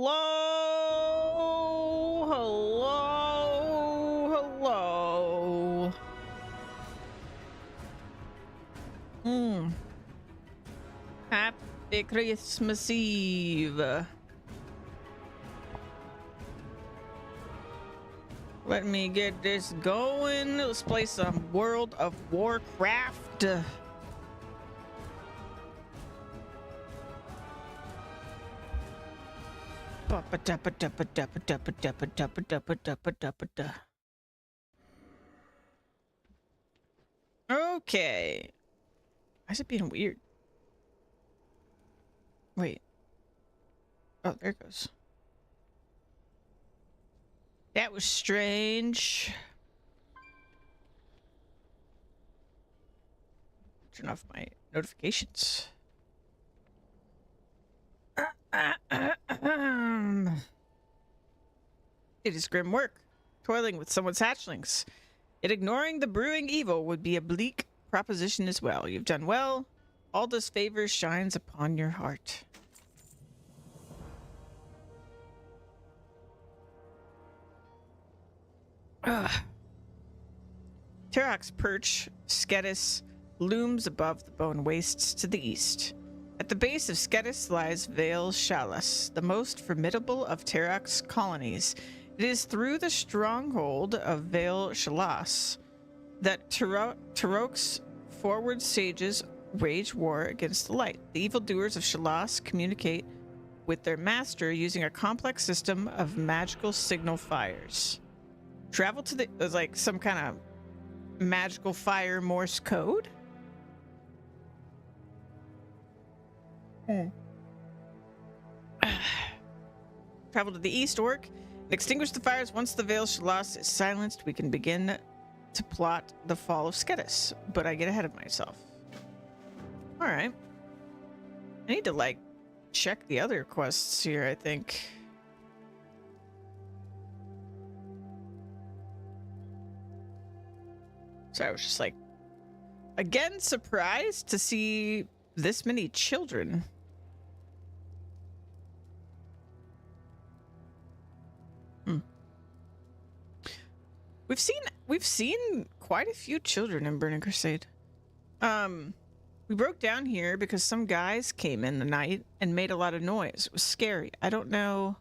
Hello, hello, hello. Happy Christmas Eve. Let me get this going. Let's play some World of Warcraft. Okay. Why is it being weird? Wait. Oh, there it goes. That was strange. Turn off my notifications. It is grim work, toiling with someone's hatchlings. Yet ignoring the brewing evil would be a bleak proposition as well. You've done well. Alda's favor shines upon your heart. Terok's perch, Skedis, looms above the bone wastes to the east. At the base of Skedis lies Vale Shalas, the most formidable of Terok's colonies. It is through the stronghold of Vale Shalas that Terok's forward sages wage war against the light. The evildoers of Shalas communicate with their master using a complex system of magical signal fires. Travel to the like some kind of magical fire Morse code. Travel to the east, orc, and extinguish the fires. Once the Vale Shalas is silenced, we can begin to plot the fall of Skedis. But I get ahead of myself. All right. I need to like check the other quests here, I think. So I was just like, again, surprised to see this many children. We've seen quite a few children in Burning Crusade. We broke down here because some guys came in the night and made a lot of noise. It was scary. I don't know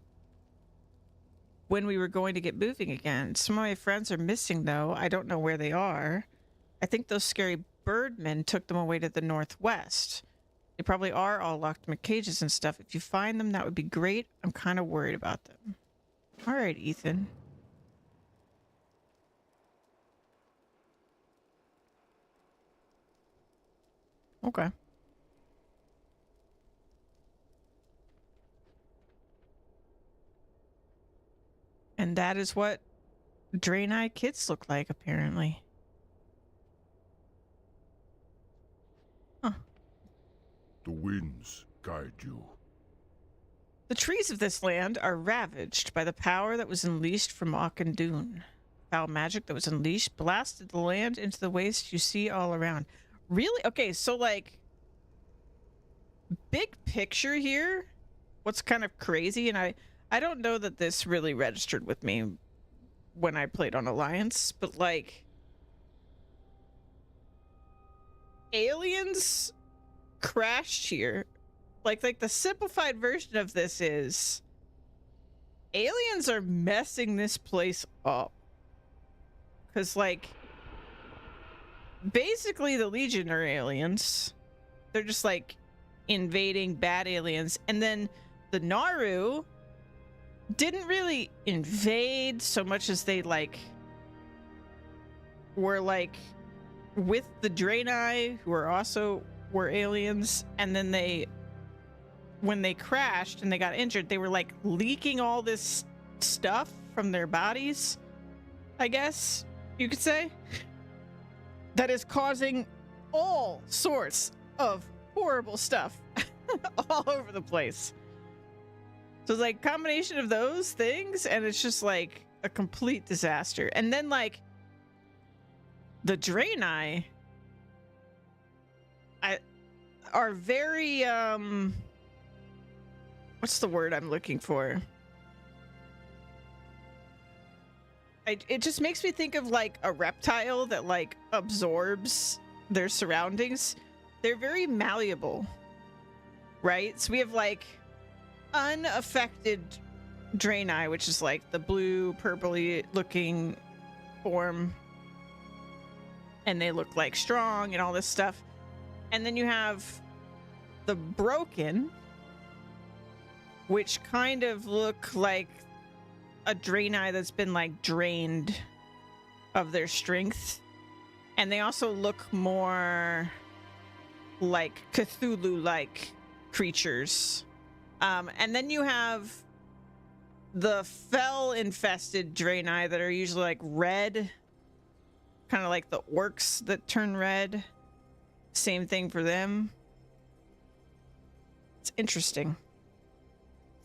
when we were going to get moving again. Some of my friends are missing, though. I don't know where they are. I think those scary birdmen took them away to the northwest. They probably are all locked in cages and stuff. If you find them, that would be great. I'm kind of worried about them. All right, Ethan. Okay. And that is what Draenei kids look like, apparently. Huh. The winds guide you. The trees of this land are ravaged by the power that was unleashed from Auchindoun. Foul magic that was unleashed blasted the land into the waste you see all around. Really? Okay, so like, big picture here, what's kind of crazy, and I don't know that this really registered with me when I played on Alliance, but like, aliens crashed here. Like the simplified version of this is aliens are messing this place up. Because like, basically the Legion are aliens. They're just like invading bad aliens. And then the Naru didn't really invade so much as they like were like with the Draenei, who were aliens, and then when they crashed and they got injured, they were like leaking all this stuff from their bodies, I guess you could say, that is causing all sorts of horrible stuff all over the place. So it's like a combination of those things, and it's just like a complete disaster. And then like the Draenei are very what's the word I'm looking for? it just makes me think of like a reptile that like absorbs their surroundings. They're very malleable, right? So we have like unaffected Draenei, which is like the blue, purpley looking form, and they look like strong and all this stuff. And then you have the broken, which kind of look like a Draenei that's been like drained of their strength. And they also look more like Cthulhu-like creatures. And then you have the fell-infested Draenei that are usually like red, kind of like the orcs that turn red. Same thing for them. It's interesting.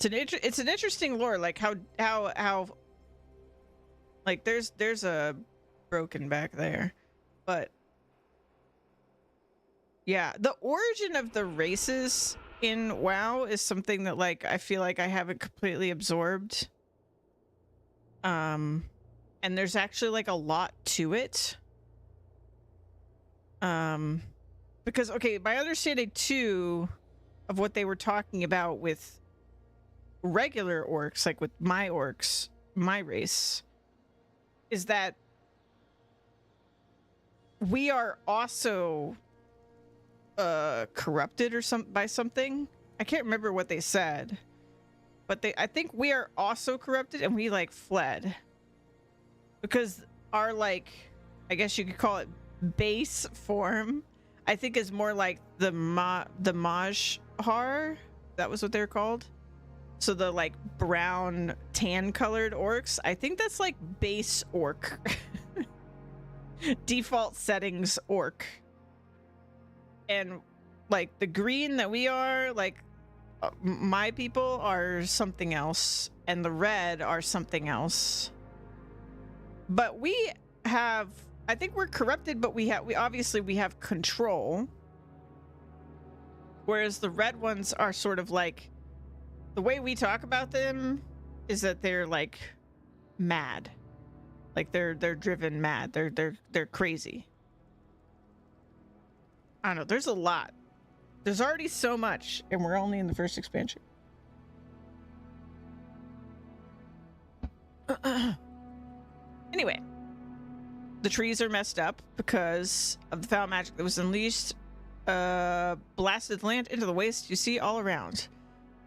It's an interesting lore, like how like there's a broken back there, but yeah, the origin of the races in WoW is something that like I feel like I haven't completely absorbed. And there's actually like a lot to it. Because okay, my understanding too of what they were talking about with regular orcs, like with my orcs, my race, is that we are also corrupted or by something. I can't remember what they said, but I think we are also corrupted, and we like fled because our like, I guess you could call it base form, I think is more like the Majhar. That was what they're called. So the like brown tan colored orcs, I think that's like base orc. Default settings orc. And like the green that we are, like my people are something else, and the red are something else. But we have, I think we're corrupted, but we obviously have control. Whereas the red ones are sort of like, the way we talk about them is that they're like mad. Like they're driven mad. They're crazy. I don't know. There's a lot. There's already so much, and we're only in the first expansion. Anyway, the trees are messed up because of the foul magic that was unleashed. Blasted land into the waste you see all around.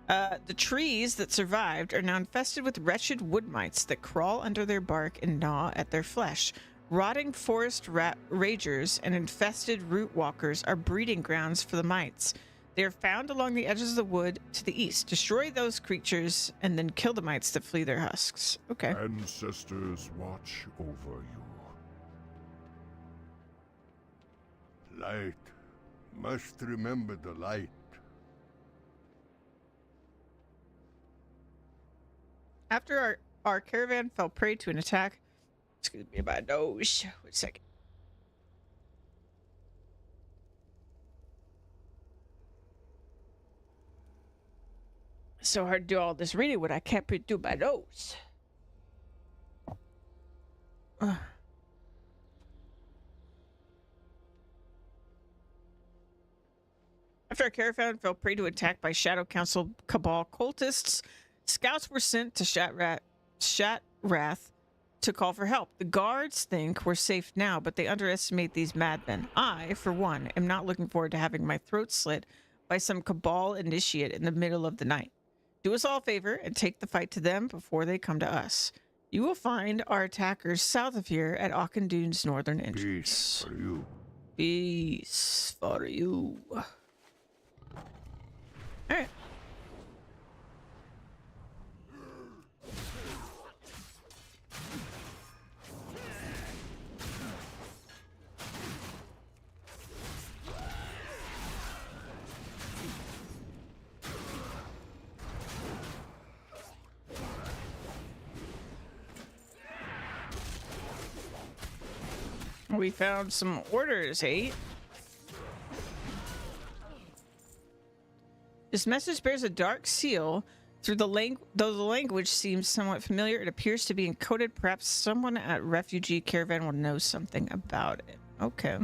The trees that survived are now infested with wretched wood mites that crawl under their bark and gnaw at their flesh. Rotting forest ragers and infested root walkers are breeding grounds for the mites. They are found along the edges of the wood to the east. Destroy those creatures and then kill the mites that flee their husks. Okay. Ancestors watch over you. Light. Must remember the light. After our caravan fell prey to an attack, excuse me, my nose. Wait a second. It's so hard to do all this reading when I can't do my nose. After our caravan fell prey to attack by Shadow Council Cabal cultists, scouts were sent to Shatrath to call for help. The guards think we're safe now, but they underestimate these madmen. I, for one, am not looking forward to having my throat slit by some Cabal initiate in the middle of the night. Do us all a favor and take the fight to them before they come to us. You will find our attackers south of here at Auchindoun's northern entrance. Peace for you. Peace for you. All right. We found some orders, hey? This message bears a dark seal Though the language seems somewhat familiar, it appears to be encoded. Perhaps someone at refugee caravan will know something about it. Okay.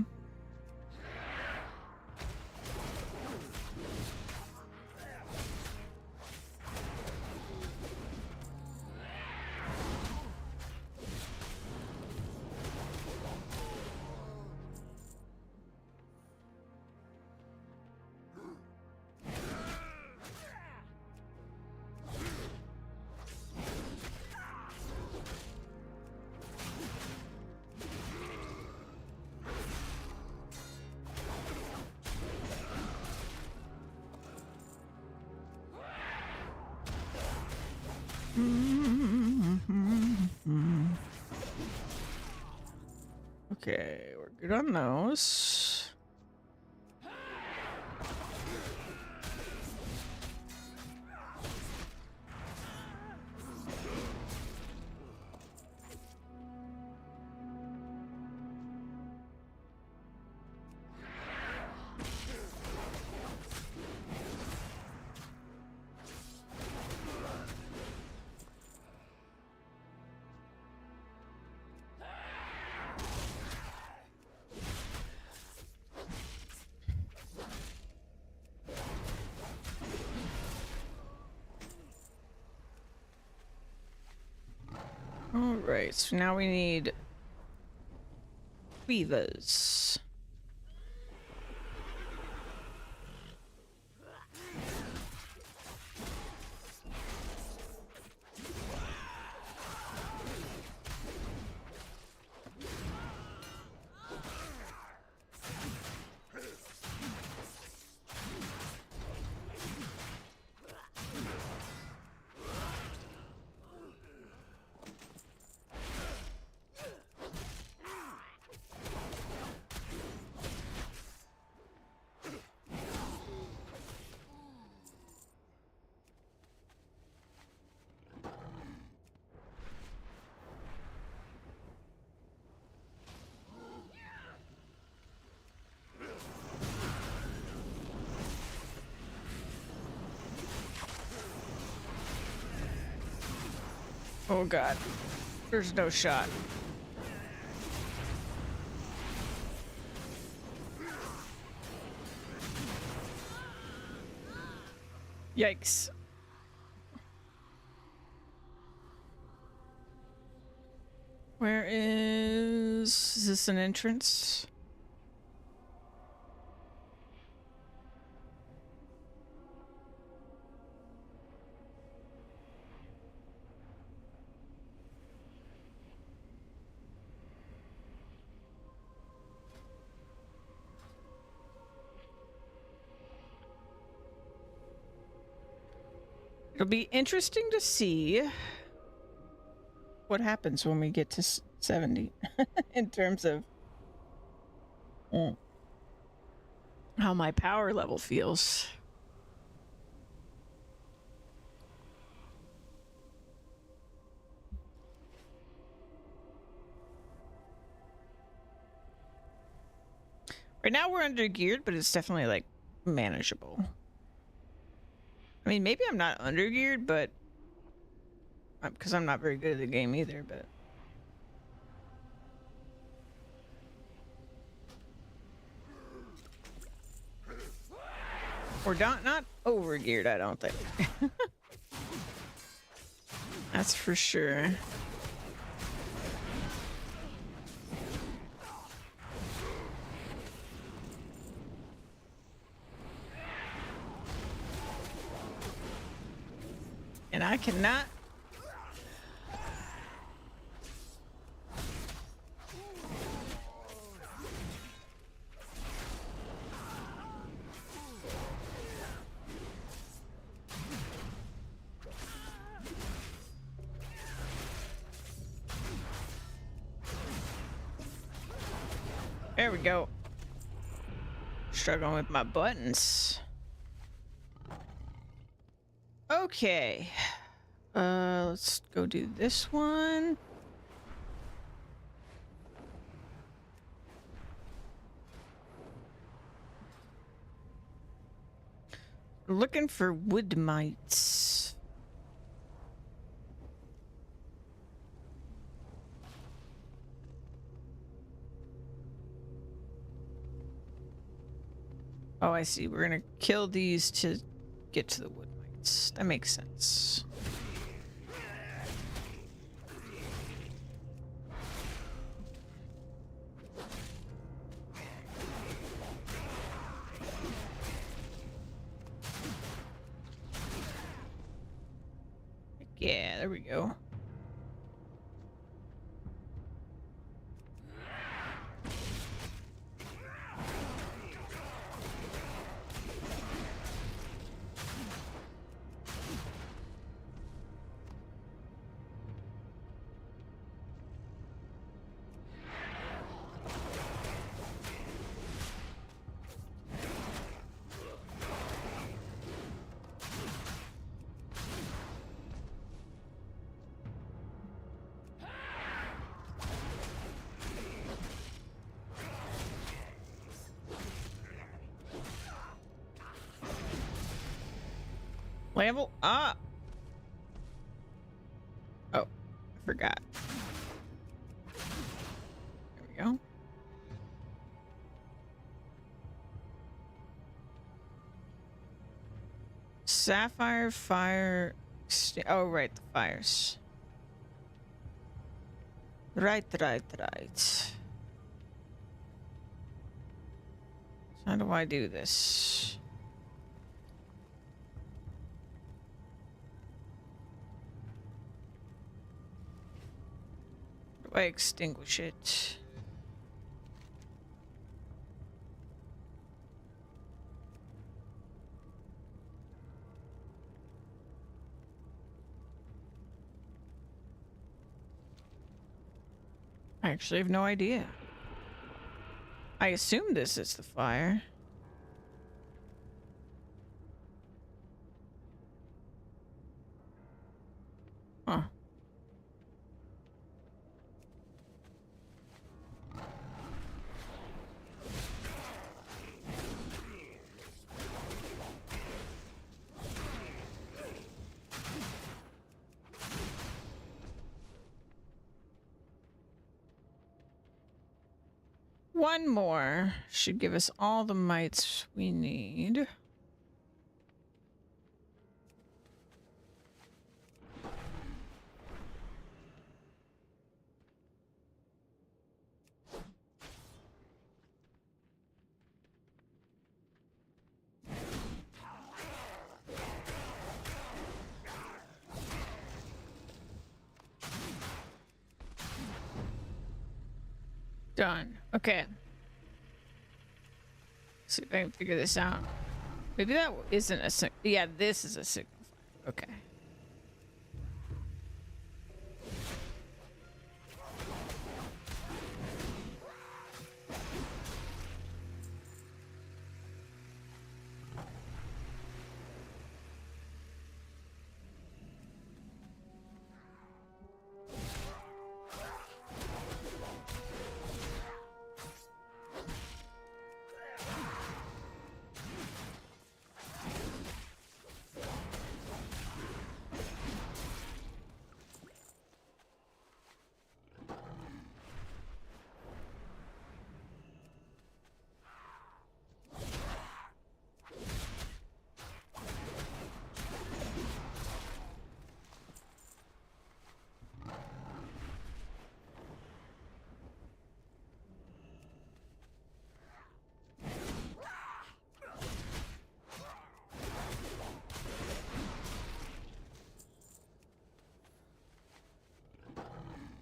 Okay, we're good on those. All right, so now we need beavers. Oh god, there's no shot. Yikes. Where is this an entrance? It'll be interesting to see what happens when we get to 70 in terms of how my power level feels. Right now we're under geared, but it's definitely like manageable. I mean, maybe I'm not under geared, but because I'm not very good at the game either, but we're not over geared, I don't think. That's for sure. And I cannot. There we go. Struggling with my buttons. Okay. Let's go do this one. Looking for wood mites. Oh, I see. We're gonna kill these to get to the wood mites. That makes sense. Yeah, there we go. Level up. Oh, I forgot. There we go. Sapphire fire. Oh, right, the fires. Right. So how do I do this? How do I extinguish it? I actually have no idea. I assume this is the fire. Huh. One more should give us all the mites we need. Done. Okay. See if I can figure this out. Maybe that isn't a signal. Yeah, this is a signal fire. Okay.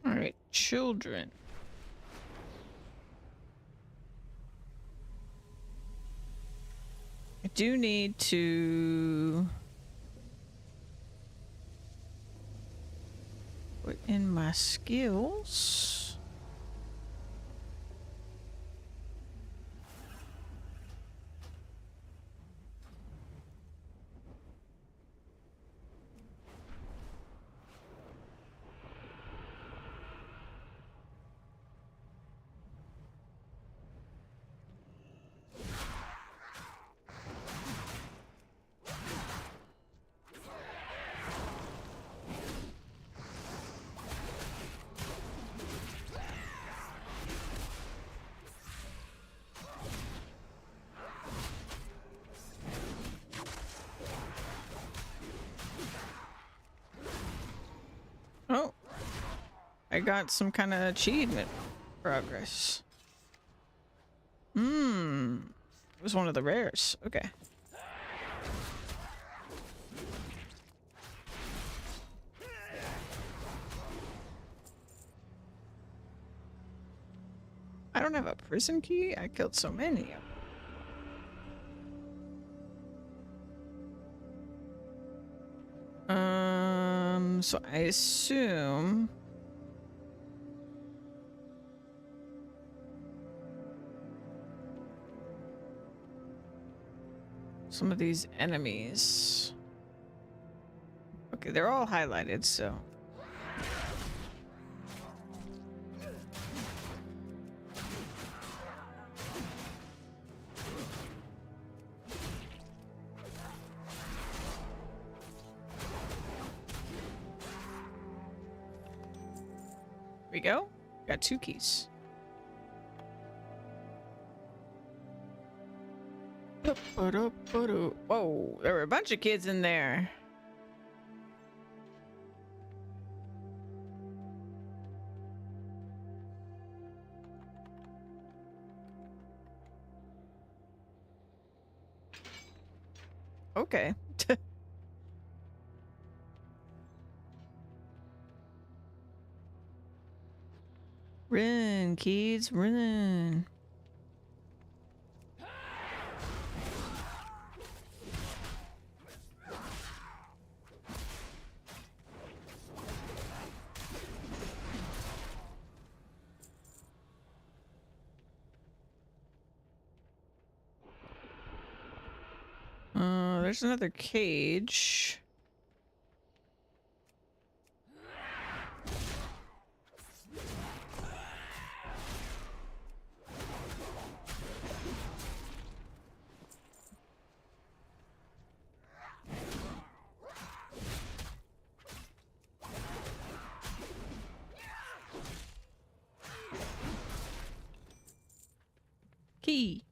All right, children. I do need to put in my skills. I got some kind of achievement progress. It was one of the rares. Okay. I don't have a prison key. I killed so many of them. So I assume some of these enemies. Okay, they're all highlighted, so. We go. Got 2 keys. Whoa, there were a bunch of kids in there. Okay. Run, kids, run. There's another cage. Key.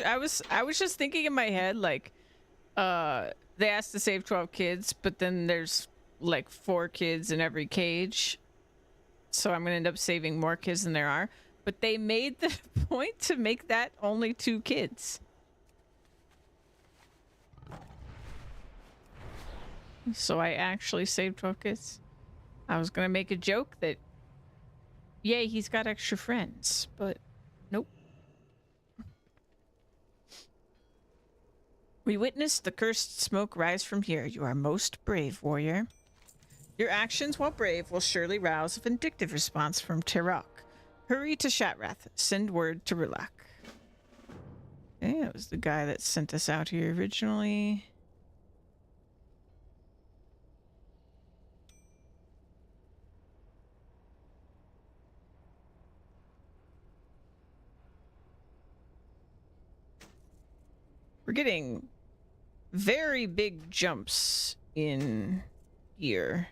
I was just thinking in my head, like, they asked to save 12 kids, but then there's like 4 kids in every cage. So I'm gonna end up saving more kids than there are. But they made the point to make that only 2 kids. So I actually saved 12 kids. I was gonna make a joke that, yay, he's got extra friends, but nope. We witnessed the cursed smoke rise from here. You are most brave, warrior. Your actions, while brave, will surely rouse a vindictive response from Terok. Hurry to Shatrath. Send word to Rulak. Okay, that was the guy that sent us out here originally. We're getting very big jumps in gear.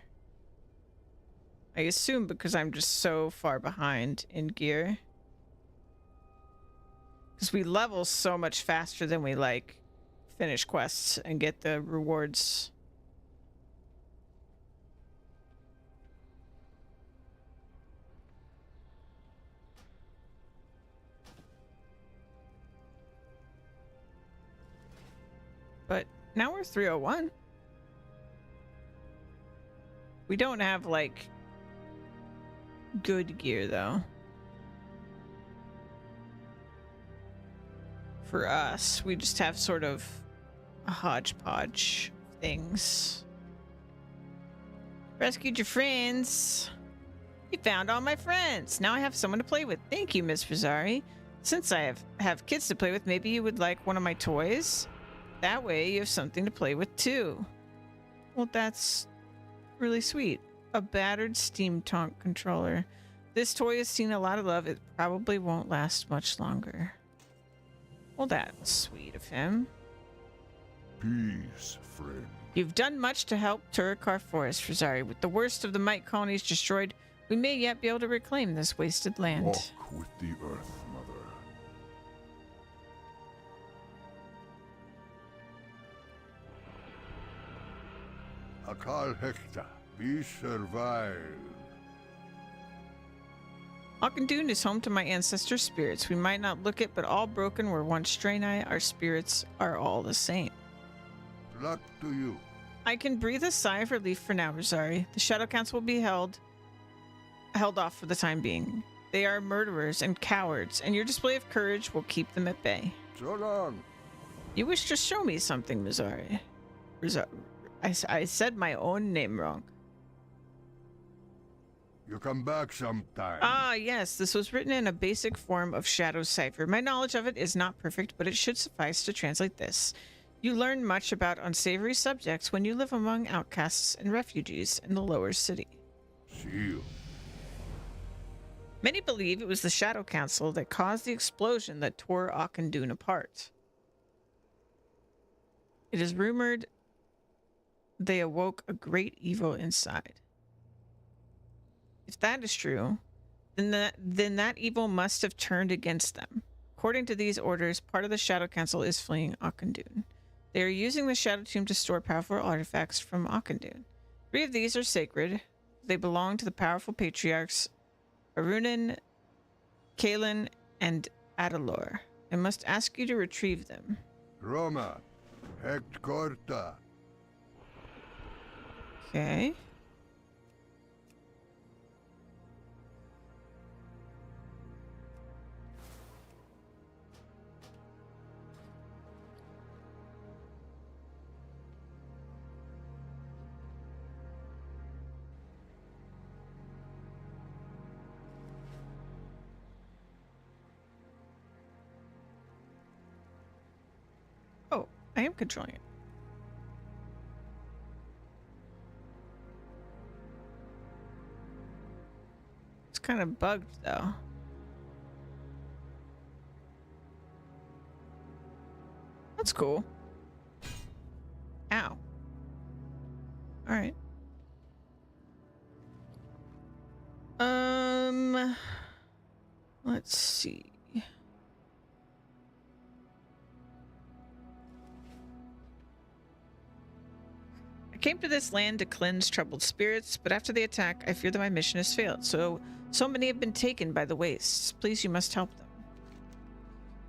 I assume because I'm just so far behind in gear. Because we level so much faster than we, like, finish quests and get the rewards. But now we're 301. We don't have, like, good gear, though. For us, we just have sort of a hodgepodge of things. Rescued your friends. You found all my friends. Now I have someone to play with. Thank you, Miss Rosari. Since I have kids to play with, maybe you would like one of my toys? That way you have something to play with too. Well, that's really sweet. A battered steam tonk controller. This toy has seen a lot of love. It probably won't last much longer. Well, that's sweet of him. Peace, friend. You've done much to help Turikar Forest, Rosari. With the worst of the Mite colonies destroyed, we may yet be able to reclaim this wasted land. Walk with the earth, mother. Akal Hekta, we survive. Auchindoun is home to my ancestors' spirits. We might not look it, but all broken were once Draenei. Our spirits are all the same. Luck to you. I can breathe a sigh of relief for now, Rosari. The Shadow Council will be held off for the time being. They are murderers and cowards, and your display of courage will keep them at bay. So long. You wish to show me something, Rosari? I said my own name wrong. You come back sometime. Ah, yes. This was written in a basic form of Shadow cipher. My knowledge of it is not perfect, but it should suffice to translate this. You learn much about unsavory subjects when you live among outcasts and refugees in the lower city. See you. Many believe it was the Shadow Council that caused the explosion that tore Auchindoun apart. It is rumored they awoke a great evil inside. If that is true, then that evil must have turned against them. According to these orders, part of the Shadow Council is fleeing Auchindoun. They are using the Shadow Tomb to store powerful artifacts from Auchindoun. 3 of these are sacred. They belong to the powerful patriarchs Arunin, Kalen, and Adalor. I must ask you to retrieve them. Roma, Hekt Korta. Okay. Oh, I am controlling it. It's kind of bugged, though. That's cool. Ow. All right. Let's see. I came to this land to cleanse troubled spirits, but after the attack, I fear that my mission has failed. So many have been taken by the wastes. Please, you must help them.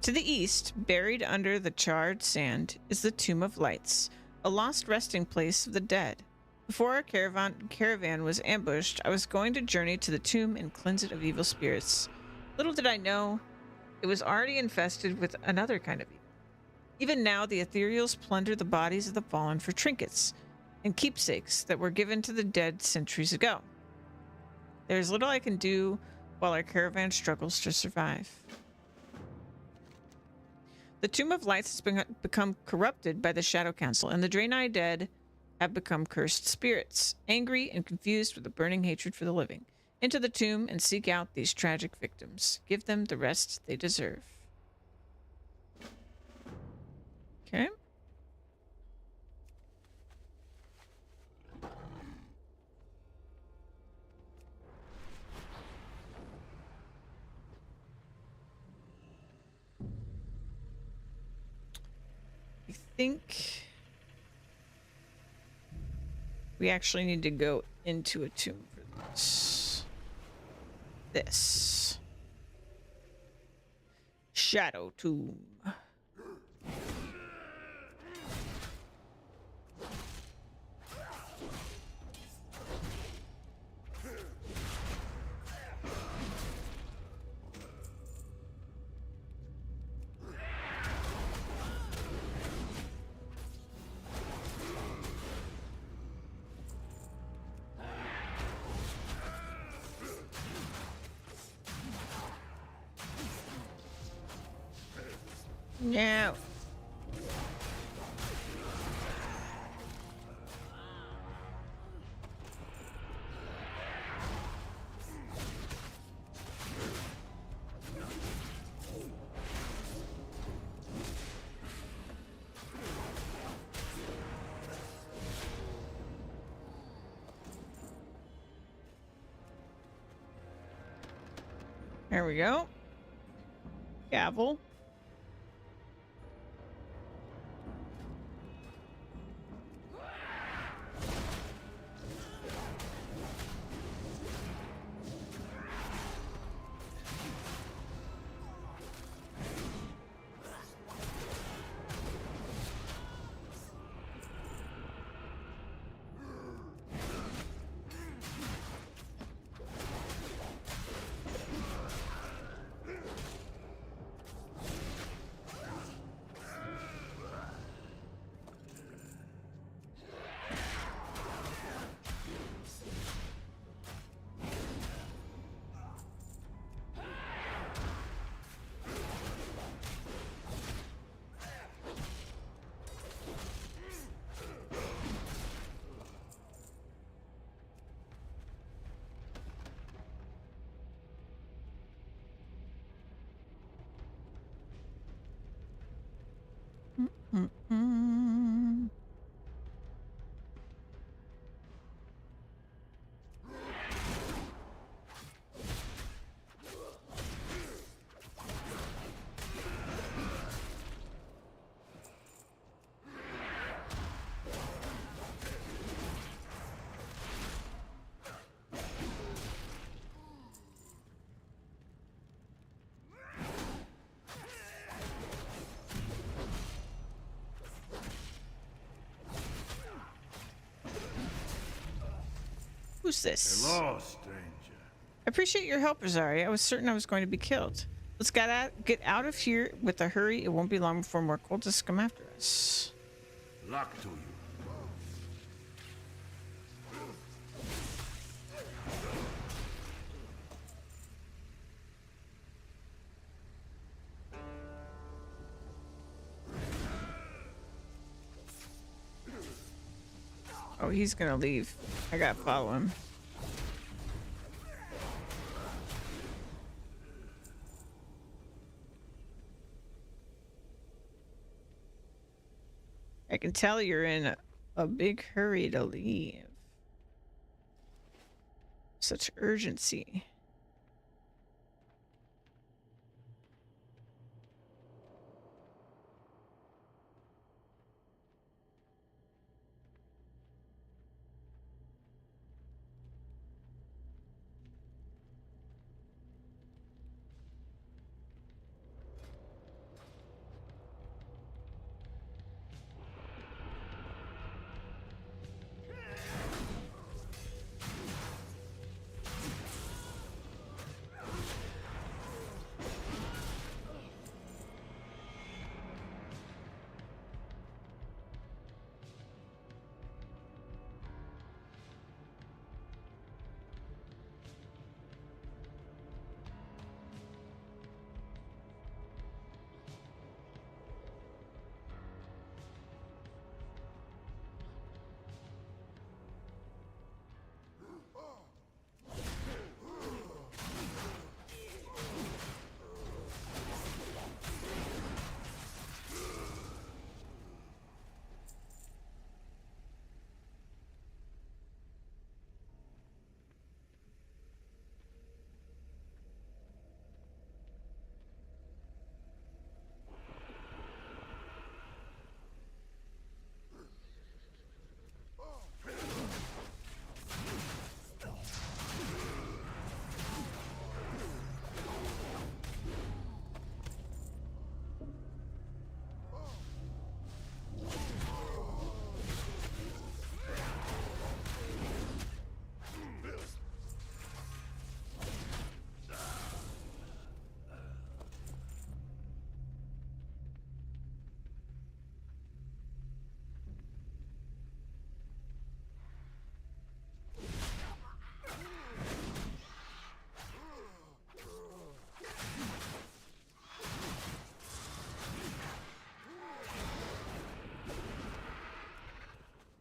To the east, buried under the charred sand, is the Tomb of Lights, a lost resting place of the dead. Before our caravan was ambushed, I was going to journey to the tomb and cleanse it of evil spirits. Little did I know, it was already infested with another kind of evil. Even now, the ethereals plunder the bodies of the fallen for trinkets and keepsakes that were given to the dead centuries ago. There is little I can do while our caravan struggles to survive. The Tomb of Lights has become corrupted by the Shadow Council, and the Draenei dead have become cursed spirits, angry and confused with a burning hatred for the living. Into the tomb and seek out these tragic victims. Give them the rest they deserve. Okay. I think we actually need to go into a tomb for this. This. Shadow Tomb. No. There we go. Gavel. Mm-mm. Who's this? Hello, stranger. I appreciate your help, Rosaria. I was certain I was going to be killed. Let's get out of here with a hurry. It won't be long before more cultists come after us. Luck to you. Oh, he's gonna leave. I gotta follow him. I can tell you're in a big hurry to leave. Such urgency.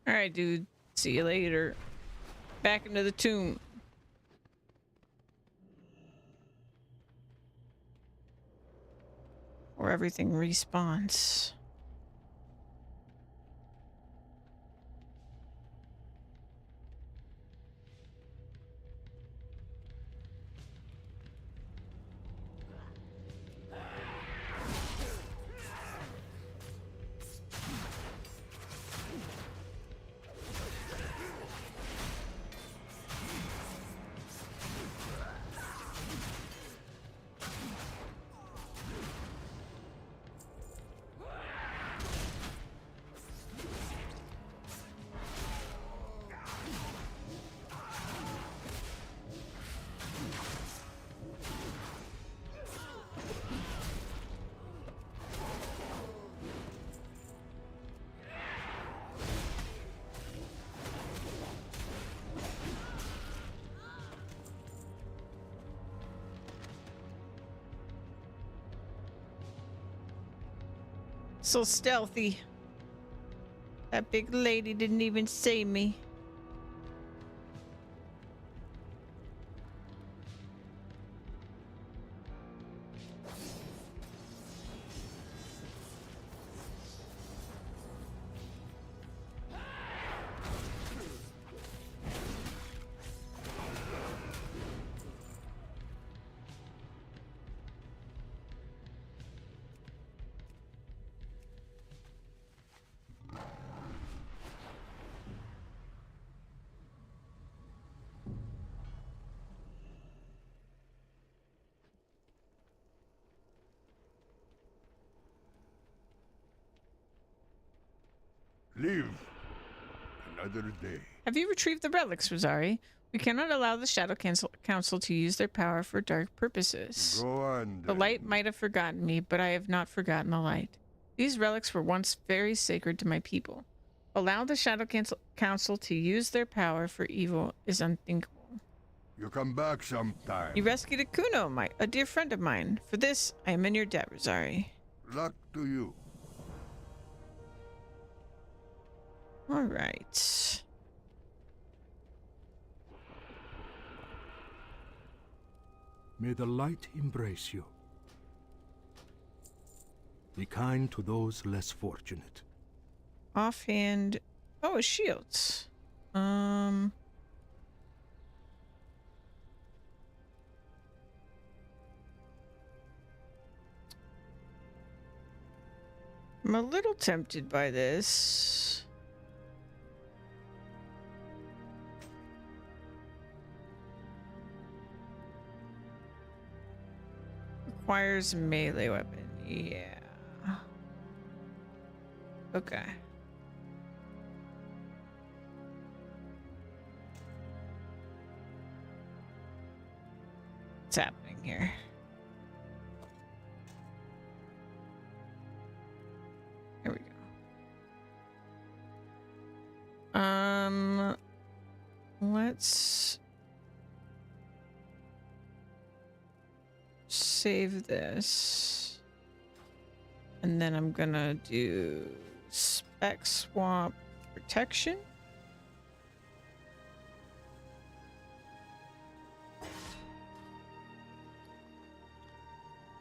All right, dude. See you later. Back into the tomb. Where everything respawns. So stealthy. That big lady didn't even see me. Live another day. Have you retrieved the relics, Rosari? We cannot allow the Shadow Council to use their power for dark purposes. Go on. The Then. light might have forgotten me, but I have not forgotten the light. These relics were once very sacred to my people. Allow the Shadow Council to use their power for evil is unthinkable. You come back sometime. You rescued a Kuno, a dear friend of mine. For this, I am in your debt, Rosari. Luck to you. All right. May the light embrace you. Be kind to those less fortunate. Offhand. Oh, a shield. I'm a little tempted by this. Requires a melee weapon. Yeah. Okay. What's happening here? Here we go. Let's save this. And then I'm gonna do spec swap protection.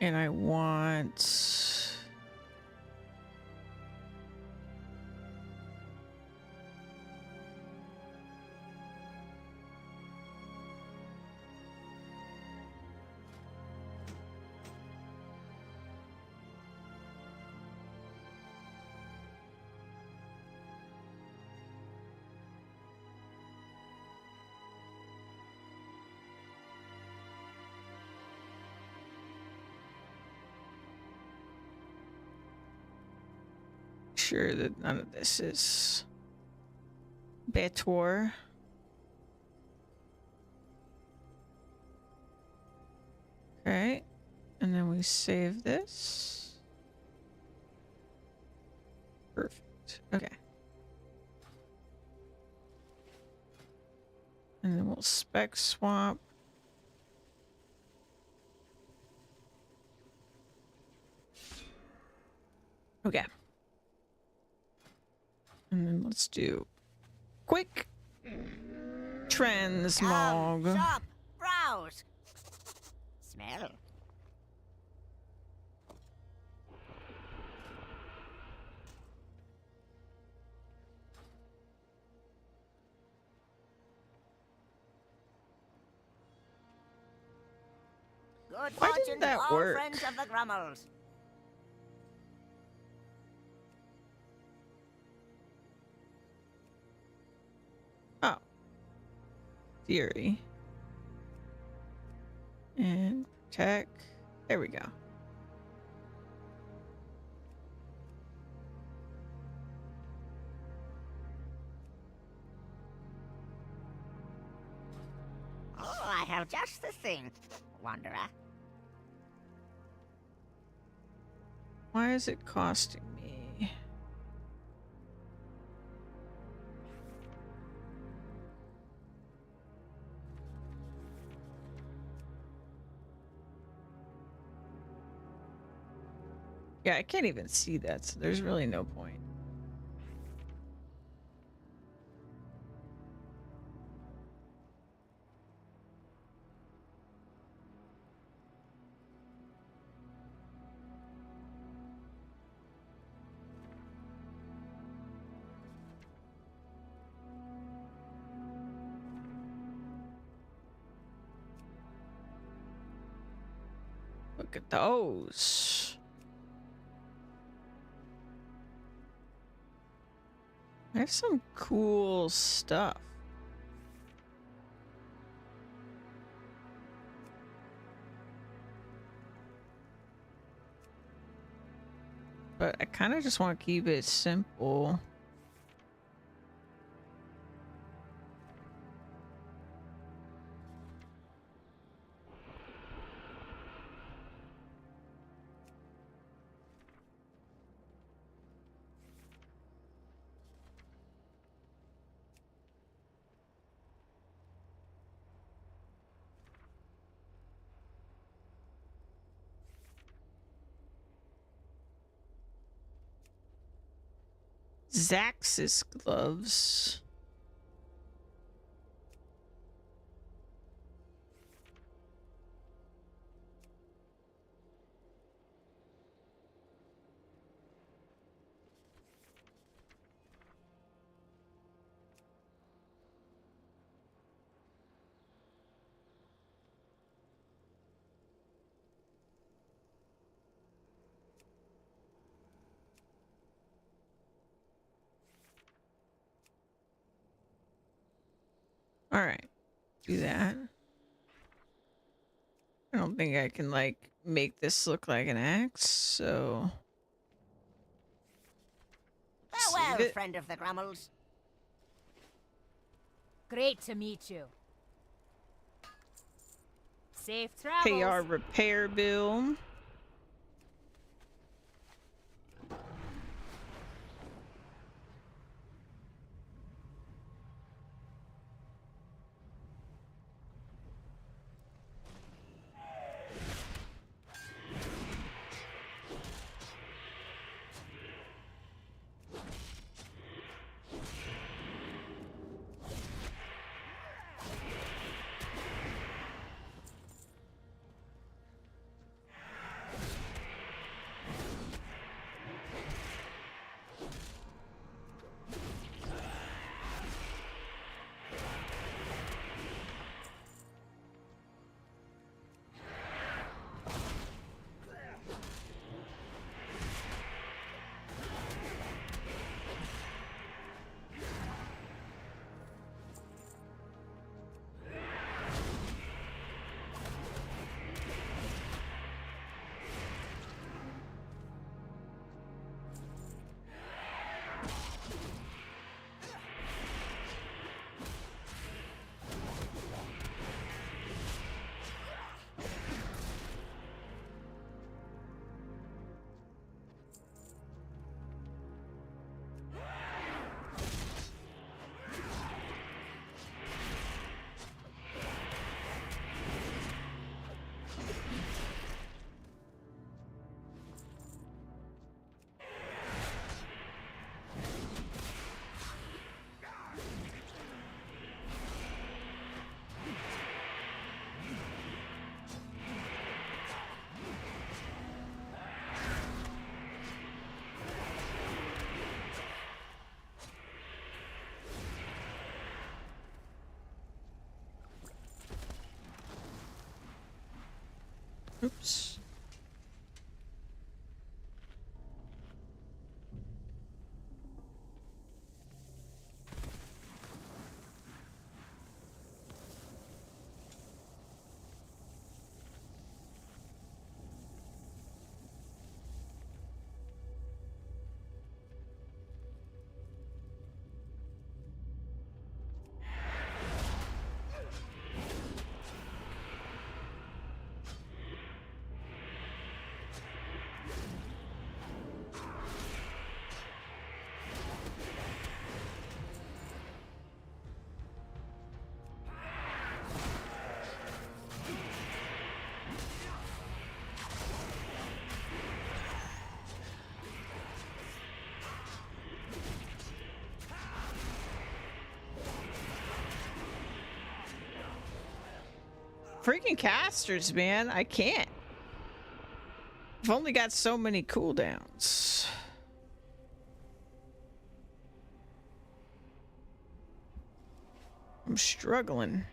And I want sure that none of this is Betor. Okay, and then we save this. Perfect. Okay. And then we'll spec swap. Okay. And then let's do quick transmog. Shop, browse, smell. Good Why fortune didn't to that all work? friends of the Grummels. Oh. Fury. And protect. There we go. Oh, I have just the thing, Wanderer. Why is it costing me? Yeah, I can't even see that, so there's really no point. Look at those. I have some cool stuff. But I kind of just want to keep it simple. Zaxxas gloves. All right, do that. I don't think I can like make this look like an axe, so just leave Farewell, it. friend of the Grummels. Great to meet you. Safe Pay our travels. repair bill. Oops. Freaking casters, man. I can't. I've only got so many cooldowns. I'm struggling.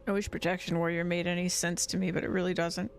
I wish Protection Warrior made any sense to me, but it really doesn't.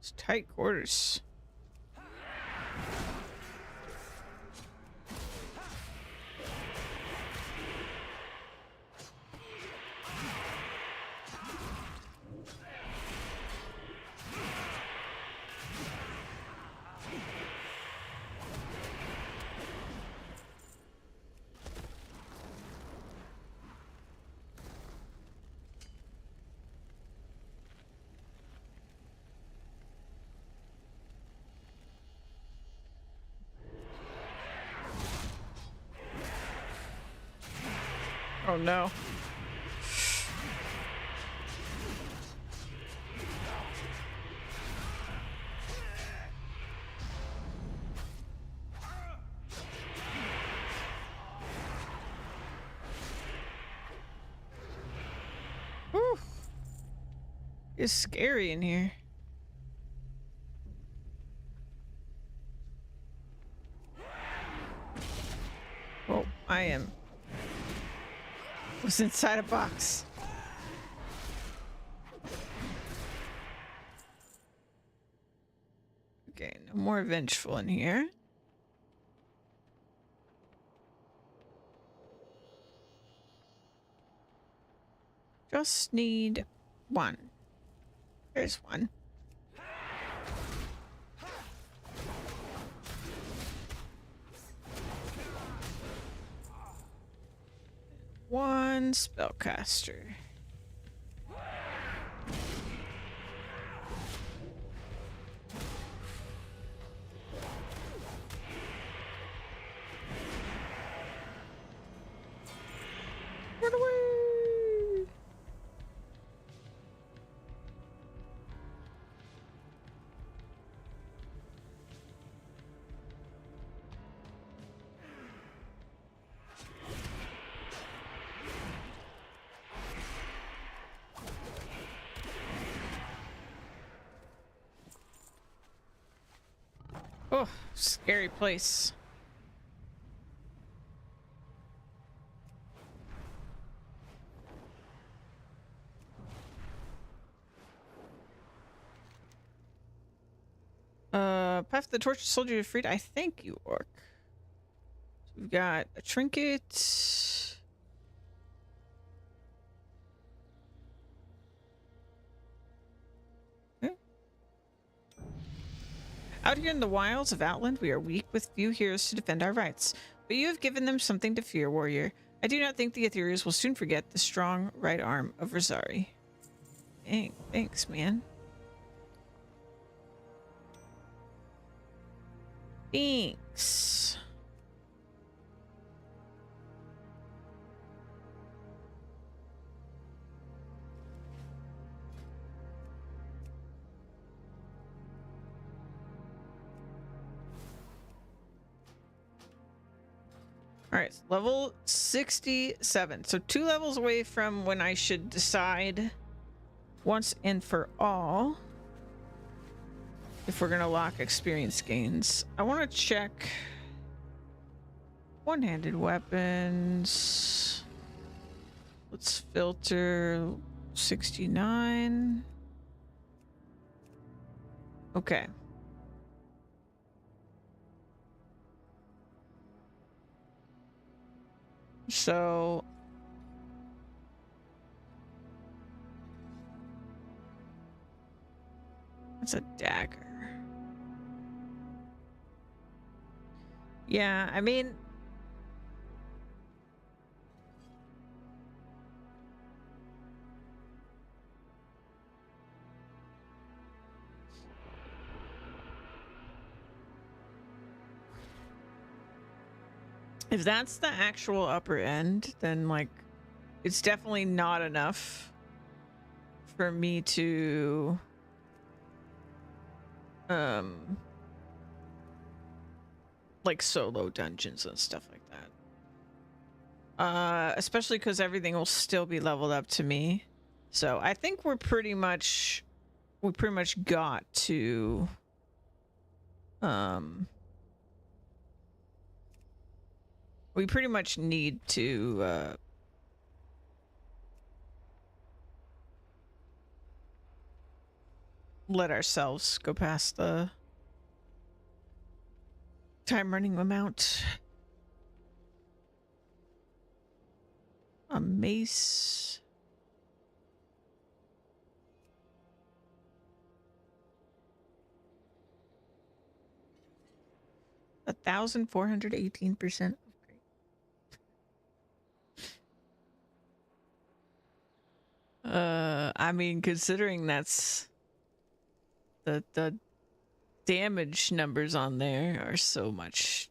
It's tight quarters. Oh no. Whew. It's scary in here. Oh, was inside a box. Okay, no more vengeful in here. Just need one. There's one. One spellcaster. Run away! Oh, scary place. Path the tortured soldier you freed. I thank you, orc. So we've got a trinket. Okay. Out here in the wilds of Outland, we are weak with few heroes to defend our rights. But you have given them something to fear, warrior. I do not think the Ethereals will soon forget the strong right arm of Rosari. Dang, thanks, man. Thanks. All right, level 67. So 2 levels away from when I should decide once and for all if we're gonna lock experience gains. I want to check one-handed weapons. Let's filter 69. Okay. So that's a dagger. Yeah, I mean, if that's the actual upper end, then like it's definitely not enough for me to like solo dungeons and stuff like that. Especially because everything will still be leveled up to me. So I think we pretty much got to we pretty much need to let ourselves go past the time running amount. A mace. A 1,418% upgrade. I mean, considering that's the damage numbers on there are so much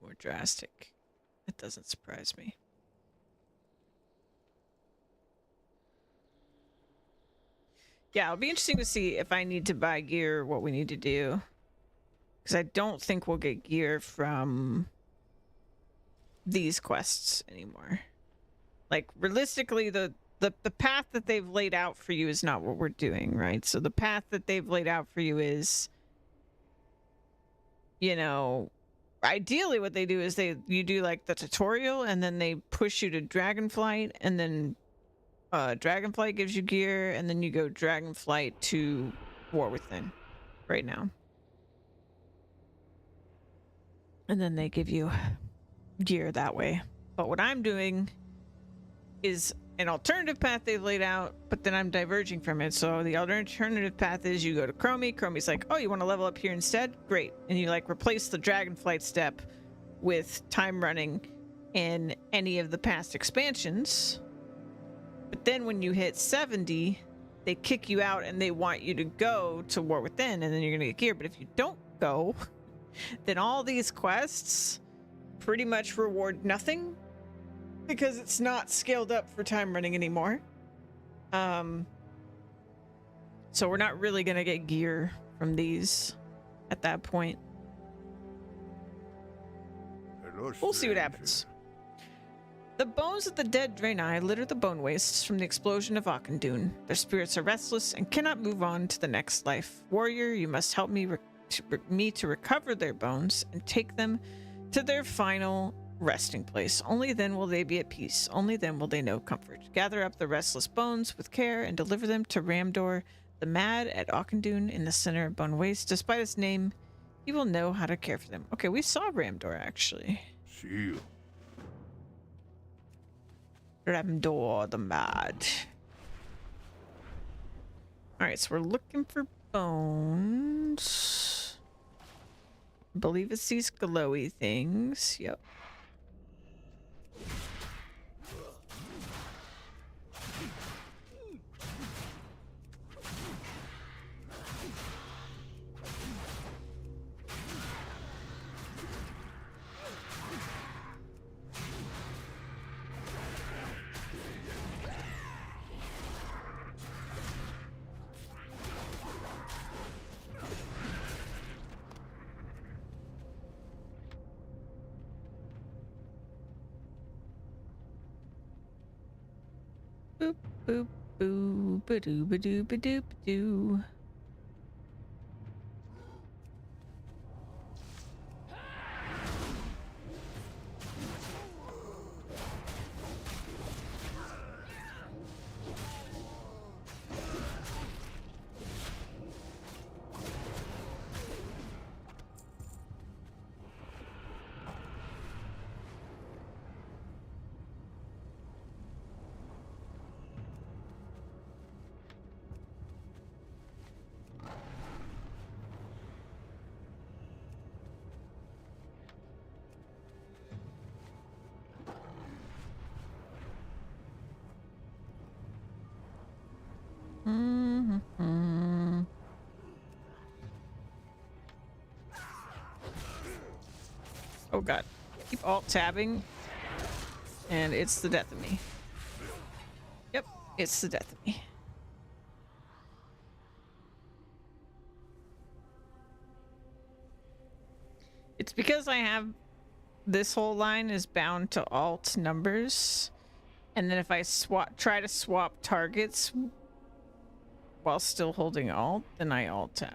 more drastic, it doesn't surprise me. Yeah, it'll be interesting to see if I need to buy gear, what we need to do. Because I don't think we'll get gear from these quests anymore. Like, realistically, the path that they've laid out for you is not what we're doing, right? So the path that they've laid out for you is, you know, ideally what they do is you do like the tutorial and then they push you to Dragonflight, and then Dragonflight gives you gear, and then you go Dragonflight to War Within right now. And then they give you gear that way. But what I'm doing is an alternative path they've laid out, but then I'm diverging from it. So the alternative path is you go to Chromie. Chromie's like, oh, you want to level up here instead? Great. And you like replace the Dragonflight step with time running in any of the past expansions. But then when you hit 70, they kick you out and they want you to go to War Within, and then you're gonna get gear. But if you don't go, then all these quests pretty much reward nothing because it's not scaled up for time running anymore. So we're not really gonna get gear from these at that point. Hello, We'll see what stranger. happens. The bones of the dead Draenei litter the bone wastes from the explosion of Auchindoun. Their spirits are restless and cannot move on to the next life. Warrior, you must help me to recover their bones and take them to their final resting place. Only then will they be at peace. Only then will they know comfort. Gather up the restless bones with care and deliver them to Ramdor the Mad at Auchindoun in the center of Bone Waste. Despite his name, he will know how to care for them. Okay, we saw Ramdor actually. See you. Ramdor the Mad. Alright, so we're looking for bones. I believe it's these glowy things. Yep. Boop, boop, boo, ba-doo, ba-doo, ba-doo, ba-doo. Mm-hmm. Oh god. Keep alt-tabbing. And it's the death of me. Yep, it's the death of me. It's because I have this whole line is bound to alt numbers. And then if I try to swap targets while still holding alt, then I alt tab.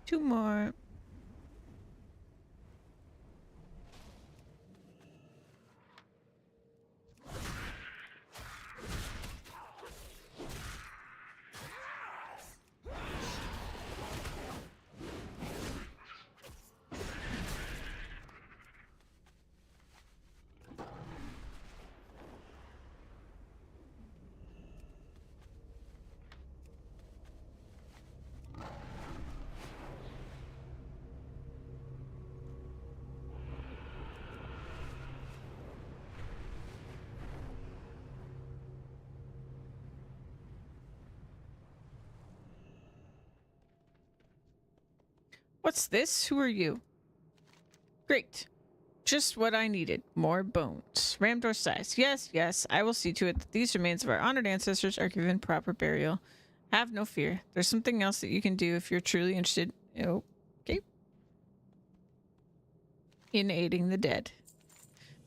2 more. What's this? Who are you? Great. Just what I needed. More bones. Ramdor size. Yes, yes. I will see to it that these remains of our honored ancestors are given proper burial. Have no fear. There's something else that you can do if you're truly interested. Okay. In aiding the dead.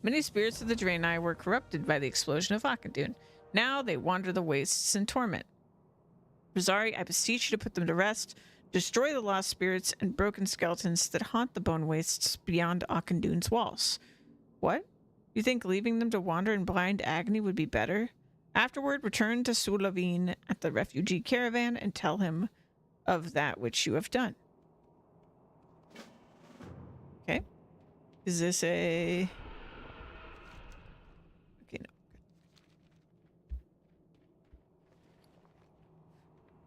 Many spirits of the Draenei were corrupted by the explosion of Akadun. Now they wander the wastes in torment. Rosari, I beseech you to put them to rest. Destroy the lost spirits and broken skeletons that haunt the bone wastes beyond Akandun's walls. What? You think leaving them to wander in blind agony would be better? Afterward, return to Sulavine at the refugee caravan and tell him of that which you have done. Okay. Is this a... Okay, no.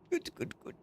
Good, good, good.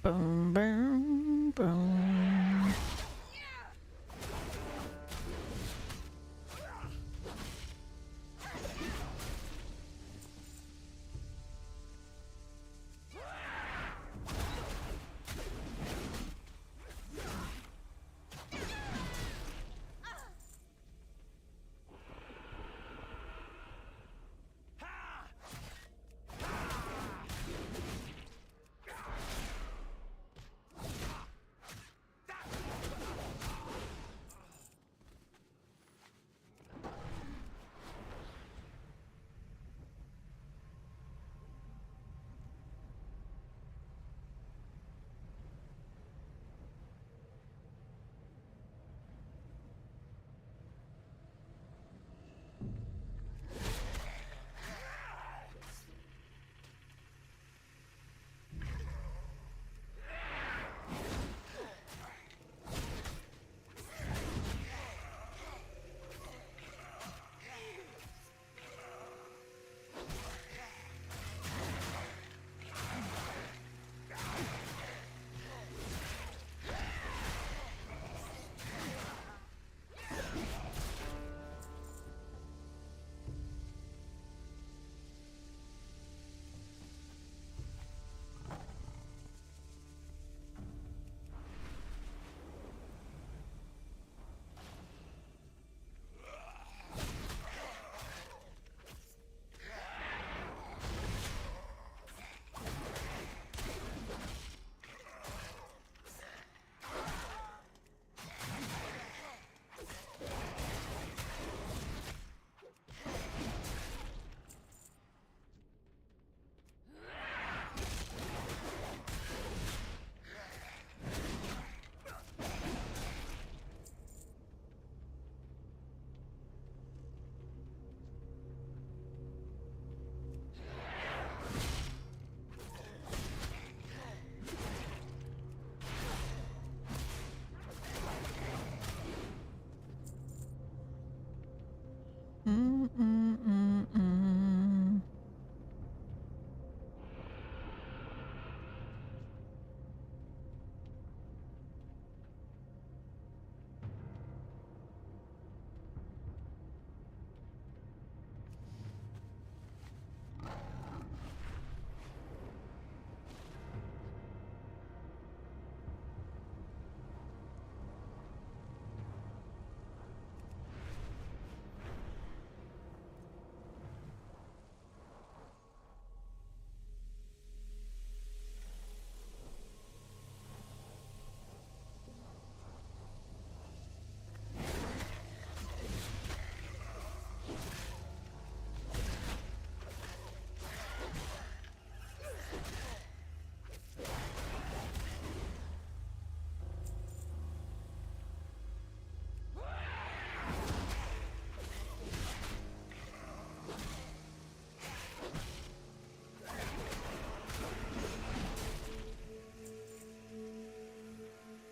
Boom, boom, boom.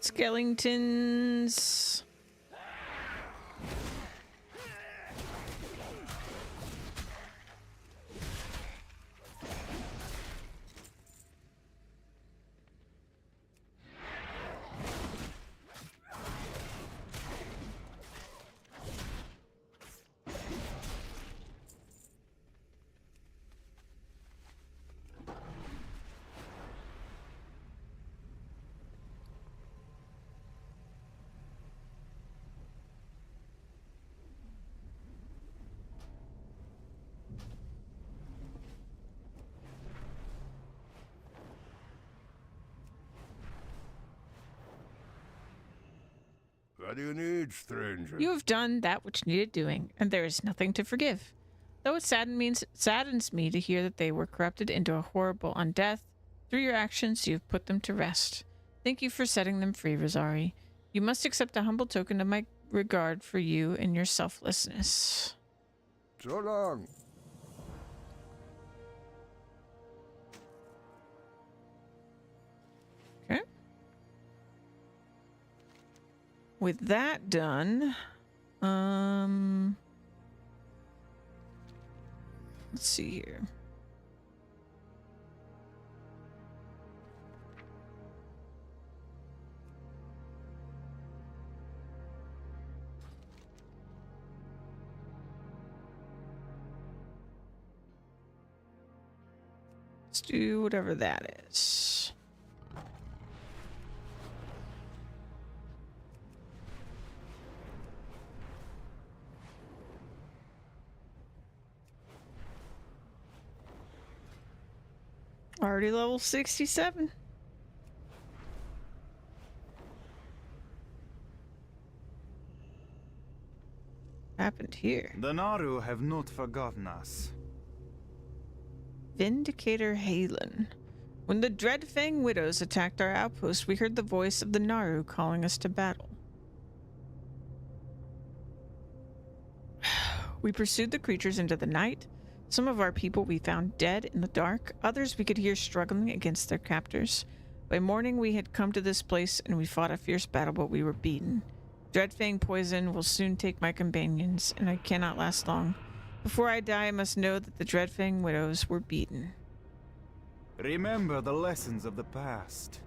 Skeletons. What do you need, stranger? You have done that which needed doing, and there is nothing to forgive. Though it saddens me to hear that they were corrupted into a horrible undeath, through your actions you have put them to rest. Thank you for setting them free, Rosari. You must accept a humble token of my regard for you and your selflessness. So long. Okay. With that done, let's see here. Let's do whatever that is. Already level 67. Happened here. The Naru have not forgotten us. Vindicator Halen. When the Dreadfang Widows attacked our outpost, we heard the voice of the Naru calling us to battle. We pursued the creatures into the night. Some of our people we found dead in the dark. Others we could hear struggling against their captors. By morning we had come to this place and we fought a fierce battle, but we were beaten. Dreadfang poison will soon take my companions, and I cannot last long. Before I die, I must know that the Dreadfang Widows were beaten. Remember the lessons of the past.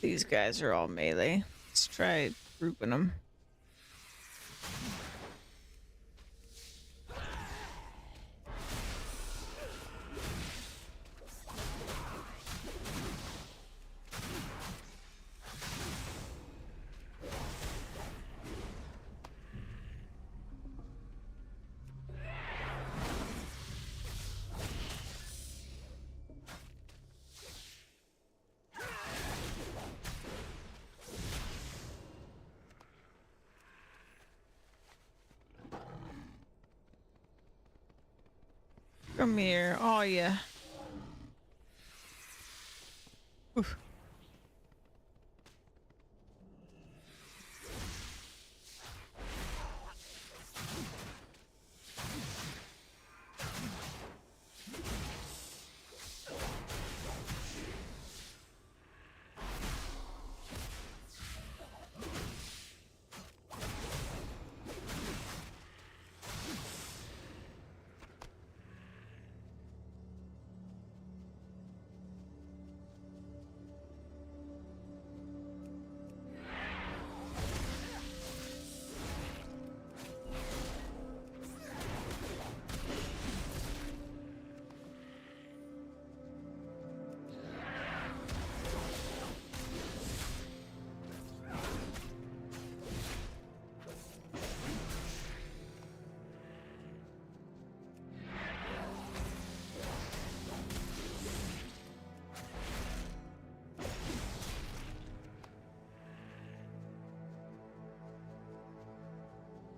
These guys are all melee. Let's try grouping them. Come here, oh yeah. Oof.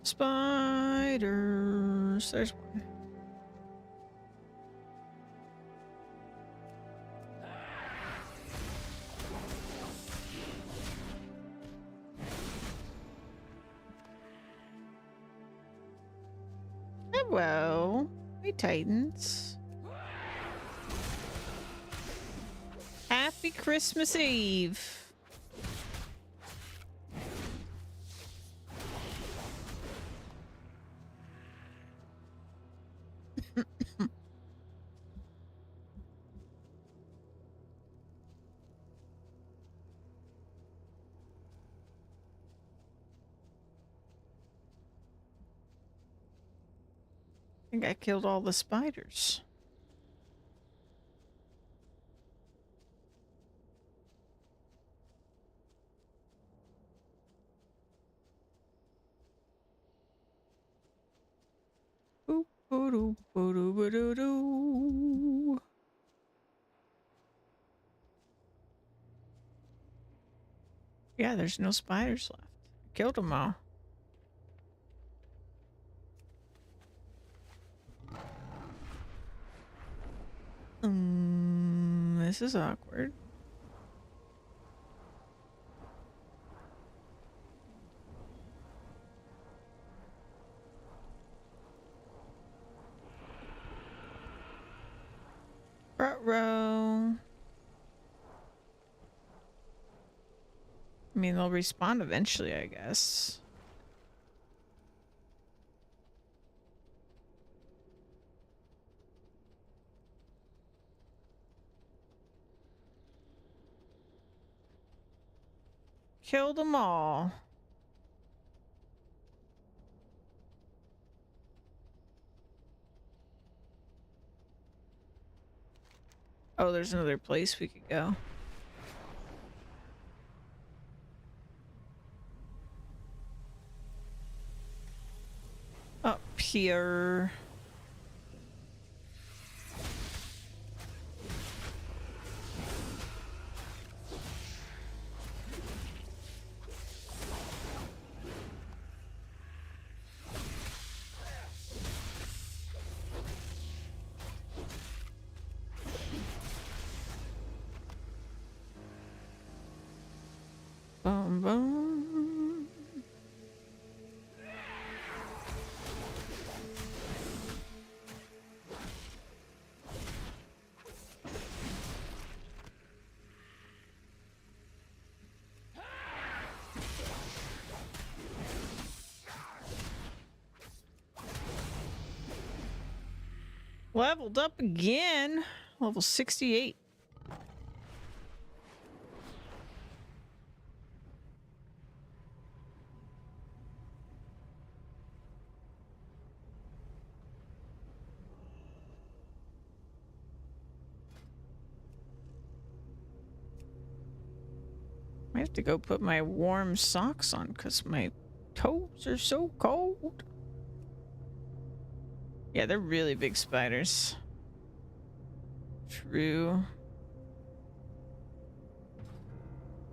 Spiders. There's one. Hello. Hey, Titans. Happy Christmas Eve. I think I killed all the spiders. Boop, boo-doo, boo-doo, boo-doo-doo. Yeah, there's no spiders left. I killed them all. This is awkward. Ruh-roh. I mean, they'll respawn eventually, I guess. Kill them all. Oh, there's another place we could go. Up here. Boom, boom. Leveled up again. Level 68. I have to go put my warm socks on because my toes are so cold. Yeah, they're really big spiders. True.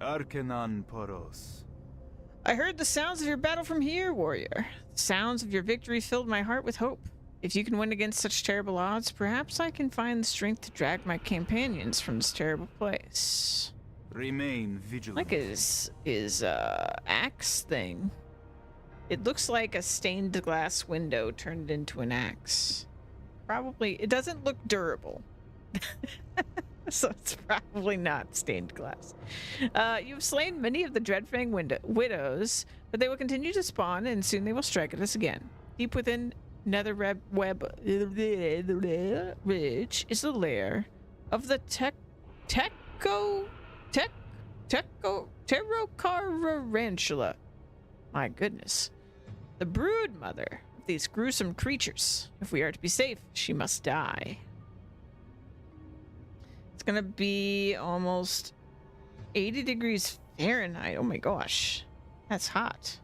Arcanon Poros. I heard the sounds of your battle from here, warrior. The sounds of your victory filled my heart with hope. If you can win against such terrible odds, perhaps I can find the strength to drag my companions from this terrible place. Remain vigilant. Like his axe thing. It looks like a stained glass window turned into an axe. Probably, it doesn't look durable. So it's probably not stained glass. You've slain many of the Dreadfang widows, but they will continue to spawn and soon they will strike at us again. Deep within Nether web Ridge is the lair of the Pterocararantula. My goodness. The brood mother of these gruesome creatures. If we are to be safe, she must die. It's gonna be almost 80 degrees Fahrenheit. Oh my gosh. That's hot.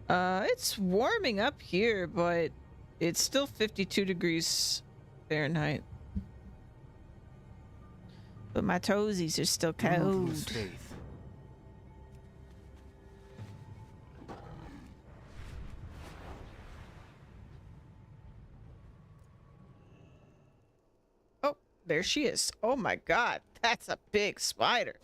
It's warming up here, but it's still 52 degrees Fahrenheit. But my toesies are still Do not cold. lose faith. there she is. Oh my god, that's a big spider.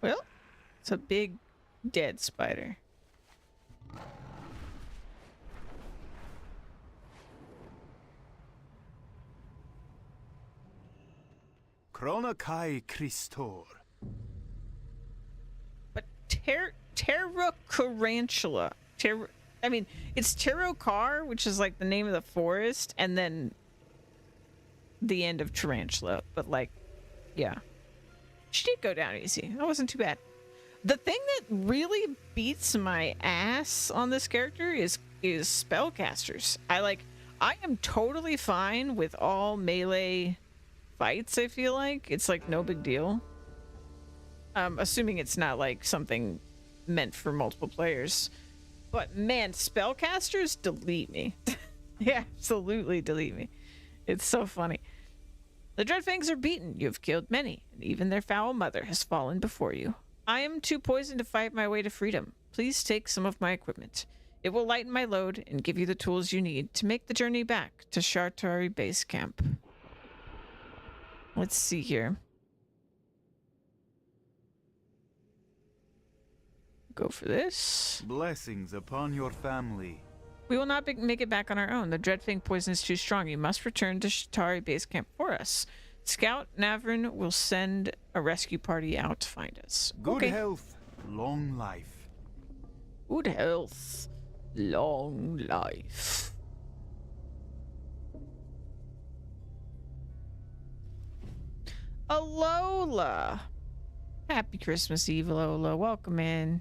Well, it's a big dead spider. Chronokai Christor. But Terracarantula. I mean, it's Terracar, which is like the name of the forest, and then the end of tarantula. But like, yeah. She did go down easy. That wasn't too bad. The thing that really beats my ass on this character is spellcasters. I am totally fine with all melee fights, I feel like. It's like no big deal. Assuming it's not like something meant for multiple players. But man, spellcasters delete me. They absolutely delete me. It's so funny. The Dreadfangs are beaten. You have killed many, and even their foul mother has fallen before you. I am too poisoned to fight my way to freedom. Please take some of my equipment. It will lighten my load and give you the tools you need to make the journey back to Shartari Base Camp. Let's see here. Go for this. Blessings upon your family. We will not make it back on our own. The Dreadfang poison is too strong. You must return to Shatari Base Camp for us. Scout Navrin will send a rescue party out to find us. Good health, long life. Good health, long life. Alola! Happy Christmas Eve, Alola. Welcome in.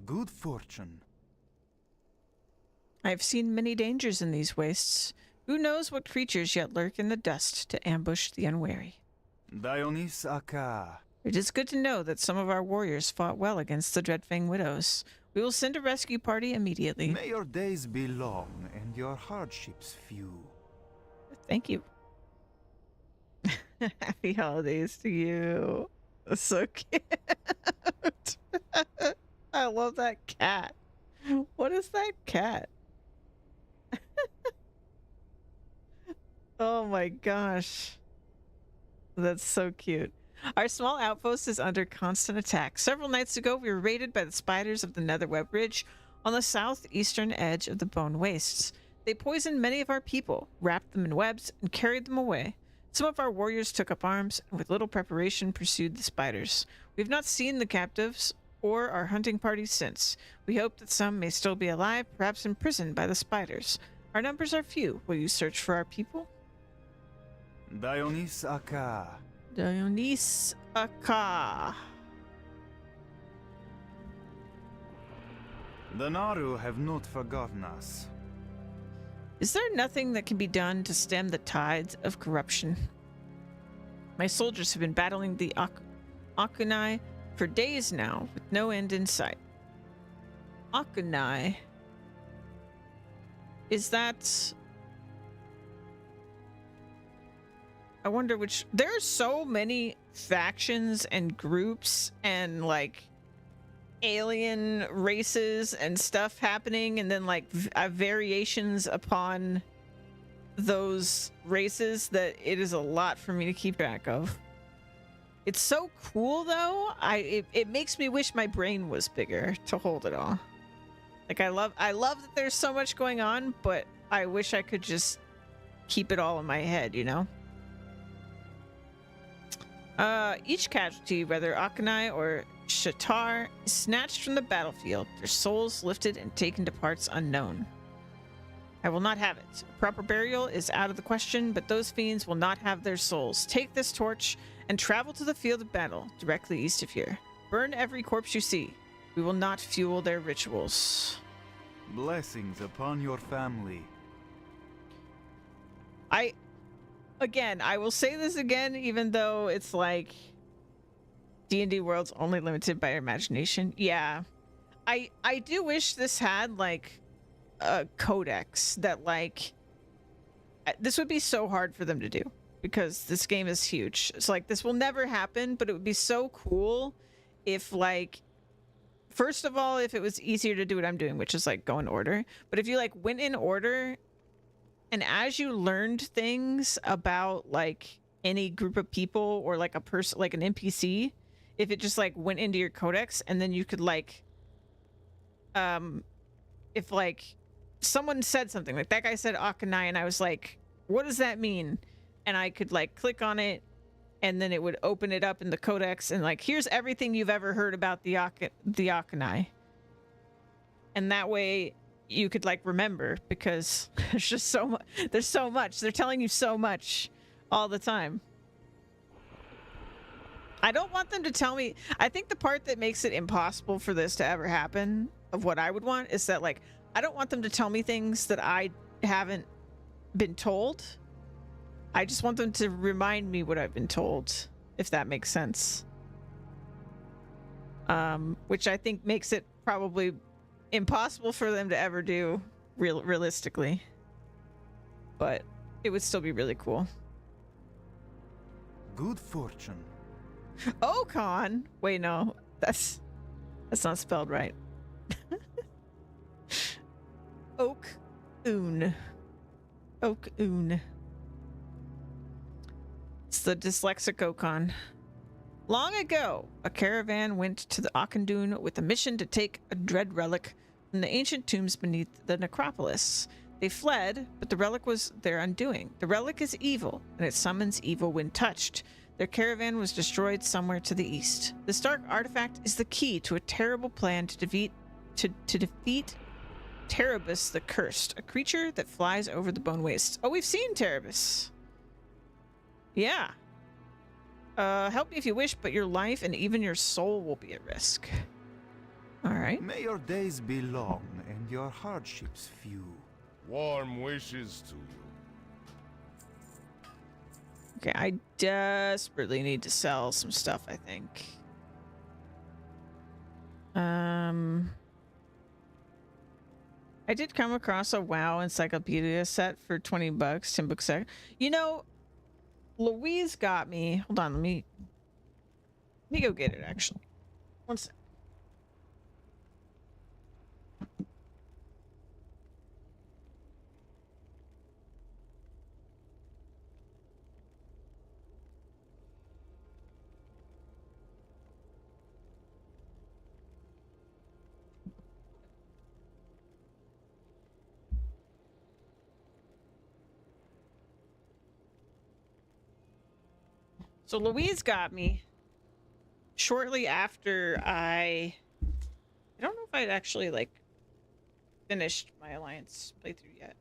Good fortune. I have seen many dangers in these wastes. Who knows what creatures yet lurk in the dust to ambush the unwary? Dionys Aka. It is good to know that some of our warriors fought well against the Dreadfang Widows. We will send a rescue party immediately. May your days be long and your hardships few. Thank you. Happy holidays to you. That's so cute. I love that cat. What is that cat? Oh my gosh. That's so cute. Our small outpost is under constant attack. Several nights ago, we were raided by the spiders of the Netherweb Ridge on the southeastern edge of the Bone Wastes. They poisoned many of our people, wrapped them in webs, and carried them away. Some of our warriors took up arms, and with little preparation pursued the spiders. We have not seen the captives or our hunting parties since. We hope that some may still be alive, perhaps imprisoned by the spiders. Our numbers are few. Will you search for our people? Dionys Aka. Dionys Aka. The Naru have not forgotten us. Is there nothing that can be done to stem the tides of corruption? My soldiers have been battling the Akunai for days now, with no end in sight. Akunai. Is that... I wonder which... There are so many factions and groups and, like, alien races and stuff happening, and then, like, variations upon those races that it is a lot for me to keep track of. It's so cool, though. It makes me wish my brain was bigger to hold it all. Like, I love that there's so much going on, but I wish I could just keep it all in my head, you know? Each casualty, whether Akanai or Shatar, is snatched from the battlefield, their souls lifted and taken to parts unknown. I will not have it. Proper burial is out of the question, but those fiends will not have their souls. Take this torch and travel to the field of battle, directly east of here. Burn every corpse you see. We will not fuel their rituals. Blessings upon your family. Again, I will say this again, even though it's like D&D world's only limited by your imagination. Yeah. I do wish this had like a codex that like this would be so hard for them to do because this game is huge. It's like this will never happen, but it would be so cool if like first of all, if it was easier to do what I'm doing, which is like go in order. But if you like went in order and as you learned things about like any group of people or like a person, like an NPC, if it just like went into your codex and then you could like, if like someone said something like that guy said Akanai and I was like, what does that mean? And I could like click on it and then it would open it up in the codex and like, here's everything you've ever heard about the Akanai. And that way you could like remember because there's just so much. There's so much. They're telling you so much all the time. I don't want them to tell me. I think the part that makes it impossible for this to ever happen of what I would want is that like, I don't want them to tell me things that I haven't been told. I just want them to remind me what I've been told, if that makes sense. Which I think makes it probably impossible for them to ever do realistically. But it would still be really cool. Good fortune. Okon. Wait, no. That's not spelled right. Oak-oon. Oak-oon. It's the dyslexic Okon. Long ago, a caravan went to the Akandun with a mission to take a dread relic from the ancient tombs beneath the necropolis. They fled, but the relic was their undoing. The relic is evil, and it summons evil when touched. Their caravan was destroyed somewhere to the east. This dark artifact is the key to a terrible plan to defeat Terebus the Cursed, a creature that flies over the bone wastes. Oh, we've seen Terebus. Yeah. Help me if you wish, but your life and even your soul will be at risk. All right. May your days be long and your hardships few. Warm wishes to you. Okay, I desperately need to sell some stuff, I think. I did come across a WoW encyclopedia set for 20 bucks, 10 books there. You know, Louise got me. Hold on, let me go get it actually. One sec. So Louise got me shortly after I don't know if I'd actually like finished my Alliance playthrough yet.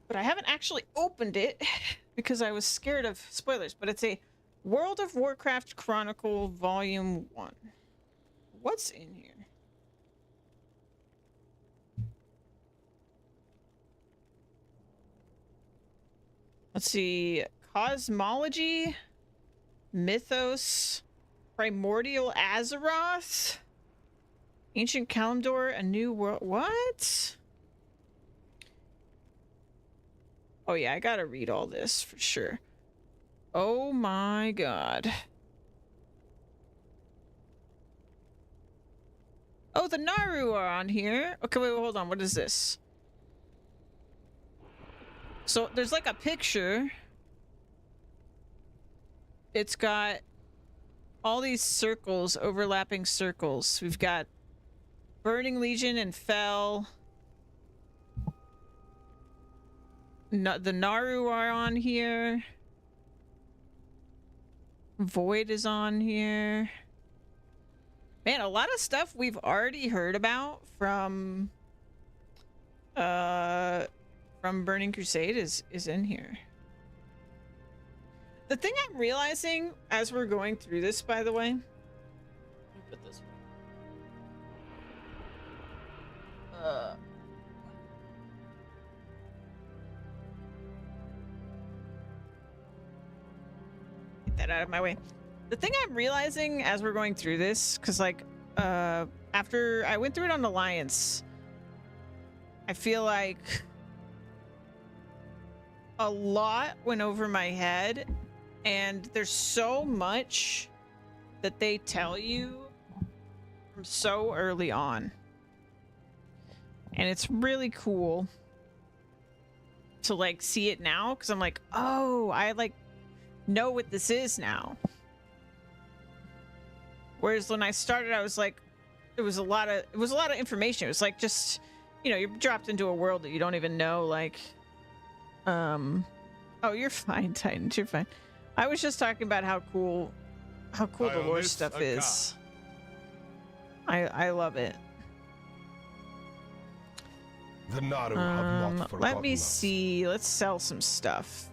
But I haven't actually opened it because I was scared of spoilers, but it's a World of Warcraft Chronicle Volume 1. What's in here? Let's see. Cosmology, Mythos, Primordial Azeroth, Ancient Kalimdor, A New World. What? Oh yeah, I gotta read all this for sure. Oh my god. Oh, the Naru are on here. Okay, wait, hold on. What is this? So there's like a picture. It's got all these circles, overlapping circles. We've got Burning Legion and Fel. The Naru are on here. Void is on here. Man, a lot of stuff we've already heard about from Burning Crusade is in here. The thing I'm realizing as we're going through this, by the way, let me put this that out of my way. The thing I'm realizing as we're going through this, because like after I went through it on Alliance, I feel like a lot went over my head, and there's so much that they tell you from so early on. And it's really cool to like see it now, because I'm like, oh, I like know what this is now. Whereas when I started, I was like, it was a lot of information. It was like just, you know, you're dropped into a world that you don't even know, like, oh, you're fine, Titans, you're fine. I was just talking about how cool the lore stuff is. I love it. The Naru have not forgotten Let me us. see. Let's sell some stuff.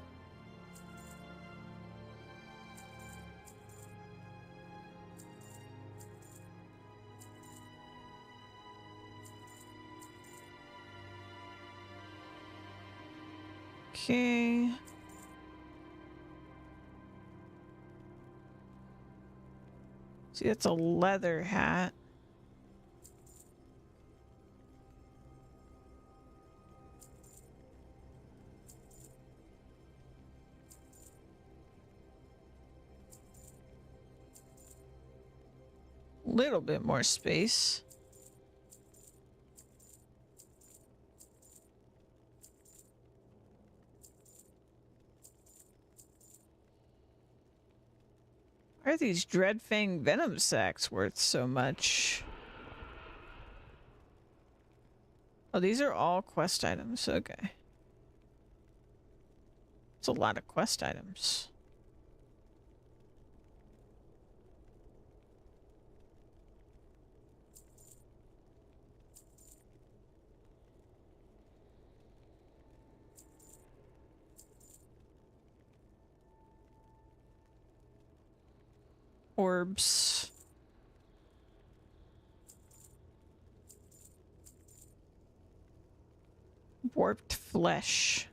Okay. See, it's a leather hat. Little bit more space. Why are these Dreadfang venom sacks worth so much? Oh, these are all quest items. Okay. It's a lot of quest items. Orbs. Warped flesh.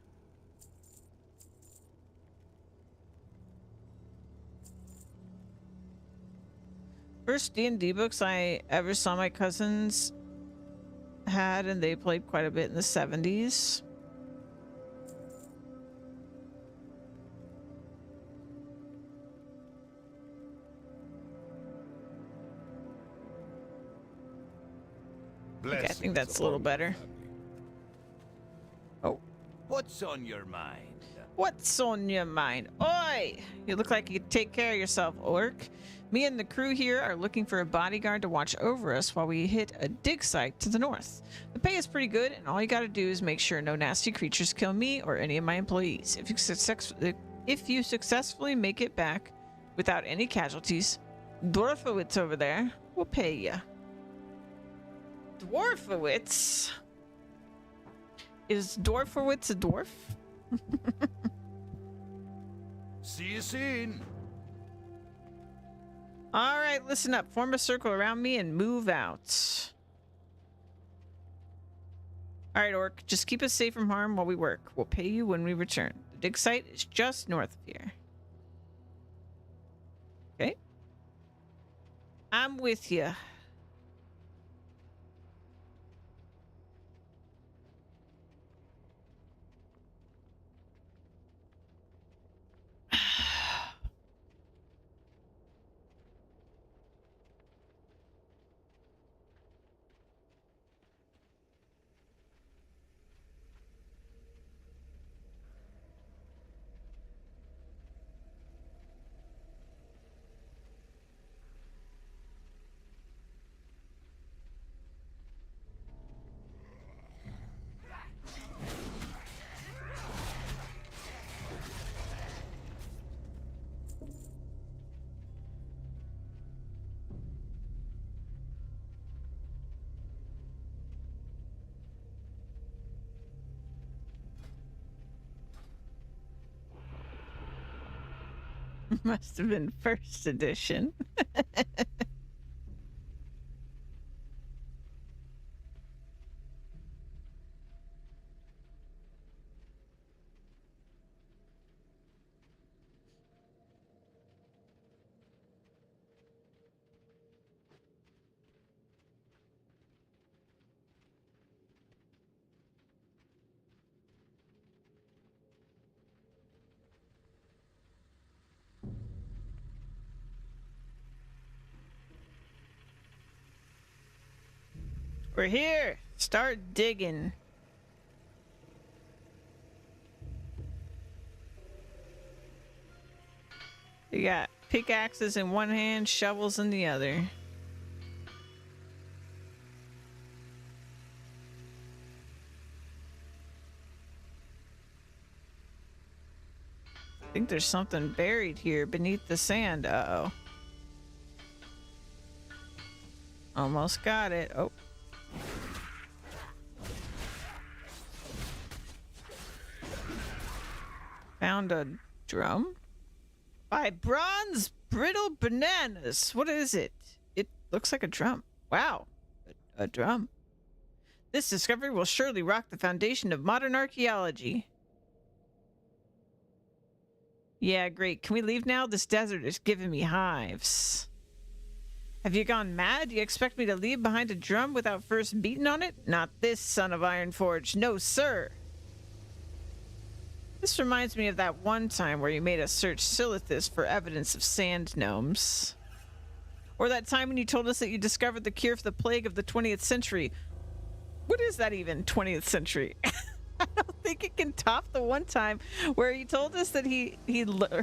First D&D books I ever saw my cousins had, and they played quite a bit in the 70s. Okay, I think that's a little better. Oh. What's on your mind? What's on your mind? Oi! You look like you could take care of yourself, Orc. Me and the crew here are looking for a bodyguard to watch over us while we hit a dig site to the north. The pay is pretty good, and all you gotta do is make sure no nasty creatures kill me or any of my employees. If you successfully make it back without any casualties, Dwarfowitz over there will pay you. Dwarfowitz? Is Dwarfowitz a dwarf? See you soon. All right, listen up. Form a circle around me and move out. All right, Orc. Just keep us safe from harm while we work. We'll pay you when we return. The dig site is just north of here. Okay. I'm with you. Must have been first edition. We're here. Start digging. You got pickaxes in one hand, shovels in the other. I think there's something buried here beneath the sand. Uh-oh. Almost got it. Oh. Found a drum? By bronze brittle bananas. What is it? It looks like a drum. Wow. A drum. This discovery will surely rock the foundation of modern archaeology. Yeah, great. Can we leave now? This desert is giving me hives. Have you gone mad? Do you expect me to leave behind a drum without first beating on it? Not this son of Ironforge. No, sir. This reminds me of that one time where you made us search Silithus for evidence of sand gnomes. Or that time when you told us that you discovered the cure for the plague of the 20th century. What is that even, 20th century? I don't think it can top the one time where he told us that he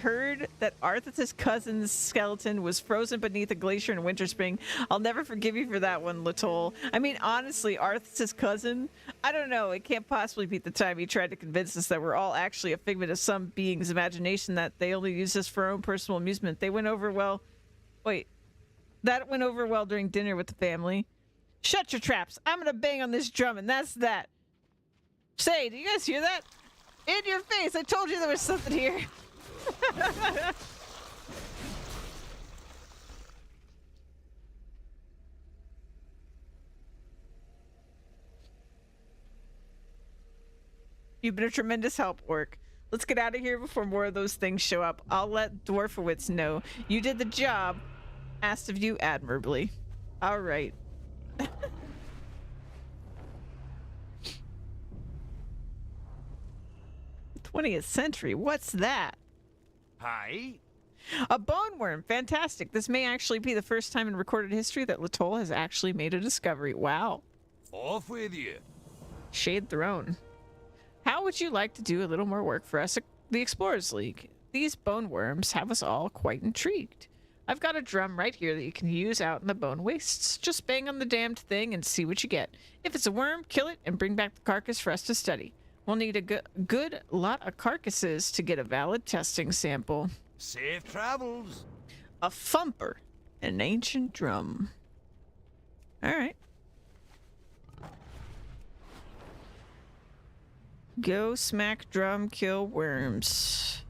heard that Arthas's cousin's skeleton was frozen beneath a glacier in Winter Spring. I'll never forgive you for that one, Latoll. I mean, honestly, Arthas's cousin, I don't know. It can't possibly beat the time he tried to convince us that we're all actually a figment of some being's imagination, that they only use us for our own personal amusement. They went over well. Wait, that went over well during dinner with the family. Shut your traps. I'm gonna bang on this drum, and that's that. Say, do you guys hear that? In your face! I told you there was something here! You've been a tremendous help, Orc. Let's get out of here before more of those things show up. I'll let Dwarfowitz know. You did the job. Asked of you admirably. Alright. 20th century, what's that? Hi. A bone worm, fantastic. This may actually be the first time in recorded history that Latoll has actually made a discovery. Wow. Off with you. Shade Throne. How would you like to do a little more work for us at the Explorers League? These bone worms have us all quite intrigued. I've got a drum right here that you can use out in the bone wastes. Just bang on the damned thing and see what you get. If it's a worm, kill it and bring back the carcass for us to study. We'll need a good lot of carcasses to get a valid testing sample. Safe travels. A thumper. An ancient drum. Alright. Go smack drum, kill worms.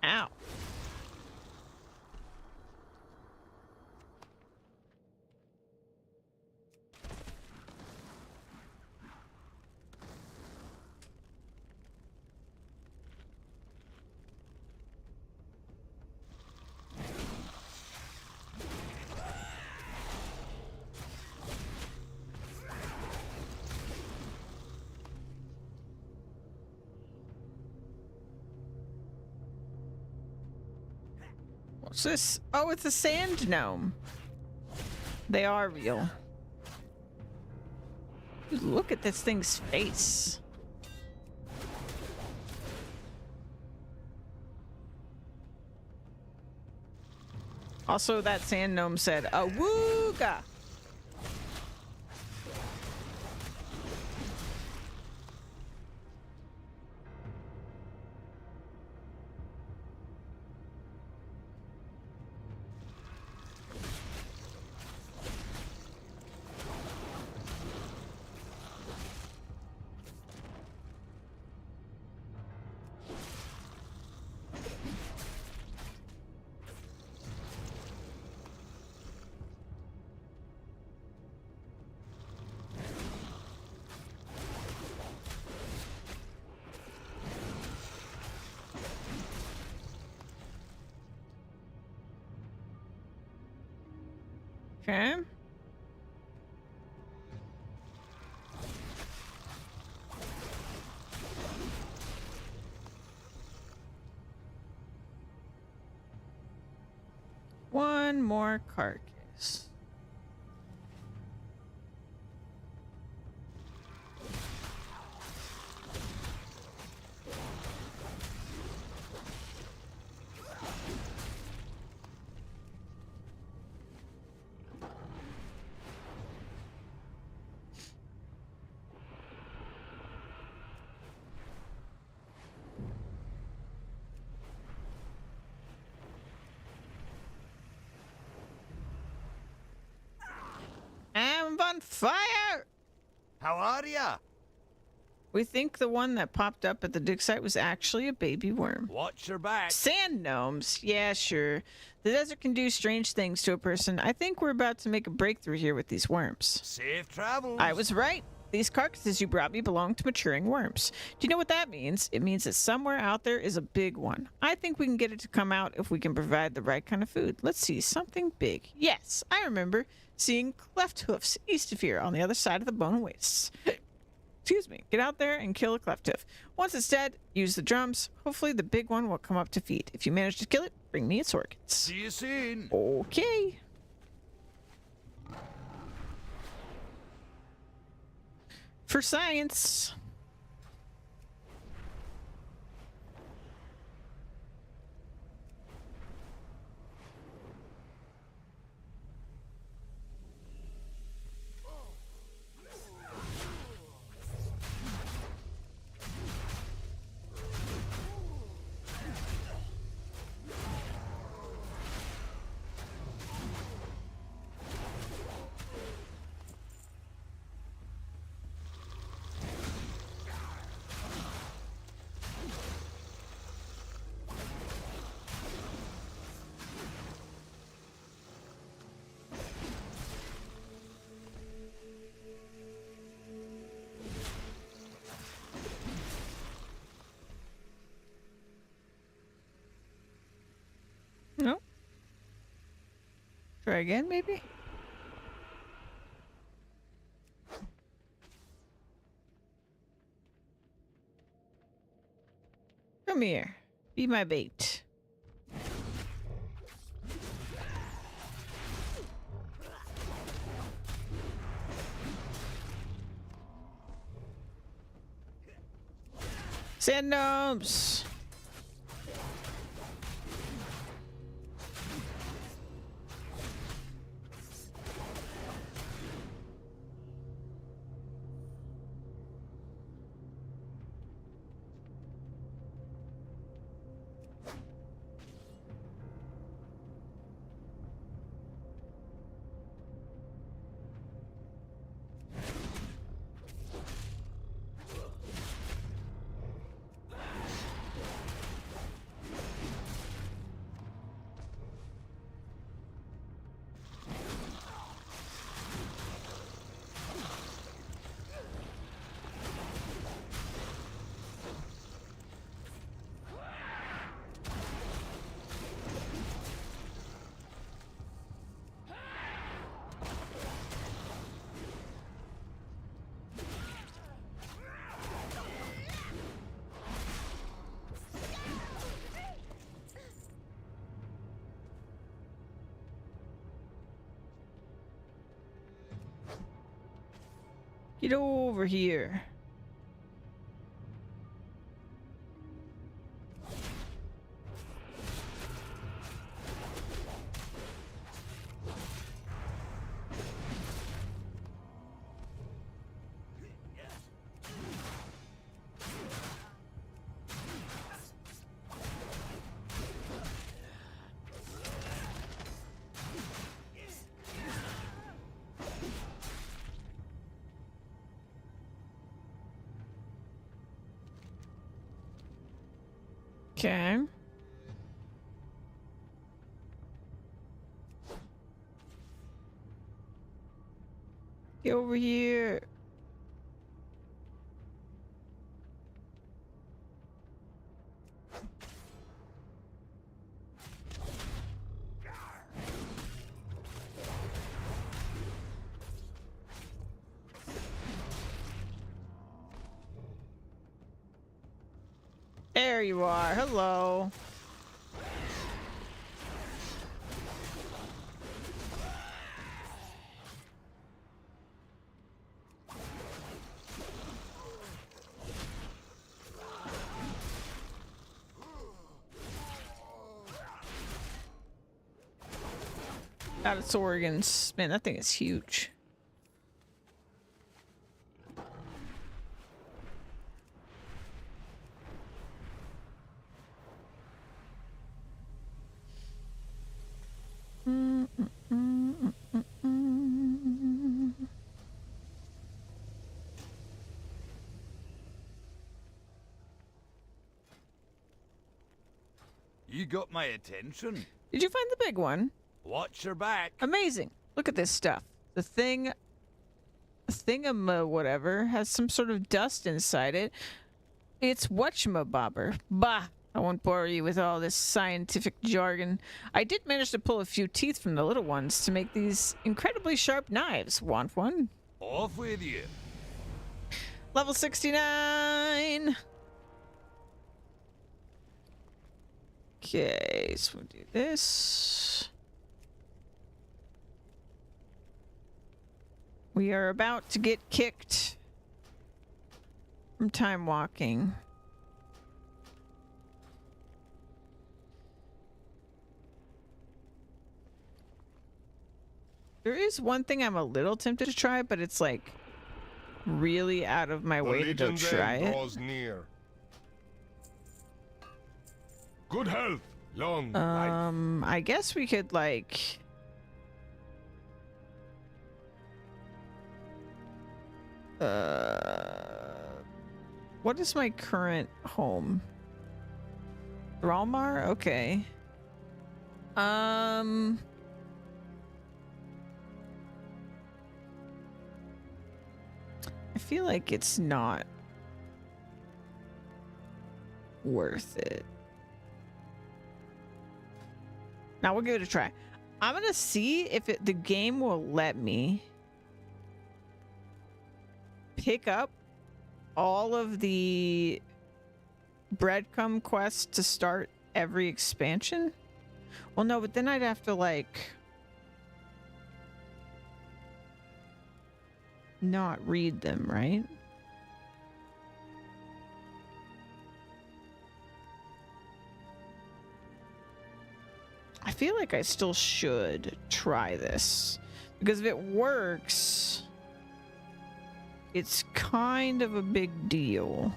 Ow. What's this? Oh, it's a sand gnome. They are real. Dude, look at this thing's face. Also, that sand gnome said, "Awooga." Okay. One more carcass. I'm on fire! How are ya? We think the one that popped up at the dig site was actually a baby worm. Watch your back. Sand gnomes? Yeah, sure. The desert can do strange things to a person. I think we're about to make a breakthrough here with these worms. Safe travels. I was right. These carcasses you brought me belong to maturing worms. Do you know what that means? It means that somewhere out there is a big one. I think we can get it to come out if we can provide the right kind of food. Let's see, something big. Yes, I remember seeing cleft hoofs east of here on the other side of the bone wastes. Excuse me. Get out there and kill a cleft hoof. Once it's dead, use the drums. Hopefully the big one will come up to feed. If you manage to kill it, bring me its organs. See you soon. Okay. For science. No. Try again, maybe? Come here. Be my bait. Sand gnomes! Get over here. Okay. Get over here. There you are. Hello. Out of organs. Man, that thing is huge. You got my attention. Did you find the big one? Watch your back. Amazing. Look at this stuff. The thingama whatever has some sort of dust inside it. It's whatchamabobber. Bah! I won't bore you with all this scientific jargon. I did manage to pull a few teeth from the little ones to make these incredibly sharp knives. Want one? Off with you. Level 69! Okay, so we'll do this. We are about to get kicked from time walking. There is one thing I'm a little tempted to try, but it's like really out of my way to go try it. Draws near. Good health, long life. I guess we could like what is my current home? Thralmar? Okay. I feel like it's not worth it. Now we'll give it a try. I'm gonna see if the game will let me pick up all of the breadcrumb quests to start every expansion. Well, no, but then I'd have to like not read them, right? I feel like I still should try this because if it works, it's kind of a big deal.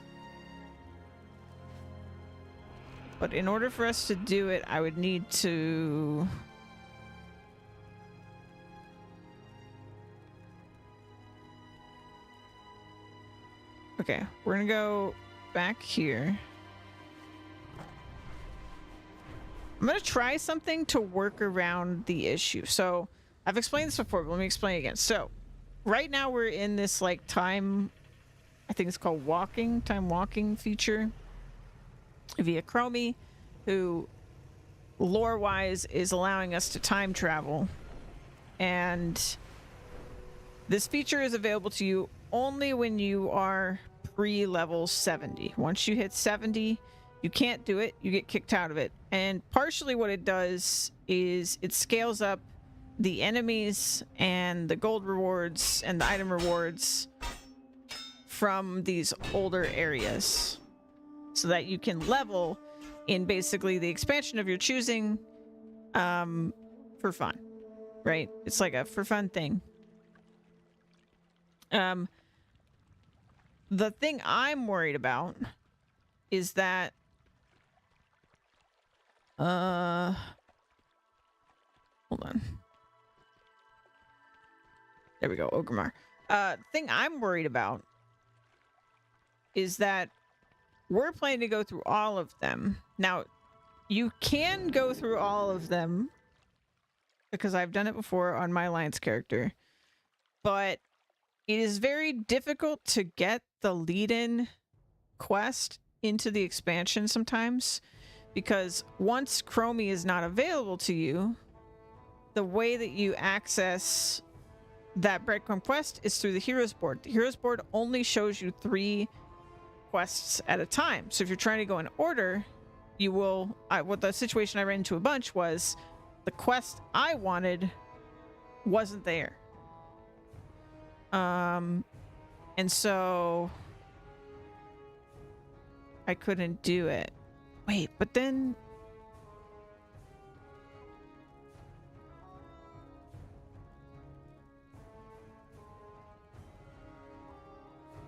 But in order for us to do it, I would need to okay, we're gonna go back here. I'm gonna try something to work around the issue. So I've explained this before, but let me explain it again. So right now we're in this like time, I think it's called time walking feature via Chromie, who lore-wise is allowing us to time travel. And this feature is available to you only when you are pre-level 70. Once you hit 70, you can't do it. You get kicked out of it. And partially what it does is it scales up the enemies and the gold rewards and the item rewards from these older areas so that you can level in basically the expansion of your choosing for fun, right? It's like a for fun thing. The thing I'm worried about is that hold on. There we go, Ogrimmar. Thing I'm worried about is that we're planning to go through all of them. Now, you can go through all of them because I've done it before on my Alliance character, but it is very difficult to get the lead-in quest into the expansion sometimes because once Chromie is not available to you, the way that you access that breadcrumb quest is through the heroes board. The heroes board only shows you 3 quests at a time. So if you're trying to go in order, you will. What the situation I ran into a bunch was the quest I wanted wasn't there. And so I couldn't do it. Wait, but then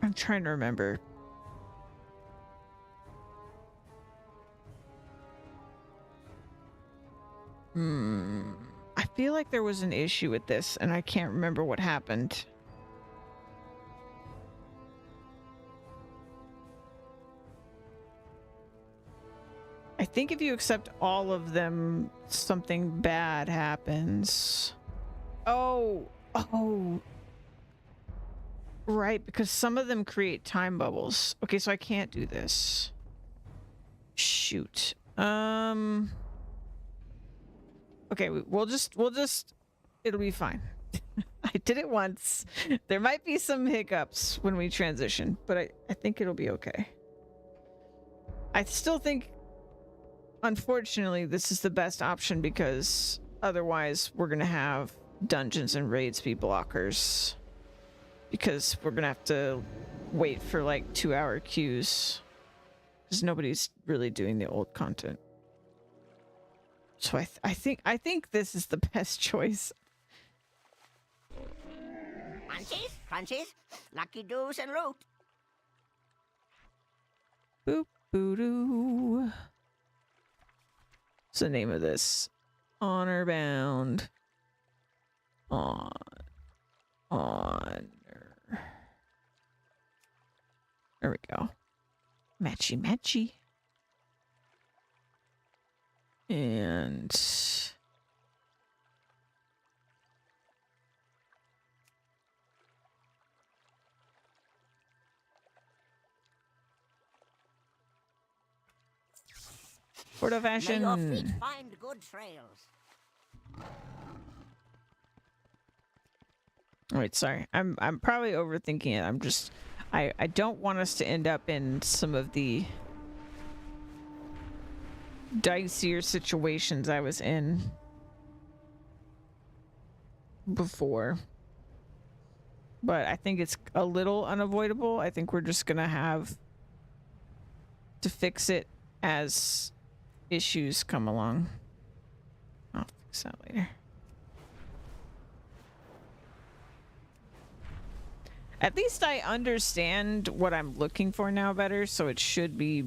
I'm trying to remember. I feel like there was an issue with this and I can't remember what happened. I think if you accept all of them, something bad happens. Oh. Right, because some of them create time bubbles. Okay, so I can't do this. Shoot. Okay, we'll just it'll be fine. I did it once. There might be some hiccups when we transition, but I think it'll be okay. I still think, unfortunately, this is the best option because otherwise we're gonna have dungeons and raids be blockers. Because we're gonna have to wait for like 2-hour queues. Because nobody's really doing the old content. So I think this is the best choice. Crunchies, crunchies, lucky doos and loot. Boop boo doo. What's the name of this? Honor bound. Honor. There we go. Matchy matchy. And Horde of May your fashion. feet find good trails. Wait, sorry. I'm probably overthinking it. I don't want us to end up in some of the dicier situations I was in before. But I think it's a little unavoidable. I think we're just gonna have to fix it as issues come along. I'll fix that later. At least I understand what I'm looking for now better, so it should be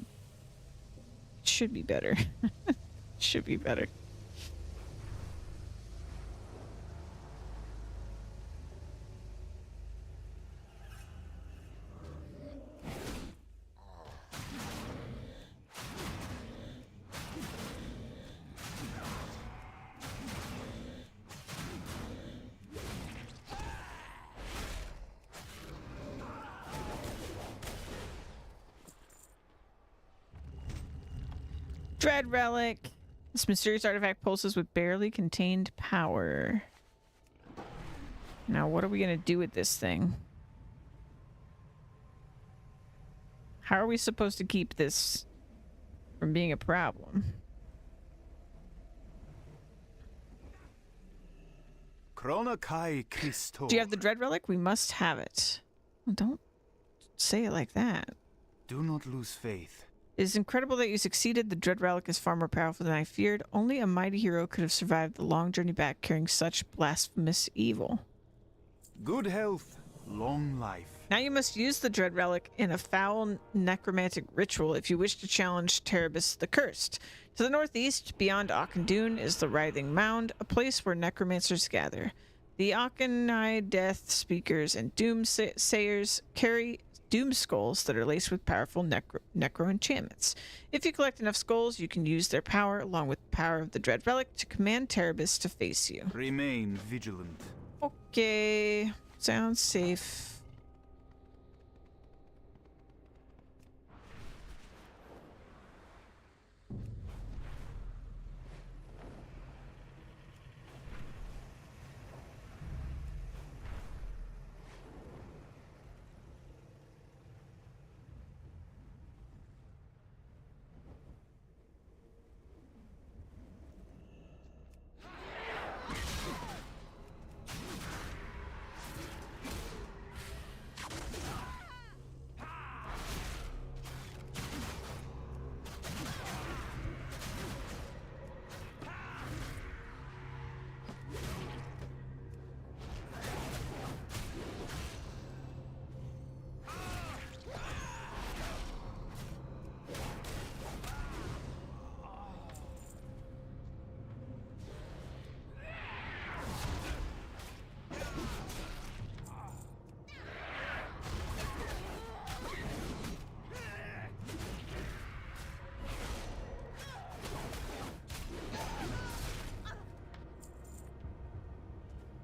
better. Should be better. Dread relic. This mysterious artifact pulses with barely contained power. Now, what are we gonna do with this thing? How are we supposed to keep this from being a problem? Chronokai Christo. Do you have the dread relic? We must have it. Well, don't say it like that. Do not lose faith. It is incredible that you succeeded. The dread relic is far more powerful than I feared. Only a mighty hero could have survived the long journey back carrying such blasphemous evil. Good health, long life. Now you must use the dread relic in a foul necromantic ritual if you wish to challenge Terebus the Cursed. To the northeast, beyond Auchendoon, is the Writhing Mound, a place where necromancers gather. The Auchenai Death Speakers and Doomsayers carry doom skulls that are laced with powerful necro enchantments. If you collect enough skulls, you can use their power, along with the power of the dread relic, to command Terebus to face you. Remain vigilant. Okay, sounds safe.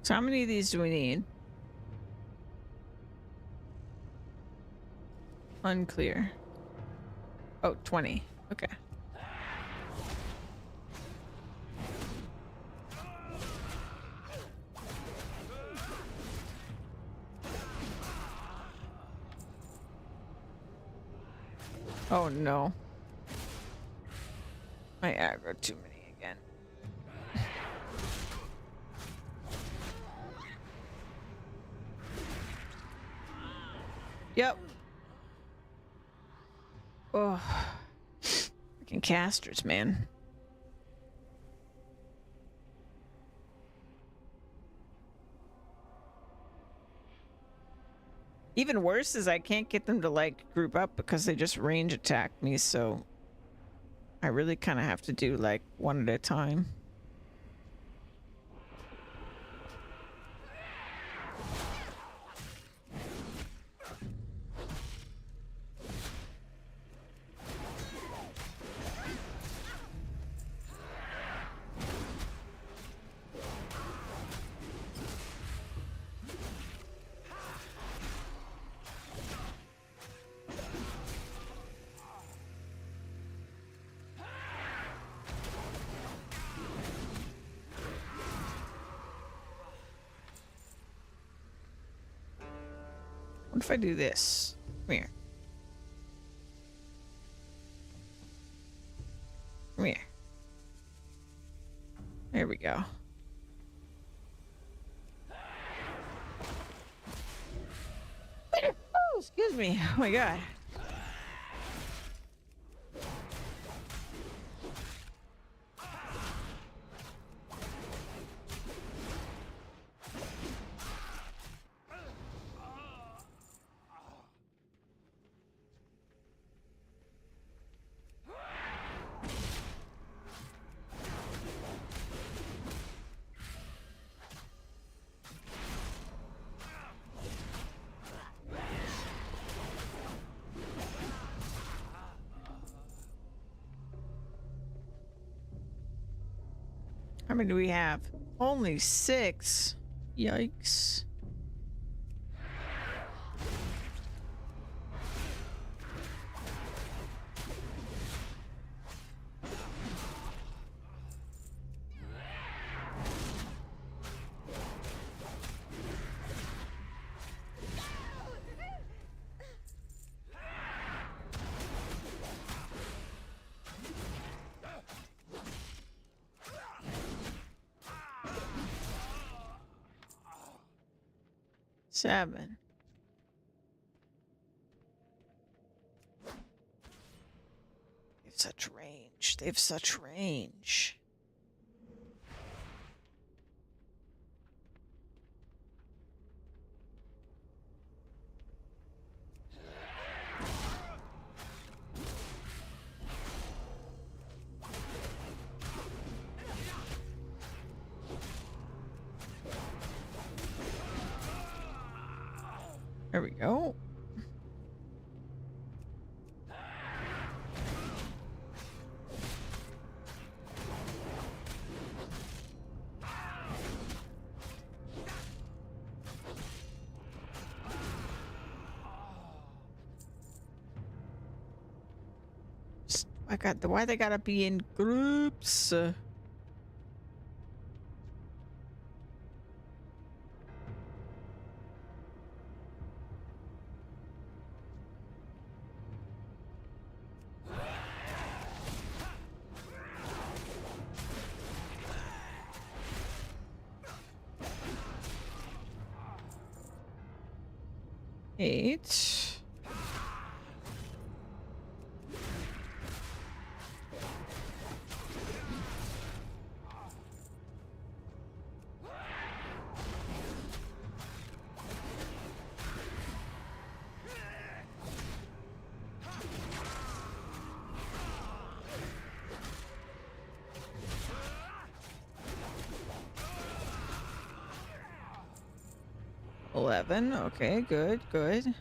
So how many of these do we need? Unclear. Oh, 20. Okay. Oh no. I aggro too many again. Yep. Oh. Freaking casters, man. Even worse is I can't get them to like group up because they just range attack me, so I really kind of have to do like one at a time. What if I do this? Come here. Come here. There we go. Oh, excuse me. Oh my god. How many do we have? Only 6. Yikes. Seven. They have such range. They have such range. There we go. Why they gotta be in groups? 8. $11. Okay, good, good.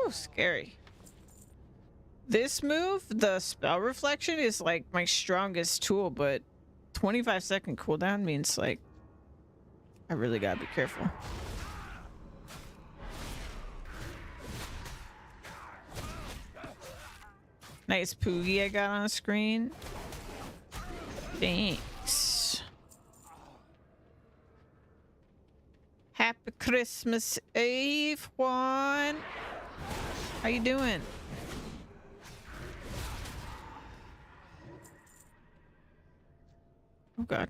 Woo, scary. This move, the spell reflection, is like my strongest tool, but 25-second cooldown means like I really gotta be careful. Nice Poogie I got on the screen. Thanks. Happy Christmas Eve, Juan. How you doing? Oh God.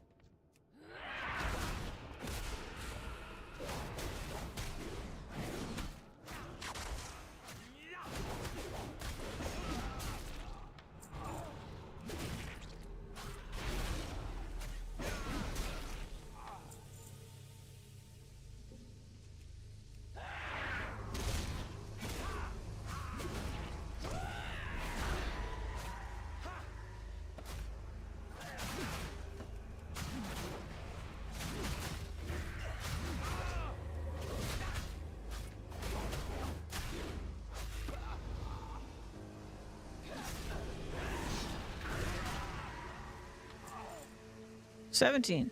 $17.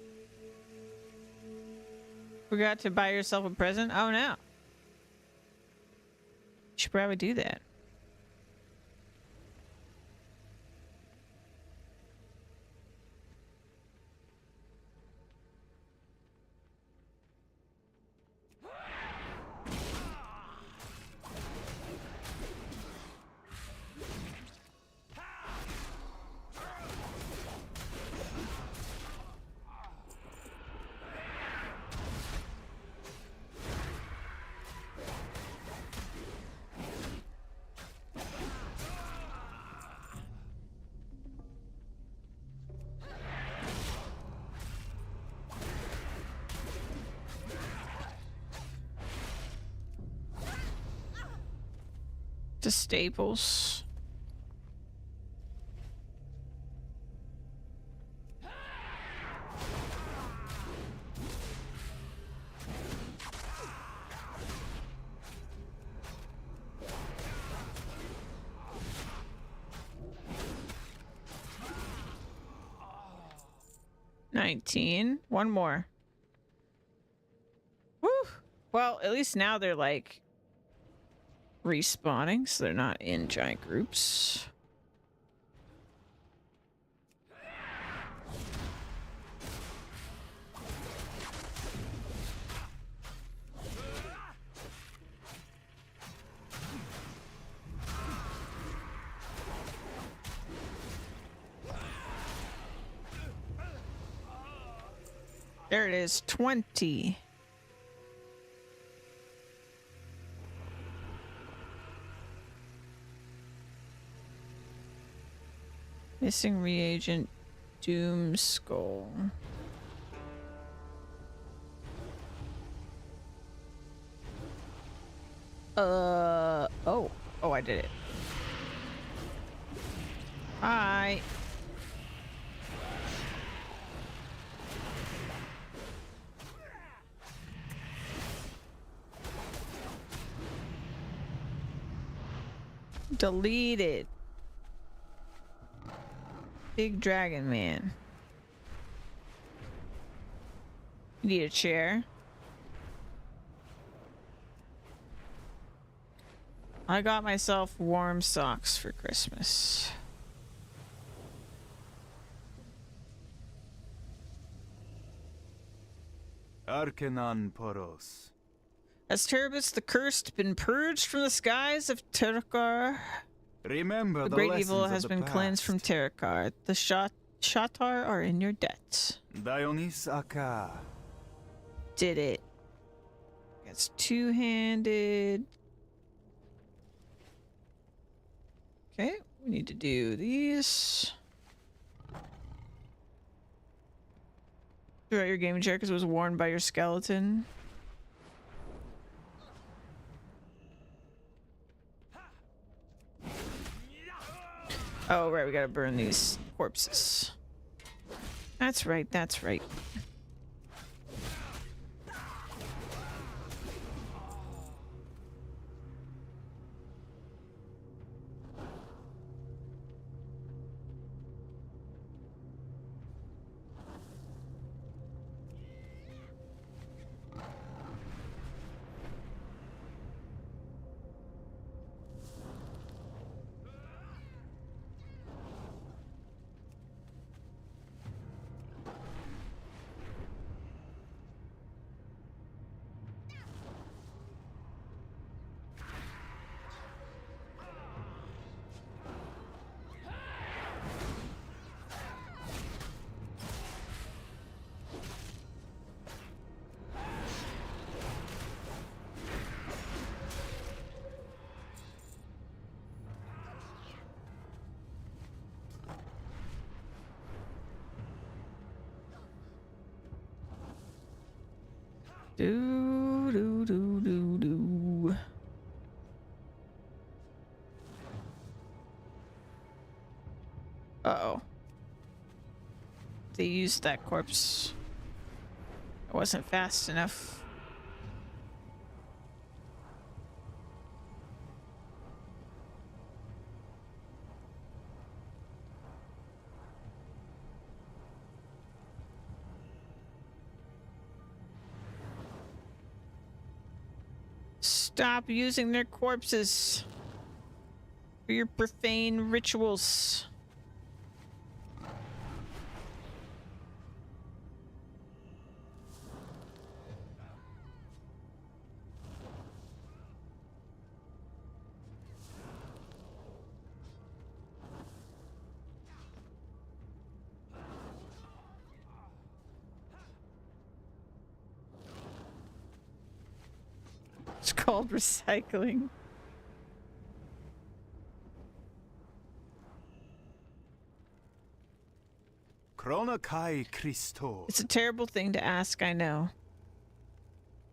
Forgot to buy yourself a present? Oh no. You should probably do that. To Staples. $19. One more. Woo! Well, at least now they're like respawning, so they're not in giant groups. There it is, 20. Missing reagent, Doom Skull. Oh, I did it. Hi. Deleted. Big dragon man. You need a chair? I got myself warm socks for Christmas. Arcanon Poros. Has Terebus the Cursed been purged from the skies of Terakar? Remember The the great lessons evil of has the been cleansed from past. Terakar. The Shatar are in your debt. Dionys Aka. Did it. It's two-handed. Okay, we need to do these. Throughout your gaming chair because it was worn by your skeleton. Oh, right, we gotta burn these corpses. That's right, that's right. Do do do do do. Uh-oh. They used that corpse. It wasn't fast enough. Stop using their corpses for your profane rituals. It's called recycling. Krona Kai Christo. It's a terrible thing to ask, I know.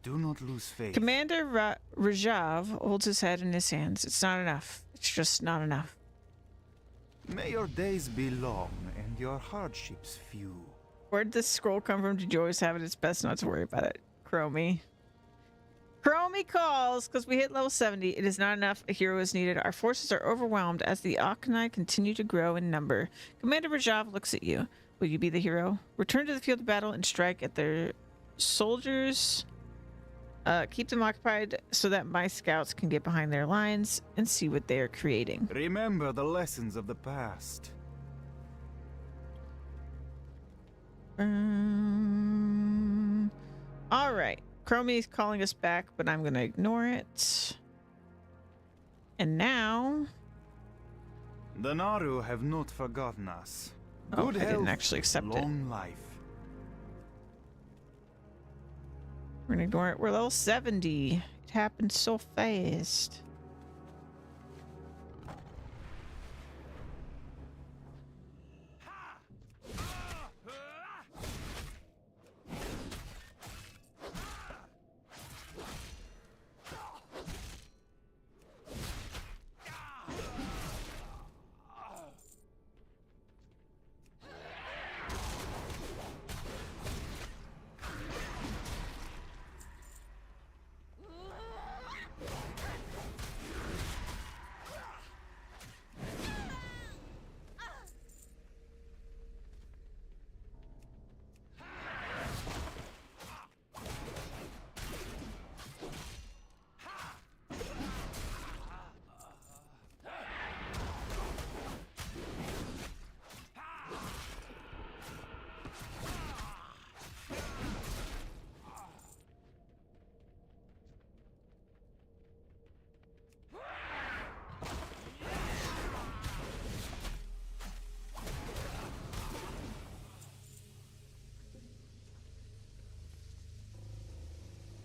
Do not lose faith. Commander Rajav holds his head in his hands. It's not enough. It's just not enough. May your days be long and your hardships few. Where'd this scroll come from? Did you always have it? It's best not to worry about it. Chromie. Chromie calls, because we hit level 70. It is not enough. A hero is needed. Our forces are overwhelmed as the Akanai continue to grow in number. Commander Rajav looks at you. Will you be the hero? Return to the field of battle and strike at their soldiers. Keep them occupied so that my scouts can get behind their lines and see what they are creating. Remember the lessons of the past. All right. Chromie is calling us back, but I'm going to ignore it. And now... The Naru have not forgotten us. Oh, Good I didn't health, actually accept it. long life. We're going to ignore it. We're level 70. It happened so fast.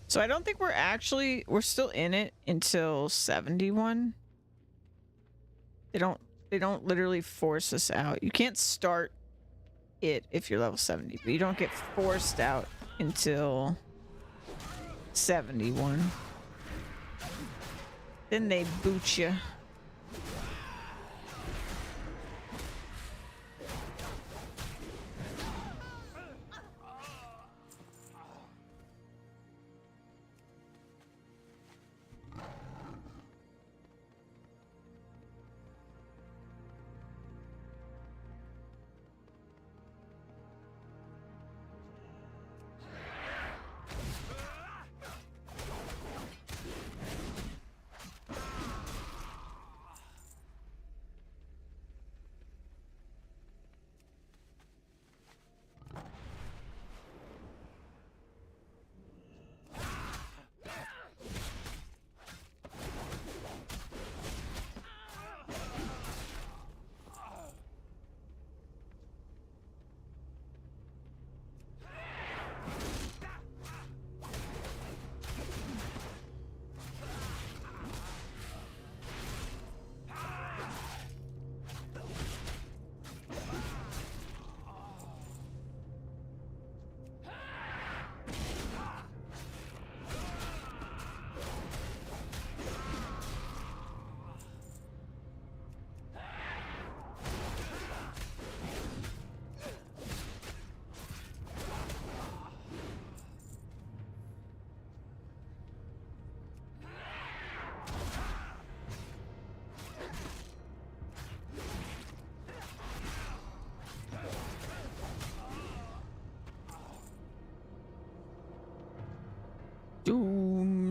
So I don't think we're still in it until 71. They don't literally force us out. You can't start it if you're level 70, but you don't get forced out until 71. Then they boot you.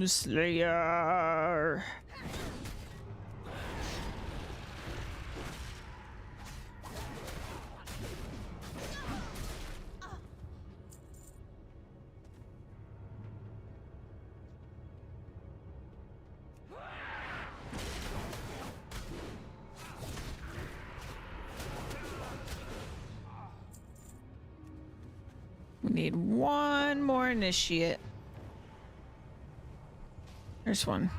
Slayer. We need one more initiate. There's one.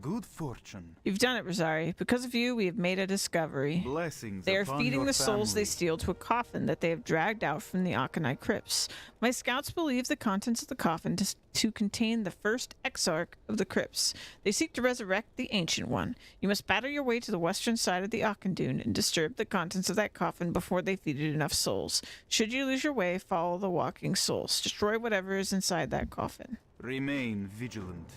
Good fortune. You've done it, Rosari. Because of you, we have made a discovery. Blessings They are upon feeding your the souls they family. steal to a coffin that they have dragged out from the Akanai crypts. My scouts believe the contents of the coffin to contain the first exarch of the crypts. They seek to resurrect the Ancient One. You must battle your way to the western side of the Akandun and disturb the contents of that coffin before they feed it enough souls. Should you lose your way, follow the walking souls. Destroy whatever is inside that coffin. Remain vigilant.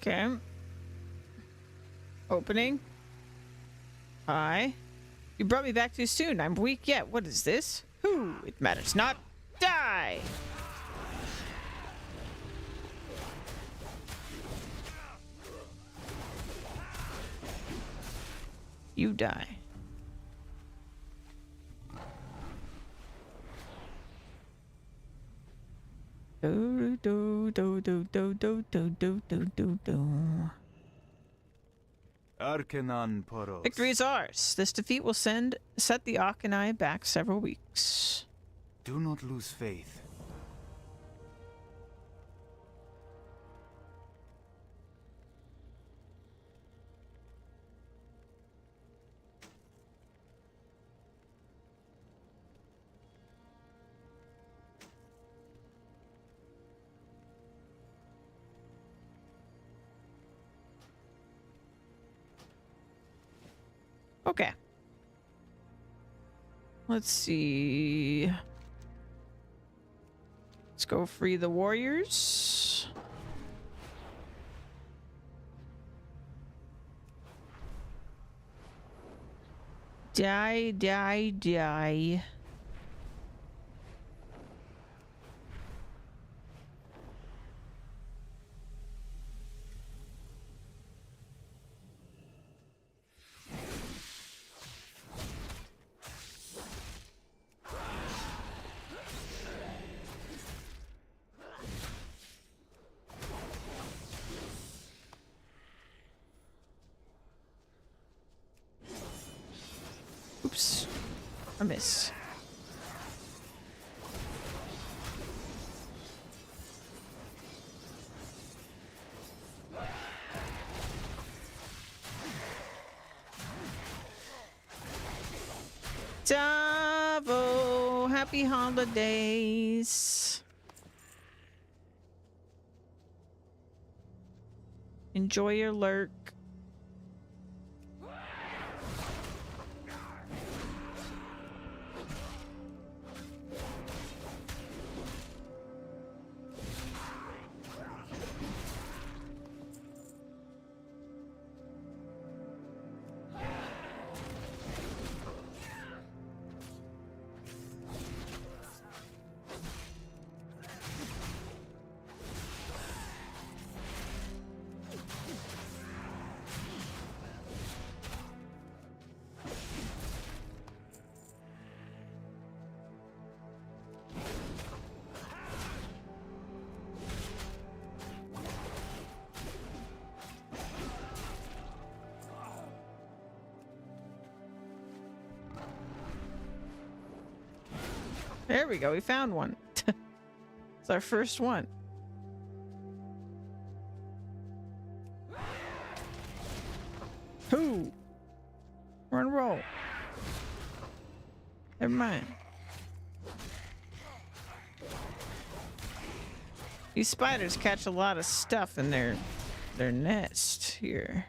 Okay. Opening. Hi. You brought me back too soon. I'm weak yet. What is this? Who? It matters not. Die! You die. Do do do do do do do do do do do. Arcanon Poros. Victory is ours. This defeat will set the Akanai back several weeks. Do not lose faith. Okay. Let's see. Let's go free the warriors. Die, die, die. Oops. I missed. Davo, happy holidays. Enjoy your lurk. There we go. We found one. It's our first one. Who? We're on a roll. Never mind. These spiders catch a lot of stuff in their nest here.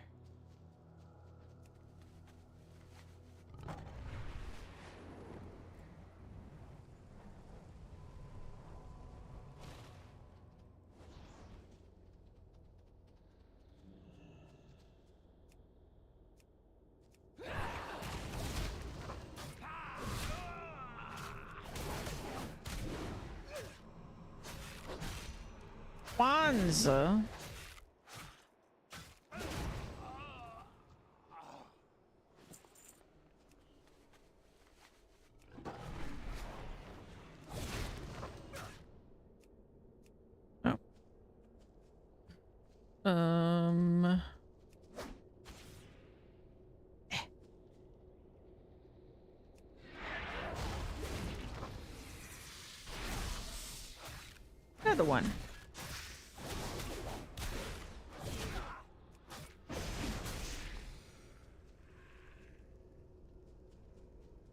Kwanzaa. Oh. Another one.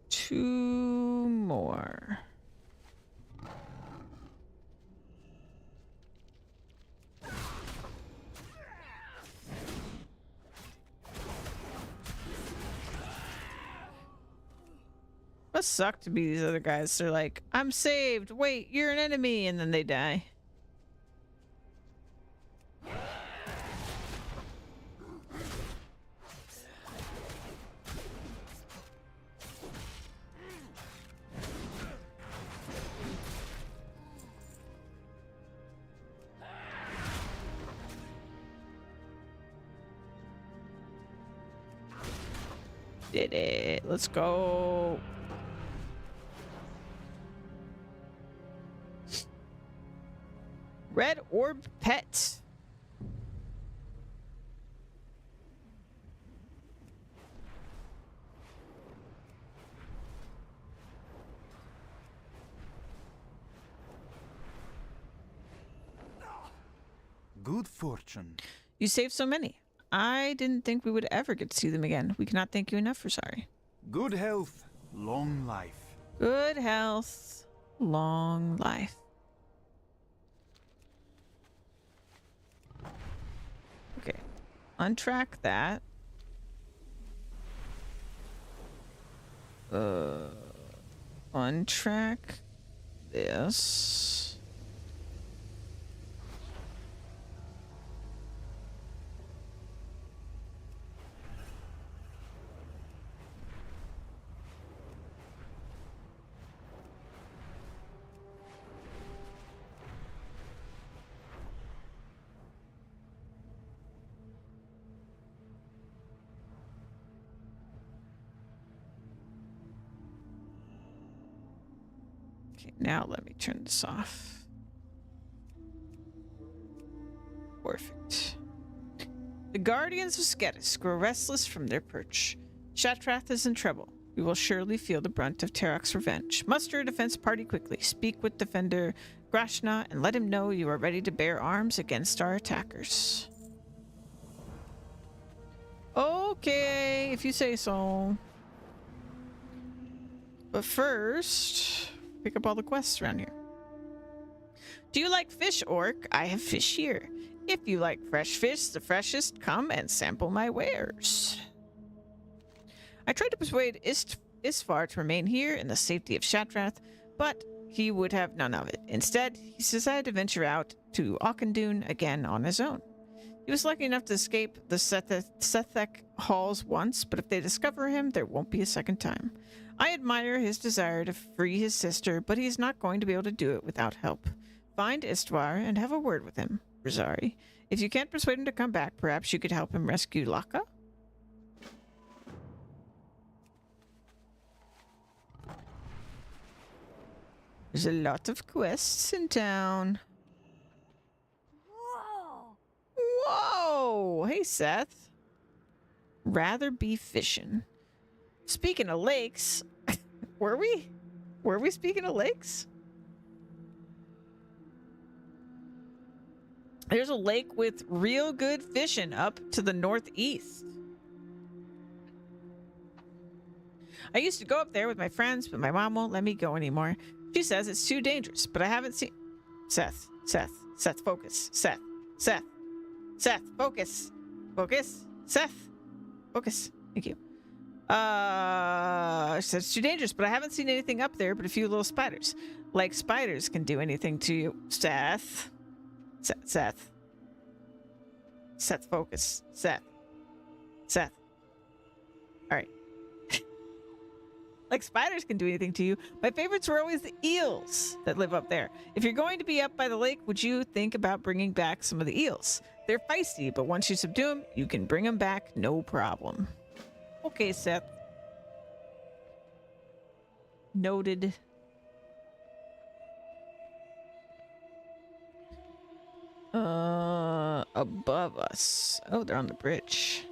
Two more. Must suck to be these other guys. They're like, I'm saved. Wait, you're an enemy. And then they die. Did it. Let's go. Red orb pet. Good fortune. You saved so many. I didn't think we would ever get to see them again. We cannot thank you enough, Rosari. Good health, long life. Good health, long life. Okay. Untrack that. Untrack this. Okay, now let me turn this off. Perfect. The guardians of Skedis grow restless from their perch. Shatrath is in trouble. We will surely feel the brunt of Terok's revenge. Muster a defense party quickly. Speak with Defender Grashna and let him know you are ready to bear arms against our attackers. Okay, if you say so. But first, pick up all the quests around here. Do you like fish, Orc? I have fish here. If you like fresh fish, the freshest, come and sample my wares. I tried to persuade Isfar to remain here in the safety of Shatrath, but he would have none of it. Instead, he decided to venture out to Auchindoun again on his own. He was lucky enough to escape the Sethek halls once, but if they discover him, there won't be a second time. I admire his desire to free his sister, but he's not going to be able to do it without help. Find Istvar and have a word with him, Rosari. If you can't persuade him to come back, perhaps you could help him rescue Laka? There's a lot of quests in town. Whoa! Whoa! Hey, Seth. Rather be fishing. Speaking of lakes, were we? Were we speaking of lakes? There's a lake with real good fishing up to the northeast. I used to go up there with my friends, but my mom won't let me go anymore. She says it's too dangerous, but I haven't seen... Seth, focus. Seth, focus. Focus. Seth, focus. Thank you. She says it's too dangerous, but I haven't seen anything up there but a few little spiders. Like spiders can do anything to you. Seth, focus. Seth. All right. Like spiders can do anything to you. My favorites were always the eels that live up there. If you're going to be up by the lake, would you think about bringing back some of the eels? They're feisty, but once you subdue them, you can bring them back no problem. Okay, Seth. Noted. Above us. Oh, they're on the bridge.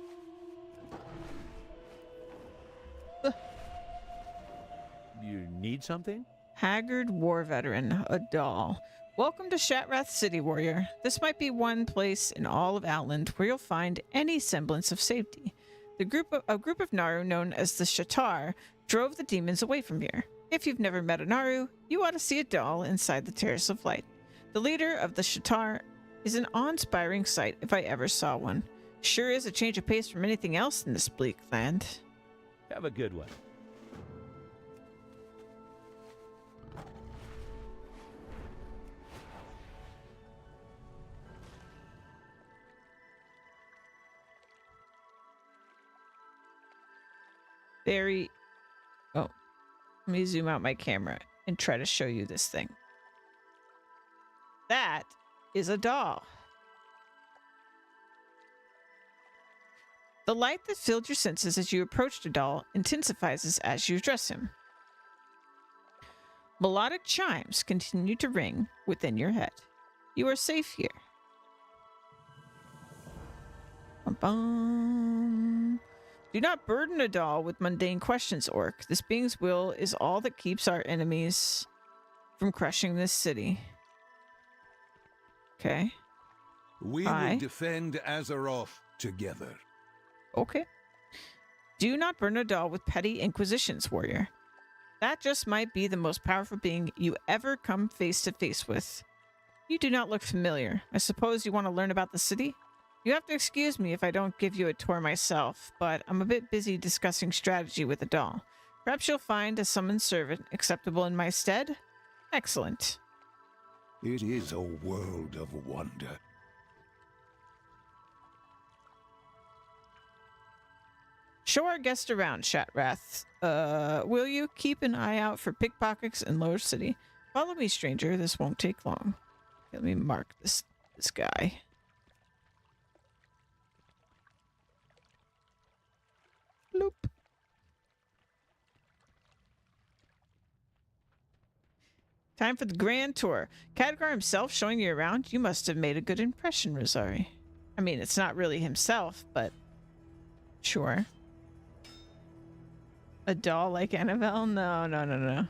You need something? Haggard war veteran, a doll. Welcome to Shatrath City, warrior. This might be one place in all of Outland where you'll find any semblance of safety. A group of Naru known as the Shatar drove the demons away from here. If you've never met a Naru, you ought to see a doll inside the Terrace of Light. The leader of the Shatar is an awe-inspiring sight if I ever saw one. Sure is a change of pace from anything else in this bleak land. Have a good one. Very... Oh. Let me zoom out my camera and try to show you this thing. That is a doll. The light that filled your senses as you approached a doll intensifies as you address him. Melodic chimes continue to ring within your head. You are safe here. Bum. Do not burden a doll with mundane questions, Orc. This being's will is all that keeps our enemies from crushing this city. Okay. We will defend Azeroth together. Okay. Do not burn a doll with petty inquisitions, warrior. That just might be the most powerful being you ever come face to face with. You do not look familiar. I suppose you want to learn about the city? You have to excuse me if I don't give you a tour myself, but I'm a bit busy discussing strategy with a doll. Perhaps you'll find a summoned servant acceptable in my stead? Excellent. It is a world of wonder. Show our guest around, Shatrath. Will you keep an eye out for pickpockets in Lower City? Follow me, stranger. This won't take long. Okay, let me mark this guy. Bloop. Time for the grand tour. Khadgar himself showing you around? You must have made a good impression, Rosari. I mean, it's not really himself, but sure. A doll like Annabelle? No.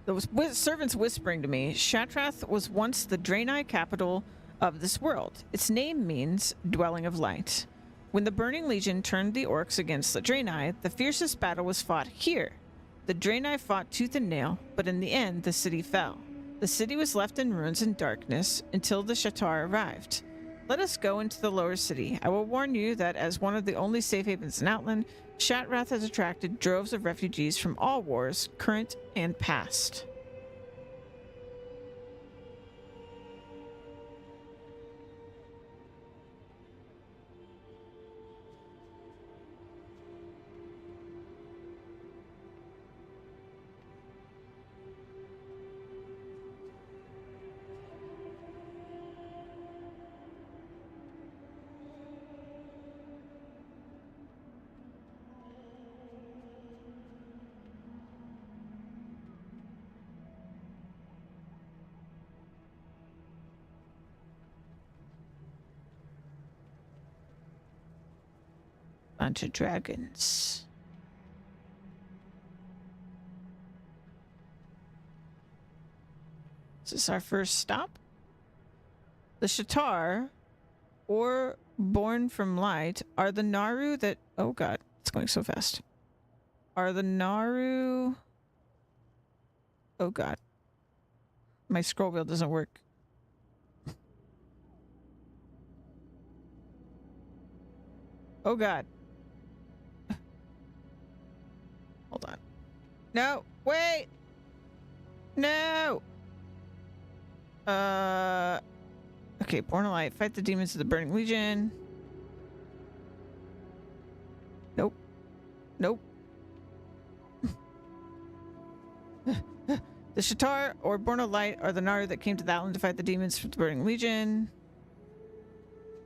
The servants whispering to me, Shatrath was once the Draenei capital of this world. Its name means dwelling of light. When the Burning Legion turned the orcs against the Draenei, the fiercest battle was fought here. The Draenei fought tooth and nail, but in the end, the city fell. The city was left in ruins and darkness until the Shatar arrived. Let us go into the lower city. I will warn you that as one of the only safe havens in Outland, Shatrath has attracted droves of refugees from all wars, current and past. Bunch of dragons. Is this our first stop? The Shatar, or born from light, are the Naru that... Oh god, it's going so fast. Are the Naru... Oh god. My scroll wheel doesn't work. Oh god. Hold on. No, wait! No! Okay, Born of Light. Fight the demons of the Burning Legion. Nope. Nope. The Shatar, or Born of Light, are the Naru that came to the island to fight the demons from the Burning Legion.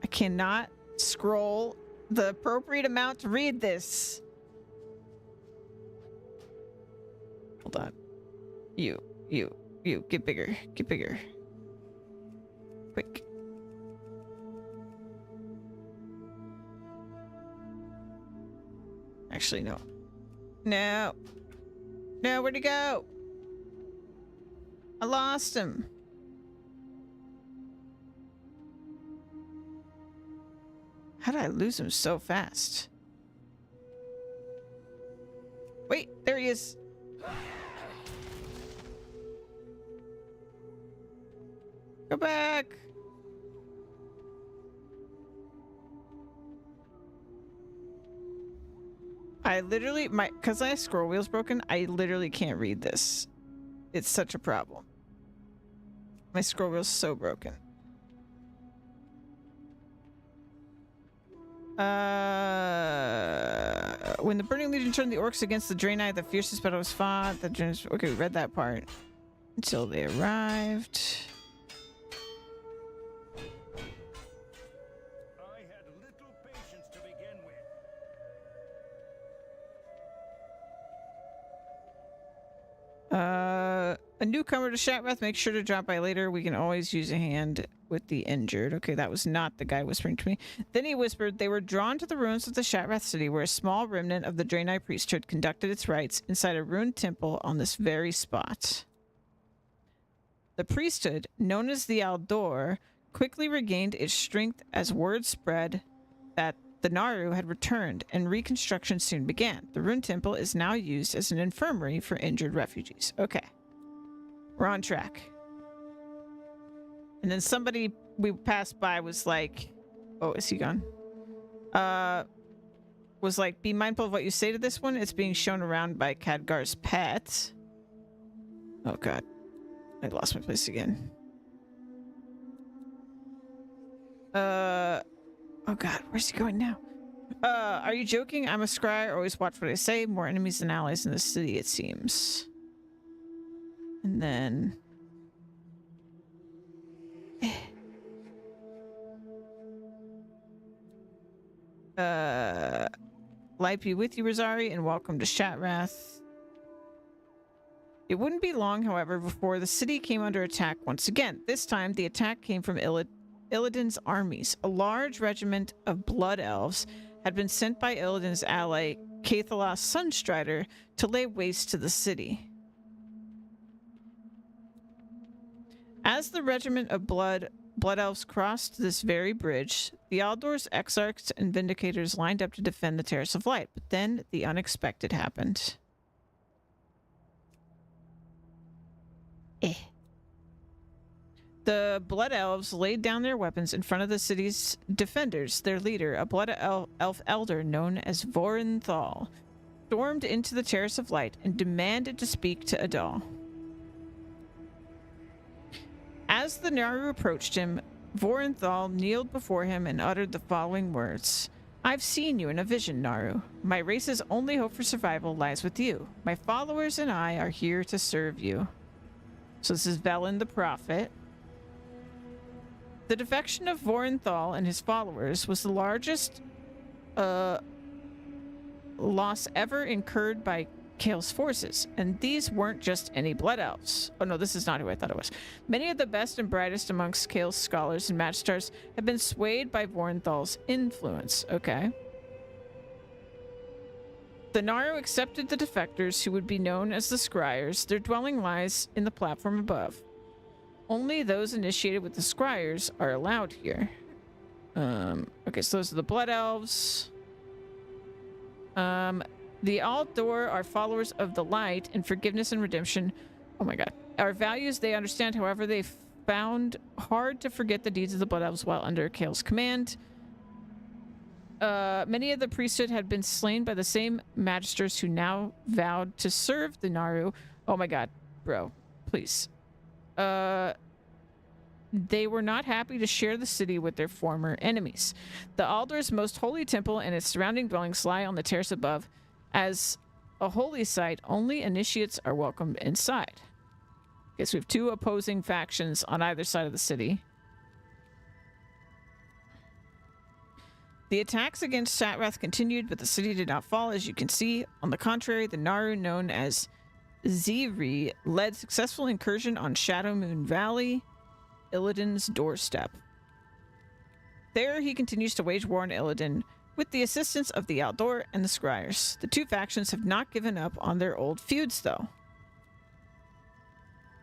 I cannot scroll the appropriate amount to read this. Hold on. You, get bigger. Get bigger. Quick. Actually, no. No. No, where'd he go? I lost him. How did I lose him so fast? Wait, there he is. Go back. I literally, because my scroll wheel's broken, I literally can't read this. It's such a problem. My scroll wheel's so broken. When the Burning Legion turned the orcs against the Draenei, the fiercest battle was fought. Okay, we read that part. Until they arrived. I had little patience to begin with. A newcomer to Shatrath, make sure to drop by later. We can always use a hand with the injured. Okay, that was not the guy whispering to me. Then he whispered, they were drawn to the ruins of the Shatrath city, where a small remnant of the Draenei priesthood conducted its rites inside a ruined temple on this very spot. The priesthood, known as the Aldor, quickly regained its strength as word spread that the Naru had returned, and reconstruction soon began. The ruined temple is now used as an infirmary for injured refugees. Okay. We're on track. And then somebody we passed by was like, oh, is he gone? Was like, be mindful of what you say to this one. It's being shown around by Khadgar's pet. Oh god. I lost my place again. Oh god, where's he going now? Are you joking? I'm a scry. Always watch what I say. More enemies than allies in the city, it seems. And then... light be with you, Rosari, and welcome to Shatrath. It wouldn't be long, however, before the city came under attack once again. This time, the attack came from Illidan's armies. A large regiment of blood elves had been sent by Illidan's ally, Cathalos Sunstrider, to lay waste to the city. As the regiment of blood elves crossed this very bridge, the Aldor's exarchs and vindicators lined up to defend the Terrace of Light, but then the unexpected happened. The Blood Elves laid down their weapons in front of the city's defenders. Their leader, a Blood Elf elder known as Vorenthal, stormed into the Terrace of Light and demanded to speak to Adal. As the Naru approached him, Vorenthal kneeled before him and uttered the following words. I've seen you in a vision, Naru. My race's only hope for survival lies with you. My followers and I are here to serve you. So this is Velen the Prophet. The defection of Vorenthal and his followers was the largest loss ever incurred by Kael's forces, and these weren't just any blood elves. Oh no, this is not who I thought it was. Many of the best and brightest amongst Kael's scholars and Magistars have been swayed by Vorenthal's influence. Okay. The Naru accepted the defectors, who would be known as the Scryers. Their dwelling lies in the platform above. Only those initiated with the Scryers are allowed here. Okay, so those are the Blood Elves. The Aldor are followers of the light and forgiveness and redemption. Oh my god. Our values they understand, however, they found hard to forget the deeds of the Blood Elves while under Kale's command. Many of the priesthood had been slain by the same magisters who now vowed to serve the Naru. Oh my god, bro, please. They were not happy to share the city with their former enemies. The Aldor's most holy temple and its surrounding dwellings lie on the terrace above. As a holy site, only initiates are welcomed inside. Okay, so we have two opposing factions on either side of the city. The attacks against Shatrath continued, but the city did not fall, as you can see. On the contrary, the Naru, known as Ziri, led successful incursion on Shadow Moon Valley, Illidan's doorstep. There, he continues to wage war on Illidan with the assistance of the Aldor and the Scryers. The two factions have not given up on their old feuds, though.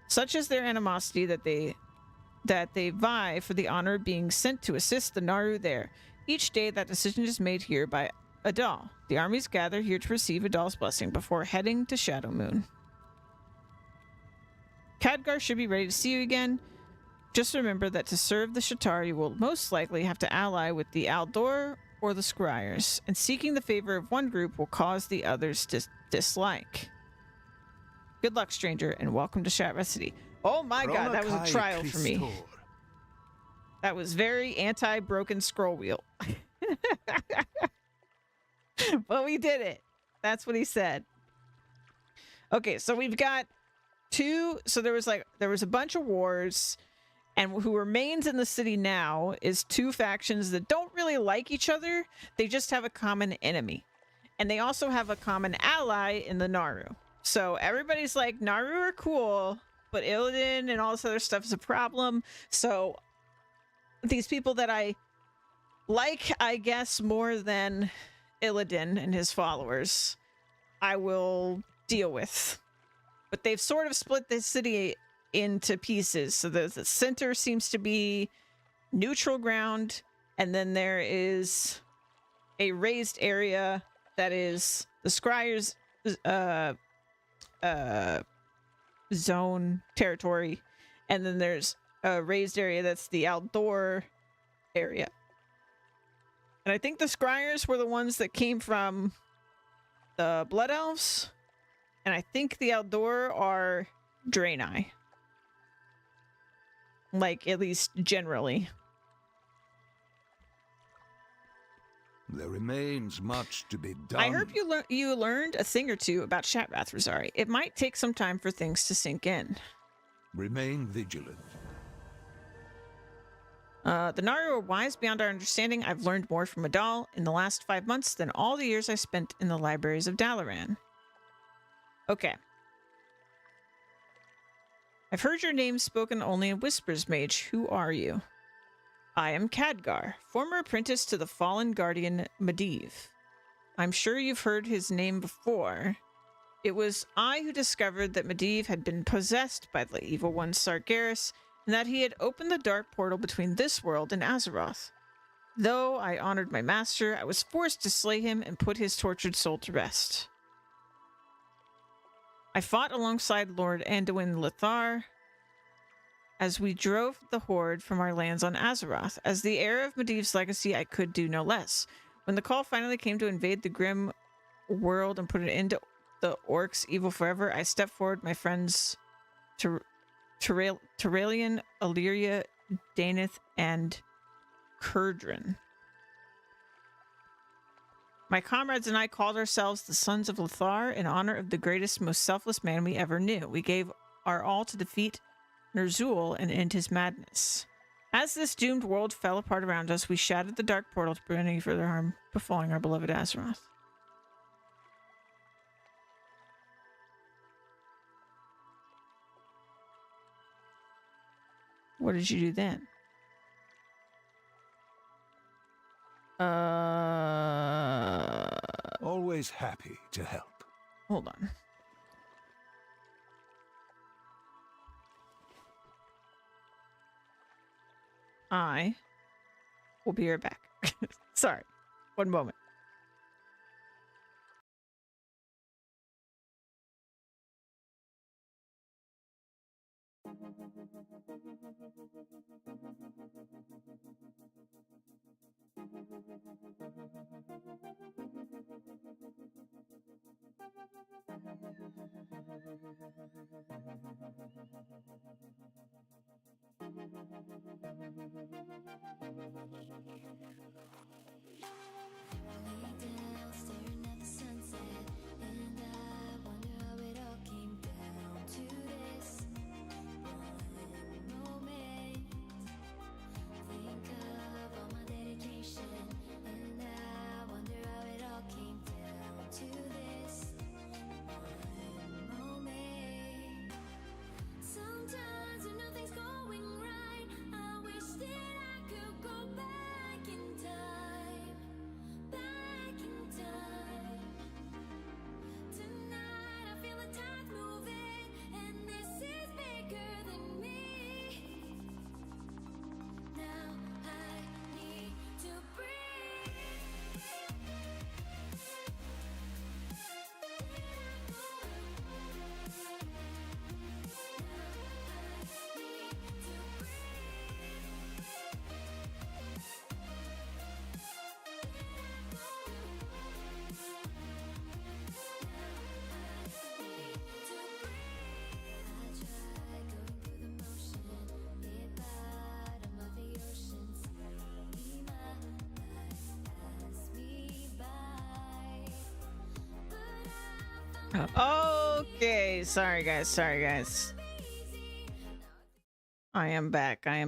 Such is their animosity that they vie for the honor of being sent to assist the Naru there. Each day, that decision is made here by Adal. The armies gather here to receive Adal's blessing before heading to Shadow Moon. Khadgar should be ready to see you again. Just remember that to serve the Shatari, you will most likely have to ally with the Aldor or the Scryers, and seeking the favor of one group will cause the others to dislike. Good luck, stranger, and welcome to Shatrath City. Oh my god, that was a trial for me. That was very anti-broken scroll wheel. But we did it. That's what he said. Okay, so we've got two. So there was a bunch of wars, and who remains in the city now is two factions that don't really like each other. They just have a common enemy, and they also have a common ally in the Naru. So everybody's like, Naru are cool, but Illidan and all this other stuff is a problem. So these people that I like, I guess, more than Illidan and his followers, I will deal with. But they've sort of split the city into pieces. So the center seems to be neutral ground, and then there is a raised area that is the Scryers zone territory, and then there's a raised area that's the Aldor area. And I think the Scryers were the ones that came from the Blood Elves, and I think the Aldor are Draenei. Like, at least generally. There remains much to be done. I hope you learned a thing or two about Shatrath, Rosari. It might take some time for things to sink in. Remain vigilant. The Naru are wise beyond our understanding. I've learned more from Adal in the last 5 months than all the years I spent in the libraries of Dalaran. Okay. I've heard your name spoken only in whispers, mage. Who are you? I am Khadgar, former apprentice to the fallen guardian Medivh. I'm sure you've heard his name before. It was I who discovered that Medivh had been possessed by the evil one Sargeras, and that he had opened the dark portal between this world and Azeroth. Though I honored my master, I was forced to slay him and put his tortured soul to rest. I fought alongside Lord Anduin Lothar as we drove the Horde from our lands on Azeroth. As the heir of Medivh's legacy, I could do no less. When the call finally came to invade the grim world and put an end to the orcs' evil forever, I stepped forward, my friends Turalian, Illyria, Daneth, and Kurdran. My comrades and I called ourselves the Sons of Lothar in honor of the greatest, most selfless man we ever knew. We gave our all to defeat Ner'zhul and end his madness. As this doomed world fell apart around us, we shattered the dark portal to prevent any further harm befalling our beloved Azeroth. What did you do then? Always happy to help. Hold on. I will be right back. Sorry. One moment. Sometimes when nothing's going right, I wish that I could go back in time. Back in time. Tonight I feel the tides moving, and this is bigger than me. Now I need to breathe. Okay, sorry guys. I am back. Yeah,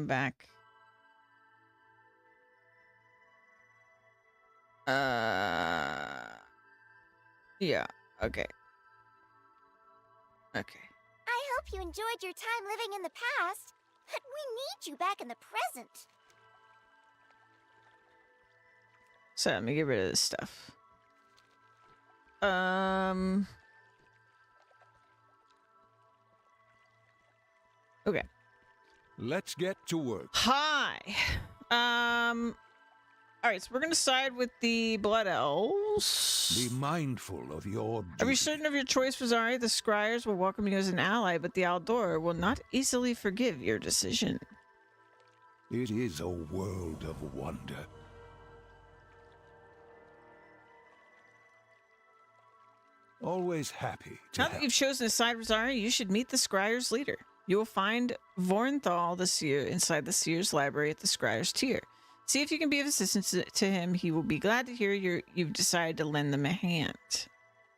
okay. I hope you enjoyed your time living in the past, but we need you back in the present. So let me get rid of this stuff. Okay. Let's get to work. Hi. All right, so we're gonna side with the Blood Elves. Be mindful of your Are duty. you certain of your choice, Rosari? The Scryers will welcome you as an ally, but the Aldor will not easily forgive your decision. It is a world of wonder. Always happy to Now that help. you've chosen a side, Rosari, you should meet the Scryer's leader. You will find Vornthal the Seer inside the Seer's library at the Scryer's tier. See if you can be of assistance to him. He will be glad to hear you've decided to lend them a hand.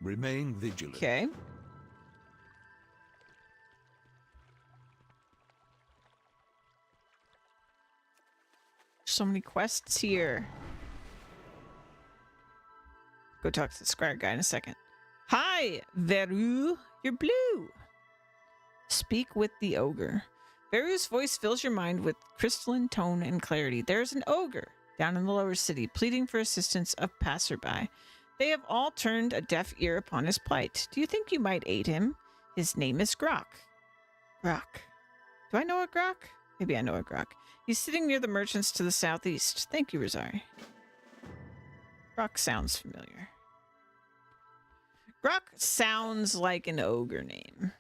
Remain vigilant. Okay. So many quests here. Go talk to the Scryer guy in a second. Hi, Veru. You're blue. Speak with the ogre. Veru's voice fills your mind with crystalline tone and clarity. There's an ogre down in the lower city pleading for assistance of passerby. They have all turned a deaf ear upon his plight. Do you think you might aid him? His name is Grok. Grok. Do I know a Grok? Maybe I know a Grok. He's sitting near the merchants to the southeast. Thank you, Rosari. Grok sounds familiar. Grok sounds like an ogre name.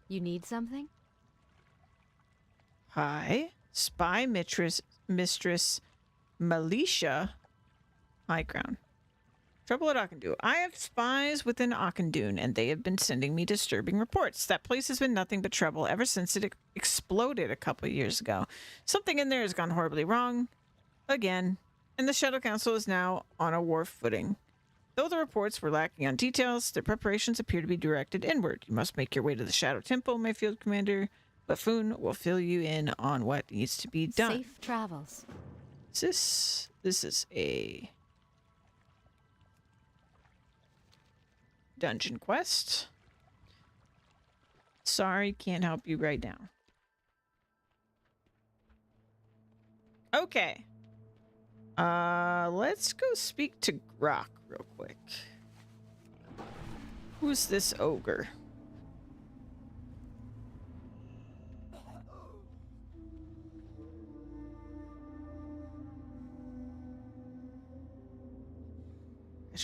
You need something? Hi, spy mistress Militia High Ground. Trouble at Auchendu. I have spies within Auchendoon, and they have been sending me disturbing reports. That place has been nothing but trouble ever since it exploded a couple of years ago. Something in there has gone horribly wrong. Again. And the Shadow Council is now on a war footing. Though the reports were lacking on details, their preparations appear to be directed inward. You must make your way to the Shadow Temple, my field commander. Buffoon will fill you in on what needs to be done. Safe travels. This is a dungeon quest. Sorry, can't help you right now. Okay. Let's go speak to Grok real quick. Who's this ogre?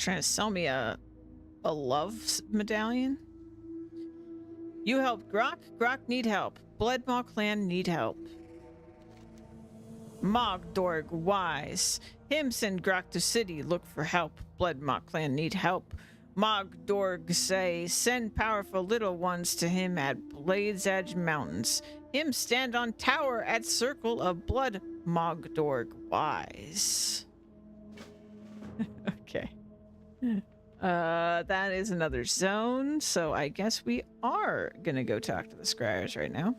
trying to sell me a medallion. You helped Grok. Grok need help. Bloodmaw clan need help. Mogdorg wise. Him send Grok to city look for help. Bloodmaw clan need help. Mogdorg say send powerful little ones to him at Blade's Edge Mountains. Him stand on tower at Circle of Blood. Mogdorg wise. Okay. That is another zone, so I guess we are gonna go talk to the scryers right now.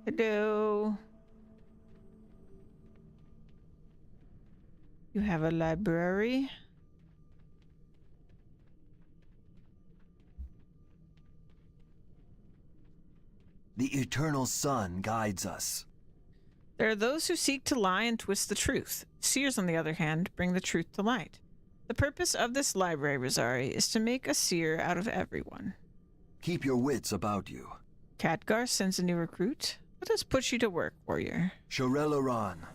Hello. You have a library? The eternal sun guides us. There are those who seek to lie and twist the truth. Seers, on the other hand, bring the truth to light. The purpose of this library, Rosari, is to make a seer out of everyone. Keep your wits about you. Khadgar sends a new recruit. Let us put you to work, warrior. Shorel Aran.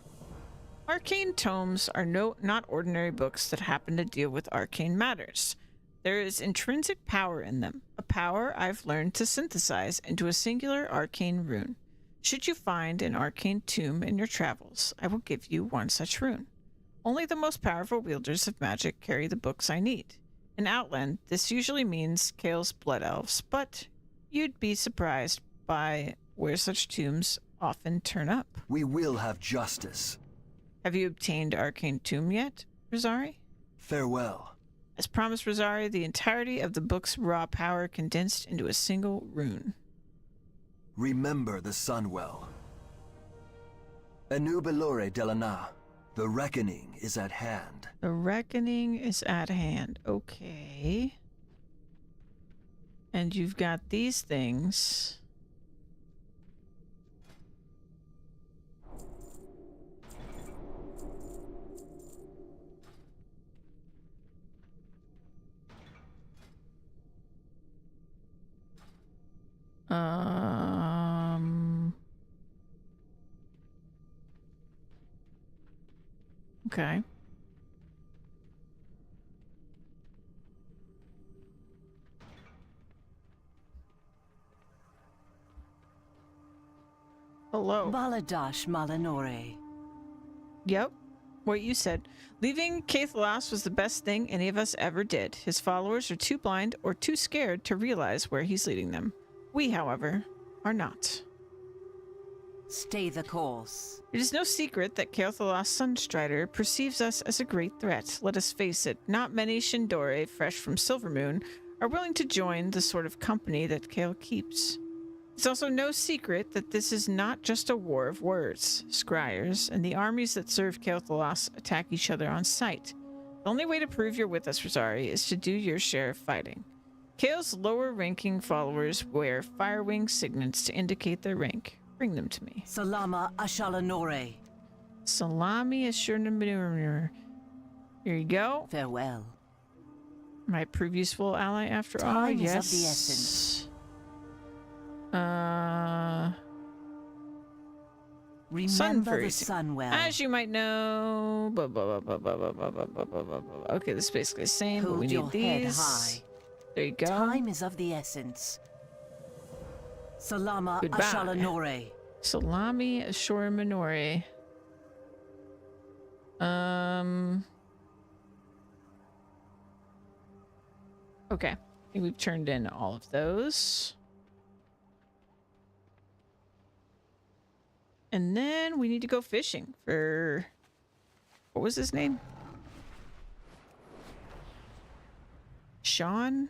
Arcane tomes are not ordinary books that happen to deal with arcane matters. There is intrinsic power in them, a power I've learned to synthesize into a singular arcane rune. Should you find an arcane tomb in your travels, I will give you one such rune. Only the most powerful wielders of magic carry the books I need. In Outland, this usually means Kael's blood elves, but you'd be surprised by where such tombs often turn up. We will have justice. Have you obtained arcane tomb yet, Rosari? Farewell. As promised, Rosari, the entirety of the book's raw power condensed into a single rune. Remember the sun well. Anu Belore Delana. The reckoning is at hand. The reckoning is at hand. Okay. And you've got these things. Okay. Hello. Baladash Malanore. Yep. What you said. Leaving Caithalas was the best thing any of us ever did. His followers are too blind or too scared to realize where he's leading them. We, however, are not. Stay the course. It is no secret that Caithalas Sunstrider perceives us as a great threat. Let us face it, not many Shindore fresh from Silvermoon are willing to join the sort of company that Kael keeps. It's also no secret that this is not just a war of words. Scryers and the armies that serve Caithalas attack each other on sight. The only way to prove you're with us, Rosari, is to do your share of fighting. Kael's lower-ranking followers wear firewing signets to indicate their rank. Bring them to me. Salama Ashalanore. Salami Ashurnamur. Here you go. Farewell. Might prove useful ally after all. Time is Yes. of the essence. Remember the sun well. As you might know. Okay, this is basically the same, but Hold we your need head these. high. There you go. Time is of the essence. Salama Goodbye. Ashalanore. Salami Ashore Minori. Okay. I think we've turned in all of those. And then we need to go fishing for... What was his name? Sean?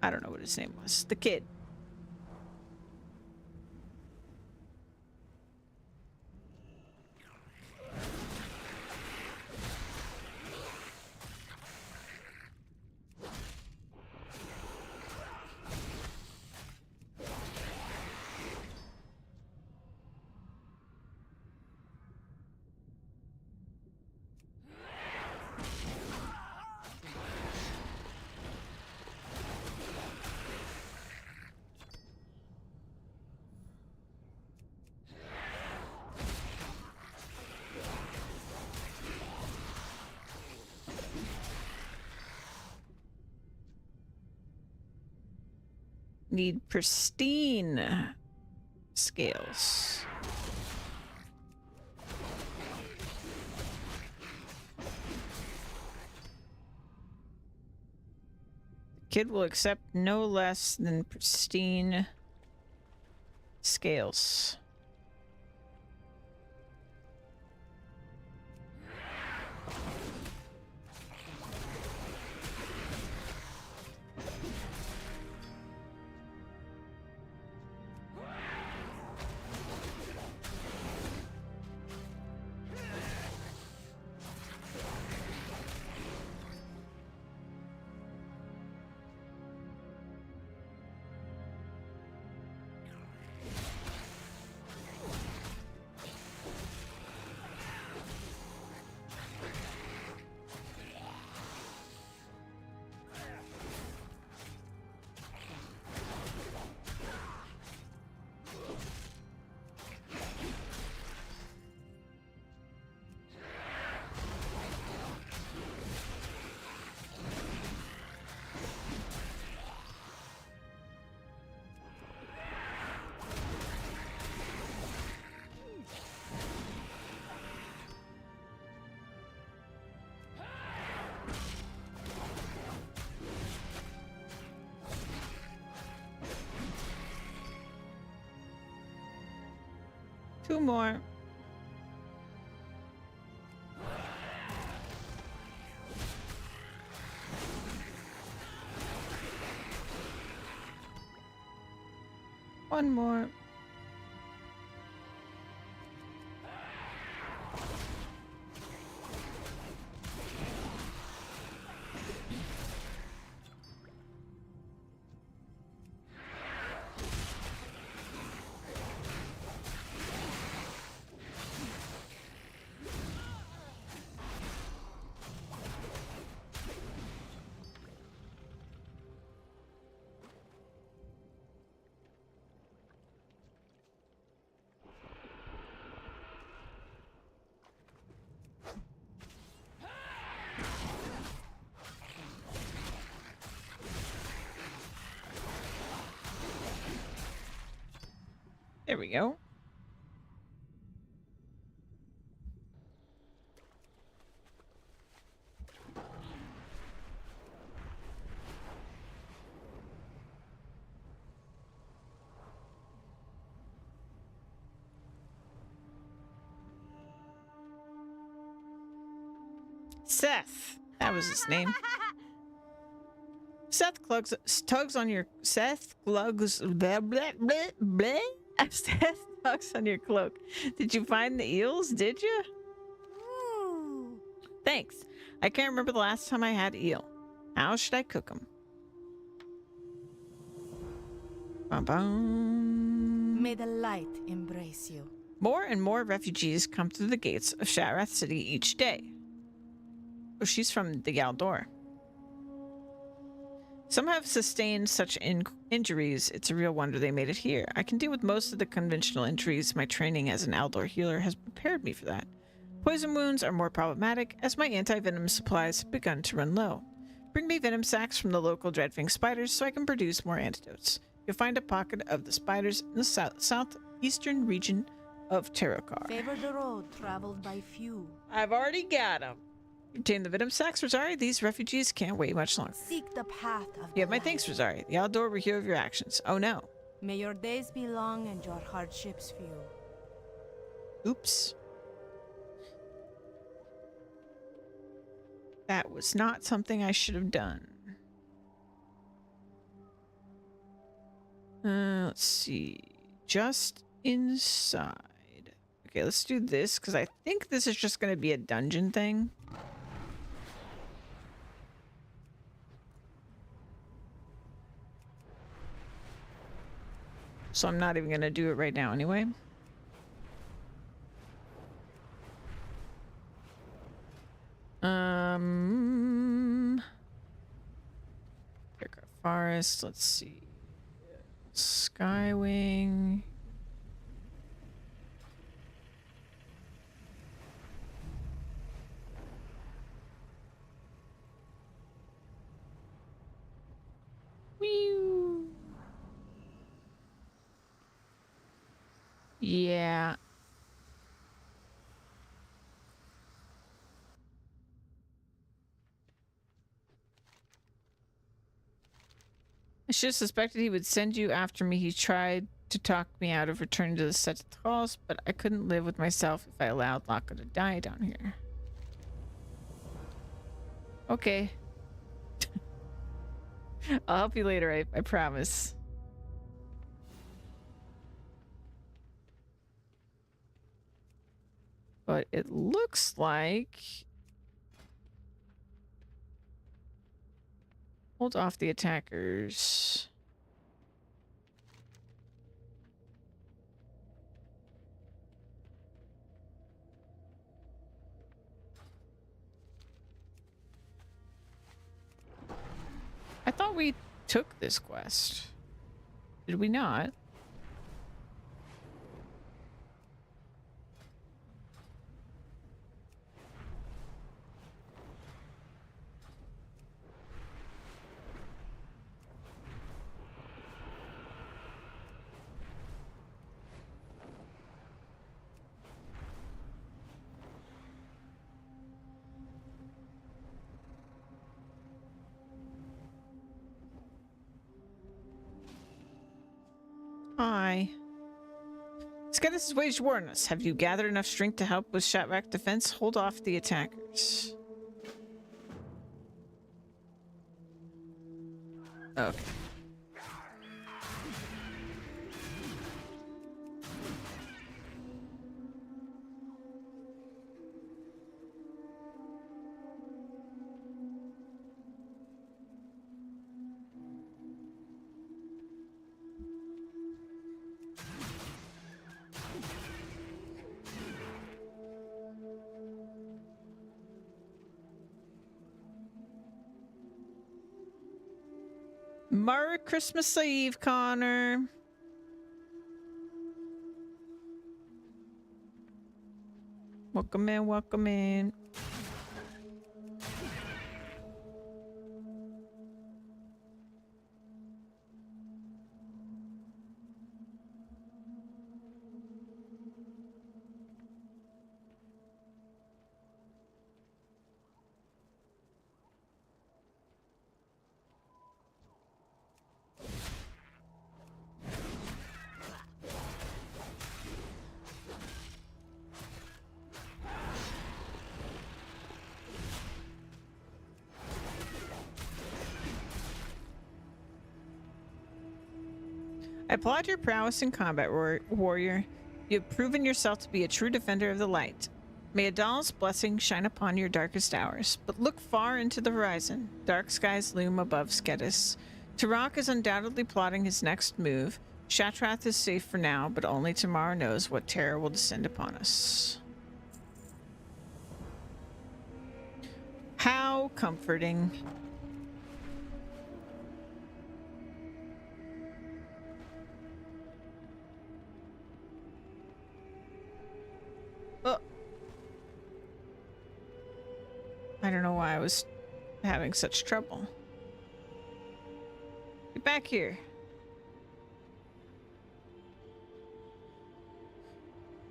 I don't know what his name was. The kid. need pristine scales. Kid will accept no less than pristine scales. Two more. One more. There we go. Seth. That was his name. Seth tugs on your blah, blah, blah, blah. Seth tugs on your cloak. Did you find the eels? Did you? Thanks. I can't remember the last time I had eel. How should I cook them? May the light embrace you. More and more refugees come through the gates of Sharath City each day. Oh, she's from the Yaldor. Some have sustained such injuries, it's a real wonder they made it here. I can deal with most of the conventional injuries. My training as an Aldor healer has prepared me for that. Poison wounds are more problematic, as my anti-venom supplies have begun to run low. Bring me venom sacs from the local Dreadfang spiders so I can produce more antidotes. You'll find a pocket of the spiders in the southeastern region of Terrakar. Favor the road traveled by few. I've already got them. Obtain the venom sacs, Rosari. These refugees can't wait much longer. Seek the path of You have my light. thanks, Rosari. The Aldor will hear of your actions. Oh no. May your days be long and your hardships few. Oops. That was not something I should have done. Let's see. Just inside. Okay, let's do this, because I think this is just going to be a dungeon thing. So I'm not even going to do it right now anyway. Terrakar Forest, let's see. Skywing. Whew. Yeah. I should have suspected he would send you after me. He tried to talk me out of returning to the set halls, but I couldn't live with myself if I allowed Locke to die down here. Okay. I'll help you later, I promise. But it looks like... Hold off the attackers. I thought we took this quest. Did we not? Hi. Skedis has waged war on us. Have you gathered enough strength to help with Shatrak defense? Hold off the attackers. Okay. Merry Christmas Eve, Connor. Welcome in, welcome in. I applaud your prowess in combat, warrior. You have proven yourself to be a true defender of the light. May Adal's blessing shine upon your darkest hours. But look far into the horizon. Dark skies loom above Skedis. Turok is undoubtedly plotting his next move. Shatrath is safe for now, but only tomorrow knows what terror will descend upon us. How comforting. I don't know why I was having such trouble. Get back here.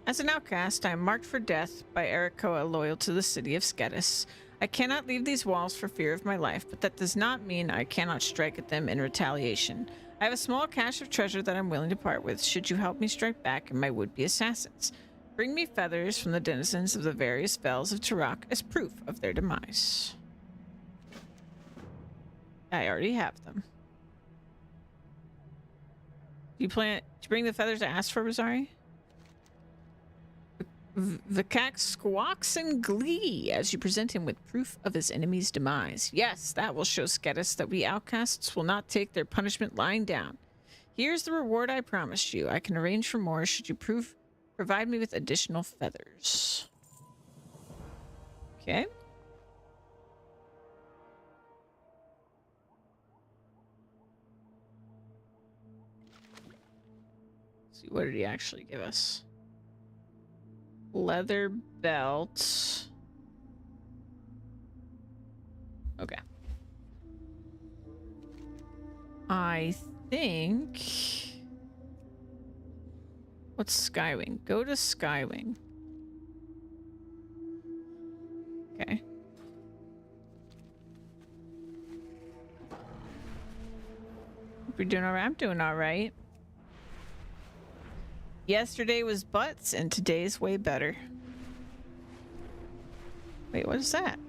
As an outcast, I am marked for death by Erikoa loyal to the city of Skedis. I cannot leave these walls for fear of my life, but that does not mean I cannot strike at them in retaliation. I have a small cache of treasure that I'm willing to part with should you help me strike back at my would-be assassins. Bring me feathers from the denizens of the various fells of Turok as proof of their demise. I already have them. Do you plan to bring the feathers I asked for, Rosari? The cat squawks in glee as you present him with proof of his enemy's demise. Yes, that will show Skedis that we outcasts will not take their punishment lying down. Here's the reward I promised you. I can arrange for more should you provide me with additional feathers. Okay. Let's see, what did he actually give us? Leather belt. Okay. I think What's Skywing? Go to Skywing. Okay. Hope you're doing alright. I'm doing alright. Yesterday was butts and today's way better. Wait, what is that?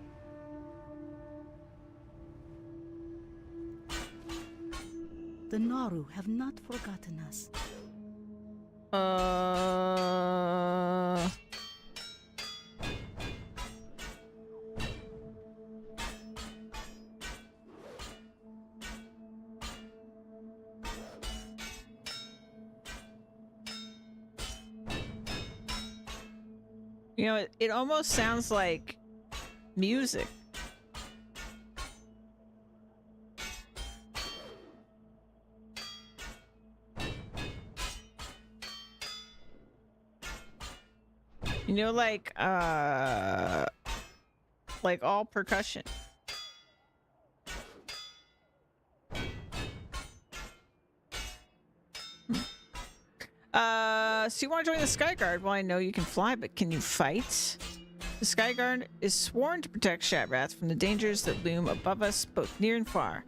The Naru have not forgotten us. You know, it almost sounds like music. You know, like all percussion. So you want to join the Skyguard? Well, I know you can fly, but can you fight? The Skyguard is sworn to protect Shatrats from the dangers that loom above us, both near and far.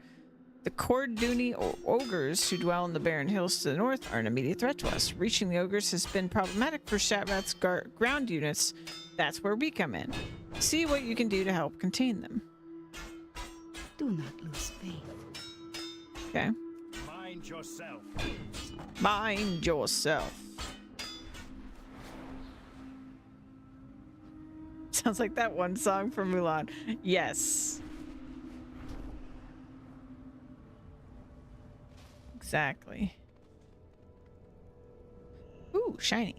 The Korduni ogres who dwell in the barren hills to the north are an immediate threat to us. Reaching the ogres has been problematic for Shatrat's ground units. That's where we come in. See what you can do to help contain them. Do not lose faith. Okay. Mind yourself. Mind yourself. Sounds like that one song from Mulan. Yes. Exactly. Ooh, shiny.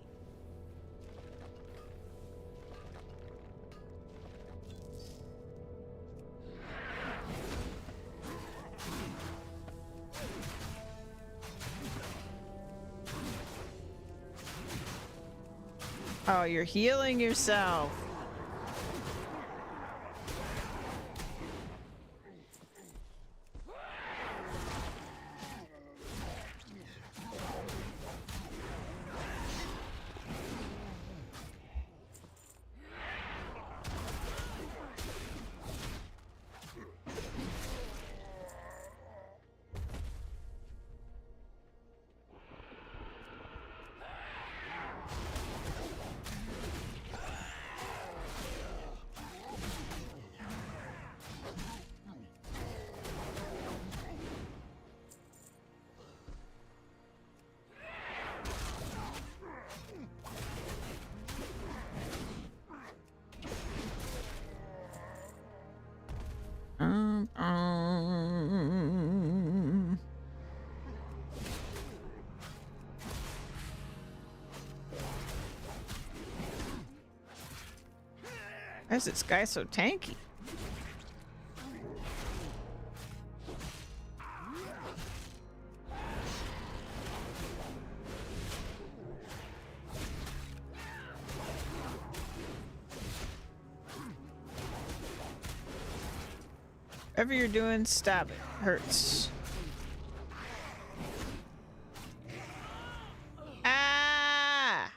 Oh, you're healing yourself. Why is this guy so tanky? Whatever you're doing, stop it. Hurts. Ah!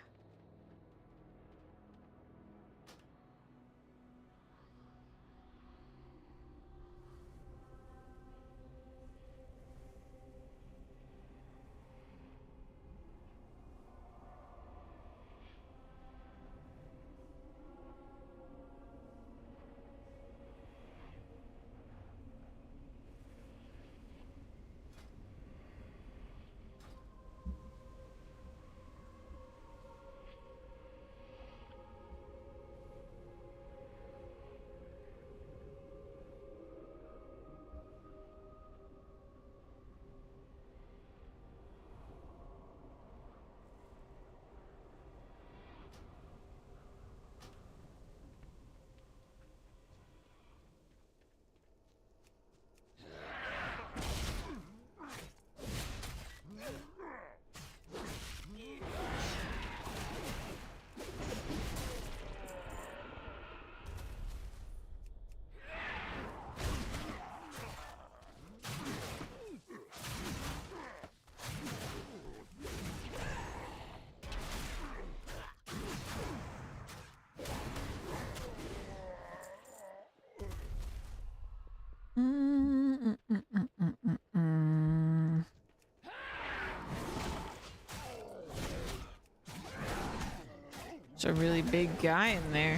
There's a really big guy in there.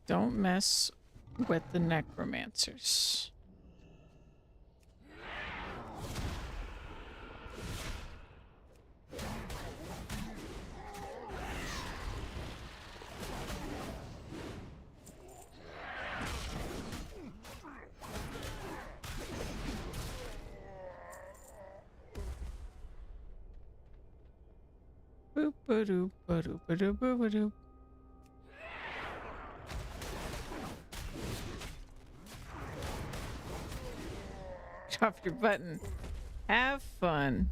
Don't mess with the necromancers. Boop ba doop ba doop ba doop ba doop. Off your button. Have fun.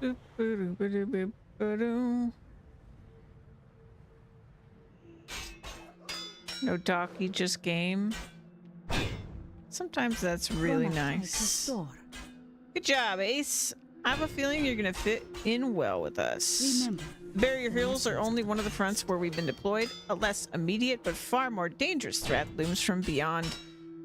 Boop ba doop ba doop boop ba doo. No talkie, just game. Sometimes that's really nice. Good job, Ace. I have a feeling you're gonna fit in well with us. Remember, Barrier Hills are only one of the fronts where we've been deployed. A less immediate but far more dangerous threat looms from beyond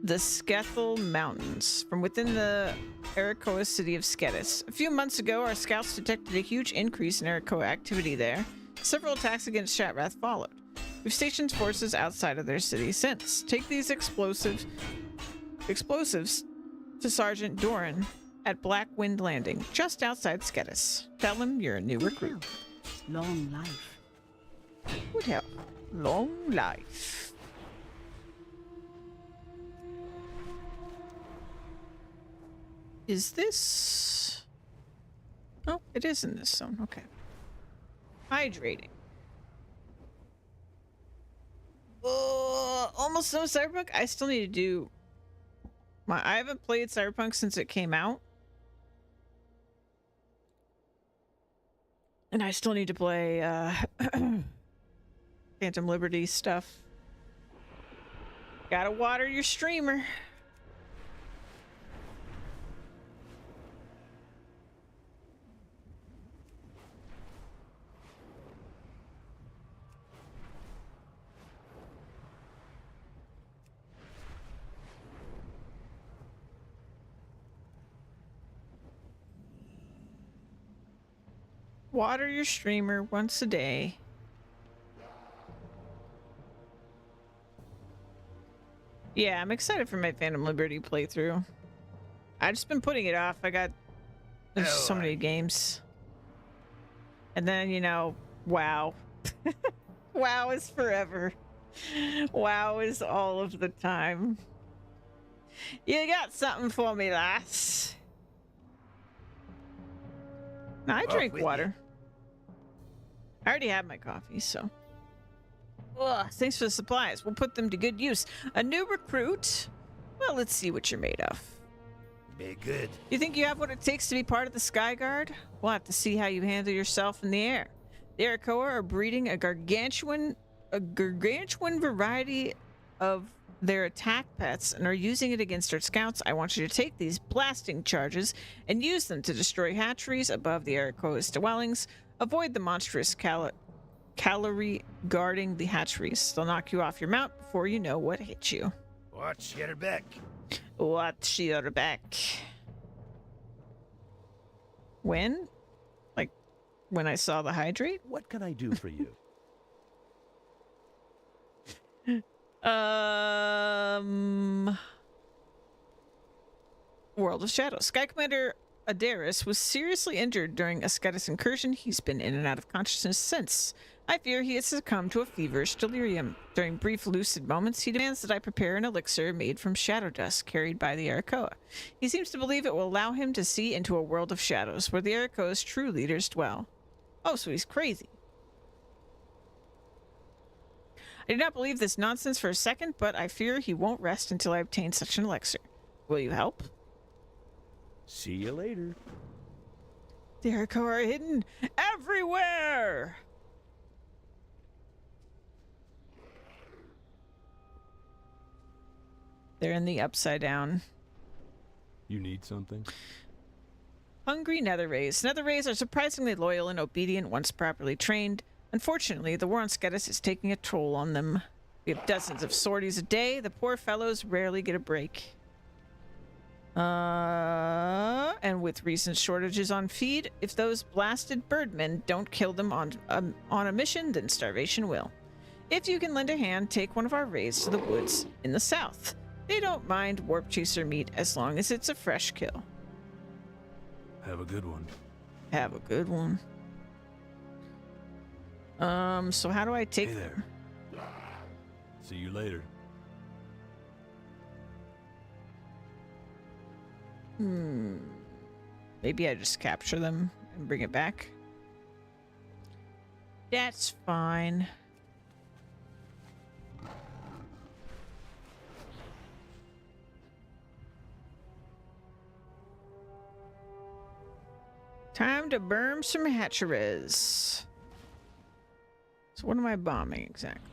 the Skethel Mountains, from within the Arakoa city of Skedis. A few months ago, our scouts detected a huge increase in Arakoa activity there. Several attacks against Shatrath followed. We've stationed forces outside of their city since. Take these explosives to Sergeant Doran at Black Wind Landing, just outside Skedis. Tell him you're a new recruit. long life. Would help. Long life. Is this... Oh, it is in this zone. Okay. Hydrating. Almost no Cyberpunk. I still need to do... I haven't played Cyberpunk since it came out. And I still need to play Phantom Liberty stuff. Gotta water your streamer. Water your streamer once a day. Yeah, I'm excited for my Phantom Liberty playthrough. I've just been putting it off. There's just so many games. And then, you know, WoW. WoW is forever. WoW is all of the time. You got something for me, lass? No, I drink water. I already have my coffee, so. Ugh, thanks for the supplies. We'll put them to good use. A new recruit? Well, let's see what you're made of. Be good. You think you have what it takes to be part of the Sky Guard? We'll have to see how you handle yourself in the air. The Arakoa are breeding a gargantuan variety of their attack pets and are using it against our scouts. I want you to take these blasting charges and use them to destroy hatcheries above the Arakoa's dwellings. Avoid the monstrous calorie guarding the hatcheries. They'll knock you off your mount before you know what hit you. Watch your back. Watch your back. When? Like, when I saw the hydrate? What can I do for you? World of Shadows. Sky Commander Adaris was seriously injured during a Sketis incursion. He's been in and out of consciousness since. I fear he has succumbed to a feverish delirium. During brief lucid moments, he demands that I prepare an elixir made from shadow dust carried by the Arakoa. He seems to believe it will allow him to see into a world of shadows where the Arakoa's true leaders dwell. Oh, so he's crazy. I do not believe this nonsense for a second, but I fear he won't rest until I obtain such an elixir. Will you help? See you later. The Arakoa are hidden everywhere! They're in the upside down. You need something? Hungry nether rays. Nether rays are surprisingly loyal and obedient once properly trained. Unfortunately, the war on Sketis is taking a toll on them. We have dozens of sorties a day. The poor fellows rarely get a break. And with recent shortages on feed, if those blasted birdmen don't kill them on a mission, then starvation will. If you can lend a hand, take one of our rays to the woods in the south. They don't mind warp chaser meat as long as it's a fresh kill. Have a good one. Have a good one. So how do I take Hey them? there. See you later. Maybe I just capture them and bring it back. That's fine. Time to burn some hatcheries. So what am I bombing exactly?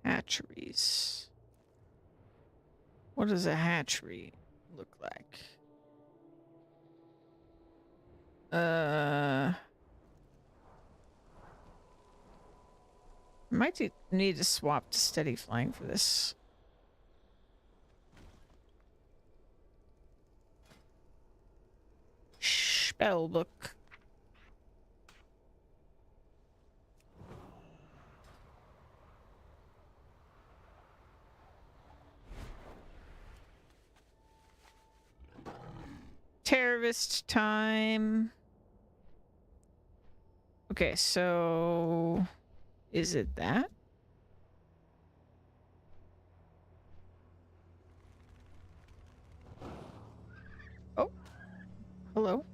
Hatcheries. What does a hatchery look like? Might need to swap to steady flying for this. Spellbook. Terrorist time. Okay, so is it that? Oh, hello.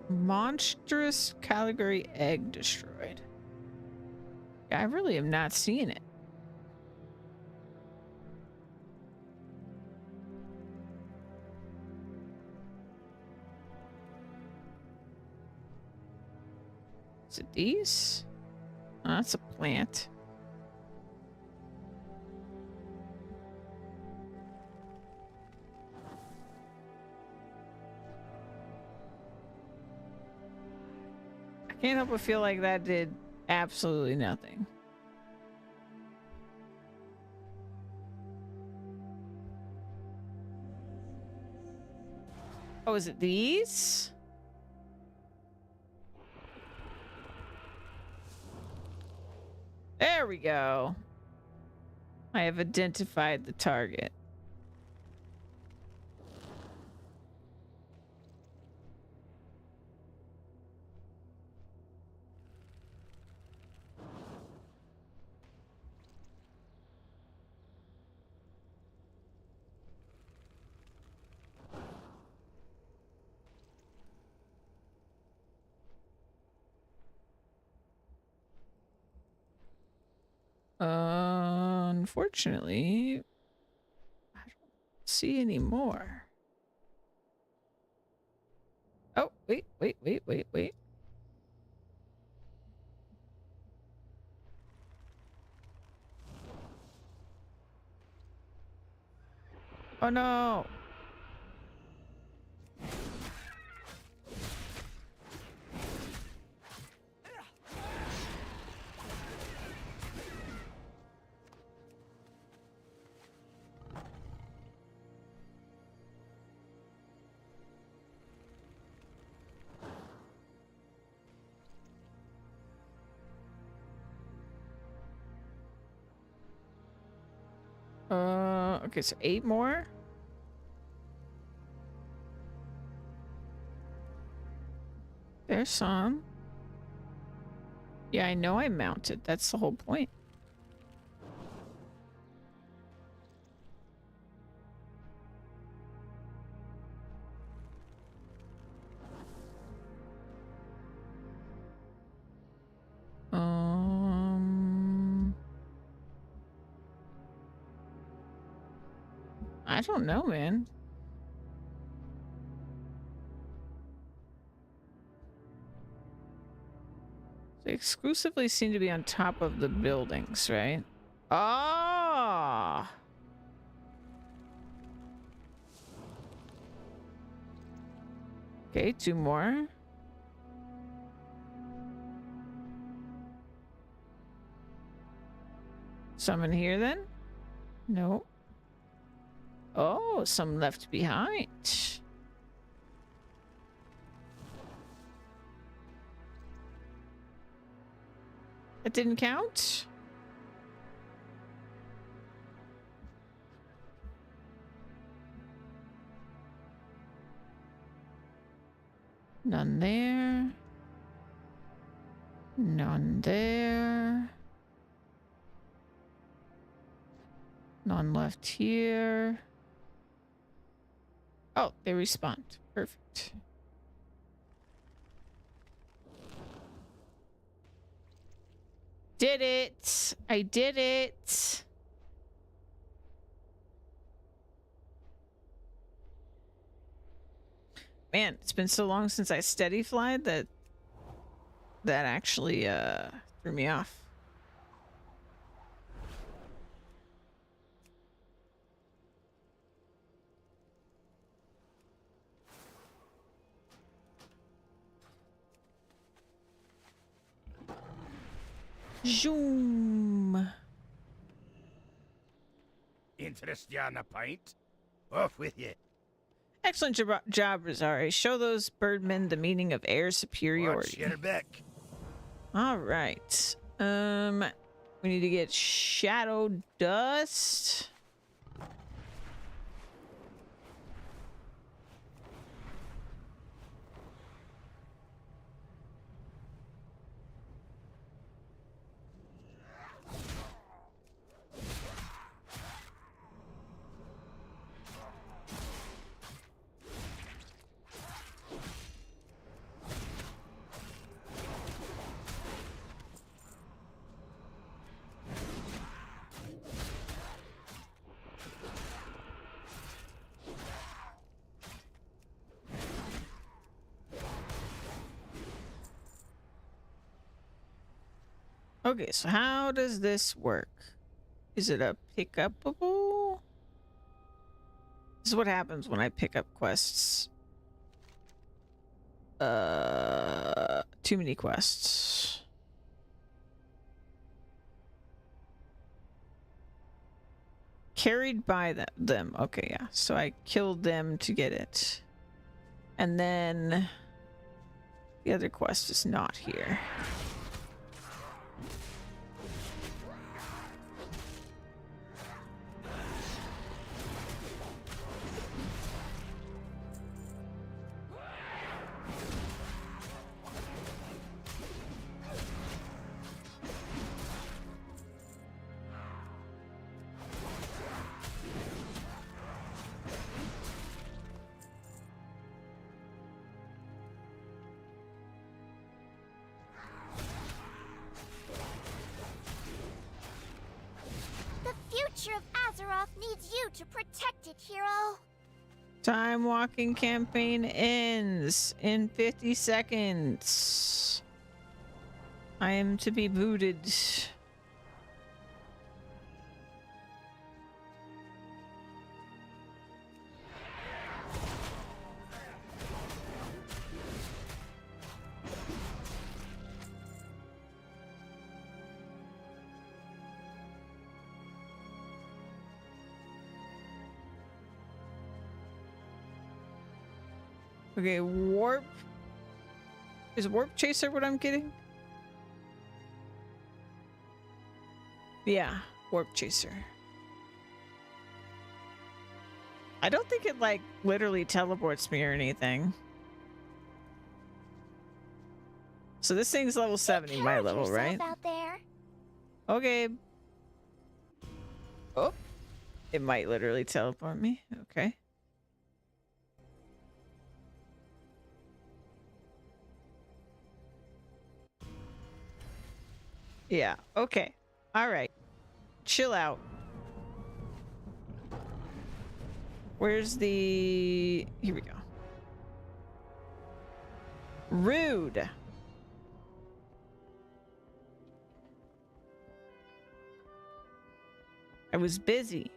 Monstrous Caligari egg destroyed. Yeah, I really am not seeing it. Is it these? Oh, that's a plant. Can't help but feel like that did absolutely nothing. Oh, is it these? we go. I have identified the target. Unfortunately, I don't see any more. Oh, wait. Oh no. Okay, so 8 more. There's some. Yeah, I know I mounted. That's the whole point. I don't know, man. They exclusively seem to be on top of the buildings, right? Ah. Okay, 2 more. Some in here then? No. Oh, some left behind. That didn't count? None there. None there. None left here. Oh, they respawned. Perfect. Did it! I did it! Man, it's been so long since I steady flied that actually threw me off. Zoom. Interest ya in a pint? Off with you. Excellent job, Rosari. Show those birdmen the meaning of air superiority. Watch your back. All right. We need to get shadow dust. Okay, so how does this work? Is it a pick-upable? This is what happens when I pick up quests. Too many quests. Carried by them. Okay, yeah. So I killed them to get it. And then the other quest is not here. you to protect it, hero. Time walking campaign ends in 50 seconds. I am to be booted. Okay, warp. Is warp chaser what I'm getting? Yeah, warp chaser. I don't think it like literally teleports me or anything. So this thing's level 70, Take my care of level, yourself right? out there. Okay. Oh, it might literally teleport me. Okay. Yeah, okay. All right. Chill out. Where's the... Here we go. Rude. I was busy.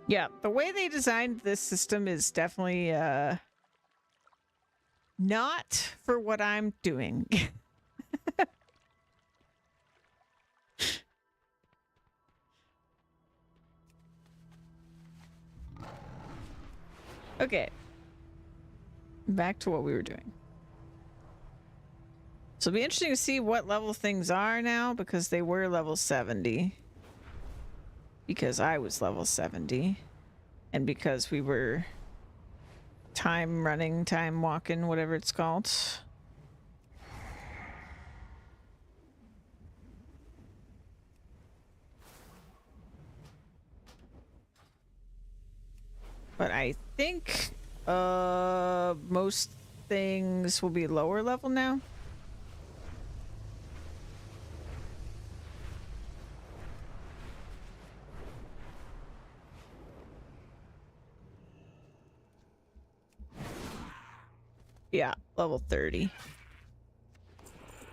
Yeah, the way they designed this system is definitely not for what I'm doing. Okay. Back to what we were doing. So it'll be interesting to see what level things are now, because they were level 70. Because I was level 70. And because we were time running, time walking, whatever it's called. But I think most things will be lower level now. Yeah, level 30.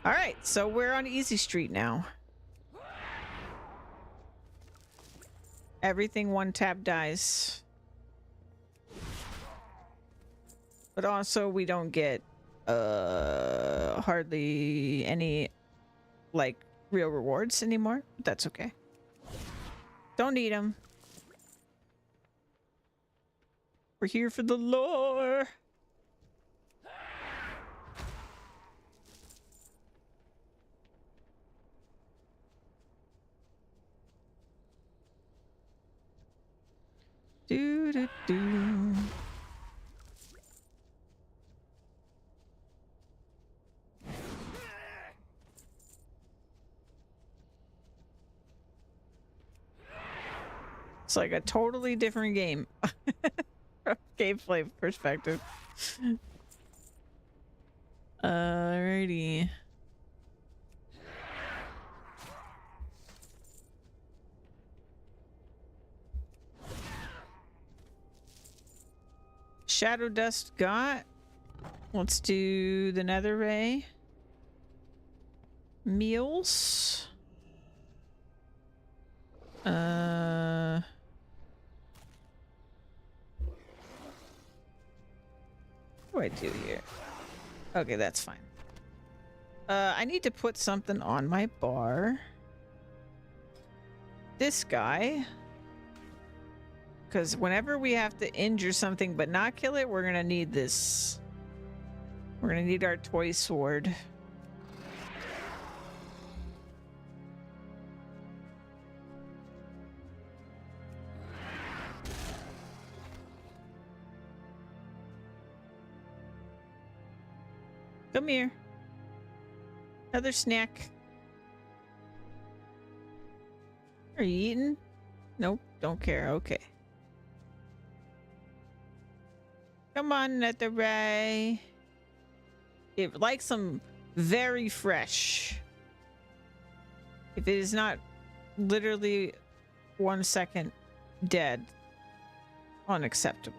All right, so we're on Easy Street now. Everything one tap dies. But also we don't get hardly any like real rewards anymore. But that's okay. Don't need them. We're here for the lore. Do do do. It's like a totally different game from gameplay perspective. Alrighty. Shadow Dust got. Let's do the Nether Ray. Meals. What do I do here? Okay, that's fine. I need to put something on my bar. This guy. Because whenever we have to injure something but not kill it, we're gonna need this. We're gonna need our toy sword. Come here. Another snack. Are you eating? Nope, don't care. Okay. Come on, Netherray. It likes them very fresh. If it is not literally 1 second dead, unacceptable.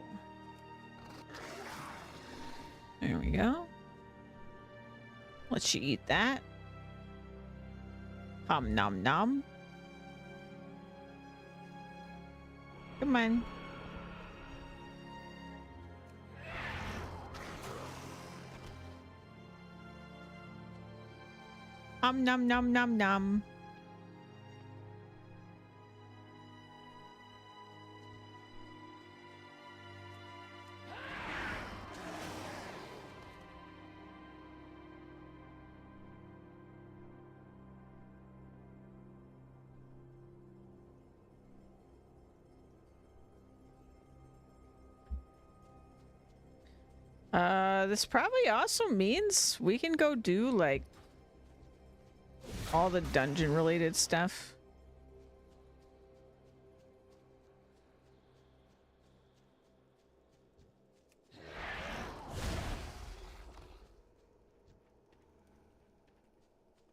There we go. Let you eat that. Hum nom nom. Come on. Nom nom nom nom. This probably also means we can go do like all the dungeon related stuff.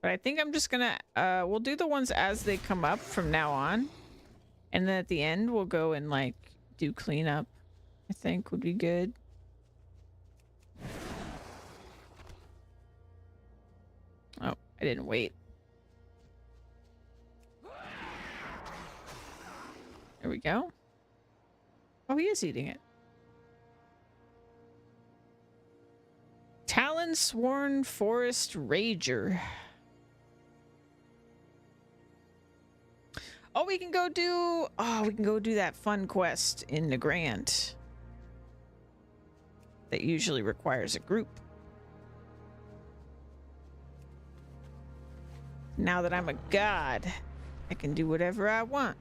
But I think I'm just gonna we'll do the ones as they come up from now on. And then at the end we'll go and like do cleanup. I think would be good. Oh, I didn't wait. There we go. Oh, he is eating it. Talon Sworn Forest Rager. Oh, we can go do that fun quest in the Grant. That usually requires a group. Now that I'm a god, I can do whatever I want.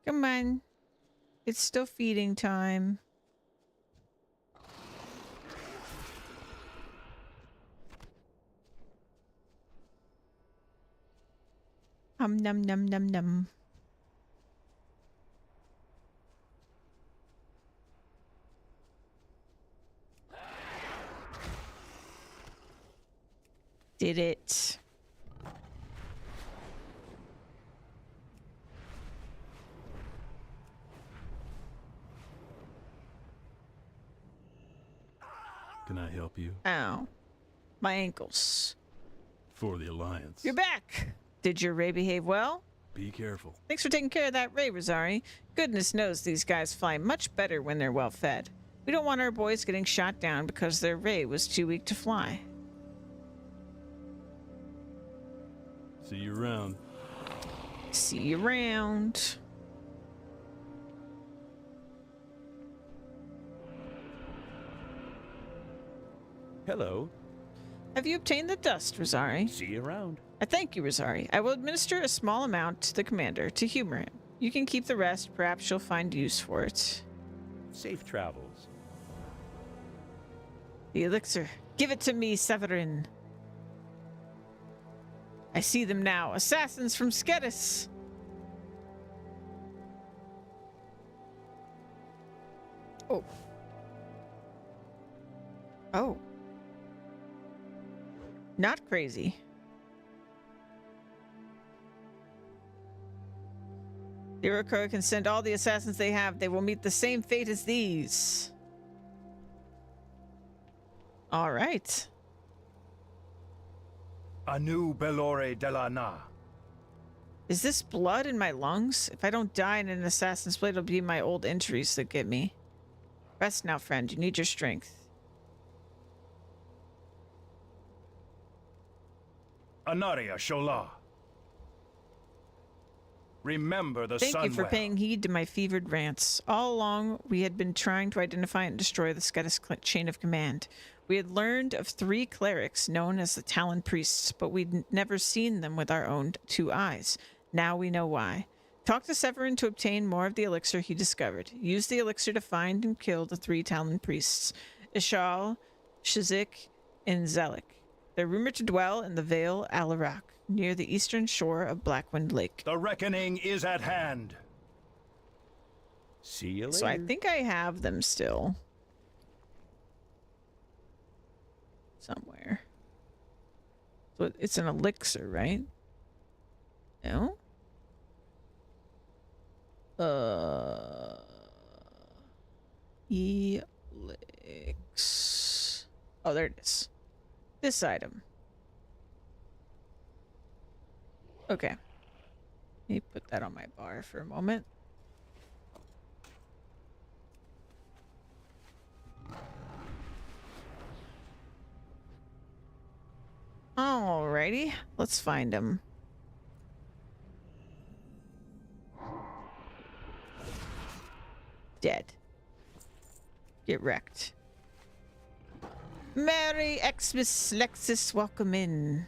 Come on. It's still feeding time. Num num num num. Did it. Can I help you? Ow. My ankles. For the Alliance. You're back. Did your ray behave well? Be careful. Thanks for taking care of that ray, Rosari. Goodness knows these guys fly much better when they're well fed. We don't want our boys getting shot down because their ray was too weak to fly. See you around. See you around. Hello. Have you obtained the dust, Rosari? See you around. I thank you, Rosari. I will administer a small amount to the commander to humor him. You can keep the rest. Perhaps you'll find use for it. Safe travels. The elixir. Give it to me, Severin. I see them now. Assassins from Skedis. Oh. Oh. Not crazy. The Iroquois can send all the assassins they have. They will meet the same fate as these. All right. Anu Belore de la Na. Is this blood in my lungs? If I don't die in an assassin's blade, it'll be my old injuries that get me. Rest now, friend. You need your strength. Anaria Shola. Remember the Thank you for Sunwell. paying heed to my fevered rants. All along, we had been trying to identify and destroy the Skedis chain of command. We had learned of 3 clerics known as the Talon Priests, but we'd never seen them with our own 2 eyes. Now we know why. Talk to Severin to obtain more of the elixir he discovered. Use the elixir to find and kill the 3 Talon Priests, Ishal, Shazik, and Zelik. They're rumored to dwell in the Vale Alarak, near the eastern shore of Blackwind Lake. The reckoning is at hand. See you later. So I think I have them still. Somewhere. So it's an elixir, right? No? Elix. Oh, there it is. This item. Okay. Let me put that on my bar for a moment. Alrighty, let's find him. Dead. Get wrecked. Merry Xmas Lexus, welcome in.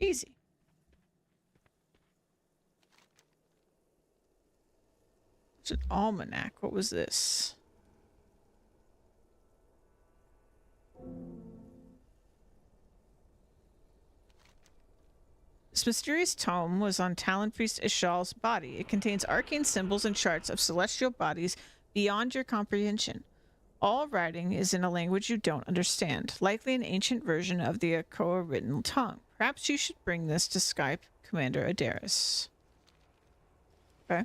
Easy. It's an almanac. What was this? This mysterious tome was on Talon Priest Ishal's body. It contains arcane symbols and charts of celestial bodies beyond your comprehension. All writing is in a language you don't understand, likely an ancient version of the Akoa written tongue. Perhaps you should bring this to Skype Commander Adaris. Okay.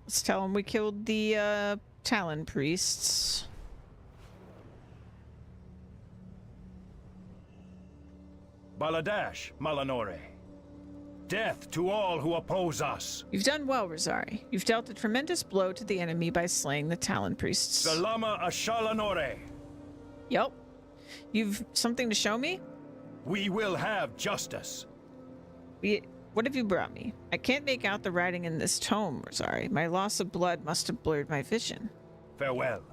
Let's tell him we killed the Talon priests. Baladash, Malanore. Death to all who oppose us. You've done well, Rosari. You've dealt a tremendous blow to the enemy by slaying the Talon priests. Salama Ashalanore. Yup. You've something to show me? We will have justice. What have you brought me? I can't make out the writing in this tome, Rosari. My loss of blood must have blurred my vision. Farewell.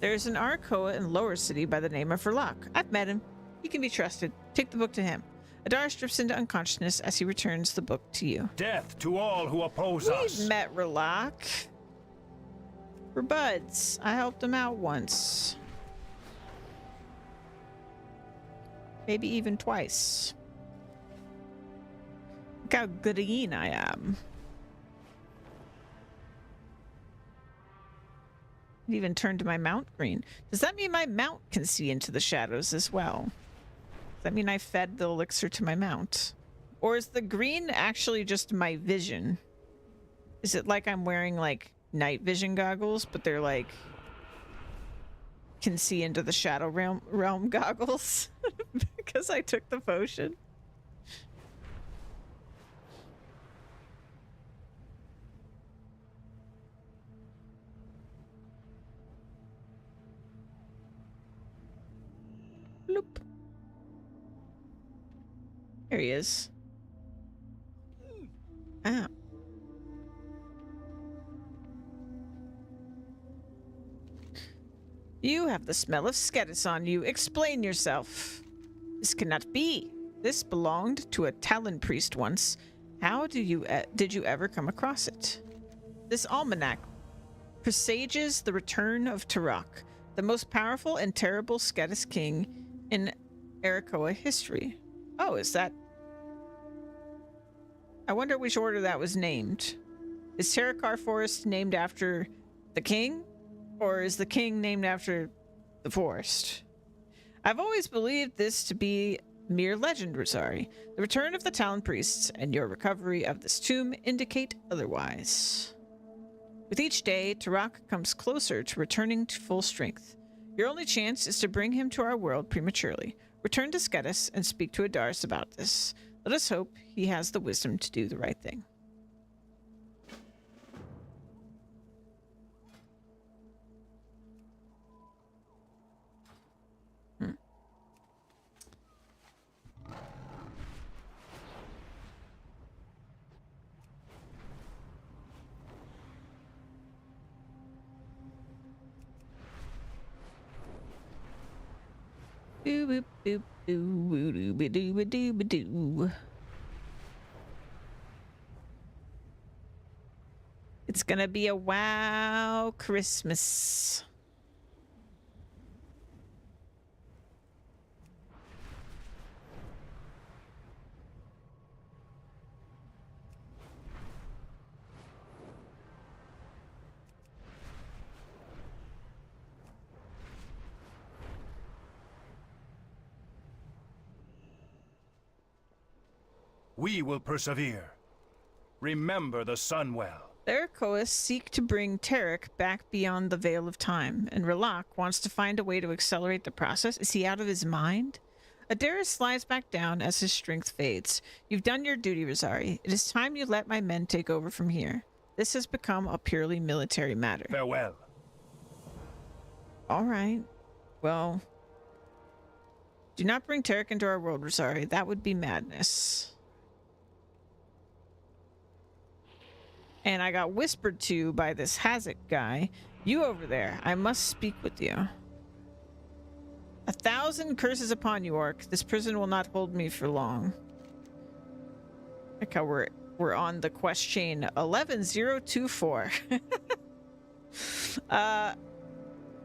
There's an Arakoa in Lower City by the name of Verloc. I've met him. He can be trusted. Take the book to him. Adaris drifts into unconsciousness as he returns the book to you. Death to all who oppose us. We've met Verloc. We're buds. I helped him out once. Maybe even twice. Look how green I am. It even turned my mount green. Does that mean my mount can see into the shadows as well? Does that mean I fed the elixir to my mount? Or is the green actually just my vision? Is it like I'm wearing like night vision goggles, but they're like can see into the shadow realm goggles because I took the potion? Bloop. There he is. Ah. You have the smell of Skedis on you. Explain yourself. This cannot be. This belonged to a Talon priest once. How did you ever come across it? This almanac presages the return of Turok, the most powerful and terrible Skedis king in Arakoa history. Oh, is that... I wonder which order that was named. Is Terakar Forest named after the king? Or is the king named after the forest? I've always believed this to be mere legend, Rosari. The return of the Talon priests and your recovery of this tomb indicate otherwise. With each day, Tarak comes closer to returning to full strength. Your only chance is to bring him to our world prematurely. Return to Skedis and speak to Adaris about this. Let us hope he has the wisdom to do the right thing. Doo boop doop doo doo ba doo ba doo ba doo. It's gonna be a wow Christmas. We will persevere. Remember the sun well. The Arakoas seek to bring Tarek back beyond the veil of time, and Relak wants to find a way to accelerate the process. Is he out of his mind? Adaris slides back down as his strength fades. You've done your duty, Rosari. It is time you let my men take over from here. This has become a purely military matter. Farewell. All right. Well, do not bring Tarek into our world, Rosari. That would be madness. And I got whispered to by this Hazak guy. You over there, I must speak with you. 1,000 curses upon you, Orc. This prison will not hold me for long. Like how we're on the quest chain 11024.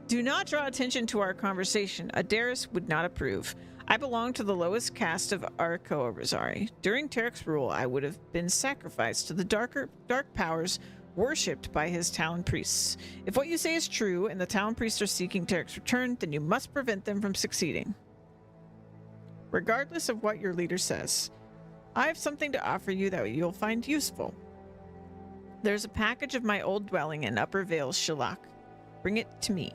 Do not draw attention to our conversation. Adaris would not approve. I belong to the lowest caste of Arakoa, Rosari. During Tarek's rule, I would have been sacrificed to the dark powers worshipped by his Talon priests. If what you say is true and the Talon priests are seeking Tarek's return, then you must prevent them from succeeding. Regardless of what your leader says, I have something to offer you that you'll find useful. There's a package of my old dwelling in Upper Vale, Shilak. Bring it to me.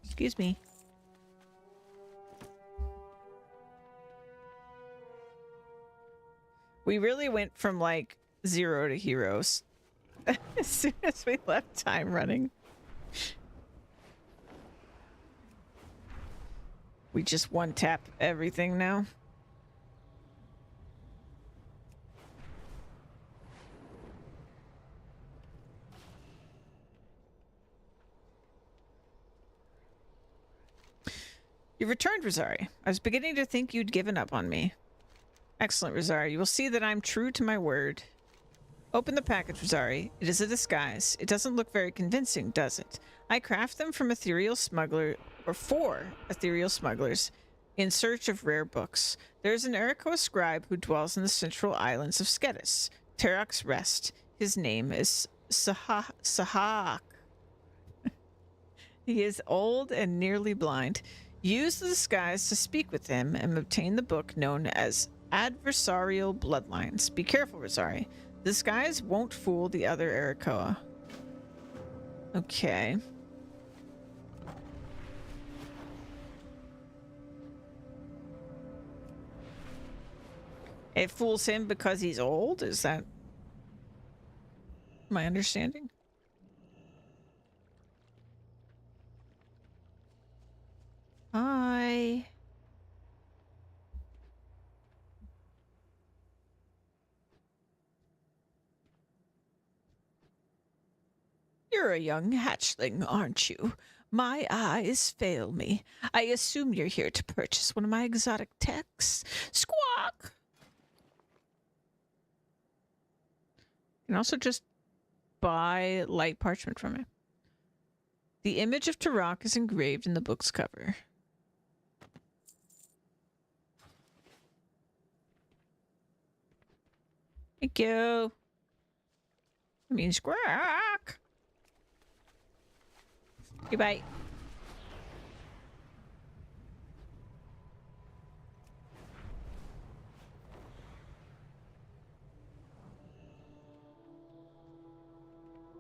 Excuse me. We really went from like 0 to heroes as soon as we left time running. We just one tap everything now. You returned, Rosari. I was beginning to think you'd given up on me. Excellent, Rosari. You will see that I'm true to my word. Open the package, Rosari. It is a disguise. It doesn't look very convincing, does it? I craft them from ethereal smuggler, or for ethereal smugglers, in search of rare books. There is an Arakoa scribe who dwells in the central islands of Skedis, Tarak's Rest. His name is Sahak. He is old and nearly blind. Use the disguise to speak with him and obtain the book known as Adversarial Bloodlines. Be careful, Rosari. The disguise won't fool the other Arakoa. Okay. It fools him because he's old? Is that my understanding? Hi. You're a young hatchling, aren't you? My eyes fail me. I assume you're here to purchase one of my exotic texts. Squawk! You can also just buy light parchment from it. The image of Tarak is engraved in the book's cover. Thank you. I mean, squawk. Goodbye.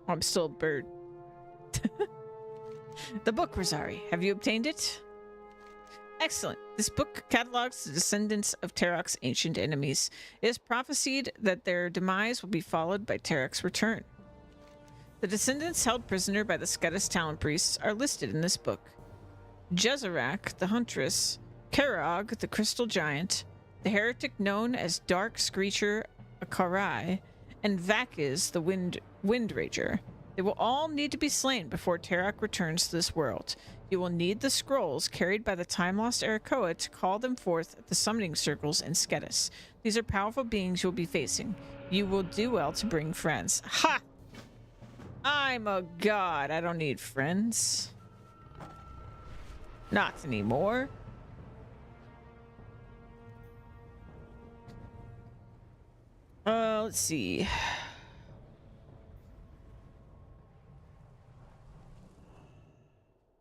I'm still a bird. The book, Rosari. Have you obtained it? Excellent. This book catalogs the descendants of Terok's ancient enemies. It is prophesied that their demise will be followed by Terok's return. The descendants held prisoner by the Sketis talent priests are listed in this book. Jezarak, the huntress, Karog, the crystal giant, the heretic known as Dark Screecher Akarai, and Vakiz, the wind rager. They will all need to be slain before Terok returns to this world. You will need the scrolls carried by the time-lost Arakoa to call them forth at the summoning circles in Sketis. These are powerful beings you will be facing. You will do well to bring friends. Ha! I'm a god. I don't need friends. Not anymore. Let's see.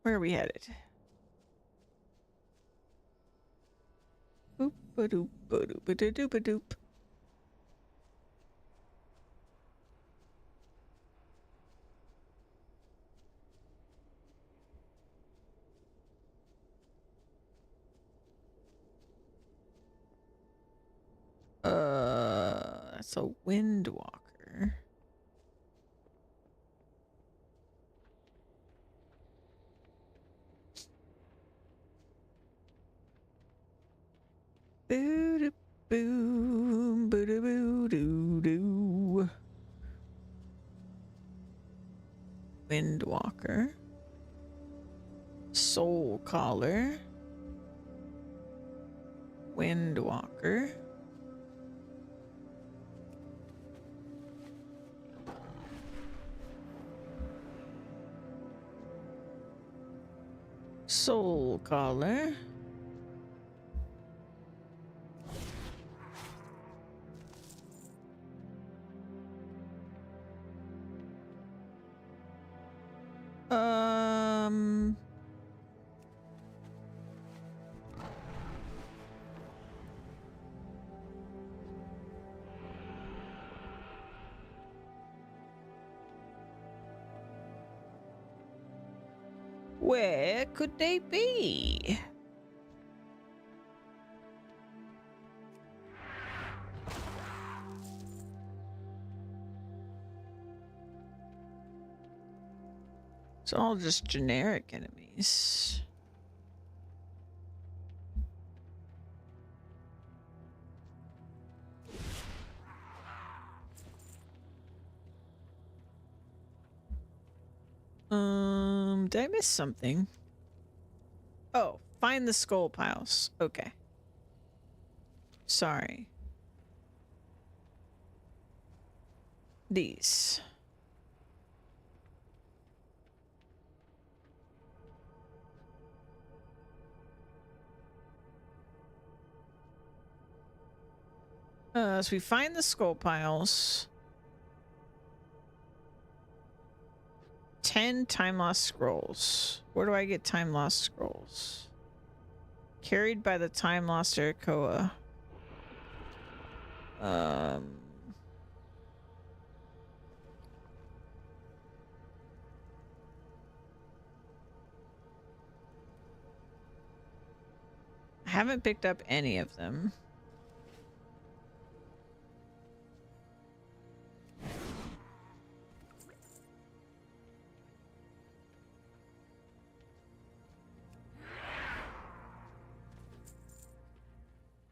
Where are we headed? Boop ba doop ba doop ba doop ba doop. That's a windwalker. Boo-da-boom, boo-da-boo-doo-doo. Windwalker. Soul Caller. Windwalker. Soul Caller. Where could they be? It's all just generic enemies. Did I miss something? Oh, find the skull piles. Okay. Sorry. These. So we find the skull piles. 10 time lost scrolls. Where do I get time lost scrolls? Carried by the time lost Arakoa. I haven't picked up any of them.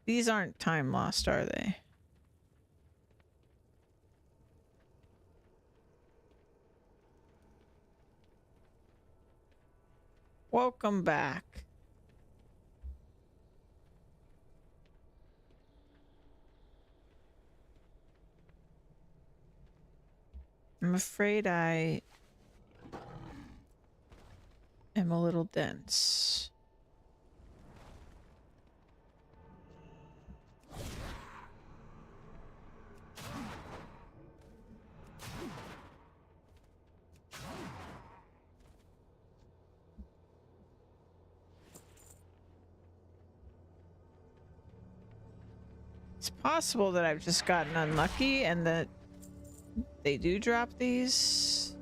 These aren't time lost, are they? Welcome back. I'm afraid I am a little dense. It's possible that I've just gotten unlucky and that they do drop these.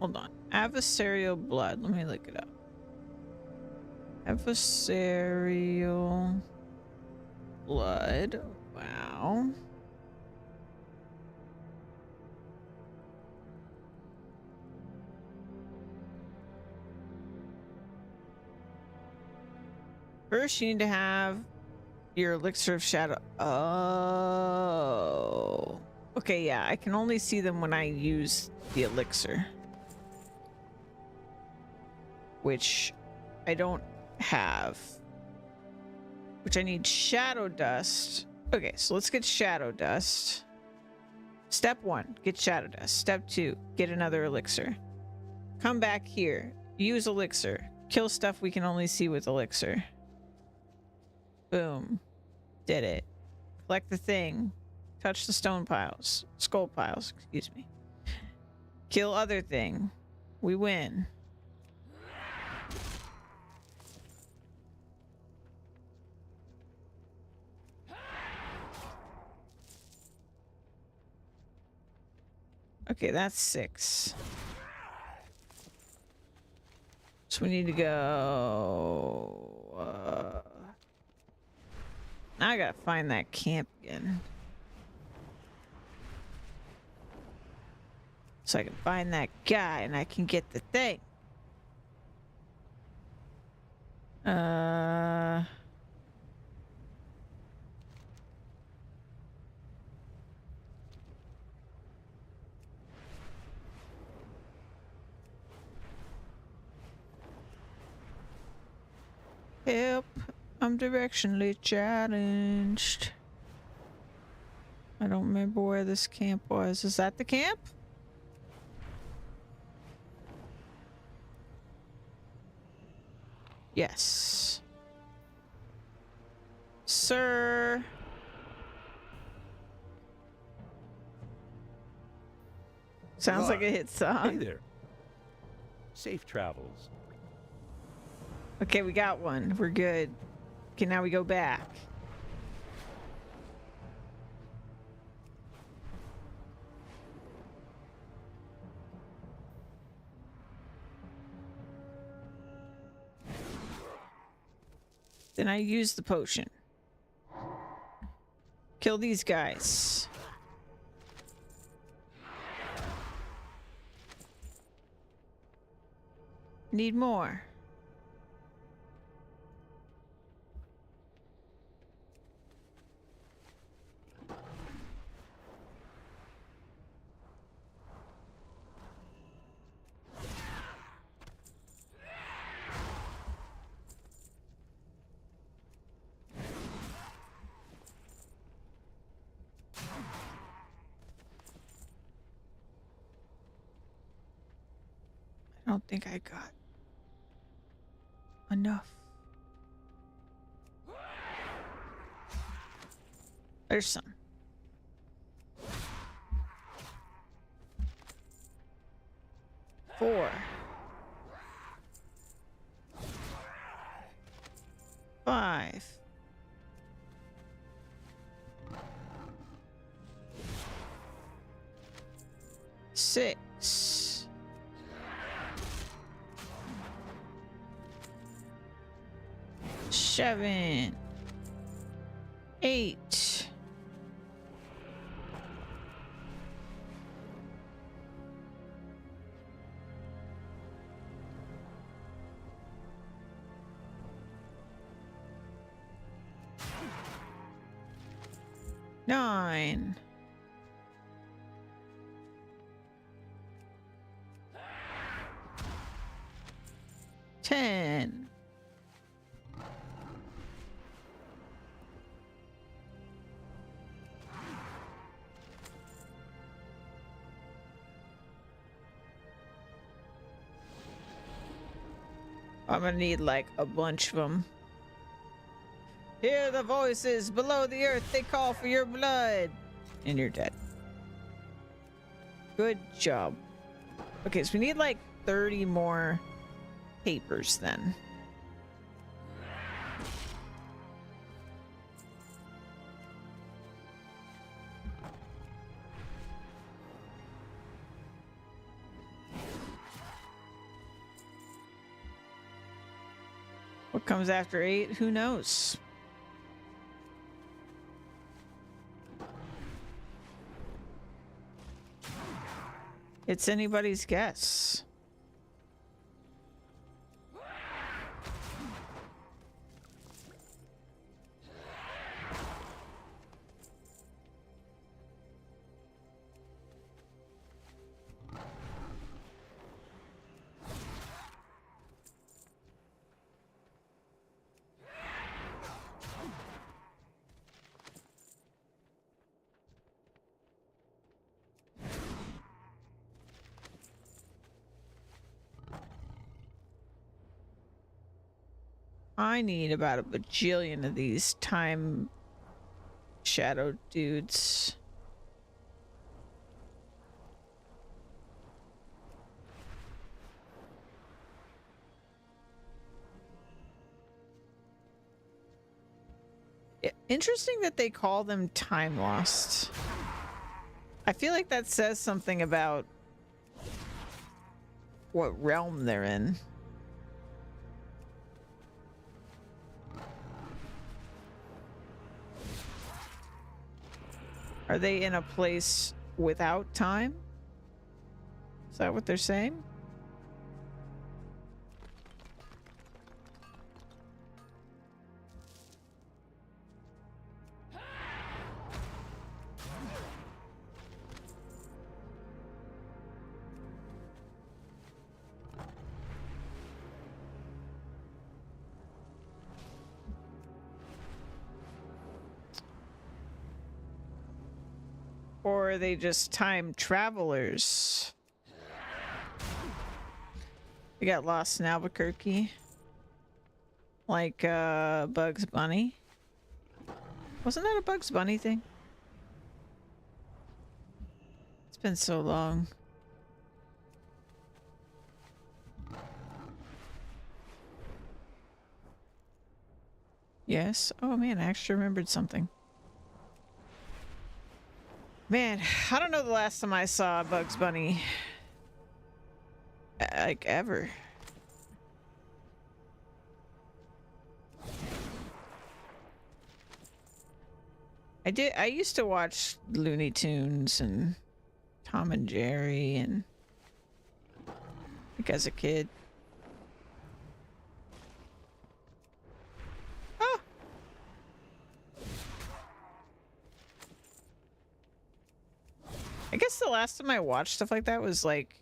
Hold on. Adversarial blood. Let me look it up. Adversarial blood. Wow. First, you need to have your elixir of shadow. Oh. Okay, yeah. I can only see them when I use the elixir. Which I don't have. Which I need shadow dust. Okay, so let's get shadow dust. Step 1, get shadow dust. Step 2, get another elixir. Come back here. Use elixir. Kill stuff we can only see with elixir. Boom. Did it. Collect the thing. Touch the stone piles. Skull piles, excuse me. Kill other thing. We win. Okay, that's 6. So we need to go... now I gotta find that camp again. So I can find that guy and I can get the thing. Help. I'm directionally challenged. I don't remember where this camp was. Is that the camp? Yes. Sir. Sounds like a hit song. Hey there. Safe travels. Okay, we got one. We're good. Okay, now we go back. Then I use the potion. Kill these guys. Need more. I don't think I got enough. There's some. Four. 5. 6. 7. 8. 9. 10. 'I'm gonna need like a bunch of them. Hear the voices below the earth, they call for your blood. And you're dead. Good job. Okay, so we need like 30 more papers then. What comes after 8? Who knows? It's anybody's guess. I need about a bajillion of these time shadow dudes. Interesting that they call them time lost. I feel like that says something about what realm they're in. Are they in a place without time? Is that what they're saying? Or are they just time travelers? They got lost in Albuquerque. Like, Bugs Bunny. Wasn't that a Bugs Bunny thing? It's been so long. Yes? Oh man, I actually remembered something. Man, I don't know the last time I saw Bugs Bunny. Like, ever. I used to watch Looney Tunes and Tom and Jerry and like as a kid. Oh! I guess the last time I watched stuff like that was like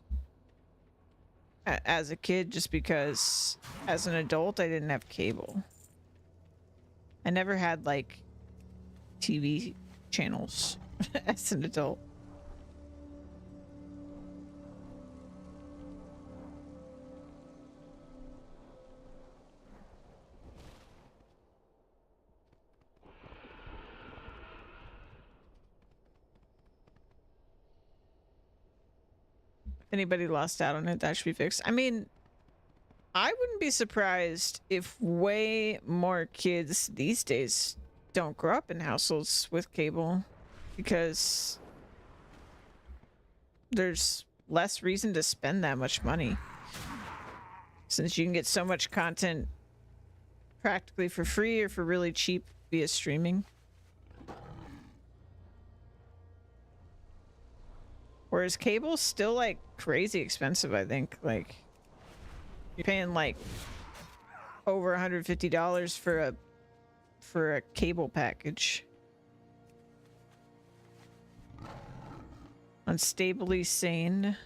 as a kid, just because as an adult I didn't have cable. I never had like TV channels as an adult. Anybody lost out on it, that should be fixed. I mean, I wouldn't be surprised if way more kids these days don't grow up in households with cable, because there's less reason to spend that much money, since you can get so much content practically for free or for really cheap via streaming. Whereas cable's still like crazy expensive, I think. Like, you're paying like over $150 for a cable package. Unstably sane.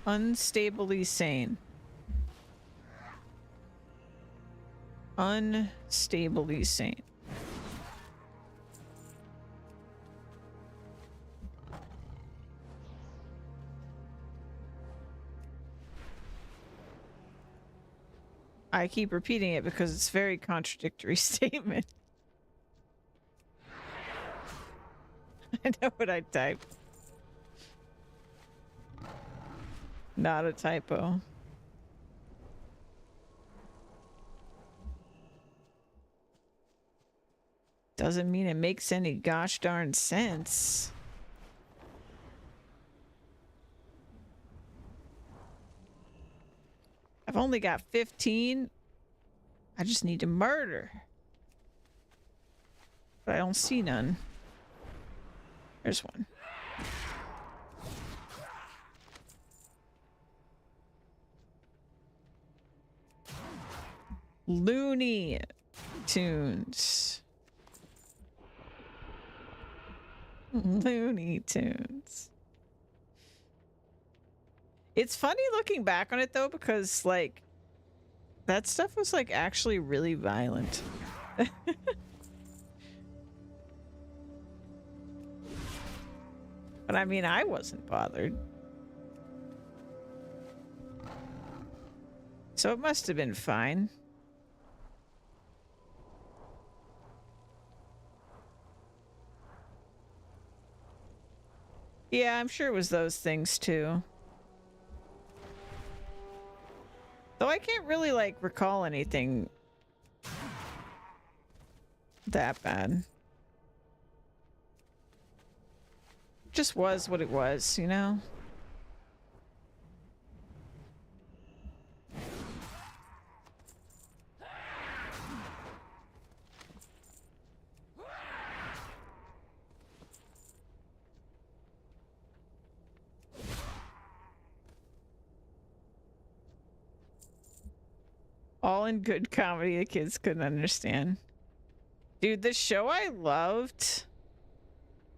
Unstably sane. Unstably sane. I keep repeating it because it's a very contradictory statement. I know what I typed. Not a typo. Doesn't mean it makes any gosh darn sense. I've only got 15. I just need to murder. But I don't see none. There's one. Looney Tunes. Looney Tunes. It's funny looking back on it though, because like that stuff was like actually really violent. But I mean, I wasn't bothered. So it must have been fine. Yeah, I'm sure it was those things too. Though I can't really like recall anything that bad. Just was what it was, you know? All in good comedy the kids couldn't understand. Dude, the show I loved,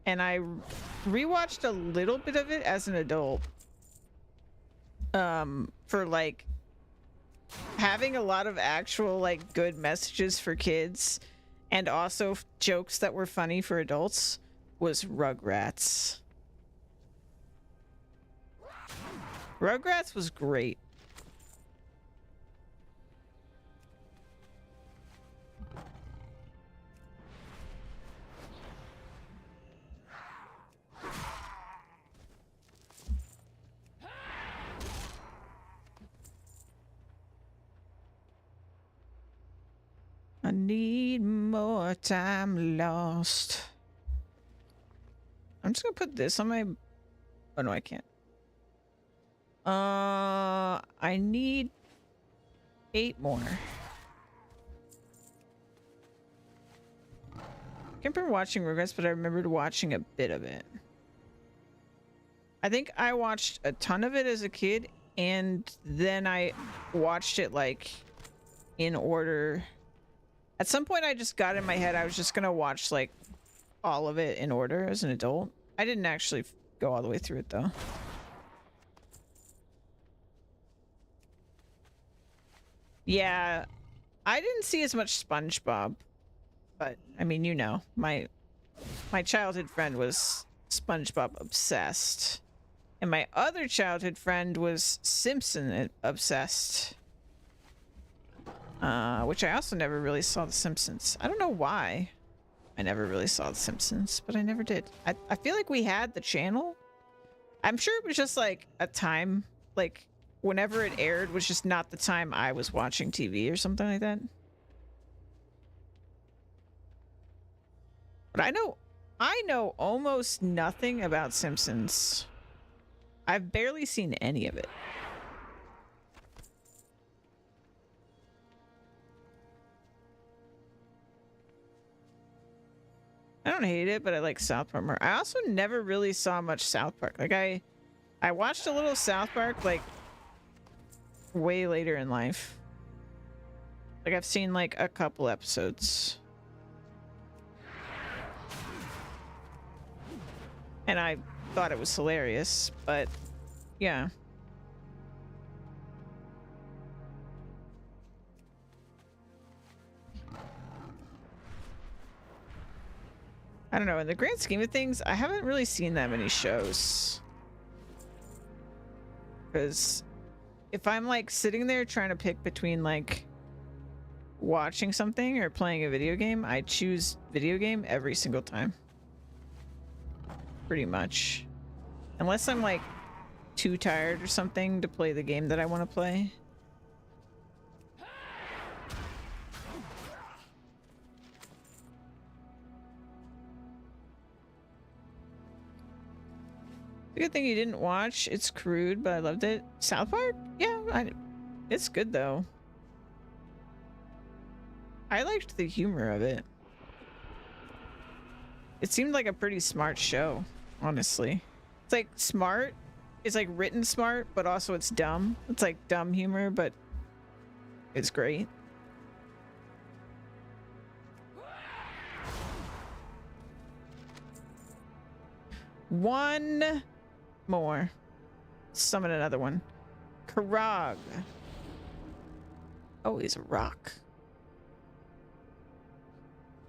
and I rewatched a little bit of it as an adult. For like having a lot of actual like good messages for kids and also jokes that were funny for adults was Rugrats. Rugrats was great. I need more time lost. I'm just gonna put this on my... Oh, no, I can't. I need 8 more. I can't remember watching Rugrats, but I remembered watching a bit of it. I think I watched a ton of it as a kid, and then I watched it, like, in order... At some point, I just got in my head I was just gonna watch, like, all of it in order as an adult. I didn't actually go all the way through it, though. Yeah, I didn't see as much SpongeBob. But, I mean, you know, my childhood friend was SpongeBob obsessed. And my other childhood friend was Simpson obsessed. Which I also never really saw The Simpsons. I don't know why I never really saw The Simpsons, but I never did. I feel like we had the channel. I'm sure it was just like a time, like whenever it aired was just not the time I was watching TV or something like that. But I know almost nothing about Simpsons. I've barely seen any of it. I don't hate it, but I like South Park more. I also never really saw much South Park. Like I watched a little South Park like way later in life. Like I've seen like a couple episodes. And I thought it was hilarious, but yeah. I don't know, in the grand scheme of things, I haven't really seen that many shows. Because if I'm like sitting there trying to pick between like watching something or playing a video game, I choose video game every single time. Pretty much. Unless I'm like too tired or something to play the game that I want to play. Good thing you didn't watch. It's crude, but I loved it. South Park? Yeah, it's good though. I liked the humor of it. It seemed like a pretty smart show, honestly. It's like smart. It's like written smart, but also it's dumb. It's like dumb humor, but it's great. One more. Summon another one. Karag. Oh, he's a rock.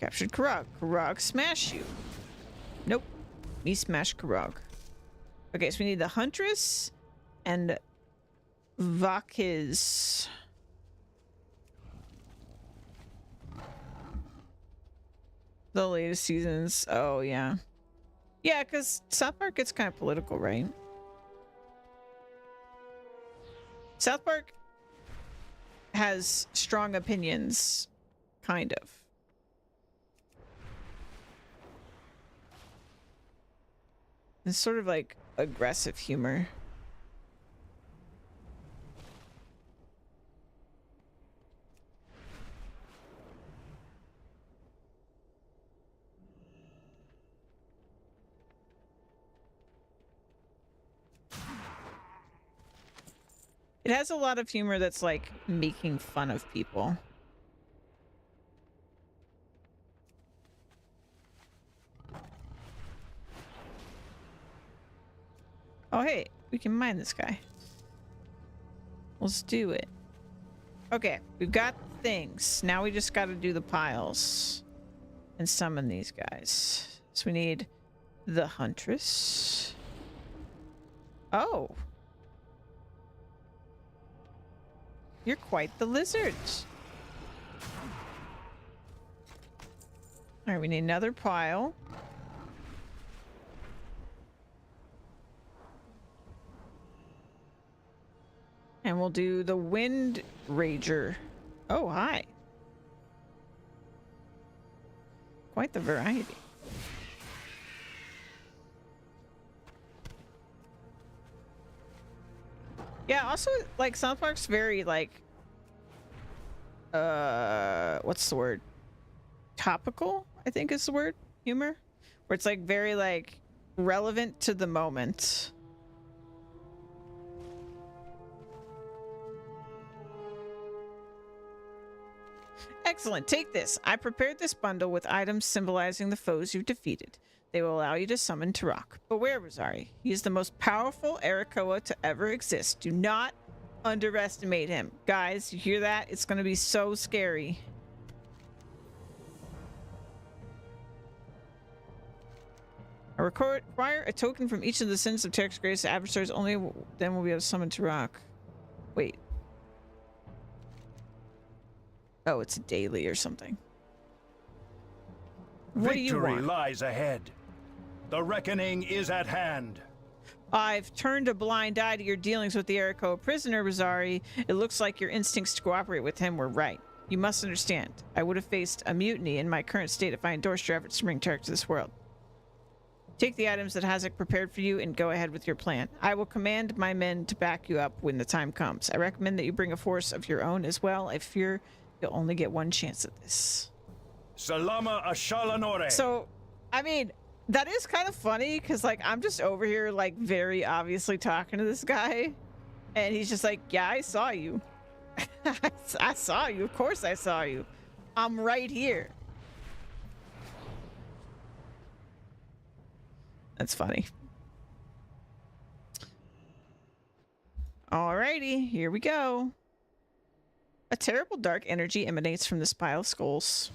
Captured Karag. Karag smash you. Nope. Me smash Karag. Okay, so we need the Huntress and Vakiz. The latest seasons. Oh, yeah. Yeah, because South Park gets kind of political, right? South Park has strong opinions, kind of. It's sort of like aggressive humor. It has a lot of humor that's like making fun of people. Oh, hey, we can mine this guy. Let's do it. Okay, we've got things. Now we just got to do the piles and summon these guys. So we need the Huntress. Oh. You're quite the lizard. All right, we need another pile. And we'll do the Wind Rager. Oh, hi. Quite the variety. Yeah, also, like, South Park's very, like, what's the word? Topical, I think is the word. Humor. Where it's, like, very, like, relevant to the moment. Excellent. Take this. I prepared this bundle with items symbolizing the foes you've defeated. They will allow you to summon Turok. Beware, Rosari. He is the most powerful Arakoa to ever exist. Do not underestimate him. Guys, you hear that? It's going to be so scary. I require a token from each of the sins of Terek's greatest adversaries. Only then will we be able to summon Turok. Wait. Oh, it's a daily or something. What do you want? Victory lies ahead. The reckoning is at hand. I've turned a blind eye to your dealings with the Arakoa prisoner, Rosari. It looks like your instincts to cooperate with him were right. You must understand. I would have faced a mutiny in my current state if I endorsed your efforts to bring Tarek to this world. Take the items that Hazak prepared for you and go ahead with your plan. I will command my men to back you up when the time comes. I recommend that you bring a force of your own as well. I fear you'll only get one chance at this. Salama Ashalanore. So, I mean, that is kind of funny because, like, I'm just over here, like, very obviously talking to this guy. And he's just like, yeah, I saw you. I saw you. Of course I saw you. I'm right here. That's funny. Alrighty, here we go. A terrible dark energy emanates from this pile of skulls.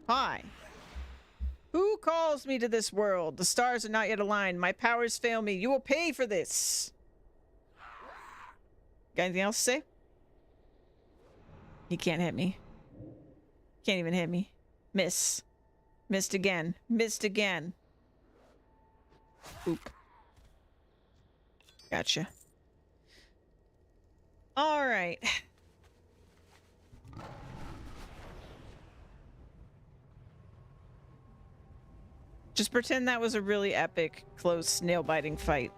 Hi. Who calls me to this world? The stars are not yet aligned. My powers fail me. You will pay for this. Got anything else to say? He can't hit me. Can't even hit me. Miss. Missed again. Missed again. Oop. Gotcha. All right. Just pretend that was a really epic, close, nail-biting fight.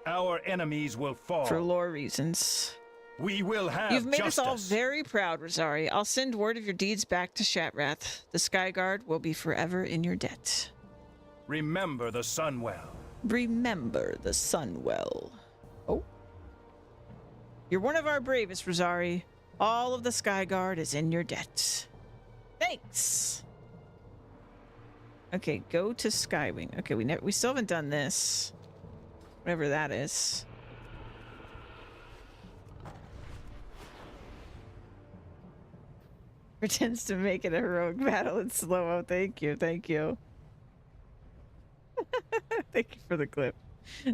Our enemies will fall. For lore reasons. We will have You've made justice. us all very proud, Rosari. I'll send word of your deeds back to Shatrath. The Skyguard will be forever in your debt. Remember the Sunwell. Remember the Sunwell. Oh. You're one of our bravest, Rosari. All of the Skyguard is in your debt. Thanks. Okay, go to Skywing. Okay, we still haven't done this. Whatever that is. Pretends to make it a heroic battle in slow-mo. Thank you, thank you. Thank you for the clip.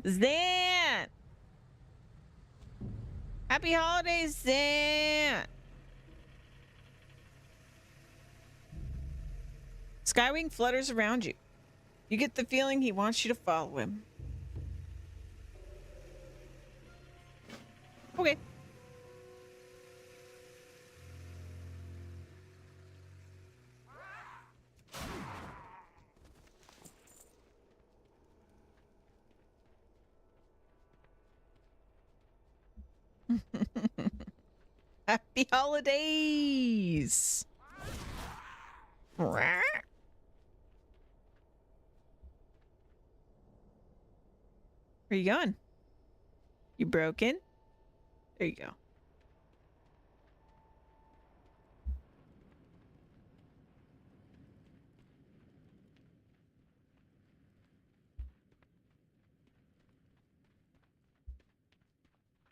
Zan! Happy holidays, Zan! Skywing flutters around you. You get the feeling he wants you to follow him. Okay. Happy holidays! Where you going? You broken? There you go.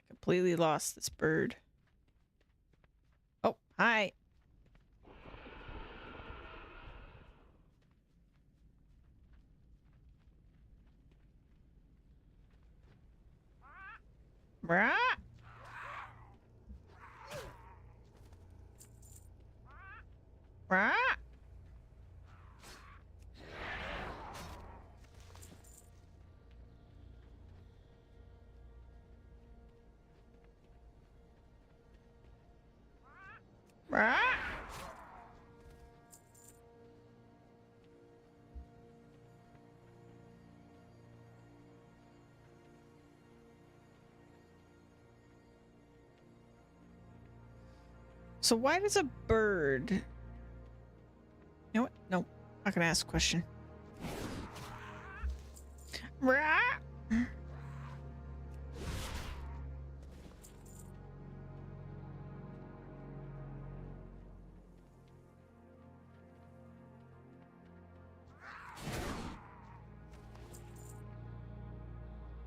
I completely lost this bird. Oh, hi. Brah. Brah. Brah. So why does a bird... You know what? No, not gonna ask a question. Brah.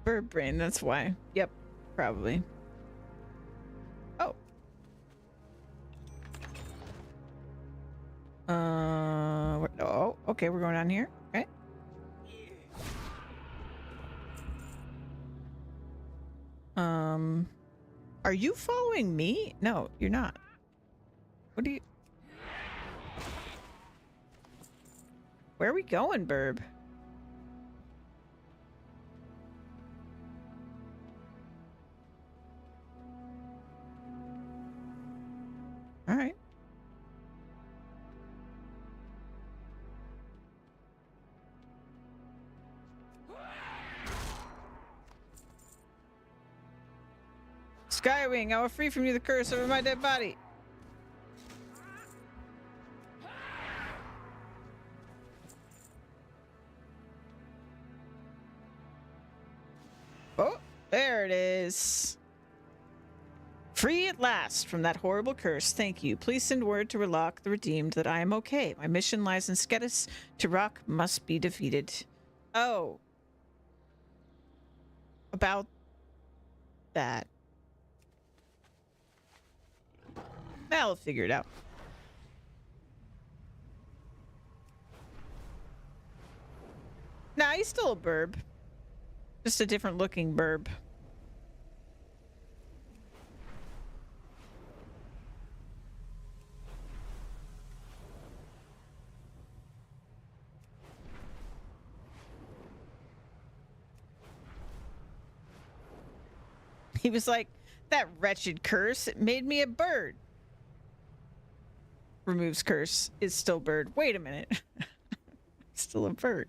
Bird brain, that's why. Yep, probably. Oh. Oh, okay, we're going down here. Okay. Are you following me? No, you're not. What do you... Where are we going, Burb? All right. Skywing, I will free from you the curse over my dead body. Oh, there it is. Free at last from that horrible curse. Thank you. Please send word to Relok the Redeemed that I am okay. My mission lies in Skedis. Turok must be defeated. Oh. About that. I'll figure it out. Nah, he's still a burb. Just a different looking burb. He was like, that wretched curse, it made me a bird. Removes curse, is still bird. Wait a minute. Still a bird.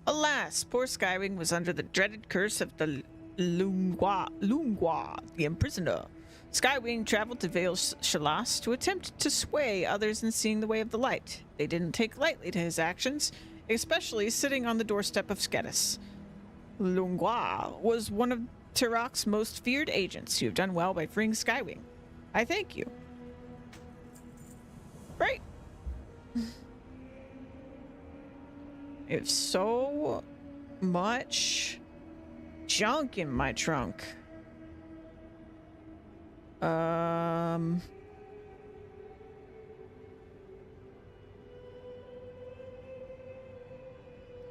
Alas, poor Skywing was under the dreaded curse of the Lungwa, the imprisoner. Skywing traveled to Vale Shalas to attempt to sway others in seeing the way of the light. They didn't take lightly to his actions, especially sitting on the doorstep of Skedis. Lungwa was one of Tirok's most feared agents. You have done well by freeing Skywing. I thank you. Right. If so much junk in my trunk. I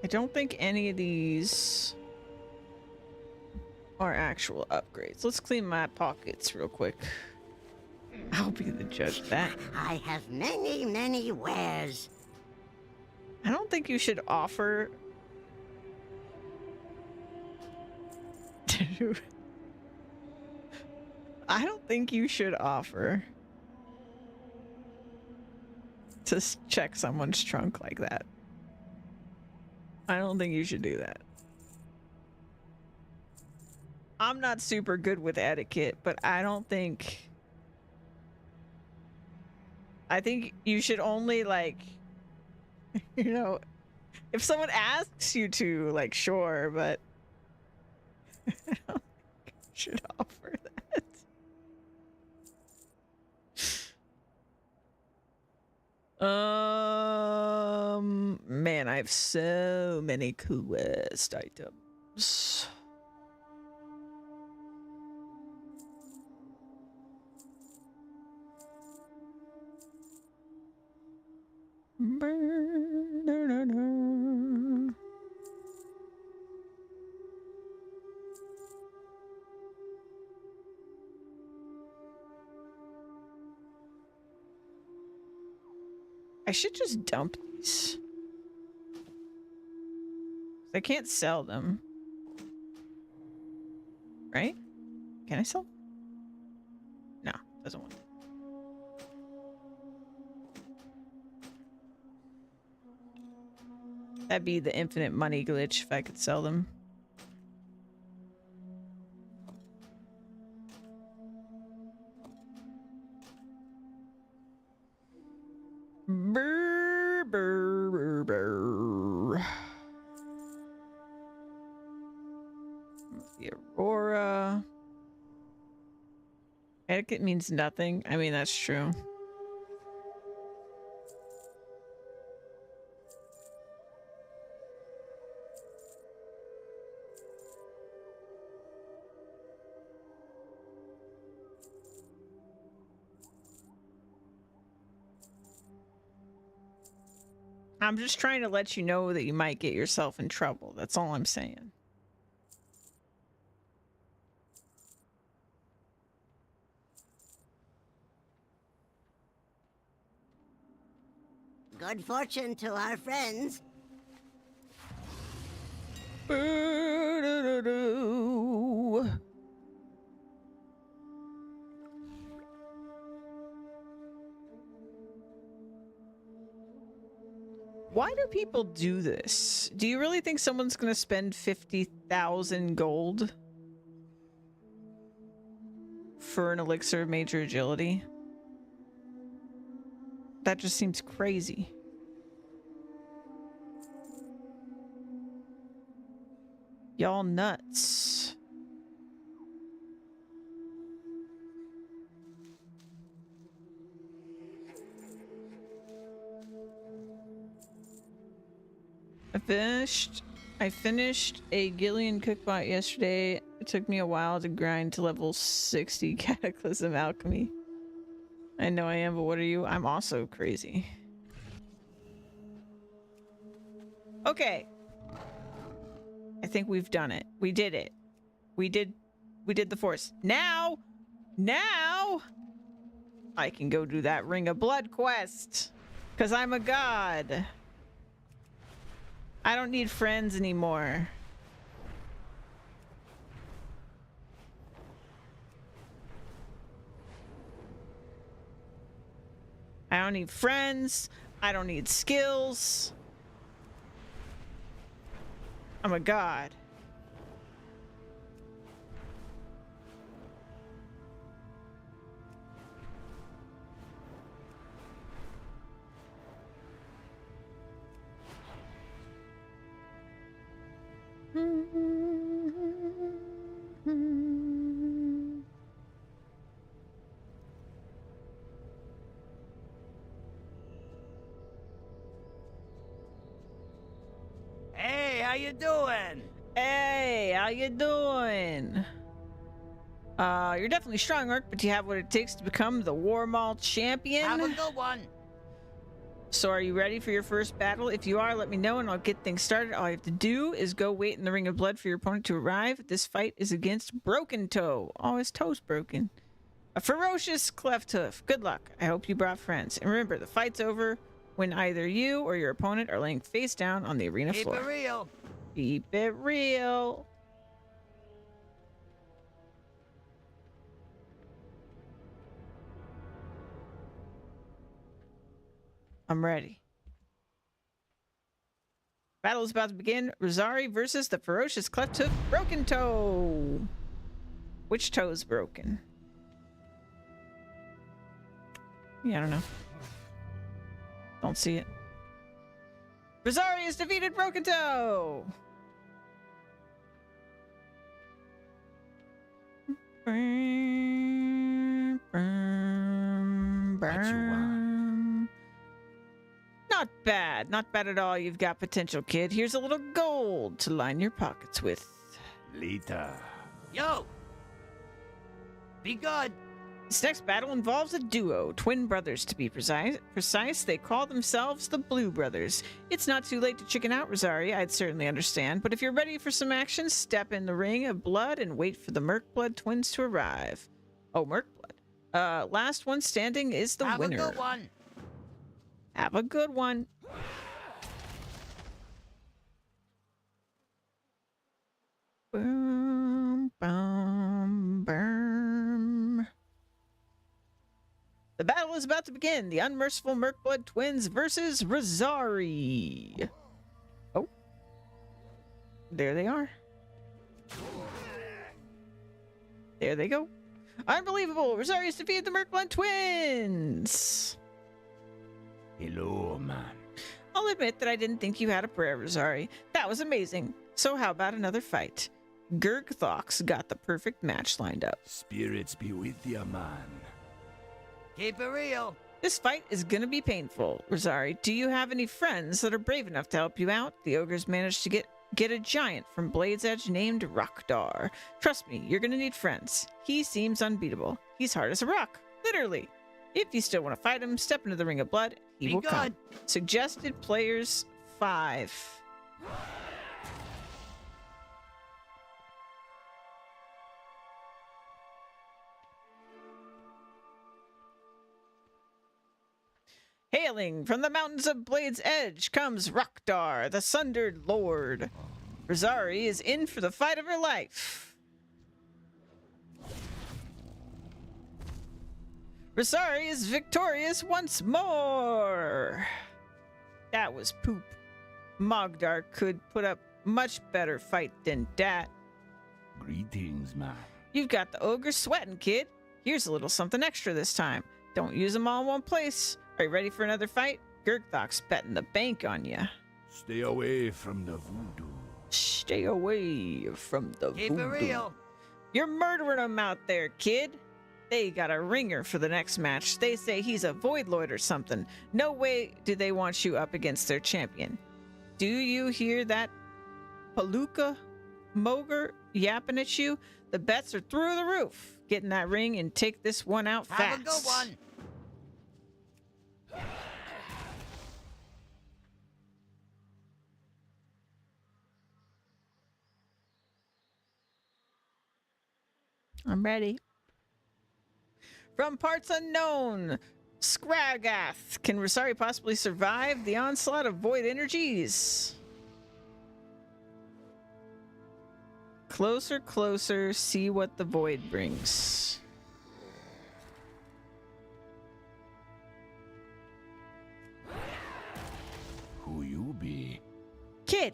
don't think any of these are actual upgrades. Let's clean my pockets real quick. I'll be the judge of that. I have many, many wares. I don't think you should offer I don't think you should offer to check someone's trunk like that. I don't think you should do that. I'm not super good with etiquette, but I think you should only, like, you know, if someone asks you to, like, sure, but I don't think you should offer that. Man, I have so many quest items. I should just dump these. I can't sell them. Right? Can I sell them? No, doesn't want to. That'd be the infinite money glitch if I could sell them. Brr, brr, brr, brr. The Aurora. Etiquette means nothing. I mean, that's true. I'm just trying to let you know that you might get yourself in trouble. That's all I'm saying. Good fortune to our friends. Boo-doo-doo-doo. Why do people do this? Do you really think someone's gonna spend 50,000 gold for an elixir of major agility? That just seems crazy. Y'all nuts. I finished a Gillian cookbot yesterday. It took me a while to grind to level 60 Cataclysm Alchemy. I know I am, but what are you? I'm also crazy. Okay. I think we've done it. We did it. We did the force. Now I can go do that Ring of Blood quest. 'Cause I'm a god. I don't need friends anymore. I don't need friends. I don't need skills. I'm a god. Hey, how you doing? Hey, how you doing? You're definitely strong, Orc, but do you have what it takes to become the War Mall champion? Have a good one. So are you ready for your first battle? If you are, let me know and I'll get things started. All you have to do is go wait in the Ring of Blood for your opponent to arrive. This fight is against Broken Toe. Oh, his toe's broken. A ferocious cleft hoof. Good luck. I hope you brought friends. And remember, the fight's over when either you or your opponent are laying face down on the arena floor. Keep it real. Keep it real. I'm ready. Battle is about to begin. Rosari versus the ferocious cleft hoof Broken Toe. Which toe is broken? Yeah, I don't know. Don't see it. Rosari has defeated Broken Toe. Not bad. Not bad at all. You've got potential, kid. Here's a little gold to line your pockets with. Lita. Yo. Be good. This next battle involves a duo, twin brothers to be precise. They call themselves the Blue Brothers. It's not too late to chicken out, Rosaria. I'd certainly understand. But if you're ready for some action, step in the ring of blood and wait for the Merkblood twins to arrive. Oh, Merkblood. Last one standing is the winner. Have a good one. Have a good one. Boom, boom, boom. The battle is about to begin. The unmerciful Merkblood twins versus Rosari. Oh. There they are. There they go. Unbelievable! Rosari's defeated the Merkblood twins! Hello, man. I'll admit that I didn't think you had a prayer, Rosari. That was amazing. So how about another fight? Gurgthox got the perfect match lined up. Spirits be with ya, man. Keep it real. This fight is gonna be painful. Rosari, do you have any friends that are brave enough to help you out? The ogres managed to get a giant from Blade's Edge named Rockdar. Trust me, you're gonna need friends. He seems unbeatable. He's hard as a rock. Literally. If you still want to fight him, step into the Ring of Blood. He will come. Suggested players 5. Hailing from the mountains of Blade's Edge comes Rockdar, the Sundered Lord. Rosari is in for the fight of her life. Rosari is victorious once more. That was poop. Mogdar could put up much better fight than that. Greetings, man. You've got the ogre sweating, kid. Here's a little something extra this time. Don't use them all in one place. Are you ready for another fight? Gurgthox's betting the bank on you. Stay away from the voodoo. Stay away from the Keep voodoo. it real. You're murdering them out there, kid. They got a ringer for the next match. They say he's a Void Lord or something. No way do they want you up against their champion. Do you hear that, Palooka Moger yapping at you? The bets are through the roof. Get in that ring and take this one out fast. Have a good one. I'm ready. From parts unknown, Skragath. Can Rosari possibly survive the onslaught of void energies? Closer, closer, see what the void brings. Kid,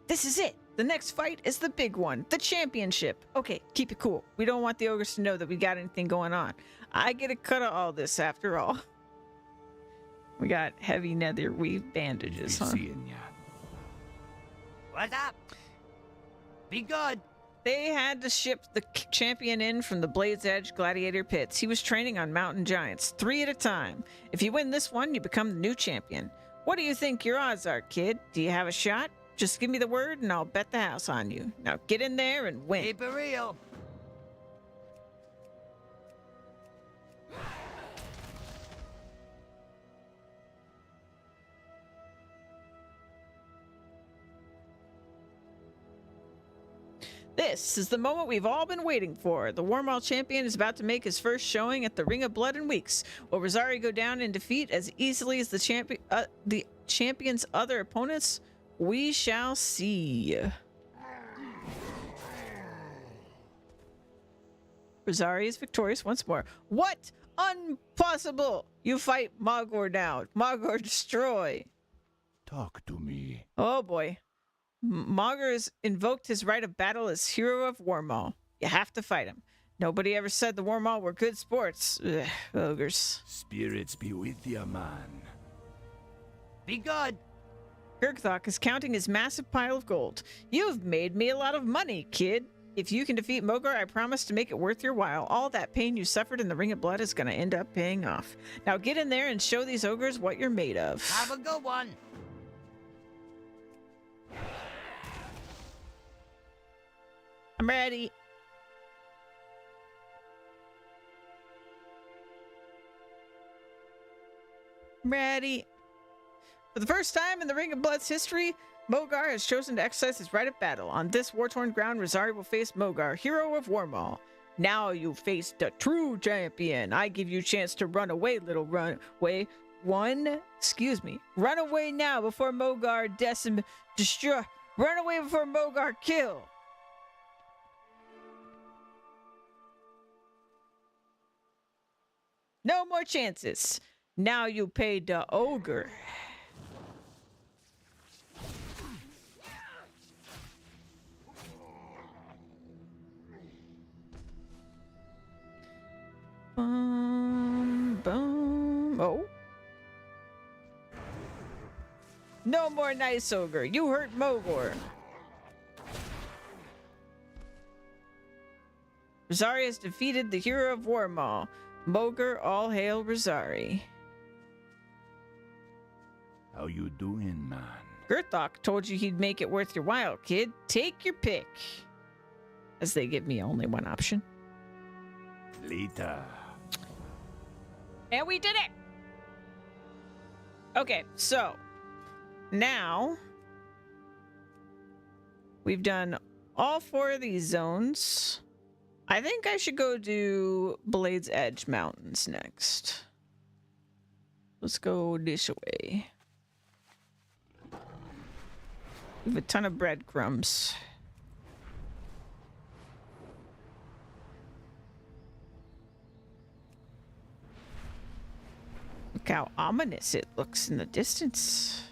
this is it. The next fight is the big one, the championship. Okay, keep it cool. We don't want the ogres to know that we got anything going on. I get a cut of all this after all. We got heavy nether weave bandages, huh? Seeing ya. What's up? Be good. They had to ship the champion in from the Blade's Edge Gladiator pits. He was training on mountain giants, 3 at a time. If you win this one, you become the new champion. What do you think your odds are, kid? Do you have a shot? Just give me the word and I'll bet the house on you. Now get in there and win. Keep it real. This is the moment we've all been waiting for. The Warmaul champion is about to make his first showing at the Ring of Blood in weeks. Will Rosari go down in defeat as easily as the champion's other opponents? We shall see. Rosari is victorious once more. What? Impossible! You fight Mogor now. Mogor destroy. Talk to me. Oh boy. Mogor has invoked his right of battle as hero of Warmaul. You have to fight him. Nobody ever said the Warmaul were good sports. Ugh, ogres. Spirits be with ya, man. Be good. Gurgthok is counting his massive pile of gold. You've made me a lot of money, kid. If you can defeat Mogor, I promise to make it worth your while. All that pain you suffered in the Ring of Blood is going to end up paying off. Now get in there and show these ogres what you're made of. Have a good one. I'm ready. I'm ready. For the first time in the Ring of Blood's history, Mogar has chosen to exercise his right of battle. On this war-torn ground, Rosari will face Mogar, hero of Warmaul. Now you face the true champion. I give you a chance to run away, little runaway. Run away now before Mogar destroy. Run away before Mogar kill. No more chances. Now you paid the ogre. Boom. Oh. No more nice ogre. You hurt Mogor. Rosari has defeated the hero of Warmaul. Mogor, all hail Rosari. How you doing, man? Gurthok told you he'd make it worth your while, kid. Take your pick. As they give me only one option. Later. And we did it! Okay, so now we've done all 4 of these zones. I think I should go do Blade's Edge Mountains next. Let's go this way. We have a ton of breadcrumbs. Look how ominous it looks in the distance.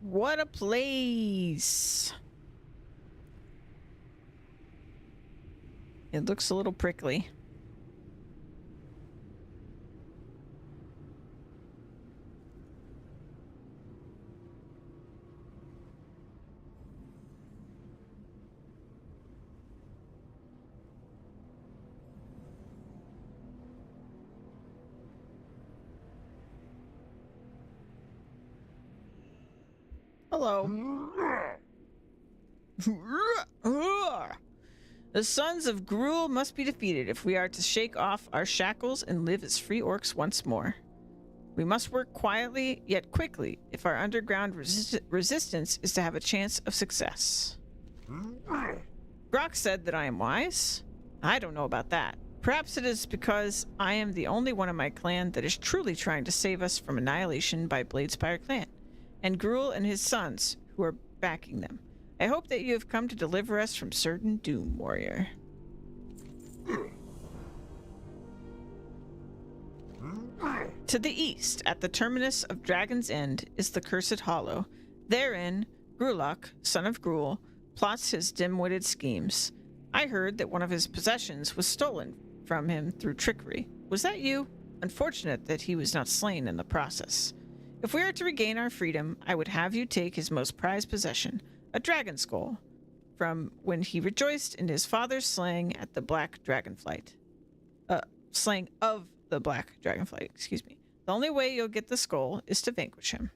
What a place. It looks a little prickly. Hello. The sons of Gruul must be defeated if we are to shake off our shackles and live as free orcs once more. We must work quietly, yet quickly, if our underground resistance is to have a chance of success. Grok said that I am wise. I don't know about that. Perhaps it is because I am the only one in my clan that is truly trying to save us from annihilation by Bladespire clan, and Gruul and his sons, who are backing them. I hope that you have come to deliver us from certain doom, warrior. To the east, at the terminus of Dragon's End, is the Cursed Hollow. Therein, Grulok, son of Gruul, plots his dim-witted schemes. I heard that one of his possessions was stolen from him through trickery. Was that you? Unfortunate that he was not slain in the process. If we are to regain our freedom, I would have you take his most prized possession, a dragon skull, from when he rejoiced in his father's slaying at the Black Dragonflight. Slaying of the Black Dragonflight, excuse me. The only way you'll get the skull is to vanquish him.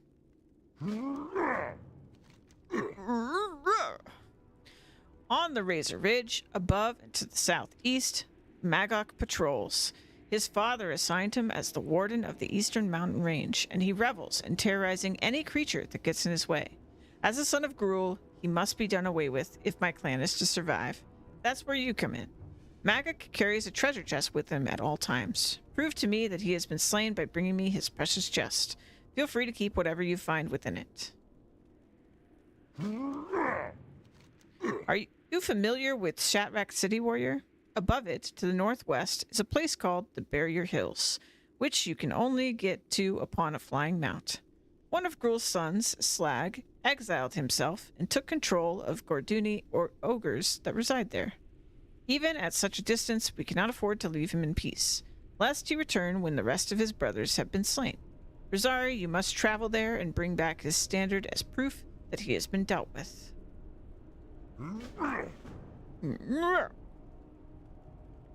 On the Razor Ridge, above and to the southeast, Magok patrols. His father assigned him as the warden of the eastern mountain range, and he revels in terrorizing any creature that gets in his way. As a son of Gruul, he must be done away with if my clan is to survive. That's where you come in. Magok carries a treasure chest with him at all times. Prove to me that he has been slain by bringing me his precious chest. Feel free to keep whatever you find within it. Are you familiar with Shatrak City, warrior? Above it, to the northwest, is a place called the Barrier Hills, which you can only get to upon a flying mount. One of Gruul's sons, Slag, exiled himself and took control of Gorduni or ogres that reside there. Even at such a distance, we cannot afford to leave him in peace, lest he return when the rest of his brothers have been slain. Rosari, you must travel there and bring back his standard as proof that he has been dealt with.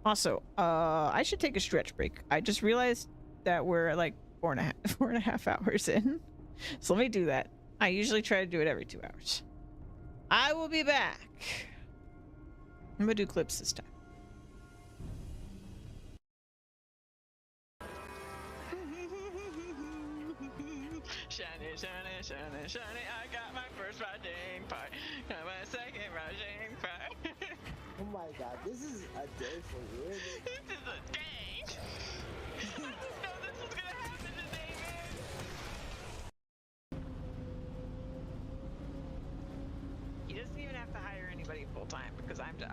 Also, I should take a stretch break. I just realized that we're like four and a half hours in. So let me do that. I usually try to do it every 2 hours. I will be back. I'm gonna do clips this time. Shiny, shiny, shiny, shiny. I got my first riding part. Got my second riding part. Oh my god, this is a day for you. This is a day. I didn't know this was gonna happen today, man. He doesn't even have to hire anybody full time because I'm just.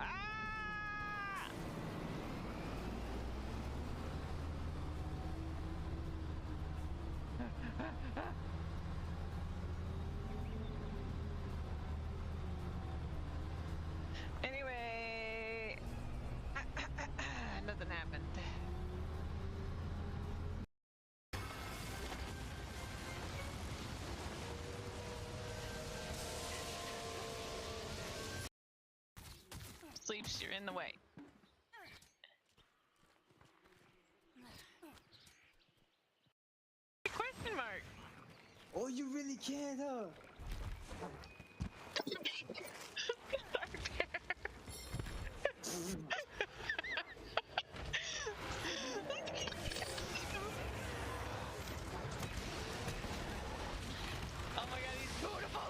Anyway, nothing happened. Sleeps, you're in the way. Question mark. Oh, you really can't, huh? Oh my god, he's beautiful!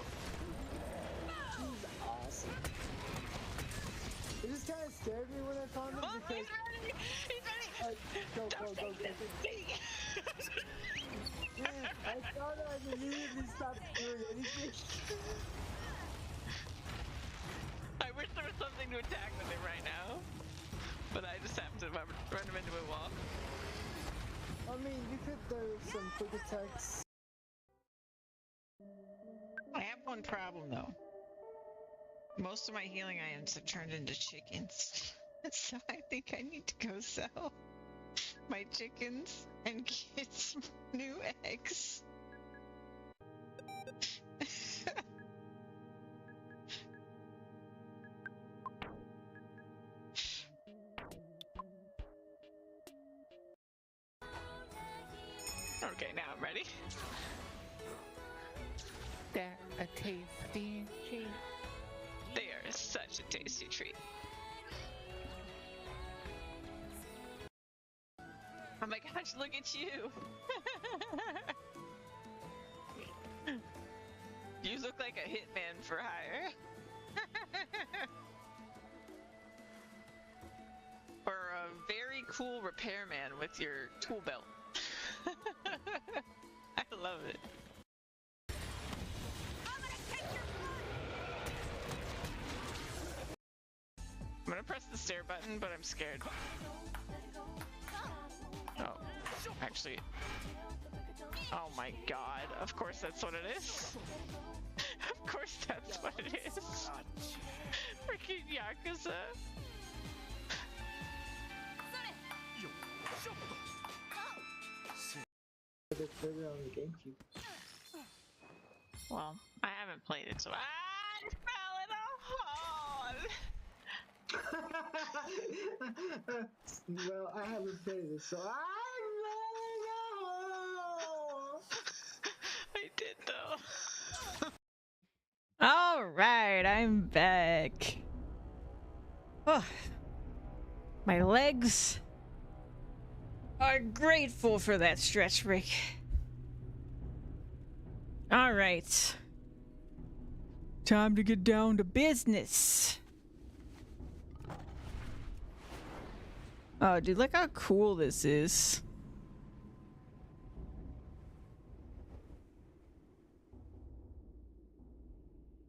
He's awesome. It just kind of scared me when I found him because... He's ready! He's ready! Go. Man, I thought I immediately stopped doing anything. I wish there was something to attack with him right now. But I just have to run him into a wall. I mean, you could throw some quick attacks. I have one problem though. Most of my healing items have turned into chickens. So I think I need to go sell my chickens and get some new eggs. Okay, now I'm ready. They're a tasty treat. They are such a tasty treat. Oh my gosh, look at you! You look like a hitman for hire. Or a very cool repairman with your tool belt. I love it. I'm gonna press the stare button, but I'm scared. Oh, actually. Oh my god, of course that's what it is. Of course that's what it is. Freaking Yakuza. The further on the GameCube. Well, I haven't played it, so I fell in a hole! Well, I haven't played it, so I I did though. Alright, I'm back. Oh, my legs are grateful for that stretch break. Alright. Time to get down to business. Oh, dude, look how cool this is.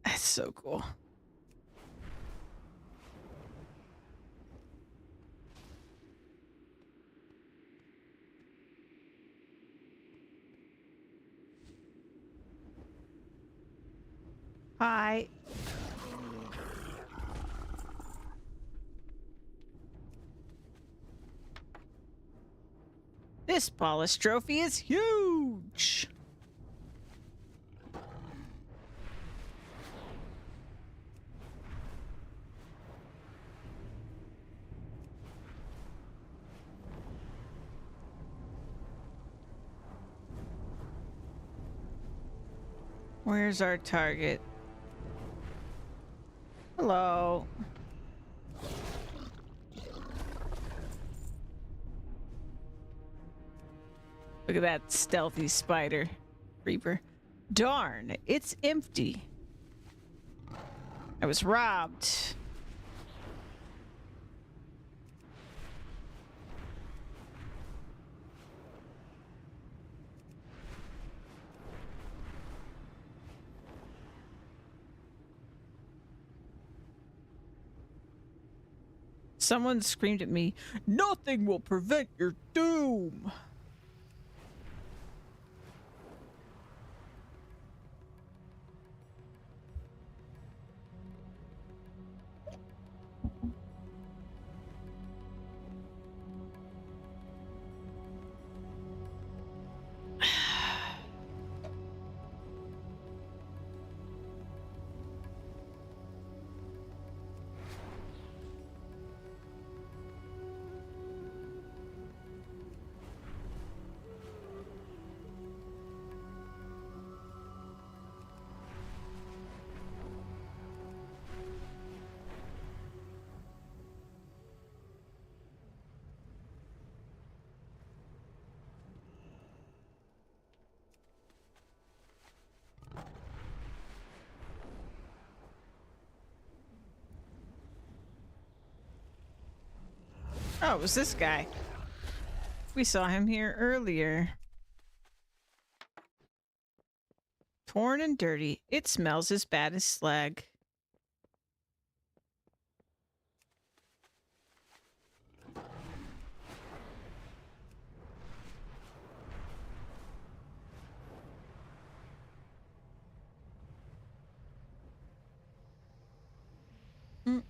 That's so cool. Hi. This polished trophy is huge. Where's our target? Hello. Look at that stealthy spider creeper. Darn, it's empty. I was robbed. Someone screamed at me, "Nothing will prevent your doom!" Oh, it was this guy. We saw him here earlier. Torn and dirty. It smells as bad as slag. Mm.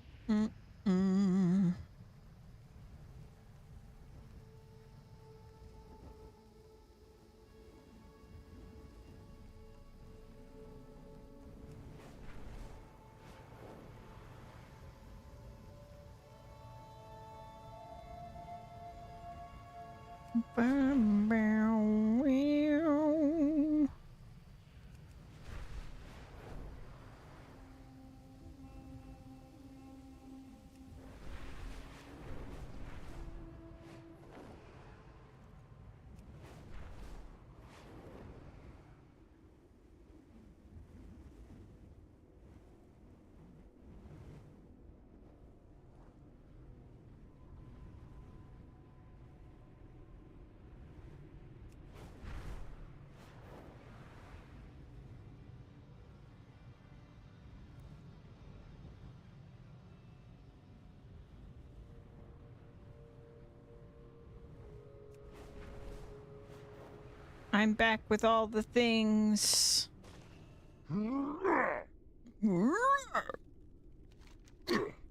I'm back with all the things.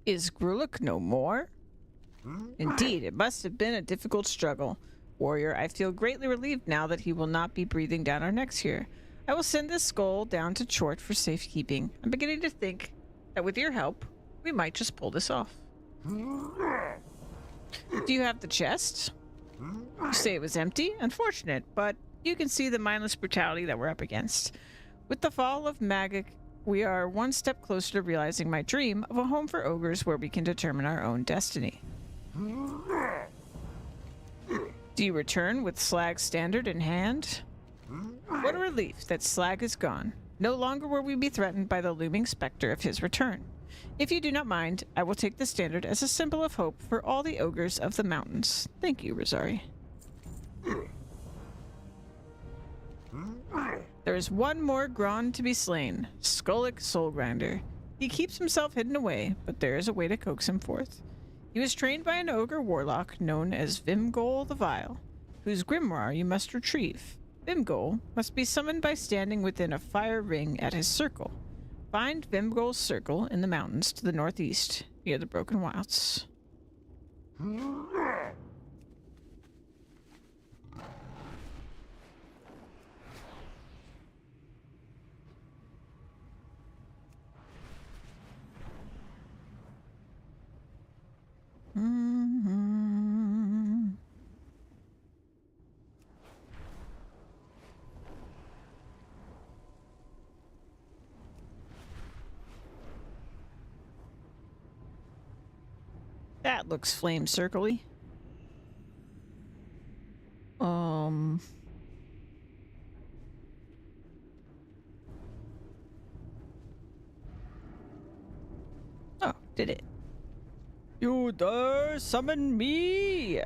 Is Gruluk no more? Indeed, it must have been a difficult struggle. Warrior, I feel greatly relieved now that he will not be breathing down our necks here. I will send this skull down to Chort for safekeeping. I'm beginning to think that with your help, we might just pull this off. Do you have the chest? You say it was empty? Unfortunate, but you can see the mindless brutality that we're up against. With the fall of Magic, we are one step closer to realizing my dream of a home for ogres where we can determine our own destiny. Do you return with Slag's standard in hand? What a relief that Slag is gone. No longer will we be threatened by the looming specter of his return. If you do not mind, I will take the standard as a symbol of hope for all the ogres of the mountains. Thank you, Rosari. There is one more Grond to be slain, Skolik Soulgrinder. He keeps himself hidden away, but there is a way to coax him forth. He was trained by an ogre warlock known as Vimgol the Vile, whose grimoire you must retrieve. Vimgol must be summoned by standing within a fire ring at his circle. Find Vimgol's circle in the mountains to the northeast, near the Broken Wilds. That looks flame circle-y. Oh, did it? You dare summon me?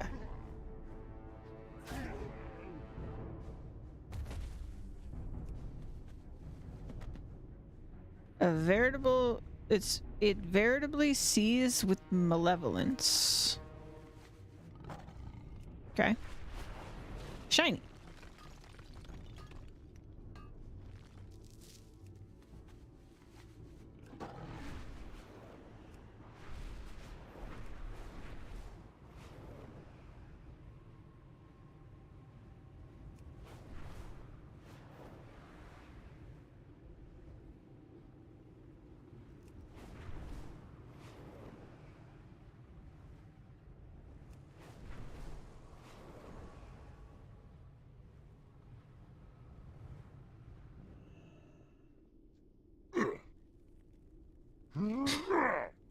It veritably sees with malevolence. Okay. Shiny.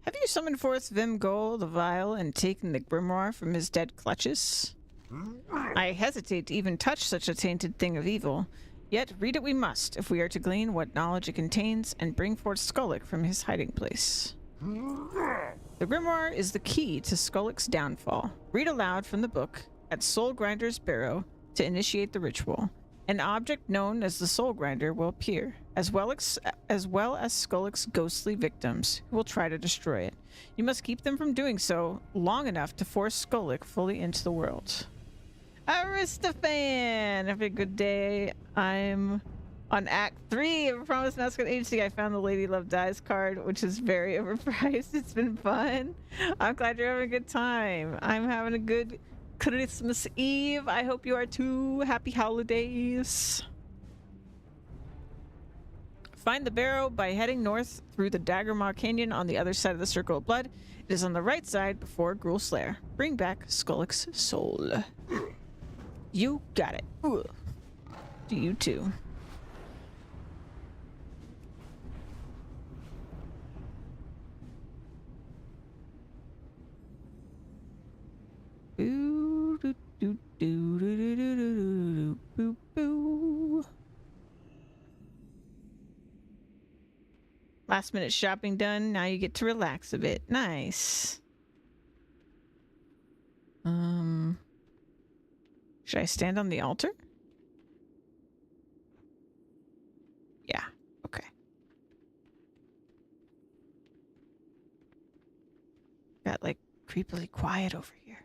Have you summoned forth Vimgol the Vile and taken the grimoire from his dead clutches? I hesitate to even touch such a tainted thing of evil, yet read it we must if we are to glean what knowledge it contains and bring forth Skolik from his hiding place. The grimoire is the key to Skolik's downfall. Read aloud from the book at Soul Grinder's Barrow to initiate the ritual. An object known as the Soul Grinder will appear, as well as Skolik's ghostly victims, who will try to destroy it. You must keep them from doing so long enough to force Skolik fully into the world. Aristophan! Have a good day. I'm on Act 3 of Promised Mascot Agency. I found the Lady Love Dies card, which is very overpriced. It's been fun. I'm glad you're having a good time. I'm having a good Christmas Eve. I hope you are too. Happy holidays. Find the barrow by heading north through the Daggermaw Canyon on the other side of the Circle of Blood. It is on the right side before Gruul Slayer. Bring back Skolik's soul. You got it. Ugh. Do you too. Boo, doo, doo, doo, doo, doo, doo, doo, boo, boo. Last minute shopping done. Now you get to relax a bit. Nice. Should I stand on the altar? Yeah. Okay. Got like creepily quiet over here.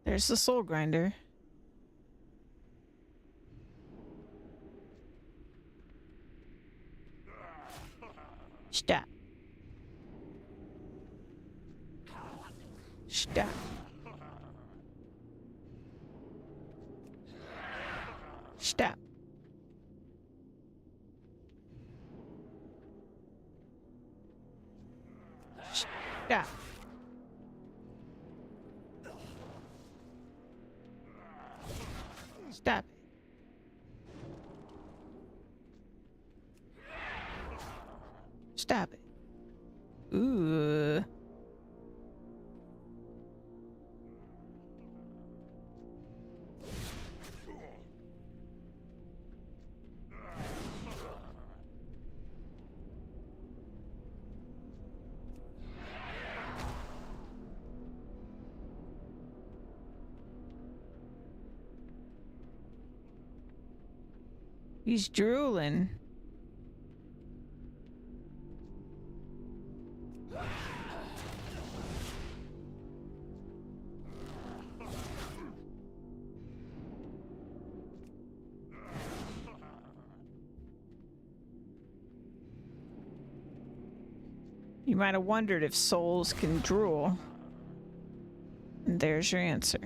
There's the soul grinder. Stop. Stop. Stop. Stop. Stop it. Stop it. Ooh. He's drooling. You might have wondered if souls can drool. And there's your answer.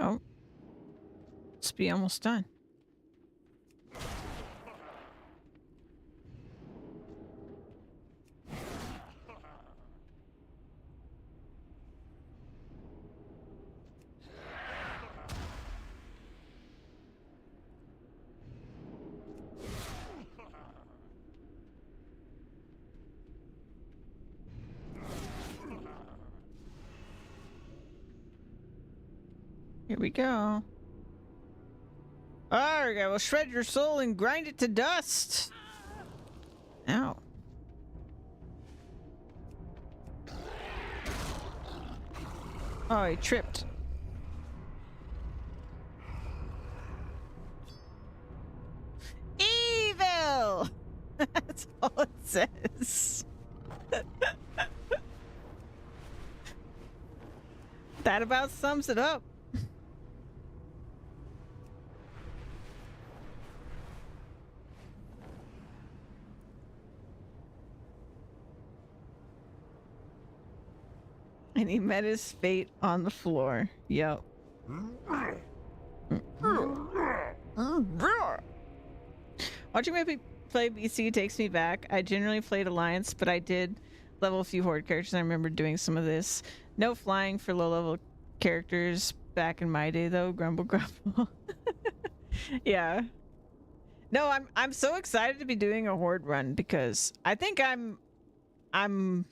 Oh. Let's be almost done. Here we go. Alright, I will shred your soul and grind it to dust. Ow. Oh, he tripped. Evil! That's all it says. That about sums it up. And he met his fate on the floor. Yep. Watching my play BC takes me back. I generally played Alliance, but I did level a few Horde characters. I remember doing some of this. No flying for low-level characters back in my day, though. Grumble, grumble. Yeah. No, I'm so excited to be doing a Horde run because I think I'm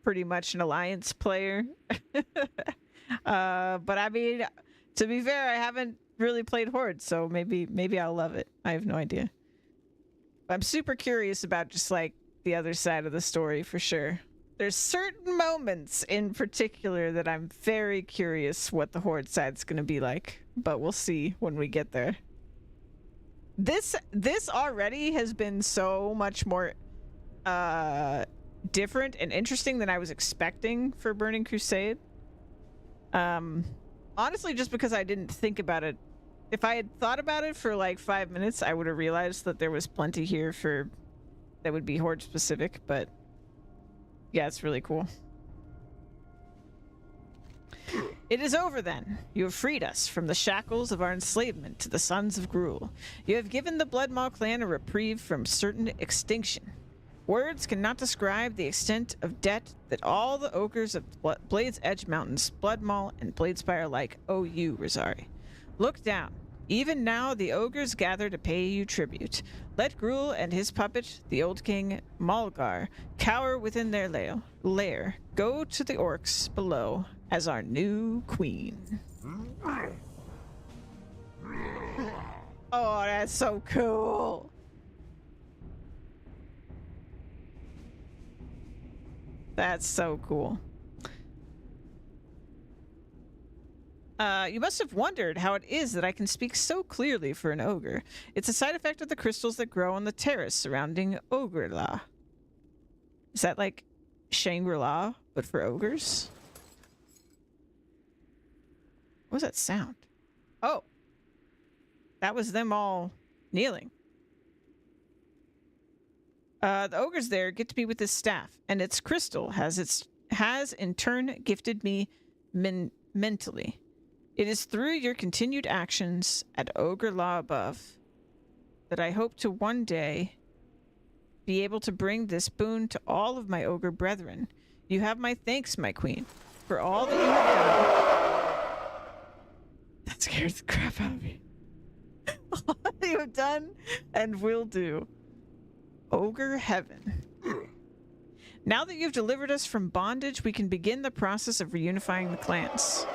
pretty much an Alliance player. But I mean, to be fair, I haven't really played Horde, so maybe I'll love it. I have no idea. I'm super curious about just like the other side of the story for sure. There's certain moments in particular that I'm very curious what the Horde side's gonna be like, but we'll see when we get there. This already has been so much more different and interesting than I was expecting for Burning Crusade. Honestly, just because I didn't think about it. If I had thought about it for like 5 minutes, I would have realized that there was plenty here for that would be Horde specific, but yeah, it's really cool. It is over then. You have freed us from the shackles of our enslavement to the Sons of Gruul. You have given the Bloodmaw clan a reprieve from certain extinction. Words cannot describe the extent of debt that all the ogres of Blade's Edge Mountains, Bloodmaw, and Bladespire alike owe you, Rosari. Look down. Even now, the ogres gather to pay you tribute. Let Gruul and his puppet, the old king Malgar, cower within their lair. Go to the orcs below as our new queen. Oh, that's so cool. That's so cool. You must have wondered how it is that I can speak so clearly for an ogre. It's a side effect of the crystals that grow on the terrace surrounding Ogrela. Is that like Shangri-La, but for ogres? What was that sound? Oh. That was them all kneeling. The ogres there get to be with this staff, and its crystal has in turn gifted me mentally. It is through your continued actions at Ogre Law above that I hope to one day be able to bring this boon to all of my ogre brethren. You have my thanks, my queen, for all that you have done. That scared the crap out of me. All that you have done and will do. Ogre heaven. Now that you've delivered us from bondage, we can begin the process of reunifying the clans.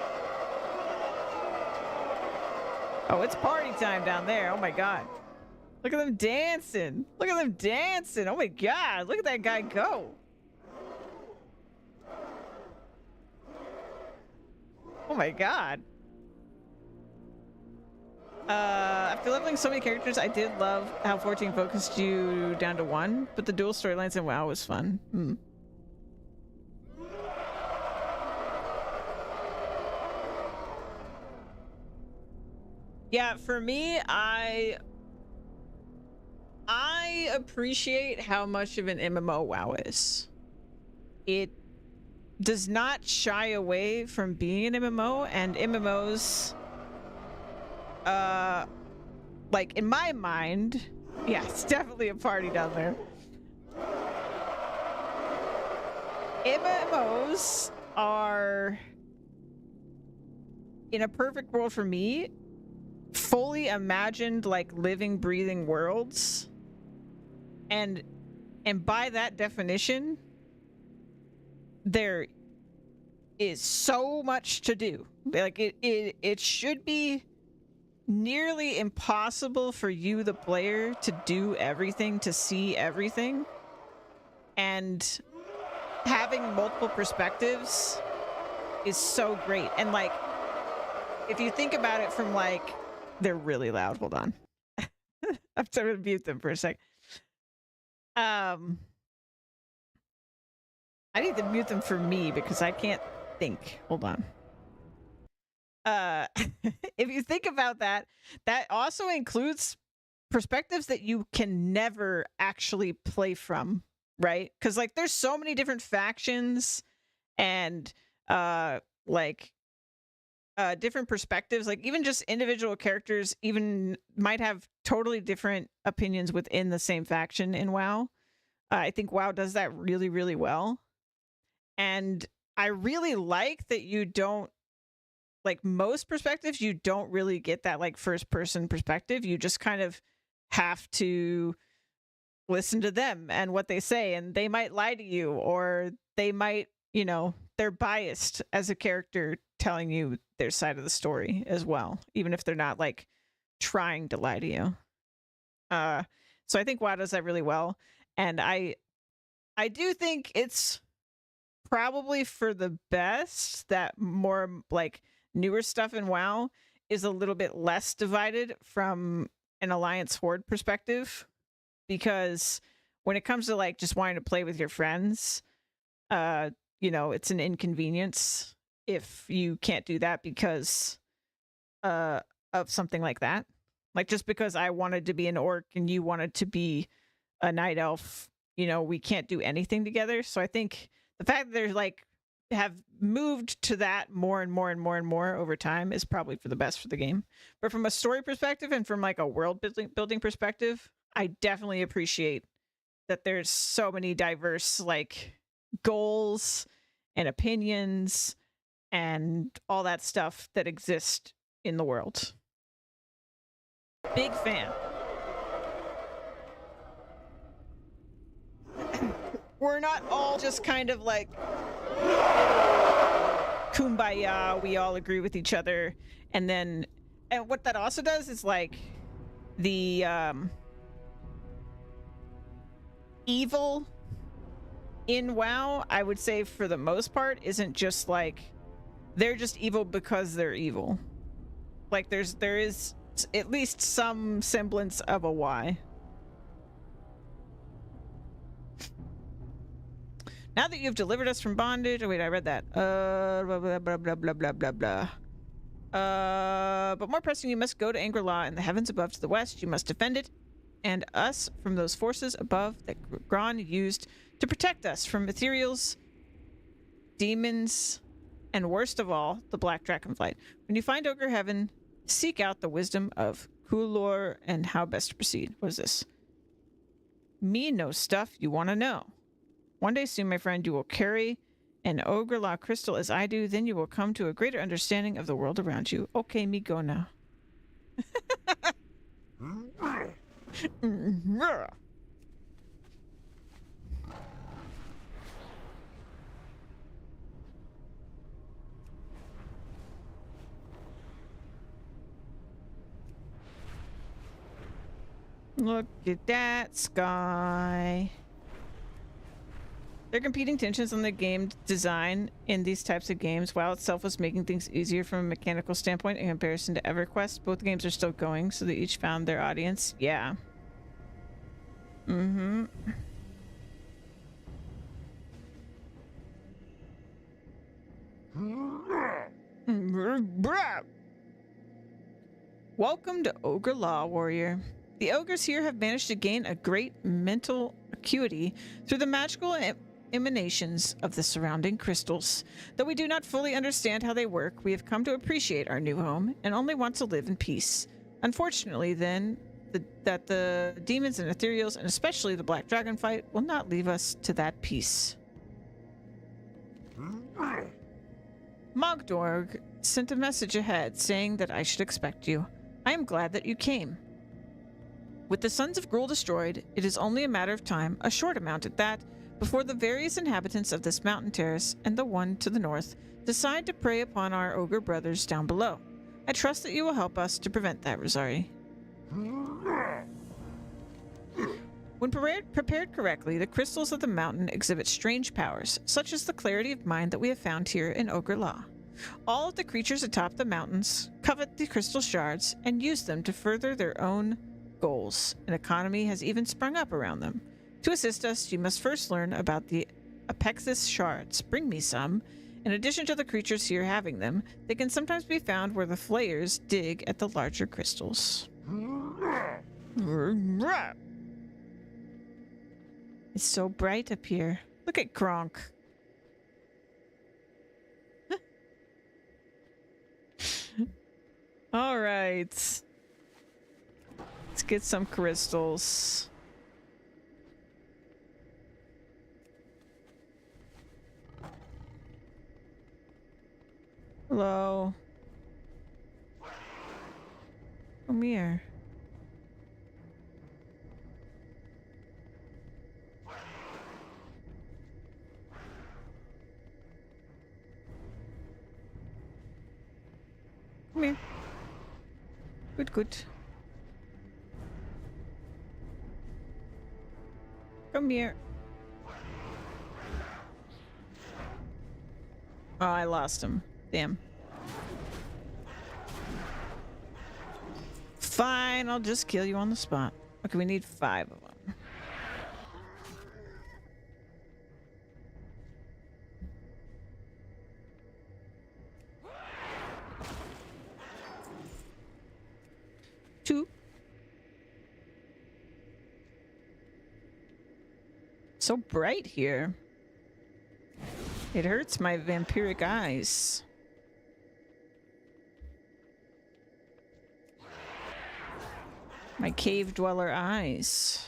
Oh, it's party time down there. Oh my god. Look at them dancing. Look at them dancing. Oh my god. Look at that guy go. Oh my god. After leveling so many characters, I did love how 14 focused you down to 1, but the dual storylines in WoW was fun. Yeah, for me, I appreciate how much of an MMO WoW is. It does not shy away from being an MMO, and MMOs, like in my mind, yeah, it's definitely a party down there. MMOs are, in a perfect world for me, fully imagined like living, breathing worlds, and by that definition, there is so much to do. Like it should be nearly impossible for you, the player, to do everything, to see everything, and having multiple perspectives is so great. And like, if you think about it from like, they're really loud. Hold on. I'm trying to mute them for a sec. I need to mute them for me because I can't think. Hold on. If you think about that, that also includes perspectives that you can never actually play from, right? Because like there's so many different factions and different perspectives. Like even just individual characters even might have totally different opinions within the same faction in WoW. I think WoW does that really, really well. And I really like that you don't, like most perspectives, you don't really get that like first person perspective. You just kind of have to listen to them and what they say, and they might lie to you, or they might, you know, they're biased as a character telling you their side of the story as well, even if they're not like trying to lie to you. So I think WoW does that really well. And I do think it's probably for the best that more like newer stuff in WoW is a little bit less divided from an Alliance Horde perspective, because when it comes to like just wanting to play with your friends, you know, it's an inconvenience if you can't do that because of something like that. Like just because I wanted to be an orc and you wanted to be a night elf, you know, we can't do anything together. So I think the fact that there's like have moved to that more and more and more and more over time is probably for the best for the game. But from a story perspective and from like a world building perspective, I definitely appreciate that there's so many diverse like goals and opinions and all that stuff that exist in the world. Big fan. We're not all just kind of like kumbaya, we all agree with each other. And what that also does is like the evil in WoW, I would say for the most part, isn't just like they're just evil because they're evil. Like there is at least some semblance of a why. Now that you've delivered us from bondage. Oh wait, I read that. Blah blah blah blah blah blah blah blah. But more pressing, you must go to Angri in the heavens above to the west. You must defend it and us from those forces above that Gron used to protect us from ethereals, demons, and worst of all, the Black Dragonflight. When you find Ogre Heaven, seek out the wisdom of Kulor and how best to proceed. What is this? Me know stuff you want to know. One day soon, my friend, you will carry an Ogre Law crystal as I do. Then you will come to a greater understanding of the world around you. Okay, me go now. Look at that sky. There are competing tensions on the game design in these types of games. WoW itself was making things easier from a mechanical standpoint in comparison to EverQuest. Both games are still going, so they each found their audience. Yeah. Mm-hmm. Welcome to Ogre Law, warrior. The ogres here have managed to gain a great mental acuity through the magical emanations of the surrounding crystals. Though we do not fully understand how they work, we have come to appreciate our new home and only want to live in peace. Unfortunately, then, that the demons and ethereals, and especially the Black Dragonflight, will not leave us to that peace. Mogdorg sent a message ahead saying that I should expect you. I am glad that you came. With the Sons of Gruul destroyed, it is only a matter of time, a short amount at that, before the various inhabitants of this mountain terrace and the one to the north decide to prey upon our ogre brothers down below. I trust that you will help us to prevent that, Rosari. When prepared correctly, the crystals of the mountain exhibit strange powers, such as the clarity of mind that we have found here in Ogre Law. All of the creatures atop the mountains covet the crystal shards and use them to further their own goals. An economy has even sprung up around them. To assist us, you must first learn about the Apexis shards. Bring me some. In addition to the creatures here having them, they can sometimes be found where the flayers dig at the larger crystals. It's so bright up here. Look at Gronk. All right. Let's get some crystals. Hello. Come here. Come here. Good, good. Come here. Oh, I lost him. Damn. Fine, I'll just kill you on the spot. Okay, we need 5 of them. Two. So bright here. It hurts my vampiric eyes. My cave dweller eyes.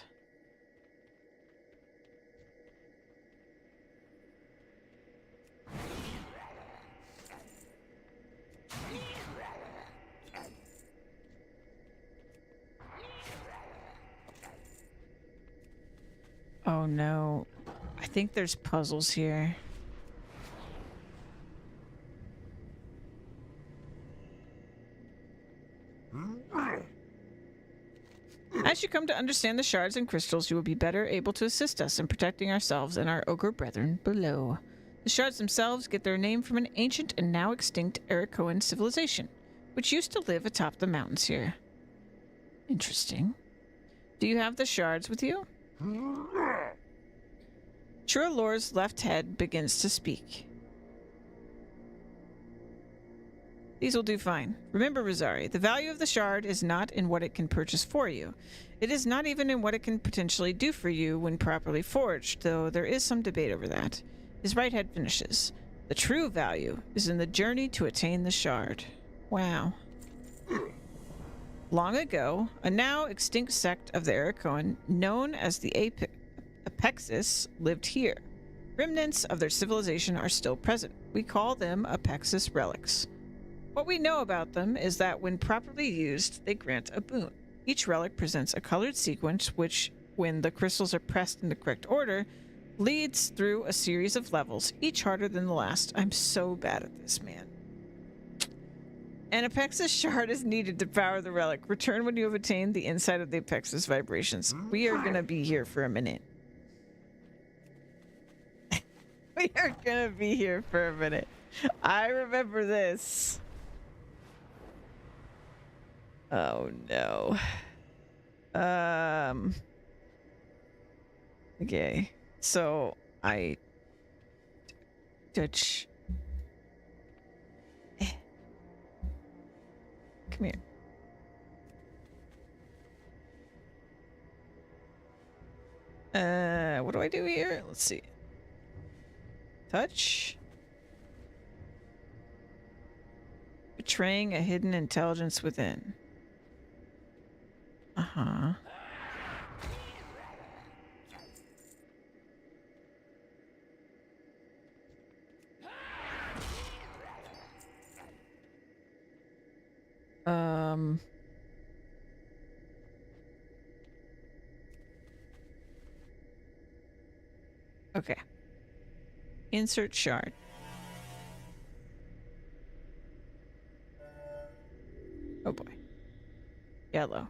Oh no. I think there's puzzles here. As you come to understand the shards and crystals, you will be better able to assist us in protecting ourselves and our ogre brethren below. The shards themselves get their name from an ancient and now extinct Arakoan civilization, which used to live atop the mountains here. Interesting. Do you have the shards with you? Churalor's left head begins to speak. These will do fine. Remember, Rosari, the value of the shard is not in what it can purchase for you. It is not even in what it can potentially do for you when properly forged, though there is some debate over that. His right head finishes. The true value is in the journey to attain the shard. Wow. Long ago, a now extinct sect of the Arakoan, known as the Apexis, lived here. Remnants of their civilization are still present. We call them Apexis relics. What we know about them is that when properly used, they grant a boon. Each relic presents a colored sequence which, when the crystals are pressed in the correct order, leads through a series of levels, each harder than the last. I'm so bad at this, man. An Apexis shard is needed to power the relic. Return when you have attained the inside of the Apexis vibrations. We are going to be here for a minute. We are going to be here for a minute. I remember this. Oh no. Okay. So I touch. Come here. What do I do here? Let's see. Touch. Betraying a hidden intelligence within. Uh-huh. Okay. Insert shard. Oh boy. Yellow.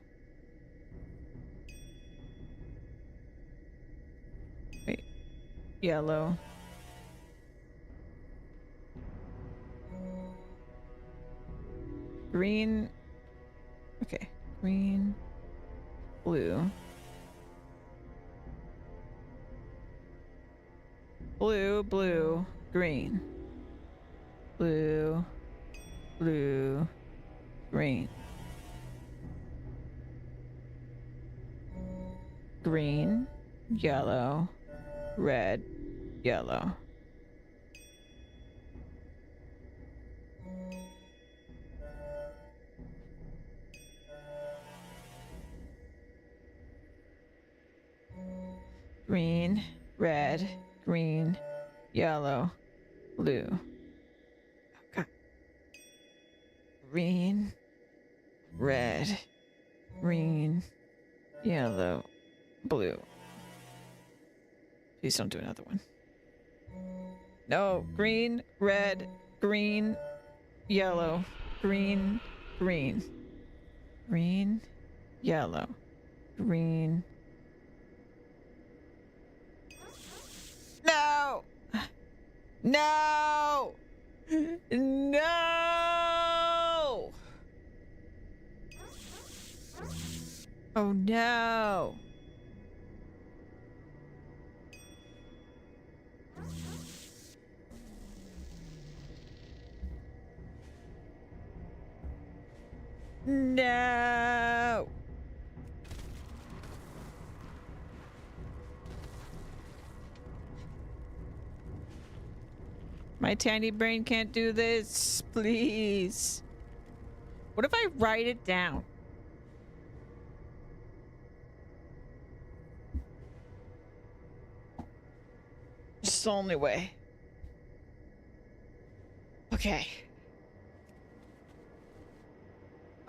Wait. Yellow. Green. Okay. Green. Blue. Blue, blue, green. Blue, blue, green. Green, yellow, red, yellow. Green, red, green, yellow, blue. Okay. Green, red, green, yellow, blue. Please don't do another one. No, green, red, green, yellow, green, green, green, yellow, green. No! No! No! Oh no! No! My tiny brain can't do this. Please. What if I write it down? It's the only way. Okay.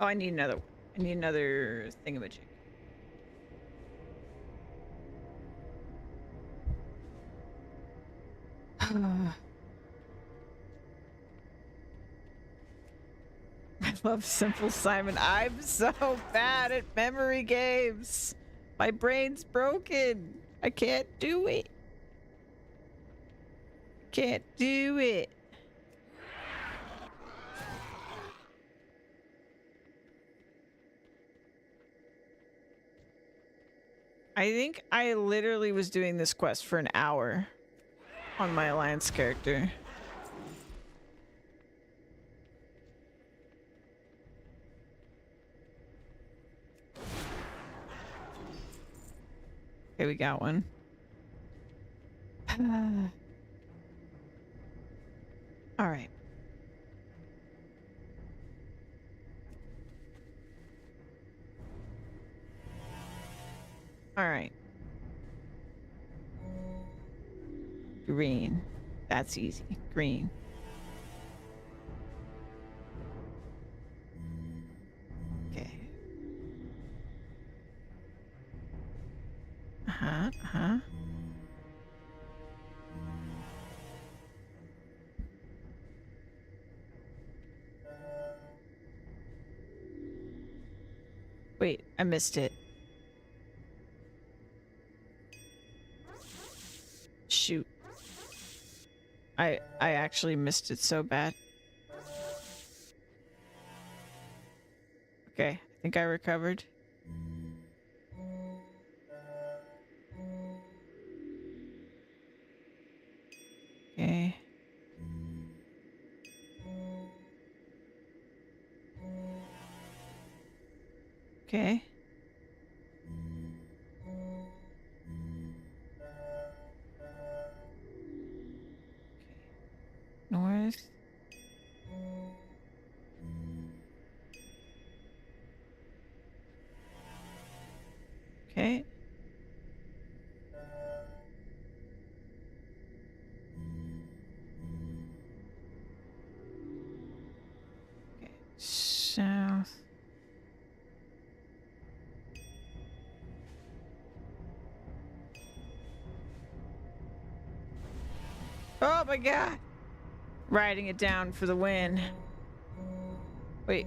Oh, I need another. I need another thingamajig. I love Simple Simon. I'm so bad at memory games. My brain's broken. I can't do it. Can't do it. I think I literally was doing this quest for an hour on my alliance character. Okay, we got one. All right. All right. Green. That's easy. Green. Okay. Uh-huh. Uh-huh. Wait, I missed it. Shoot. I actually missed it so bad. Okay, I think I recovered. Okay. Okay. North. Okay. Okay. South. Oh my god! Writing it down for the win. Wait.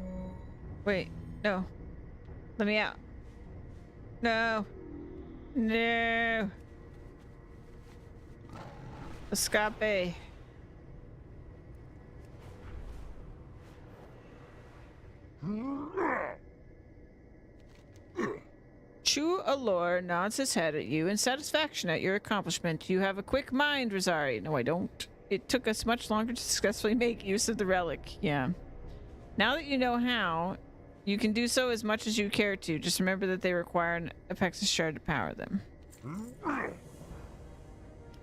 Wait. No. Let me out. No. No. Escape. Chu Allure nods his head at you in satisfaction at your accomplishment. You have a quick mind, Rosari. No, I don't. It took us much longer to successfully make use of the relic. Yeah. Now that you know how, you can do so as much as you care to. Just remember that they require an Apexis shard to power them.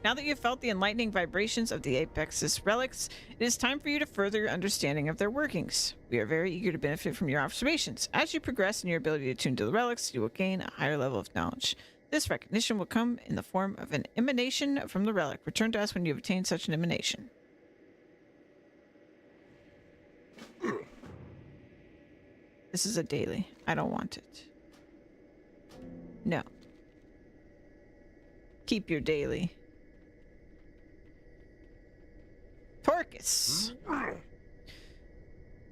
Now that you've felt the enlightening vibrations of the Apexis relics, it is time for you to further your understanding of their workings. We are very eager to benefit from your observations. As you progress in your ability to tune to the relics, you will gain a higher level of knowledge. This recognition will come in the form of an emanation from the relic. Return to us when you have obtained such an emanation. This is a daily. I don't want it. No. Keep your daily. Porcus.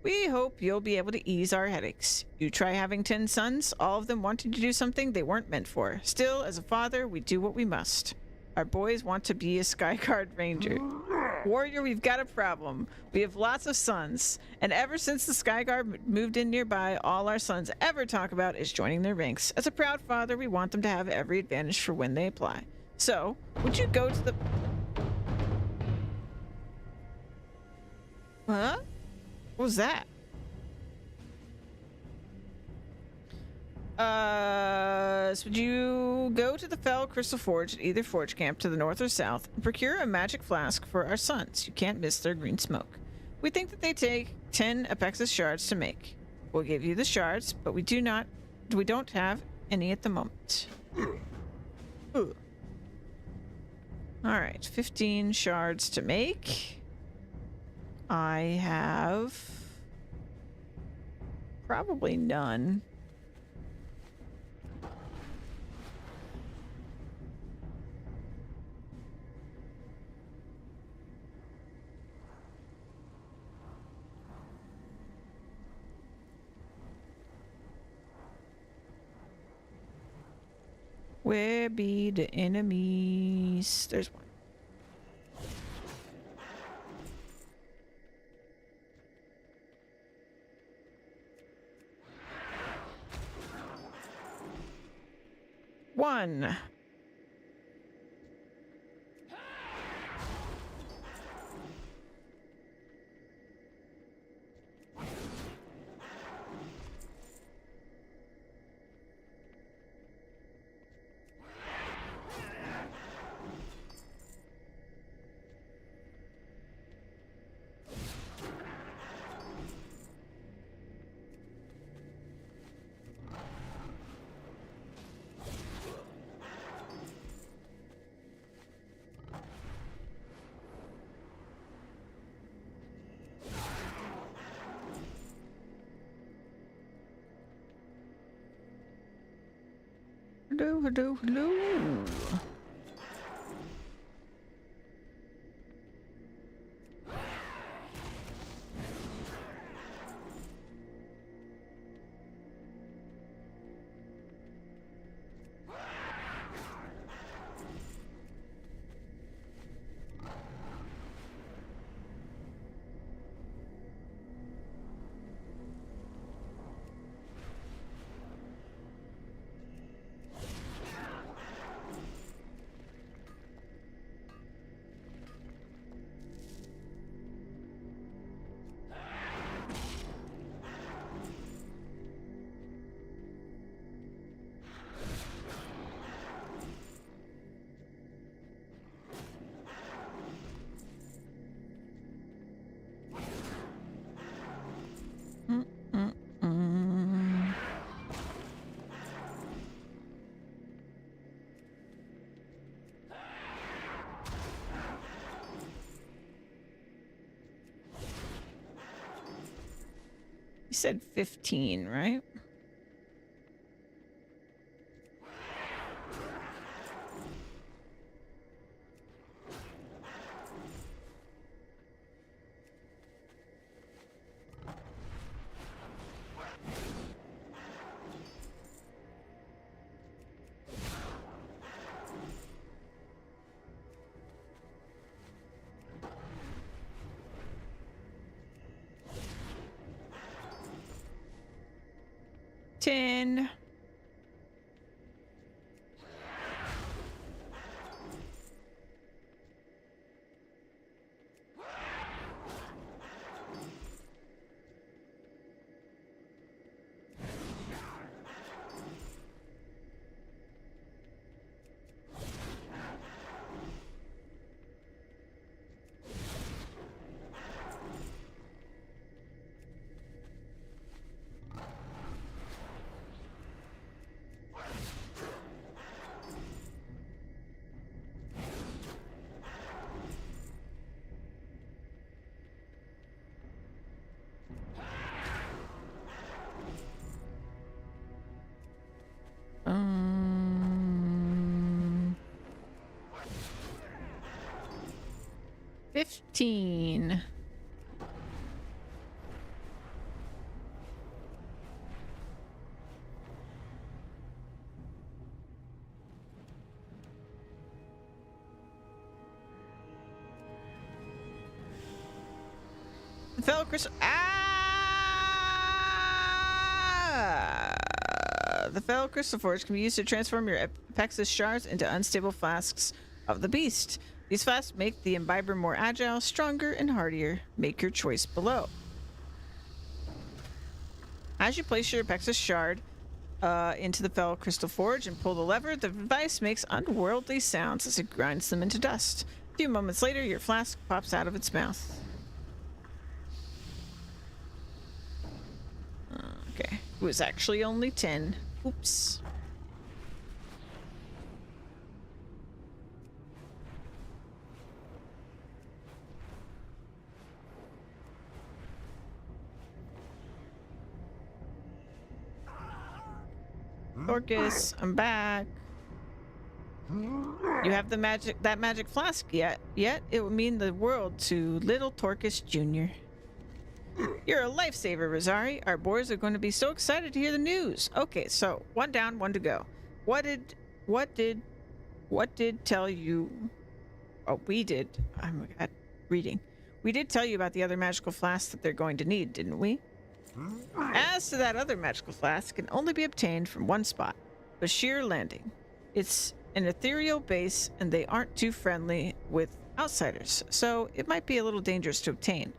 We hope you'll be able to ease our headaches. You try having 10 sons, all of them wanting to do something they weren't meant for. Still, as a father, we do what we must. Our boys want to be a Skyguard Ranger. Warrior, we've got a problem. We have lots of sons, and ever since the Skyguard moved in nearby, all our sons ever talk about is joining their ranks. As a proud father, we want them to have every advantage for when they apply. So, would you go to the... Huh? What was that? Alice, would you go to the Fell Crystal Forge at either forge camp to the north or south and procure a magic flask for our sons? You can't miss their green smoke. We think that they take 10 Apexis shards to make. We'll give you the shards, but we don't have any at the moment. Ooh. All right, 15 shards to make. I have probably none. Where be the enemies? There's one. One. Hello, hello, hello. You said 15, right? Ten. Um, 15. The fellow Chris. The Fell Crystal Forge can be used to transform your Apexis shards into unstable flasks of the beast. These flasks make the imbiber more agile, stronger, and hardier. Make your choice below. As you place your Apexis shard into the fell crystal forge and pull the lever. The device makes unworldly sounds as it grinds them into dust. A few moments later, your flask pops out of its mouth. Okay, it was actually only 10. Oops. Dorcas, I'm back. You have the magic flask yet it would mean the world to little Torcus Jr. You're a lifesaver, Rosari. Our boys are going to be so excited to hear the news. Okay, so 1 down, 1 to go. What did tell you? Oh, we did. I'm reading. We did tell you about the other magical flasks that they're going to need, didn't we? As to that other magical flask, can only be obtained from one spot, Bashir Landing. It's an ethereal base, and they aren't too friendly with outsiders, so it might be a little dangerous to obtain.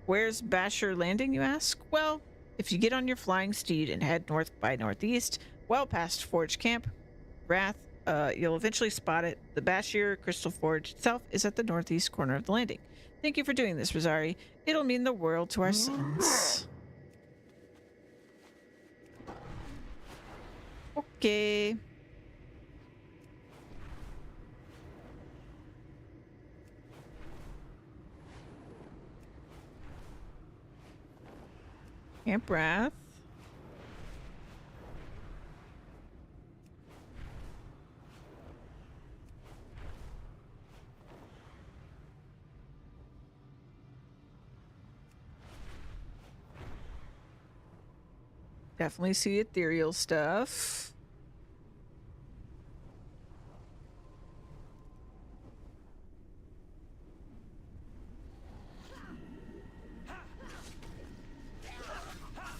Where's Bashir Landing, you ask? Well, if you get on your flying steed and head north by northeast, well past Forge Camp, Wrath, you'll eventually spot it. The Bashir Crystal Forge itself is at the northeast corner of the landing. Thank you for doing this, Rosari. It'll mean the world to our sons. Okay. Camp Wrath. Definitely see ethereal stuff.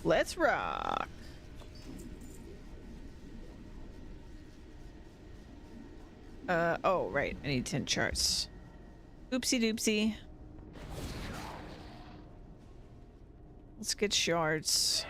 Let's rock. Oh, right. I need 10 charts. Oopsie doopsie. Let's get shards.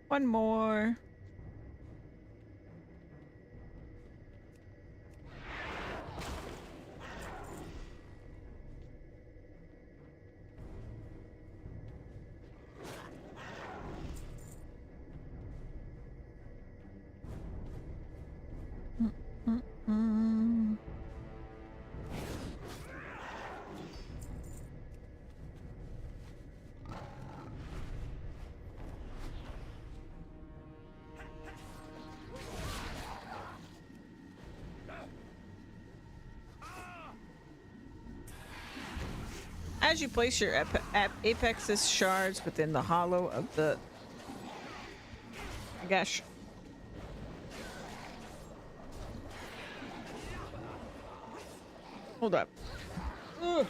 One more. As you place your apex's shards within the hollow of the... Gosh. Hold up. Ugh.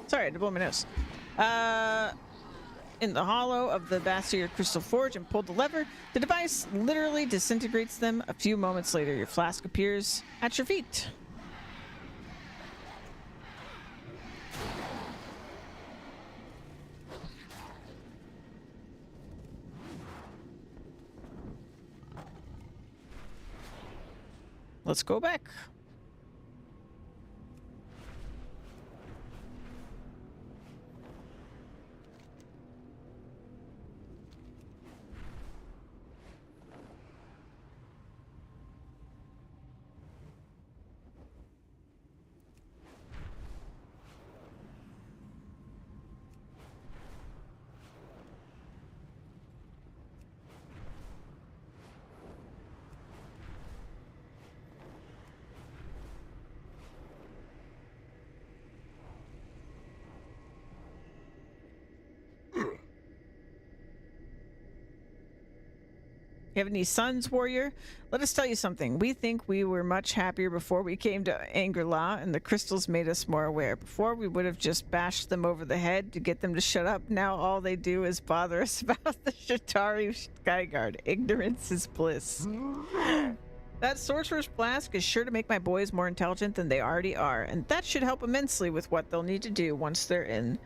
Sorry, I had to blow my nose. In the hollow of the Bastard Crystal Forge and pulled the lever, the device literally disintegrates them. A few moments later, your flask appears at your feet. Let's go back. You have any sons, warrior? Let us tell you something. We think we were much happier before we came to Angler, and the crystals made us more aware. Before, we would have just bashed them over the head to get them to shut up. Now all they do is bother us about the Shatari Skyguard. Ignorance is bliss. That sorcerer's flask is sure to make my boys more intelligent than they already are, and that should help immensely with what they'll need to do once they're in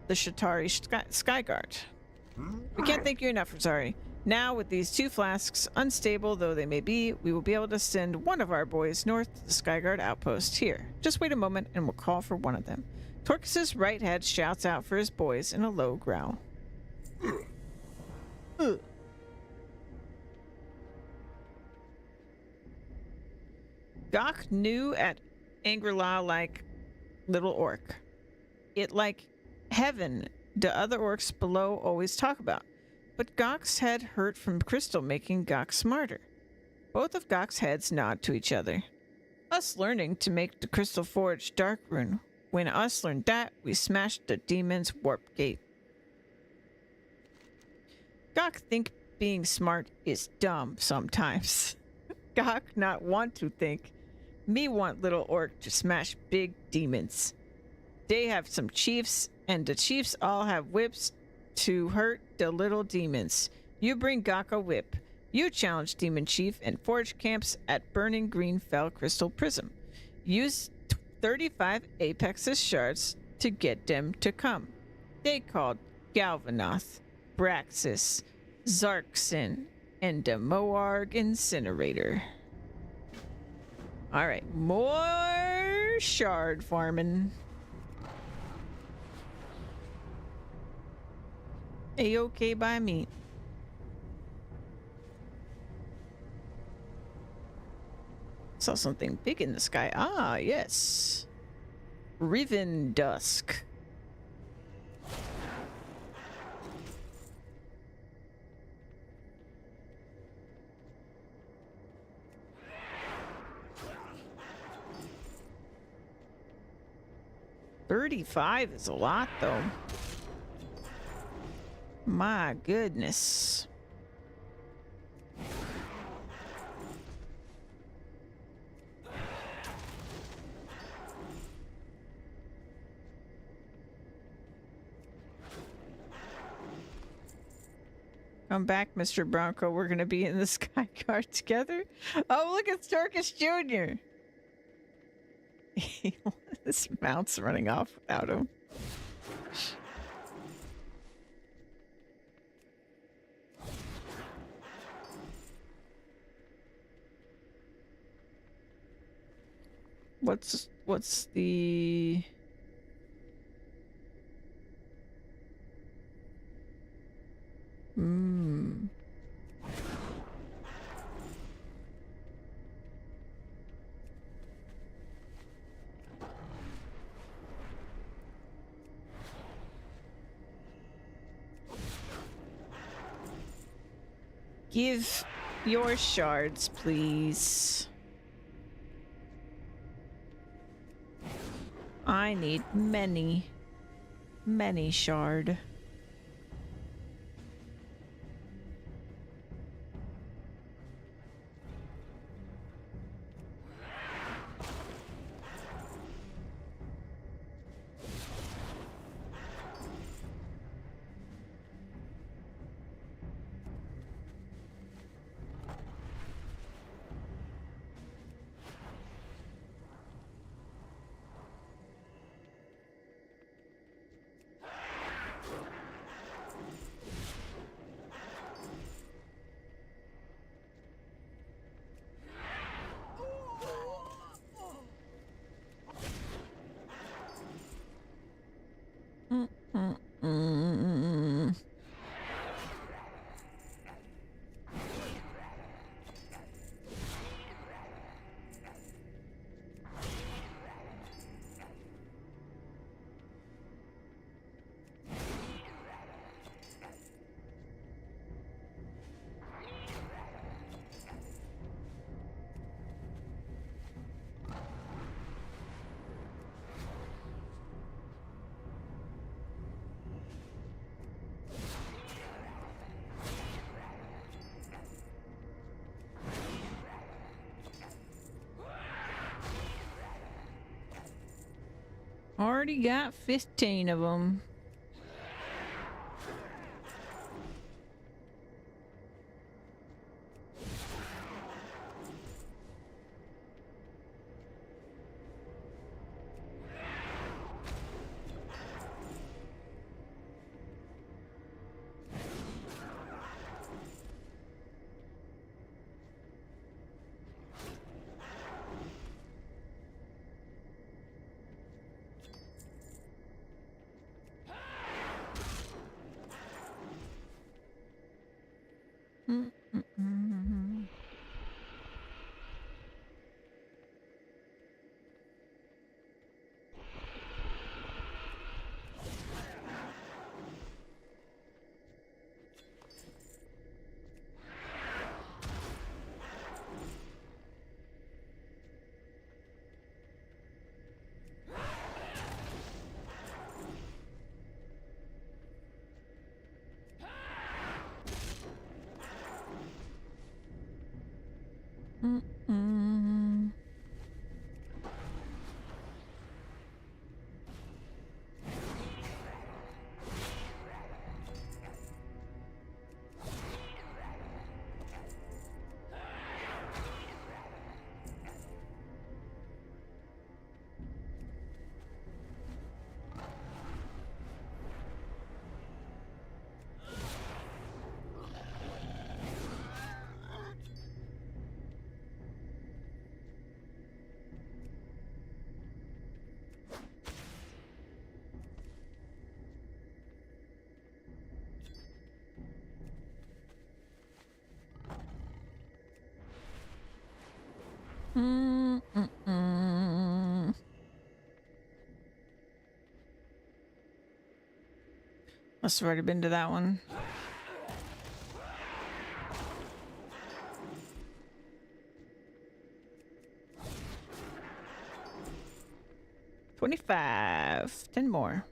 the Shatari Skyguard. We can't thank you enough, Rosari. Now, with these 2 flasks, unstable though they may be, we will be able to send one of our boys north to the Skyguard outpost here. Just wait a moment and we'll call for one of them. Torcus's right head shouts out for his boys in a low growl. Gok knew at Angler like little orc. It like heaven the other orcs below always talk about. But Gok's head hurt from crystal making Gok smarter. Both of Gok's heads nod to each other. Us learning to make the crystal forge dark rune. When us learned that, we smashed the demon's warp gate. Gok think being smart is dumb sometimes. Gok not want to think. Me want little orc to smash big demons. They have some chiefs, and the chiefs all have whips to hurt the little demons. You bring Gok a whip. You challenge Demon Chief and forge camps at Burning Green Fell Crystal Prism. Use 35 Apex's shards to get them to come. They called Galvanoth, Braxis, Zarkson, and the Moarg Incinerator. Alright, more shard farming. A-okay by me. Saw something big in the sky. Ah, yes. Riven Dusk. $35 is a lot, though. My goodness. Come back, Mr. Bronco. We're going to be in the Skyguard together. Oh, look, it's Turkish Jr. This mount's running off without him. What's the... Give your shards, please. I need many shard. Already got 15 of them. Must have already been to that one. $25. 10 more.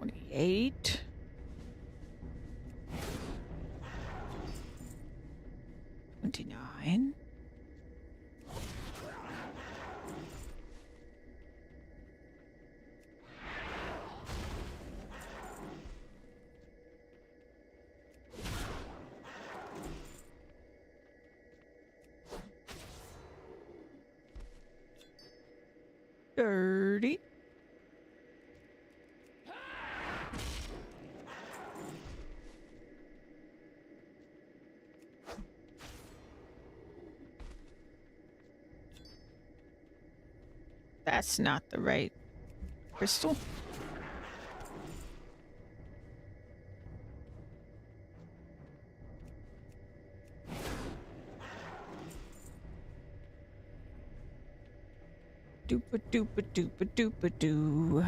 $28. 29. $30. That's not the right crystal. Doopa doopa doopa doopa doo.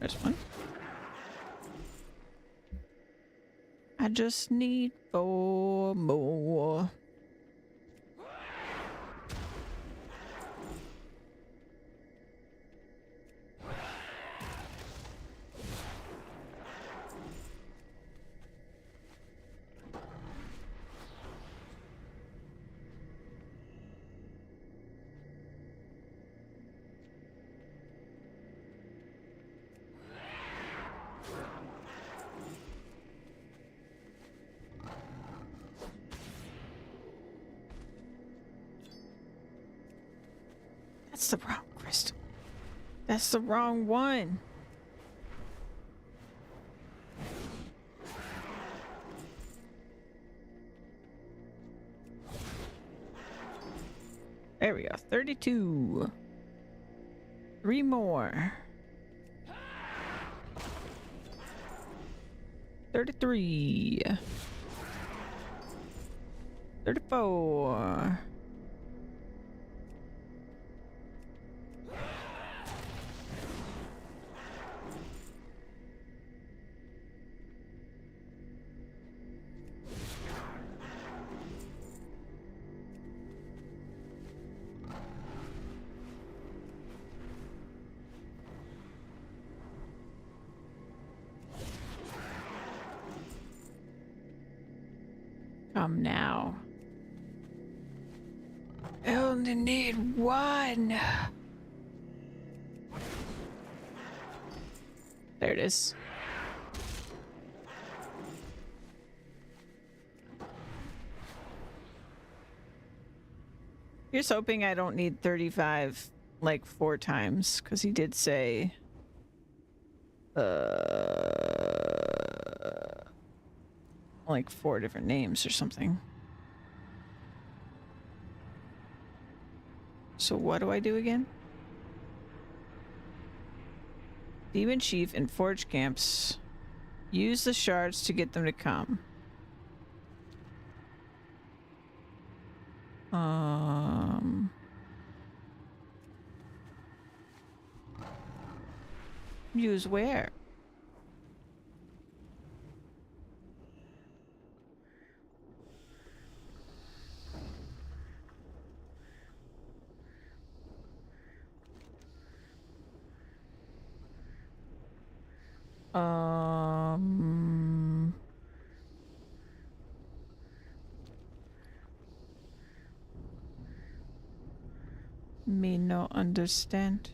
There's one. I just need 4 more. That's the wrong crystal. That's the wrong one. There we go. 32. 3 more. 33. 34. Come now. I only need 1. There it is. Here's hoping I don't need 35 like 4 times, because he did say like 4 different names or something. So what do I do again? Demon Chief and Forge Camps. Use the shards to get them to come. Use where? Me no understand.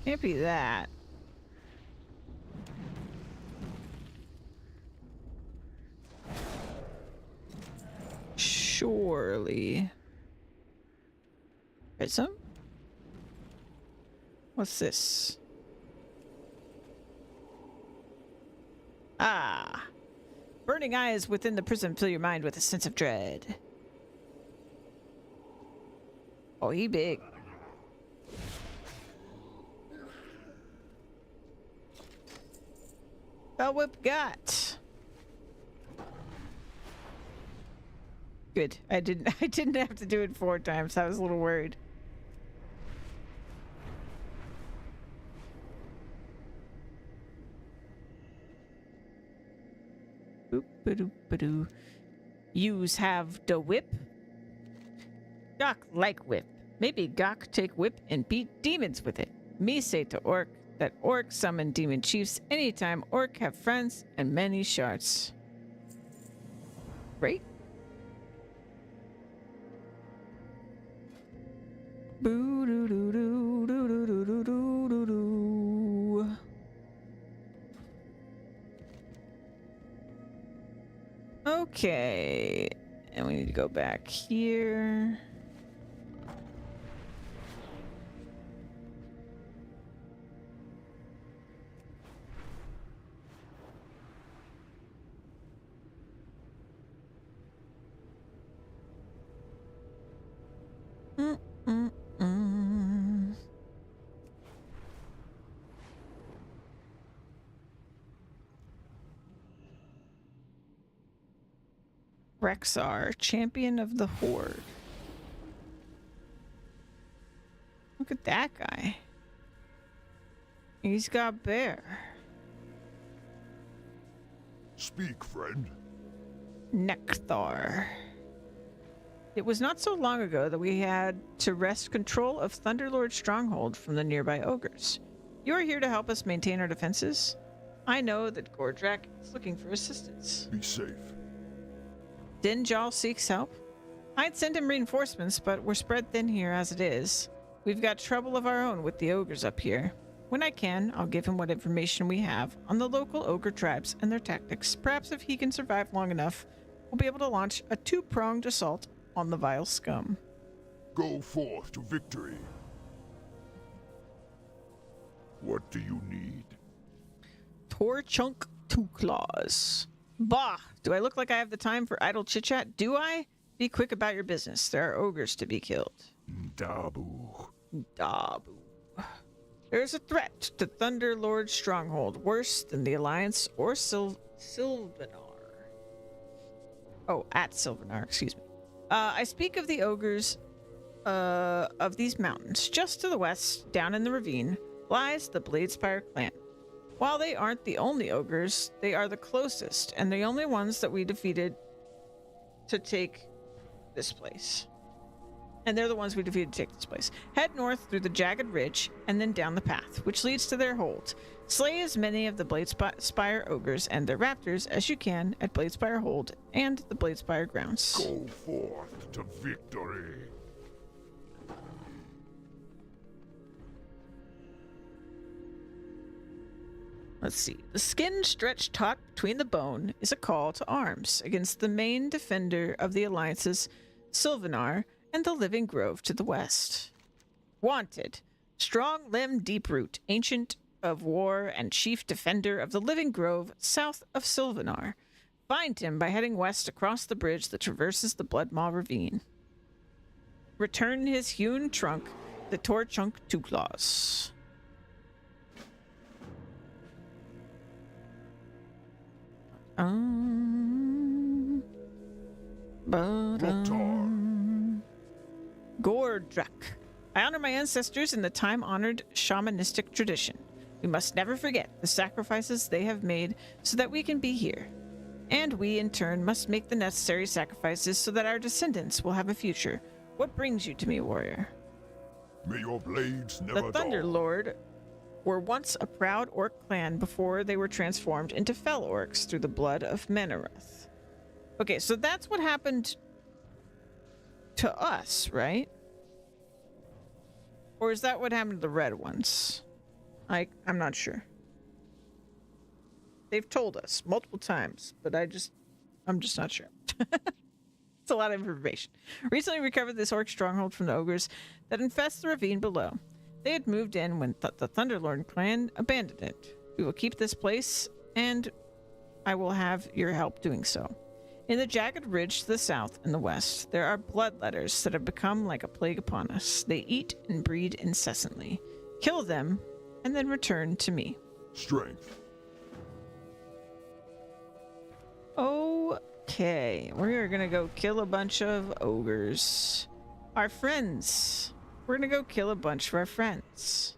Can't be that. Surely. Prism? What's this? Ah. Burning eyes within the prism fill your mind with a sense of dread. Oh, he big. Bell whip got. Good. I didn't have to do it 4 times. I was a little worried. Boop-a-doop-a-doo. Use have the whip. Gawk like whip. Maybe Gawk take whip and beat demons with it. Me say to Orc that Orc summon demon chiefs anytime Orc have friends and many shards. Right? Boo doo doo doo doo doo doo doo doo doo. Okay. And we need to go back here. Rexar, champion of the Horde. Look at that guy. He's got bear. Speak, friend. Nekthar. It was not so long ago that we had to wrest control of Thunderlord's stronghold from the nearby ogres. You are here to help us maintain our defenses? I know that Gordrak is looking for assistance. Be safe. Dinjal seeks help? I'd send him reinforcements, but we're spread thin here as it is. We've got trouble of our own with the ogres up here. When I can, I'll give him what information we have on the local ogre tribes and their tactics. Perhaps if he can survive long enough, we'll be able to launch a two-pronged assault on the vile scum. Go forth to victory. What do you need? Torchunk Two Claws. Bah! Do I look like I have the time for idle chit-chat? Do I? Be quick about your business. There are ogres to be killed. Dabu. Dabu. There is a threat to Thunderlord's stronghold, worse than the Alliance or Sylvanar. Oh, at Sylvanar, excuse me. I speak of the ogres of these mountains. Just to the west, down in the ravine, lies the Bladespire clan. While they aren't the only ogres, they are the closest and the only ones that we defeated to take this place. And they're the ones we defeated to take this place. Head north through the jagged ridge and then down the path, which leads to their hold. Slay as many of the Bladespire ogres and their raptors as you can at Bladespire Hold and the Bladespire grounds. Go forth to victory. Let's see. The skin stretched taut between the bone is a call to arms against the main defender of the Alliance's Sylvanar and the Living Grove to the west. Wanted. Strong limb Deeproot, ancient of war and chief defender of the Living Grove south of Sylvanar. Find him by heading west across the bridge that traverses the Bloodmaw Ravine. Return his hewn trunk, the Torchunk Two Claws. Gordrak. I honor my ancestors in the time-honored shamanistic tradition. We must never forget the sacrifices they have made so that we can be here. And we, in turn, must make the necessary sacrifices so that our descendants will have a future. What brings you to me, warrior? May your blades never The Thunderlord were once a proud orc clan before they were transformed into fell orcs through the blood of Menareth. Okay, so that's what happened to us, right? Or is that what happened to the red ones? I'm not sure. They've told us multiple times, but I'm just not sure. It's a lot of information. Recently recovered this orc stronghold from the ogres that infest the ravine below. They had moved in when the Thunderlord clan abandoned it. We will keep this place, and I will have your help doing so. In the jagged ridge to the south and the west, there are bloodletters that have become like a plague upon us. They eat and breed incessantly. Kill them, and then return to me. Strength. Okay, we're gonna go kill a bunch of ogres. Our friends. We're gonna go kill a bunch of our friends.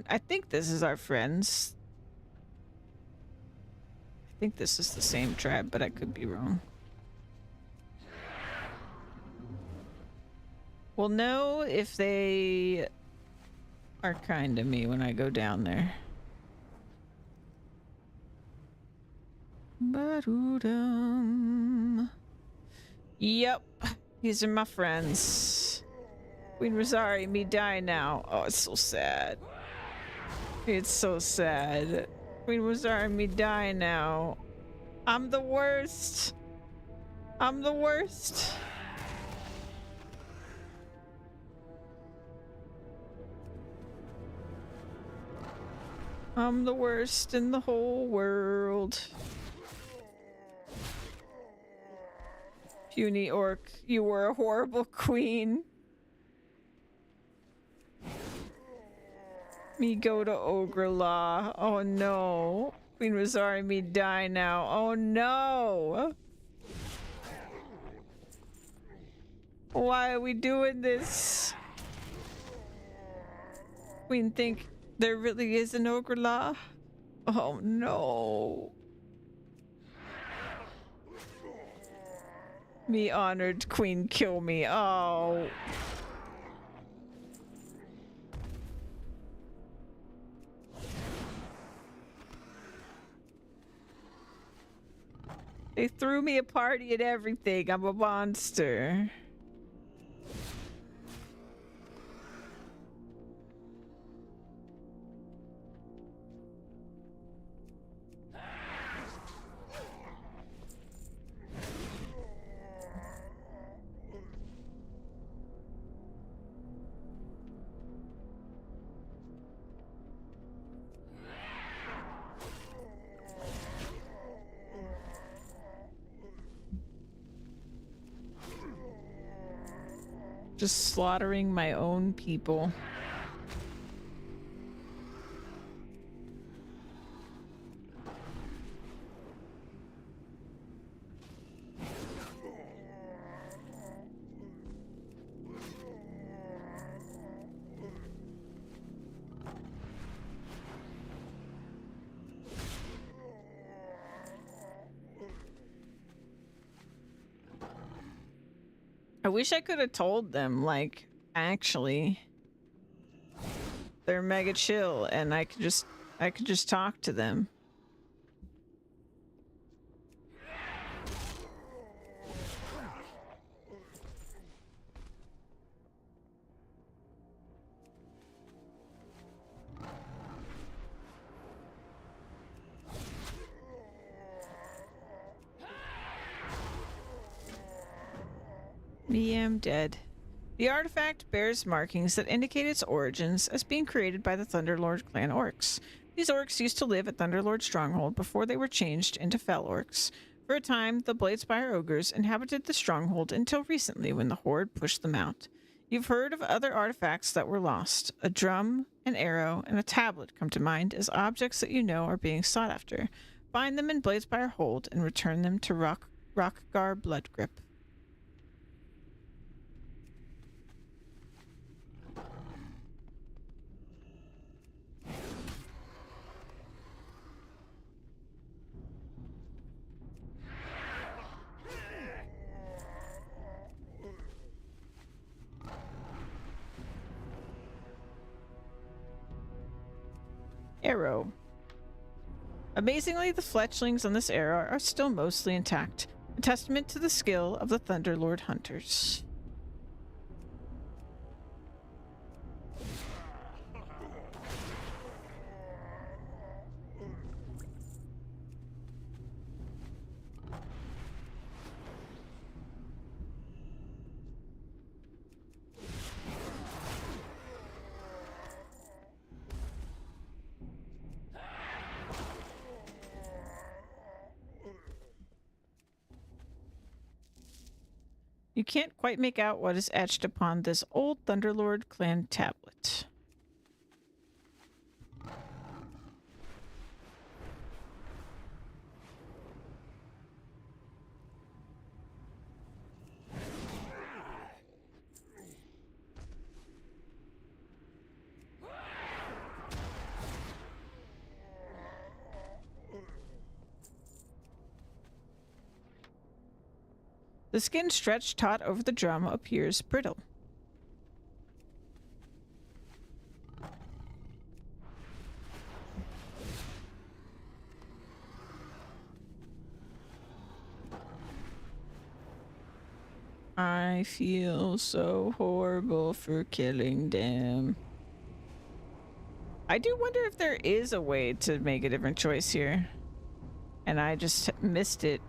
I think this is our friends. I think this is the same tribe, but I could be wrong. We'll know if they are kind to me when I go down there. Ba-doo-dum. Yep, these are my friends. Queen Rosari, me die now. Oh, it's so sad. It's so sad. Queen Rosari, me die now. I'm the worst. I'm the worst. I'm the worst in the whole world. Puny orc, you were a horrible queen. Me go to Ogre Law. Oh no. Queen Rosari, me die now. Oh no. Why are we doing this? Queen think there really is an Ogre Law? Oh no. Me honored queen kill me. Oh. They threw me a party and everything. I'm a monster. Just slaughtering my own people. I wish I could have told them, like, actually, they're mega chill and I could just talk to them. Me am dead. The artifact bears markings that indicate its origins as being created by the Thunderlord clan orcs. These orcs used to live at Thunderlord Stronghold before they were changed into Fel orcs. For a time, the Bladespire ogres inhabited the stronghold until recently when the Horde pushed them out. You've heard of other artifacts that were lost. A drum, an arrow, and a tablet come to mind as objects that you know are being sought after. Find them in Bladespire Hold and return them to Rockgar Bloodgrip. Arrow. Amazingly, the fletchlings on this arrow are still mostly intact, a testament to the skill of the Thunderlord hunters. You can't quite make out what is etched upon this old Thunderlord clan tablet. The skin stretched taut over the drum appears brittle. I feel so horrible for killing them. I do wonder if there is a way to make a different choice here. And I just missed it.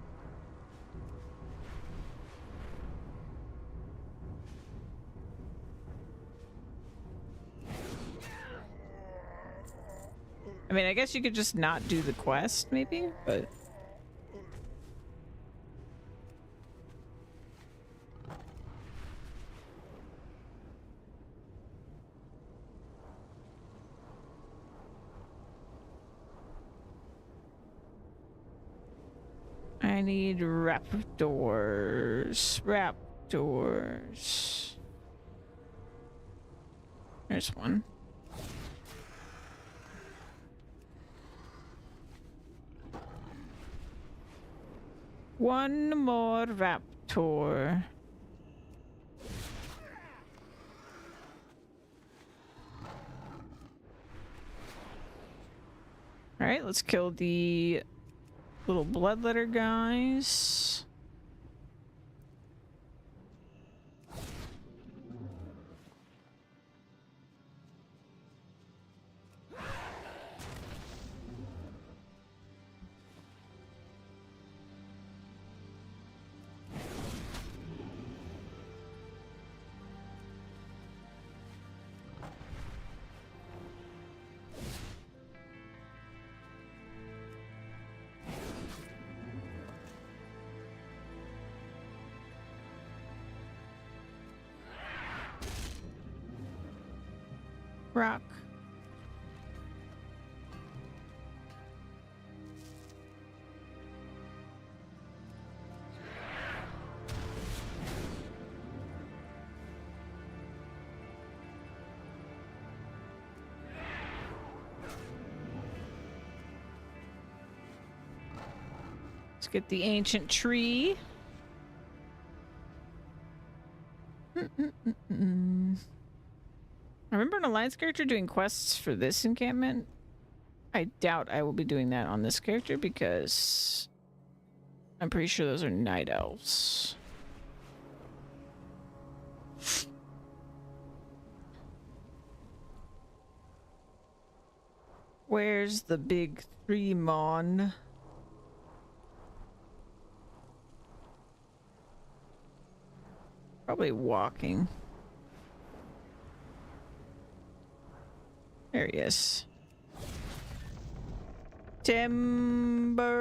I mean, I guess you could just not do the quest, maybe, but... I need raptors. Raptors. There's one. One more raptor. Alright, let's kill the little bloodletter guys. Rock. Let's get the ancient tree. I remember an alliance character doing quests for this encampment. I doubt I will be doing that on this character because I'm pretty sure those are night elves. Where's the big 3 mon? Probably walking. There he is. Timber.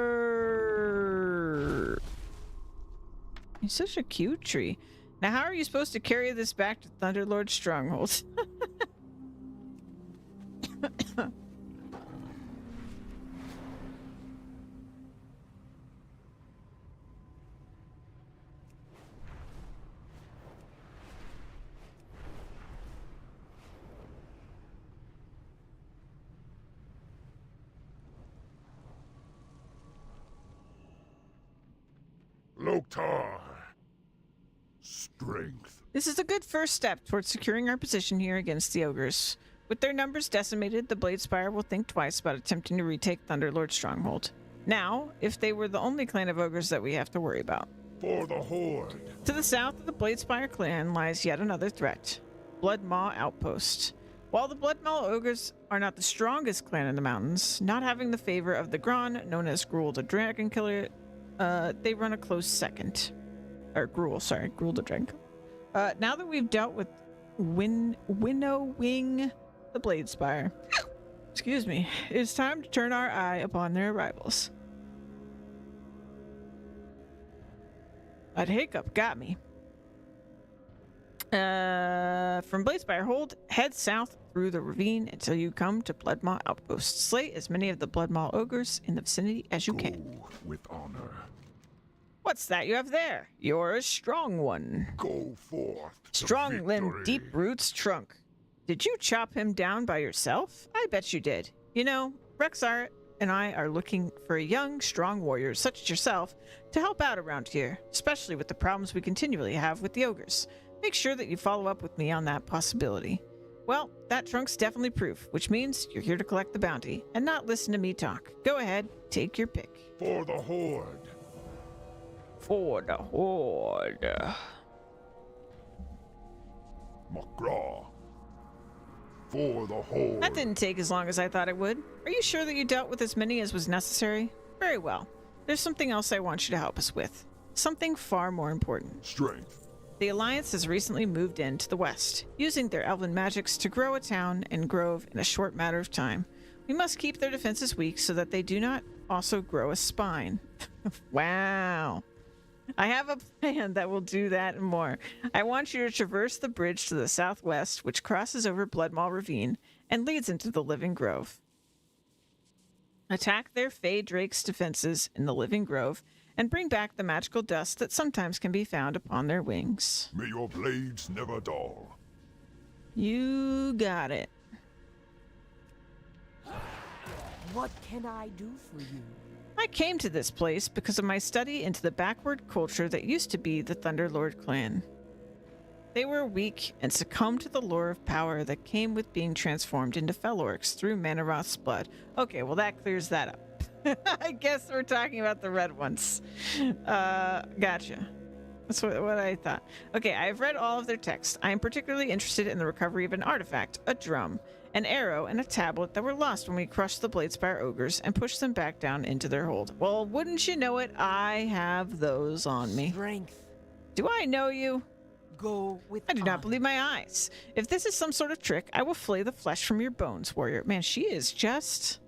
He's such a cute tree. Now, how are you supposed to carry this back to Thunderlord's stronghold? Loktar. Strength. This is a good first step towards securing our position here against the ogres. With their numbers decimated, the Bladespire will think twice about attempting to retake Thunderlord's stronghold. Now, if they were the only clan of ogres that we have to worry about. For the Horde. To the south of the Bladespire clan lies yet another threat. Bloodmaw Outpost. While the Bloodmaw ogres are not the strongest clan in the mountains, not having the favor of the Gron, known as Gruul the Dragon Killer, they run a close second. Or Gruul, sorry, Gruul the Dragon Killer. Now that we've dealt with winnowing the Bladespire, excuse me, it's time to turn our eye upon their rivals. That hiccup got me. From Bladespire Hold, head south through the ravine until you come to Bloodmaw Outpost. Slay as many of the Bloodmaw ogres in the vicinity as you can. With honor. What's that you have there? You're a strong one. Go forth. Strong limb, deep roots trunk. Did you chop him down by yourself? I bet you did. You know, Rexar and I are looking for a young, strong warrior such as yourself to help out around here, especially with the problems we continually have with the ogres. Make sure that you follow up with me on that possibility. Well, that trunk's definitely proof, which means you're here to collect the bounty and not listen to me talk. Go ahead, take your pick. For the Horde. For the Horde. Magraw. For the Horde. That didn't take as long as I thought it would. Are you sure that you dealt with as many as was necessary? Very well. There's something else I want you to help us with. Something far more important. Strength. The Alliance has recently moved in to the west, using their elven magics to grow a town and grove in a short matter of time. We must keep their defenses weak so that they do not also grow a spine. Wow. I have a plan that will do that and more. I want you to traverse the bridge to the southwest, which crosses over Bloodmaw Ravine and leads into the Living Grove. Attack their Fey Drake's defenses in the Living Grove and bring back the magical dust that sometimes can be found upon their wings. May your blades never dull. You got it. What can I do for you? I came to this place because of my study into the backward culture that used to be the Thunderlord clan. They were weak and succumbed to the lure of power that came with being transformed into fell orcs through Manaroth's blood. Okay, well that clears that up. I guess we're talking about the red ones. Gotcha. That's what I thought. Okay, I've read all of their texts. I am particularly interested in the recovery of an artifact, a drum, an arrow, and a tablet that were lost when we crushed the Bladespire ogres and pushed them back down into their hold. Well, wouldn't you know it, I have those on me. Strength. Do I know you? Go with I do not believe my eyes. If this is some sort of trick, I will flay the flesh from your bones, warrior. Man, she is just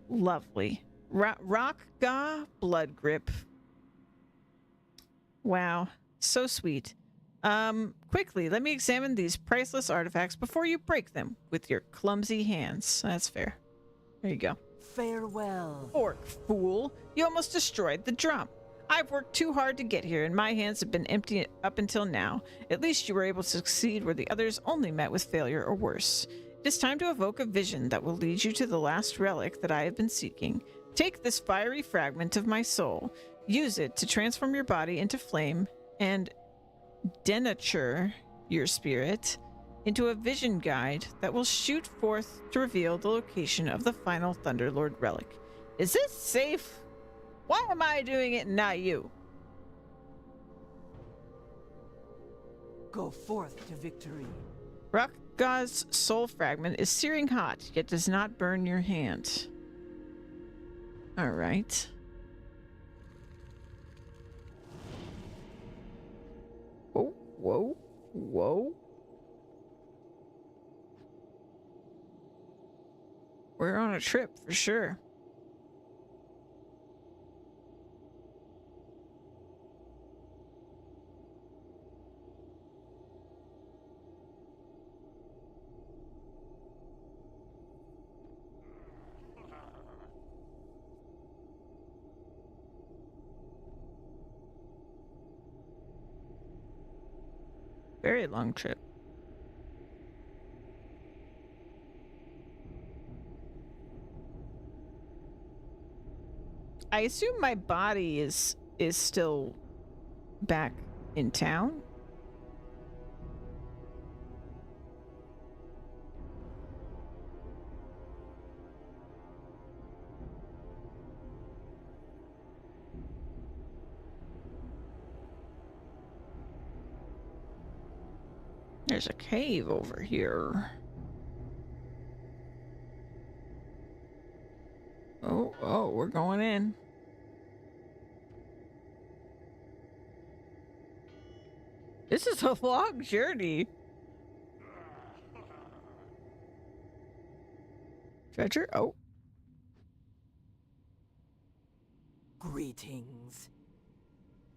lovely. Rock Ga Blood Grip. Wow, so sweet. Quickly, let me examine these priceless artifacts before you break them with your clumsy hands. That's fair. There you go. Farewell. Orc fool, you almost destroyed the drum. I've worked too hard to get here, and my hands have been empty up until now. At least you were able to succeed where the others only met with failure or worse. It is time to evoke a vision that will lead you to the last relic that I have been seeking. Take this fiery fragment of my soul, use it to transform your body into flame, and denature your spirit into a vision guide that will shoot forth to reveal the location of the final Thunderlord relic. Is this safe? Why am I doing it and not you? Go forth to victory. Rakga's soul fragment is searing hot, yet does not burn your hand. All right. Whoa, whoa, whoa. We're on a trip for sure. Very long trip. I assume my body is still back in town. There's a cave over here. Oh, we're going in. This is a long journey. Treasure? Oh. Greetings.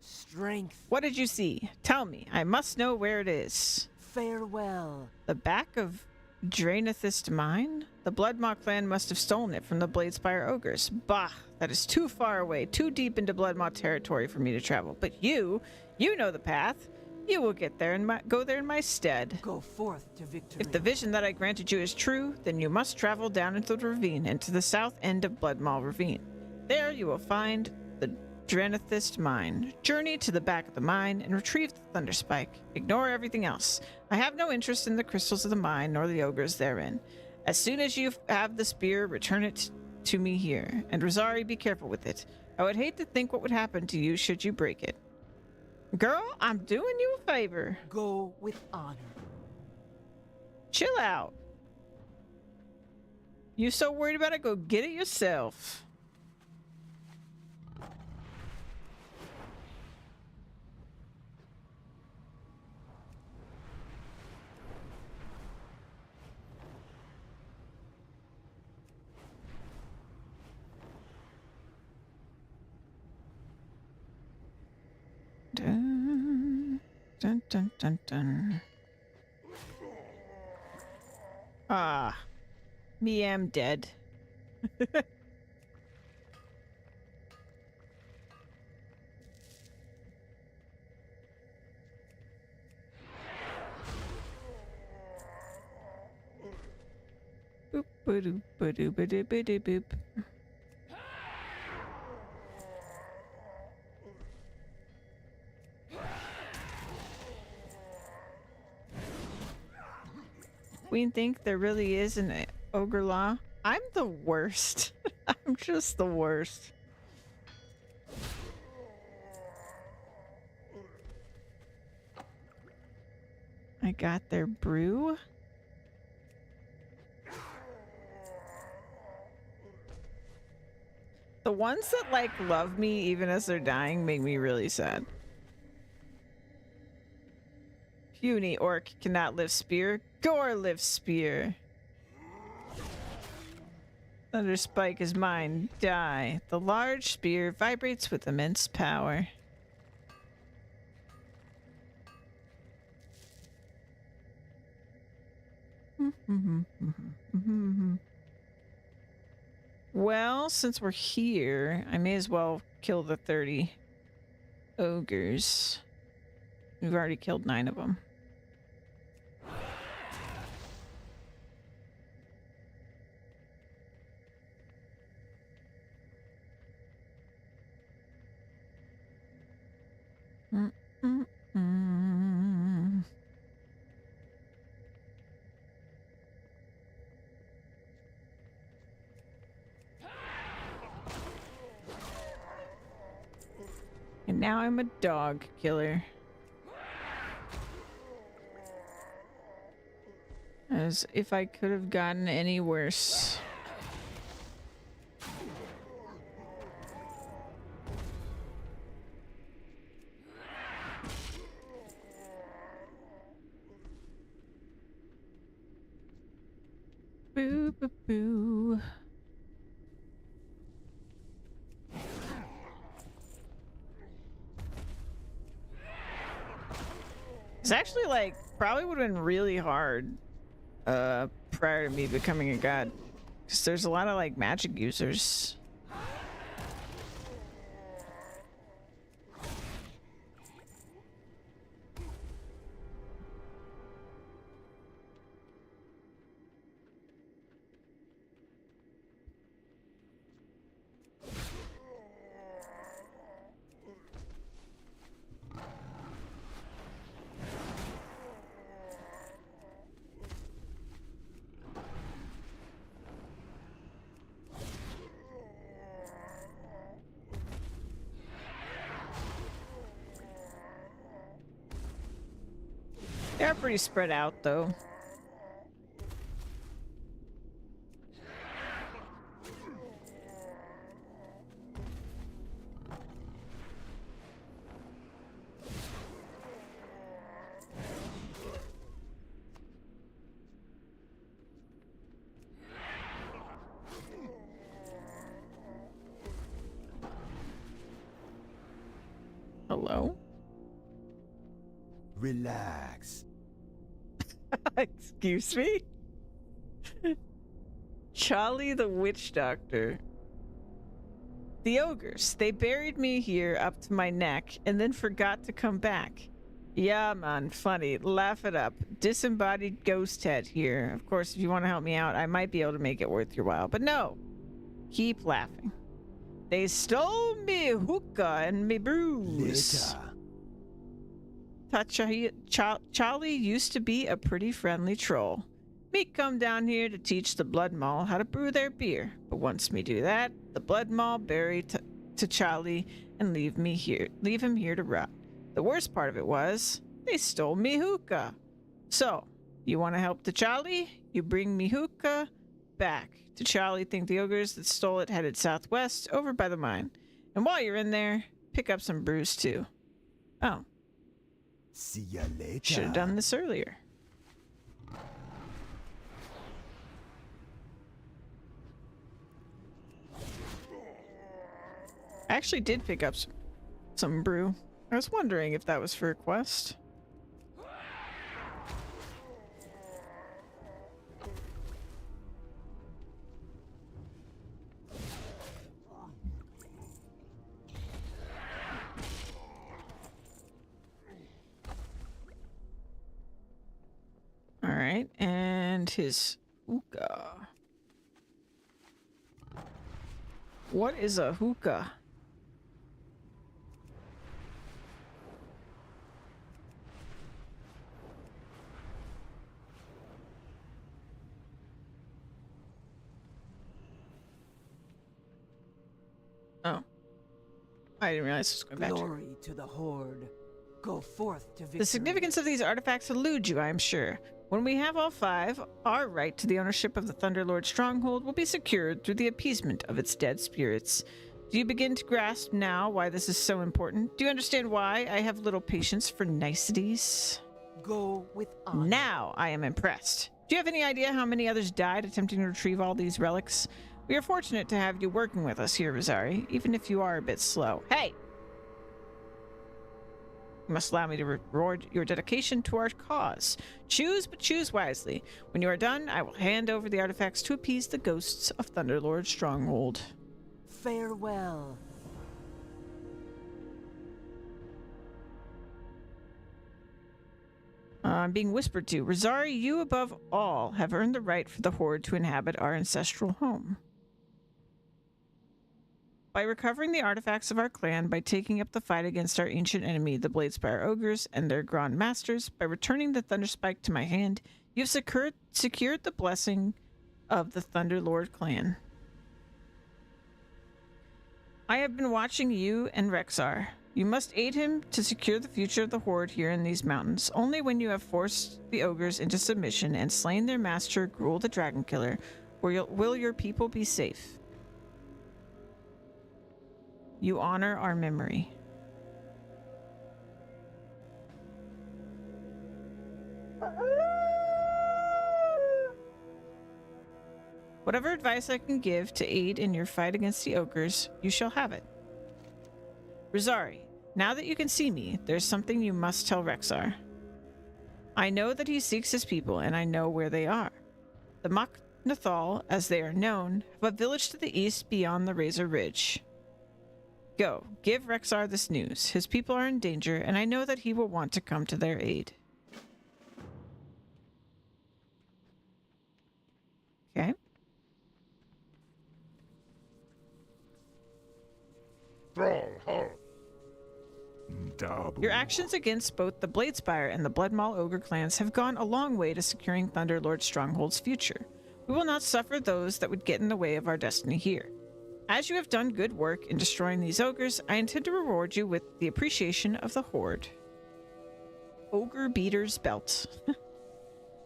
Strength. What did you see? Tell me. I must know where it is. Farewell. The back of Draenethist mine? The Bloodmaw clan must have stolen it from the Bladespire ogres. Bah, that is too far away, too deep into Bloodmaw territory for me to travel. But you know the path. You will get there and go there in my stead. Go forth to victory. If the vision that I granted you is true, then you must travel down into the ravine and to the south end of Bloodmaw Ravine. There you will find the Draenethist mine. Journey to the back of the mine and retrieve the Thunderspike. Ignore everything else. I have no interest in the crystals of the mine nor the ogres therein. As soon as you have the spear, return it to me here. And Rosari, be careful with it. I would hate to think what would happen to you should you break it. Girl, I'm doing you a favor. Go with honor. Chill out. You so worried about it, go get it yourself. Dun, dun, dun, dun, dun. Ah, me am dead. Ba-doop, ba-doop, ba-doop, ba-doop, boop. We think there really is an ogre law. I'm the worst. I'm just the worst. I got their brew. The ones that like love me even as they're dying make me really sad. Puny orc cannot lift spear. Gore lift spear. Thunder spike is mine. Die. The large spear vibrates with immense power. Well, since we're here, I may as well kill the 30 ogres. We've already killed 9 of them. And now I'm a dog killer. As if I could have gotten any worse. Boo boo boo. It's actually like probably would have been really hard prior to me becoming a god, because there's a lot of like magic users. They're pretty spread out, though. Hello? Relax. Excuse me? Charlie the Witch Doctor. The ogres, they buried me here up to my neck and then forgot to come back. Yeah, man, funny. Laugh it up. Disembodied ghost head here. Of course, if you want to help me out, I might be able to make it worth your while. But no. Keep laughing. They stole me hookah and me brews. Charlie used to be a pretty friendly troll. Me come down here to teach the Blood Maul how to brew their beer. But once me do that, the Blood Maul bury to Charlie and leave him here to rot. The worst part of it was, they stole me hookah. So, you want to help the Charlie? You bring me hookah back. To Charlie, think the ogres that stole it headed southwest over by the mine. And while you're in there, pick up some brews too. Oh. See ya later. Should have done this earlier. I actually did pick up some brew. I was wondering if that was for a quest. All right, and his hookah. What is a hookah? Oh. I didn't realize this was going back to... Glory to the Horde. Go forth to victory. The significance of these artifacts elude you, I am sure. When we have all five, our right to the ownership of the Thunderlord stronghold will be secured through the appeasement of its dead spirits. Do you begin to grasp now why this is so important? Do you understand why I have little patience for niceties? Go with honor. Now I am impressed. Do you have any idea how many others died attempting to retrieve all these relics? We are fortunate to have you working with us here, Rosari, even if you are a bit slow. Hey! You must allow me to reward your dedication to our cause. Choose, but choose wisely. When you are done, I will hand over the artifacts to appease the ghosts of Thunderlord Stronghold. Farewell. I'm being whispered to. Rosari, you above all have earned the right for the Horde to inhabit our ancestral home. By recovering the artifacts of our clan, by taking up the fight against our ancient enemy, the Bladespire Ogres, and their Grand Masters, by returning the Thunderspike to my hand, you have secured the blessing of the Thunderlord clan. I have been watching you and Rexar. You must aid him to secure the future of the Horde here in these mountains. Only when you have forced the Ogres into submission and slain their master, Gruul the Dragon Killer, will your people be safe. You honor our memory. Whatever advice I can give to aid in your fight against the ogres, you shall have it. Rosari, now that you can see me, there's something you must tell Rexar. I know that he seeks his people, and I know where they are. The Mach Nathal, as they are known, have a village to the east beyond the Razor Ridge. Go, give Rexar this news. His people are in danger, and I know that he will want to come to their aid. Okay. Your actions against both the Bladespire and the Bloodmaw Ogre clans have gone a long way to securing Thunderlord Stronghold's future. We will not suffer those that would get in the way of our destiny here. As you have done good work in destroying these ogres, I intend to reward you with the appreciation of the Horde. Ogre Beater's Belt.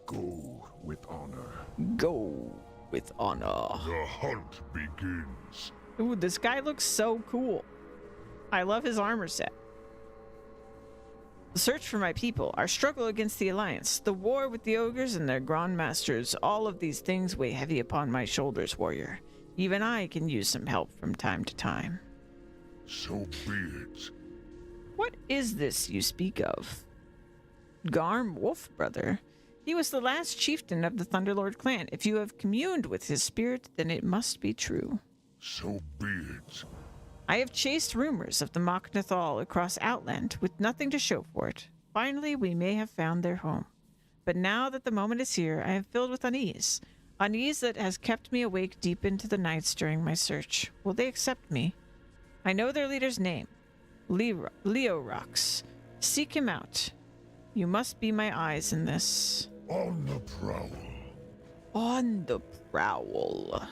Go with honor. Go with honor. The hunt begins. Ooh, this guy looks so cool. I love his armor set. The search for my people, our struggle against the Alliance, the war with the ogres and their Grand Masters, all of these things weigh heavy upon my shoulders, warrior. Even I can use some help from time to time. So be it. What is this you speak of? Garm Wolf Brother. He was the last chieftain of the Thunderlord clan. If you have communed with his spirit, then it must be true. So be it. I have chased rumors of the Mach Nathal across Outland with nothing to show for it. Finally, we may have found their home. But now that the moment is here, I am filled with unease. Unease that has kept me awake deep into the nights during my search. Will they accept me? I know their leader's name. Leorox. Seek him out. You must be my eyes in this. On the prowl. On the prowl.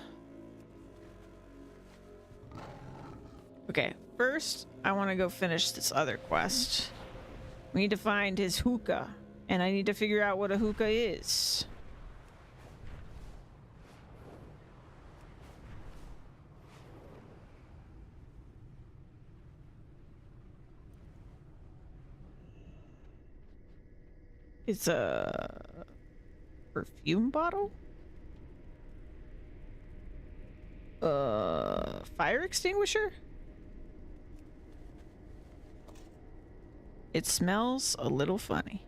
Okay, first, I want to go finish this other quest. We need to find his hookah, and I need to figure out what a hookah is. It's a perfume bottle? Fire extinguisher? It smells a little funny.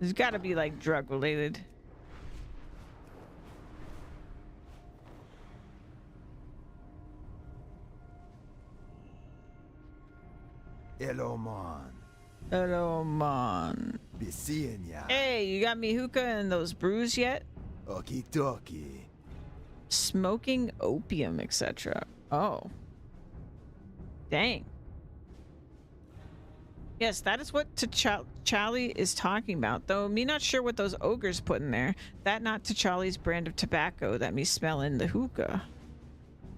There's gotta be like drug related. Hello, man. Hello, man. Be seeing ya. Hey, you got me hookah and those brews yet? Okie dokie. Smoking opium, etc. Oh. Dang. Yes, that is what T'Challa is talking about, though me not sure what those ogres put in there. That not T'Challa's brand of tobacco that me smell in the hookah.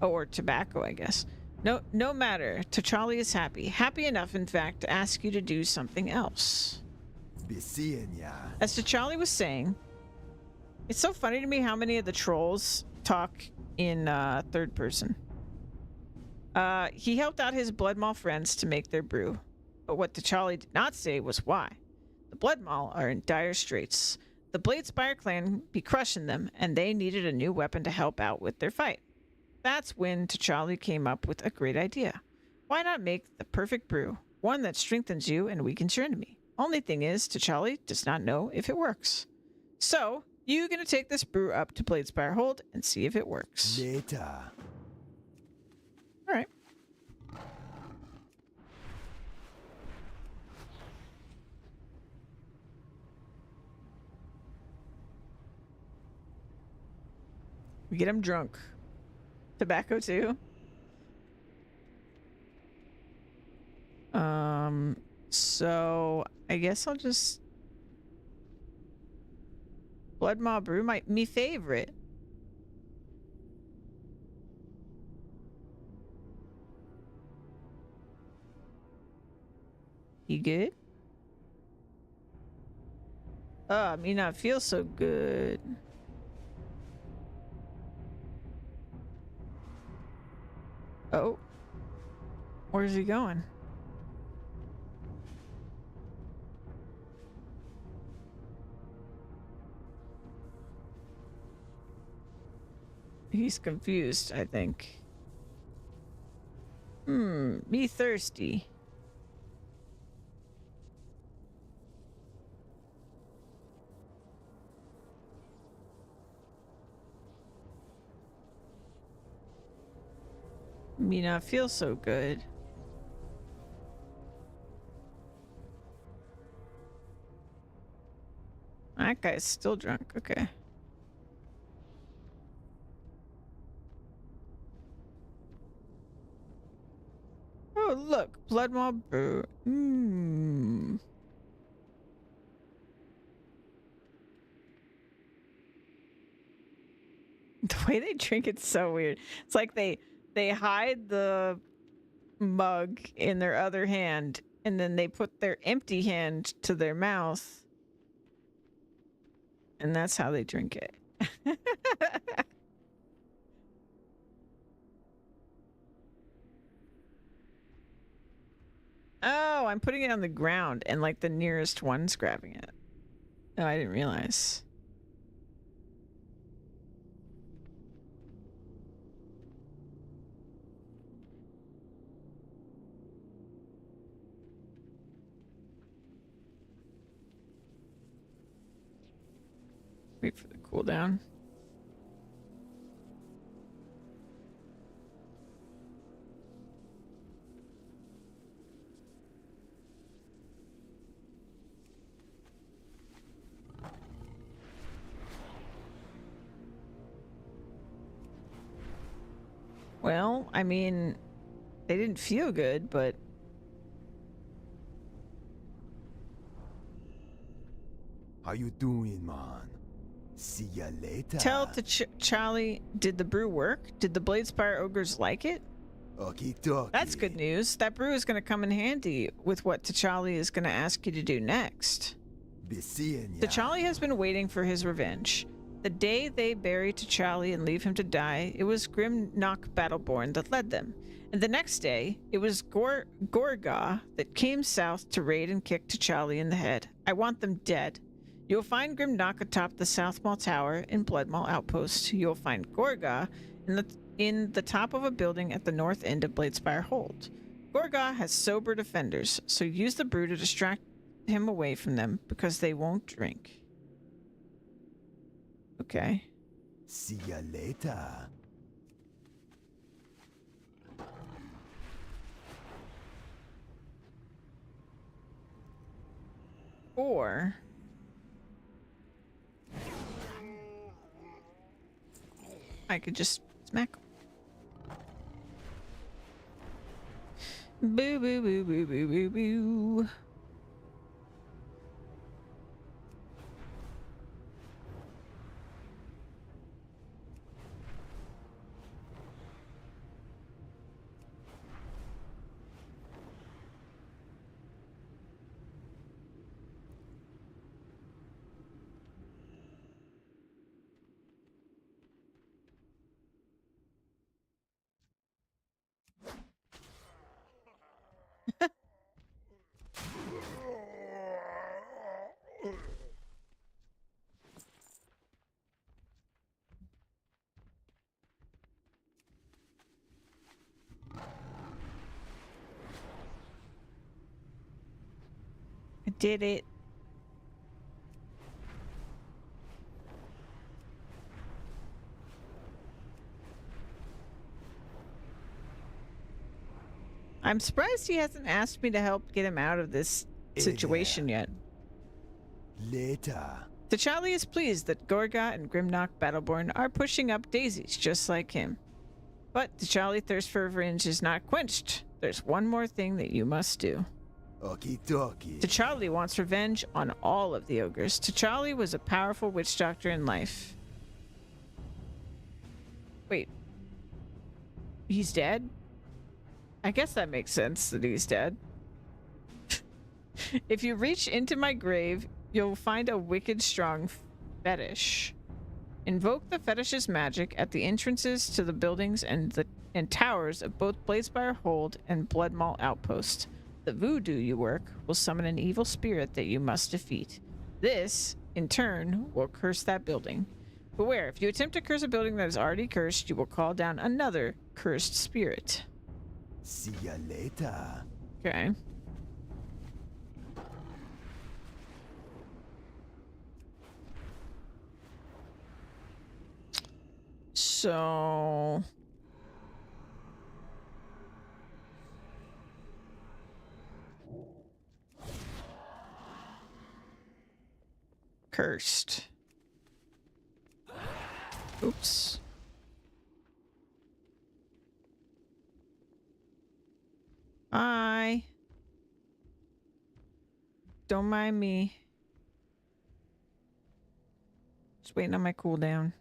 Oh, or tobacco, I guess. No matter. T'Challa is happy. Happy enough, in fact, to ask you to do something else. As T'Challa was saying, it's so funny to me how many of the trolls talk in third person. He helped out his Blood Maul friends to make their brew. But what T'Challa did not say was why. The Blood Maul are in dire straits. The Bladespire clan be crushing them, and they needed a new weapon to help out with their fight. That's when T'Challa came up with a great idea. Why not make the perfect brew? One that strengthens you and weakens your enemy. Only thing is, T'Challa does not know if it works. So, you're gonna take this brew up to Bladespire Hold and see if it works. Later. Alright. We get him drunk. Tobacco too. So I guess I'll just Blood Maw Brew, me favorite. You good? Oh, me not feel so good. Oh. Where's he going? He's confused, I think. Me thirsty. Me not feel so good. That guy's still drunk. Okay. Oh, look. Blood Maw Brew. The way they drink it's so weird. It's like they hide the mug in their other hand and then they put their empty hand to their mouth. And that's how they drink it. Oh, I'm putting it on the ground and like the nearest one's grabbing it. Oh, I didn't realize. Wait for the cooldown. Well, I mean, they didn't feel good, but How you doing, man? See ya later. tell T'Challa, did the brew work? Did the Bladespire ogres like it? Okie dokie. That's good news. That brew is going to come in handy with what T'Challa is going to ask you to do next. Be seeing ya. T'Challa has been waiting for his revenge. The day they bury T'Challa and leave him to die, it was Grimnock Battleborn that led them. And the next day, it was Gorga that came south to raid and kick T'Challa in the head. I want them dead. You'll find Grimnock atop the South Maul Tower in Blood Maul Outpost. You'll find Gorga in the top of a building at the north end of Bladespire Hold. Gorga has sober defenders, so use the brew to distract him away from them because they won't drink. Okay. See ya later. I could just smack. Boo boo boo boo boo boo boo. I did it. I'm surprised he hasn't asked me to help get him out of this situation yet. Later. T'Challa is pleased that Gorga and Grimnock Battleborn are pushing up daisies just like him. But T'Challa thirst for revenge is not quenched. There's one more thing that you must do. Okie dokie. T'Challa wants revenge on all of the ogres. T'Challa was a powerful witch doctor in life. Wait. He's dead? I guess that makes sense that he's dead. If you reach into my grave, you'll find a wicked strong fetish. Invoke the fetish's magic at the entrances to the buildings and towers of both Blazespire Hold and Bloodmaw Outpost. The voodoo you work will summon an evil spirit that you must defeat. This, in turn, will curse that building. Beware, if you attempt to curse a building that is already cursed, you will call down another cursed spirit. See ya later. Okay. So... Cursed. Oops. Hi. Don't mind me. Just waiting on my cooldown.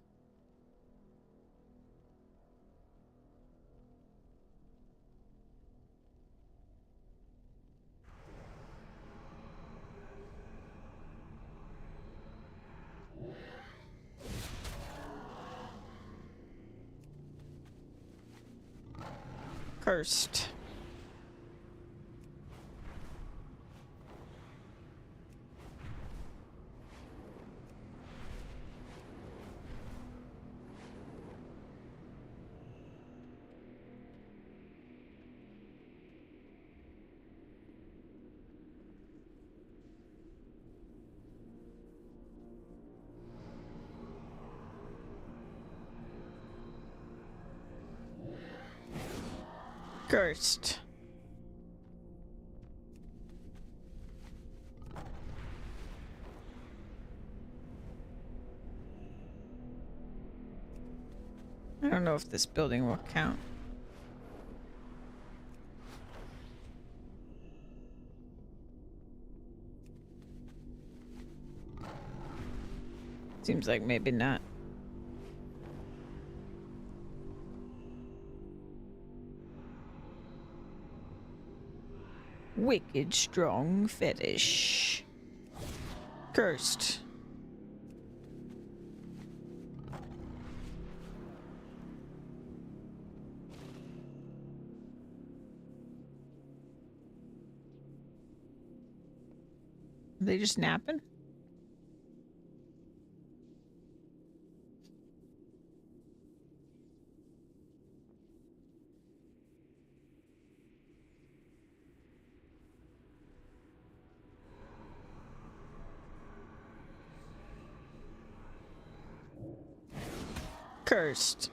Cursed. Cursed. I don't know if this building will count. Seems like maybe not. Wicked strong fetish. Cursed. Are they just napping? Cursed.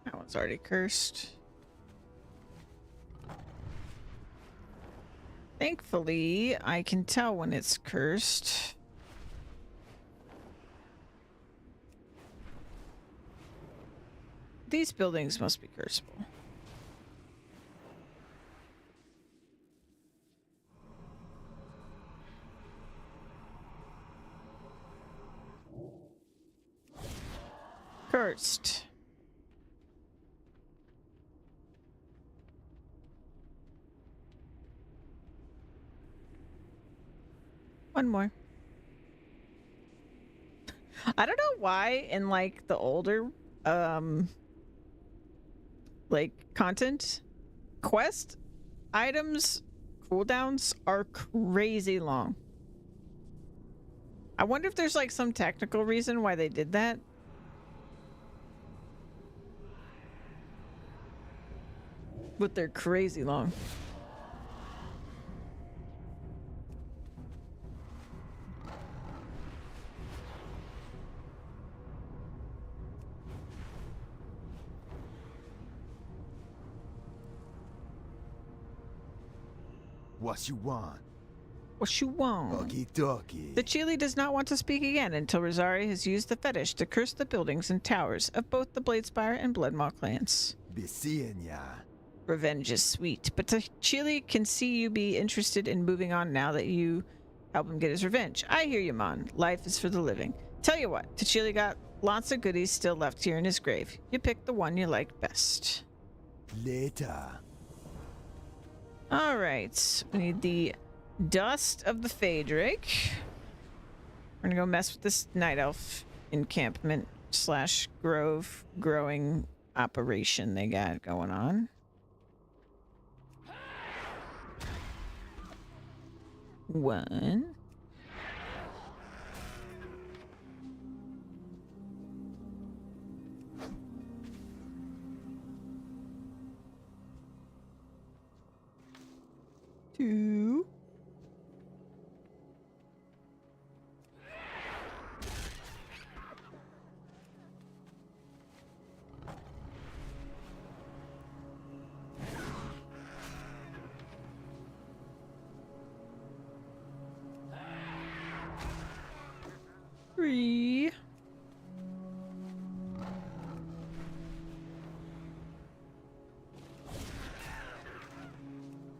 That one's already cursed. Thankfully, I can tell when it's cursed. These buildings must be curseable. Cursed. One more. I don't know why in like the older like content quest items cooldowns are crazy long. I wonder if there's like some technical reason why they did that. But they're crazy long. What you want? What you want? Okie dokie. The Chili does not want to speak again until Rosari has used the fetish to curse the buildings and towers of both the Bladespire and Bloodmaw clans. Be seeing ya. Revenge is sweet, but Chili can see you be interested in moving on now that you help him get his revenge. I hear you, Mon. Life is for the living. Tell you what, Tachili got lots of goodies still left here in his grave. You pick the one you like best. Later. Alright, we need the Dust of the Phaedrake. We're gonna go mess with this Night Elf encampment / grove growing operation they got going on. One. Two. Three.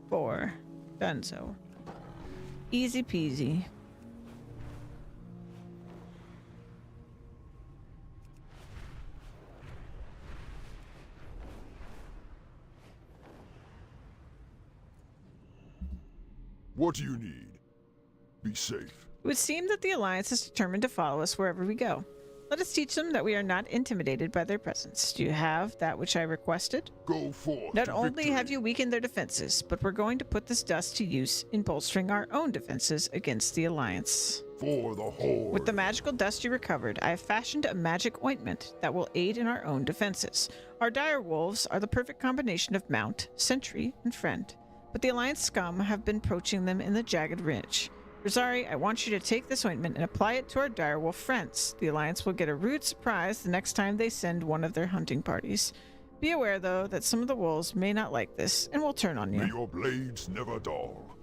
Four. Done so. Easy peasy. What do you need? Be safe. It would seem that the Alliance is determined to follow us wherever we go. Let us teach them that we are not intimidated by their presence. Do you have that which I requested? Go forth. Not to only victory. have you weakened their defenses, but we're going to put this dust to use in bolstering our own defenses against the Alliance. For the Horde. With the magical dust you recovered, I have fashioned a magic ointment that will aid in our own defenses. Our dire wolves are the perfect combination of mount, sentry, and friend. But the Alliance scum have been poaching them in the Jagged Ridge. Rosari, I want you to take this ointment and apply it to our direwolf friends. The Alliance will get a rude surprise the next time they send one of their hunting parties. Be aware, though, that some of the wolves may not like this and will turn on you. May your blades never dull.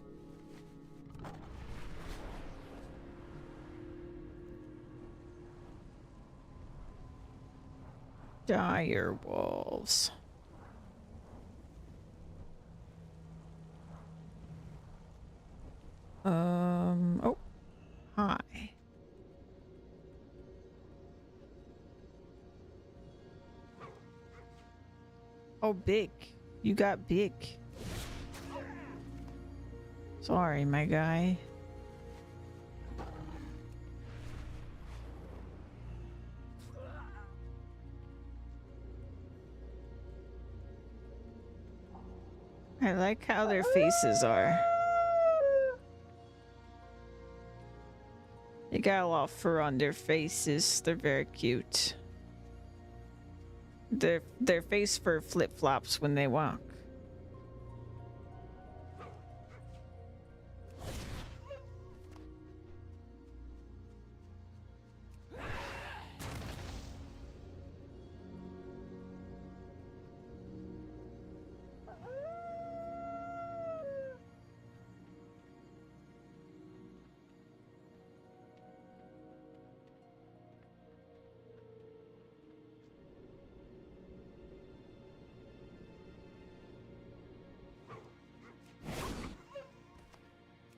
Dire wolves. Oh. Hi. Oh, big. You got big. Sorry, my guy. I like how their faces are. They got a lot of fur on their faces. They're very cute. Their face fur flip-flops when they walk.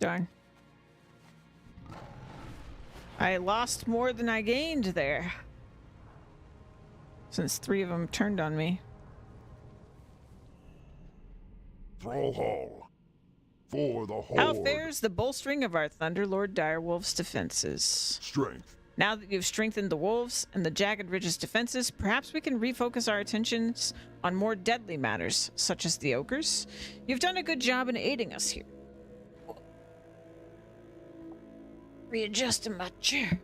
Darn. I lost more than I gained there. Since 3 of them turned on me. Thrall Hall. For the Horde. How fares the bolstering of our Thunderlord Direwolf's defenses? Strength. Now that you've strengthened the wolves and the Jagged Ridge's defenses, perhaps we can refocus our attentions on more deadly matters, such as the ogres. You've done a good job in aiding us here. Readjusting my chair.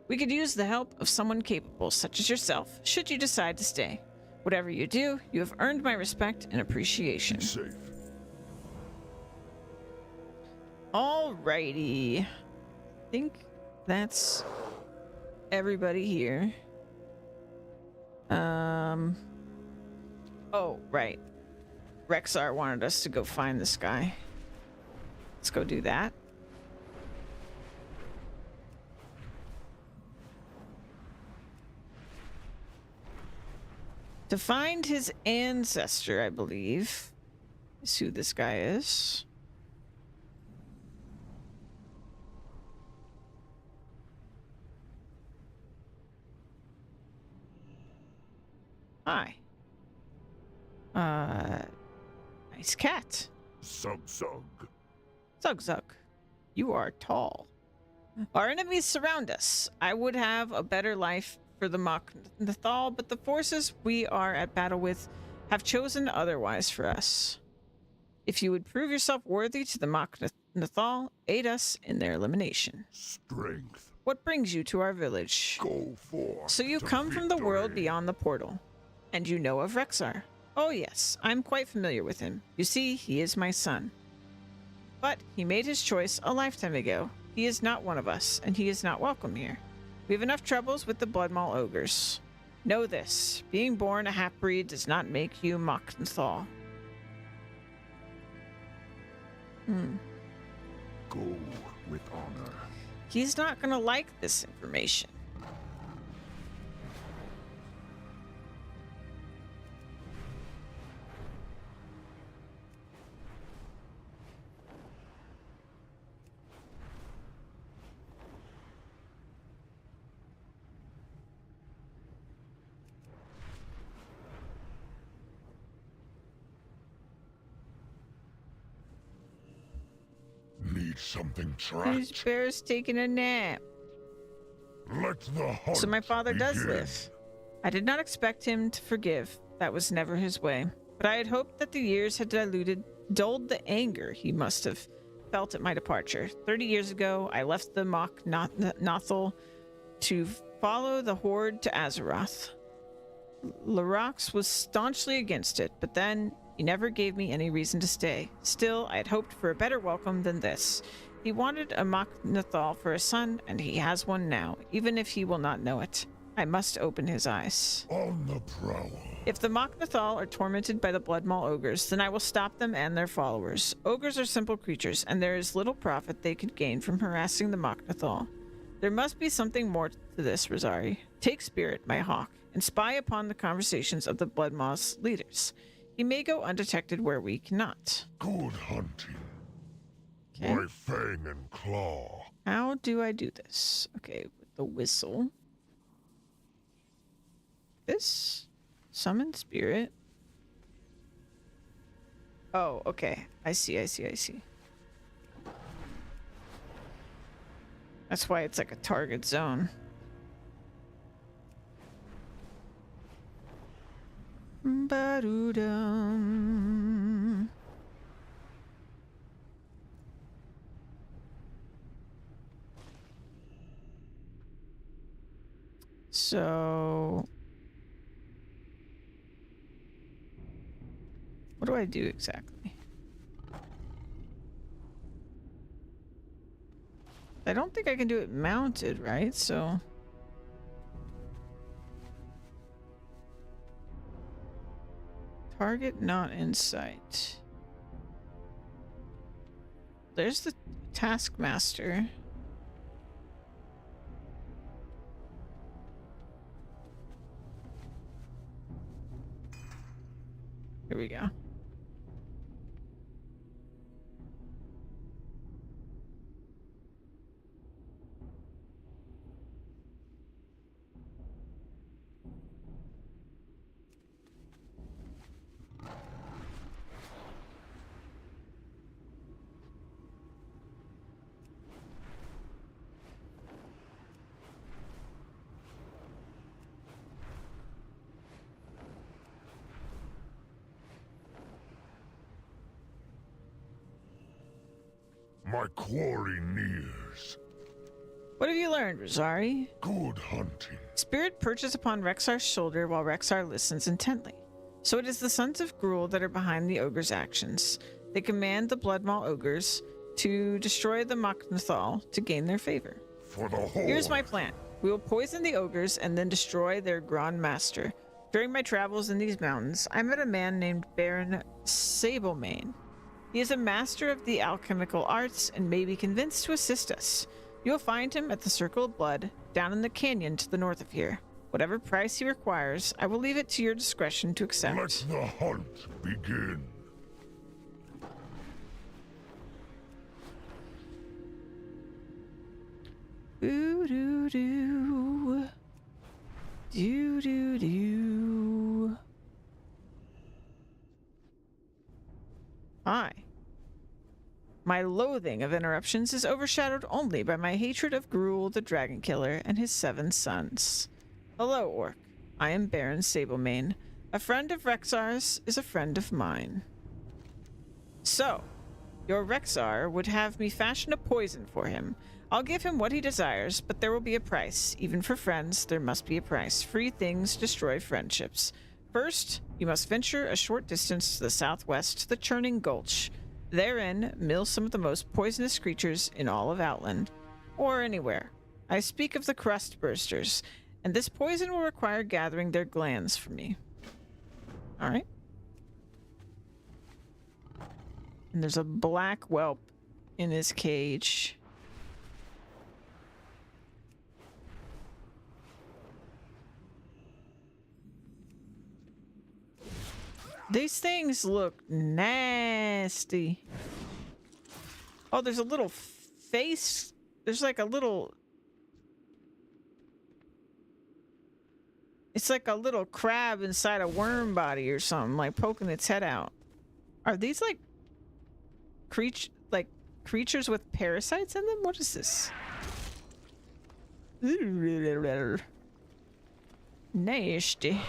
We could use the help of someone capable, such as yourself, should you decide to stay. Whatever you do, you have earned my respect and appreciation. Be safe. Alrighty. I think that's everybody here. Oh, right. Rexar wanted us to go find this guy. Let's go do that. To find his ancestor, I believe, is who this guy is. Hi. Nice cat. Zug Zug. Zug Zug. You are tall. Our enemies surround us. I would have a better life for the Mach Nathal, but the forces we are at battle with have chosen otherwise for us. If you would prove yourself worthy to the Mach Nathal, aid us in their elimination. Strength. What brings you to our village? Go for. So you come from the world beyond the portal, and you know of Rexar. Oh yes, I'm quite familiar with him. You see, he is my son. But he made his choice a lifetime ago. He is not one of us, and he is not welcome here. We have enough troubles with the Bloodmaw ogres. Know this, being born a half-breed does not make you Mach Nathal. Go with honor. He's not gonna like this information. Need something This tracked. bear's taking a nap. Let the hunt So my father does begin. live. I did not expect him to forgive. That was never his way. But I had hoped that the years had dulled the anger he must have felt at my departure. 30 years ago, I left the Mach Nathal to follow the Horde to Azeroth. Larax was staunchly against it, but then he never gave me any reason to stay. Still, I had hoped for a better welcome than this. He wanted a Mach Nathal for a son, and he has one now, even if he will not know it. I must open his eyes. On the prowl. If the Mach Nathal are tormented by the Bloodmaw ogres, then I will stop them and their followers. Ogres are simple creatures, and there is little profit they could gain from harassing the Mach Nathal. There must be something more to this, Rosari. Take Spirit, my hawk, and spy upon the conversations of the Bloodmaw's leaders. He may go undetected where we cannot. Good hunting. Okay. My fang and claw. How do I do this? Okay, with the whistle. This? Summon spirit. Oh, okay. I see. That's why it's like a target zone. Ba-doo-dum. So, what do I do exactly? I don't think I can do it mounted, right? So, target not in sight. There's the Taskmaster. Here we go. My quarry nears. What have you learned, Rosari? Good hunting. Spirit perches upon Rexar's shoulder while Rexar listens intently. So it is the sons of Gruul that are behind the ogre's actions. They command the Bloodmaw ogres to destroy the Machnathal to gain their favor. For the Horde. Here's my plan. We will poison the ogres and then destroy their Grand Master. During my travels in these mountains, I met a man named Baron Sablemane. He is a master of the alchemical arts and may be convinced to assist us. You'll find him at the Circle of Blood, down in the canyon to the north of here. Whatever price he requires, I will leave it to your discretion to accept. Let the hunt begin. Doo doo doo. Doo doo doo. Hi. My loathing of interruptions is overshadowed only by my hatred of Gruul the Dragon Killer and his 7 sons. Hello, Orc. I am Baron Sablemane. A friend of Rexar's is a friend of mine. So, your Rexar would have me fashion a poison for him. I'll give him what he desires, but there will be a price. Even for friends, there must be a price. Free things destroy friendships. First, you must venture a short distance to the southwest to the Churning Gulch. Therein, mill some of the most poisonous creatures in all of Outland, or anywhere. I speak of the crust bursters, and this poison will require gathering their glands for me. Alright. And there's a black whelp in his cage. These things look nasty. Oh, there's a little face. There's like a little... It's like a little crab inside a worm body or something, like poking its head out. Are these like creatures with parasites in them? What is this? Nasty.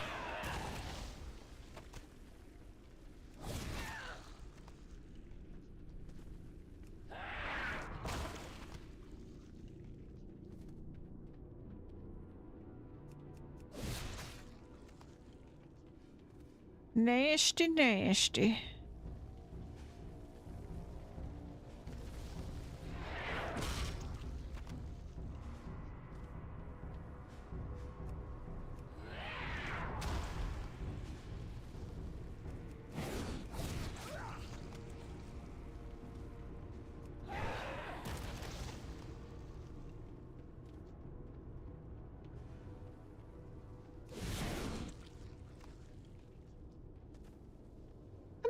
Nasty, nasty.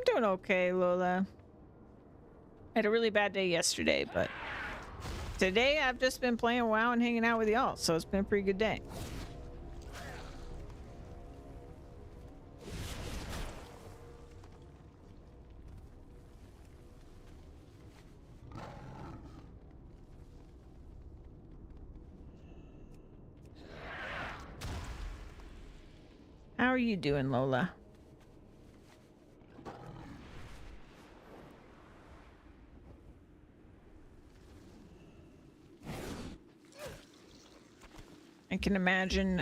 Doing okay, Lola. I had a really bad day yesterday, but today I've just been playing WoW and hanging out with y'all, so it's been a pretty good day. How are you doing, Lola? I can imagine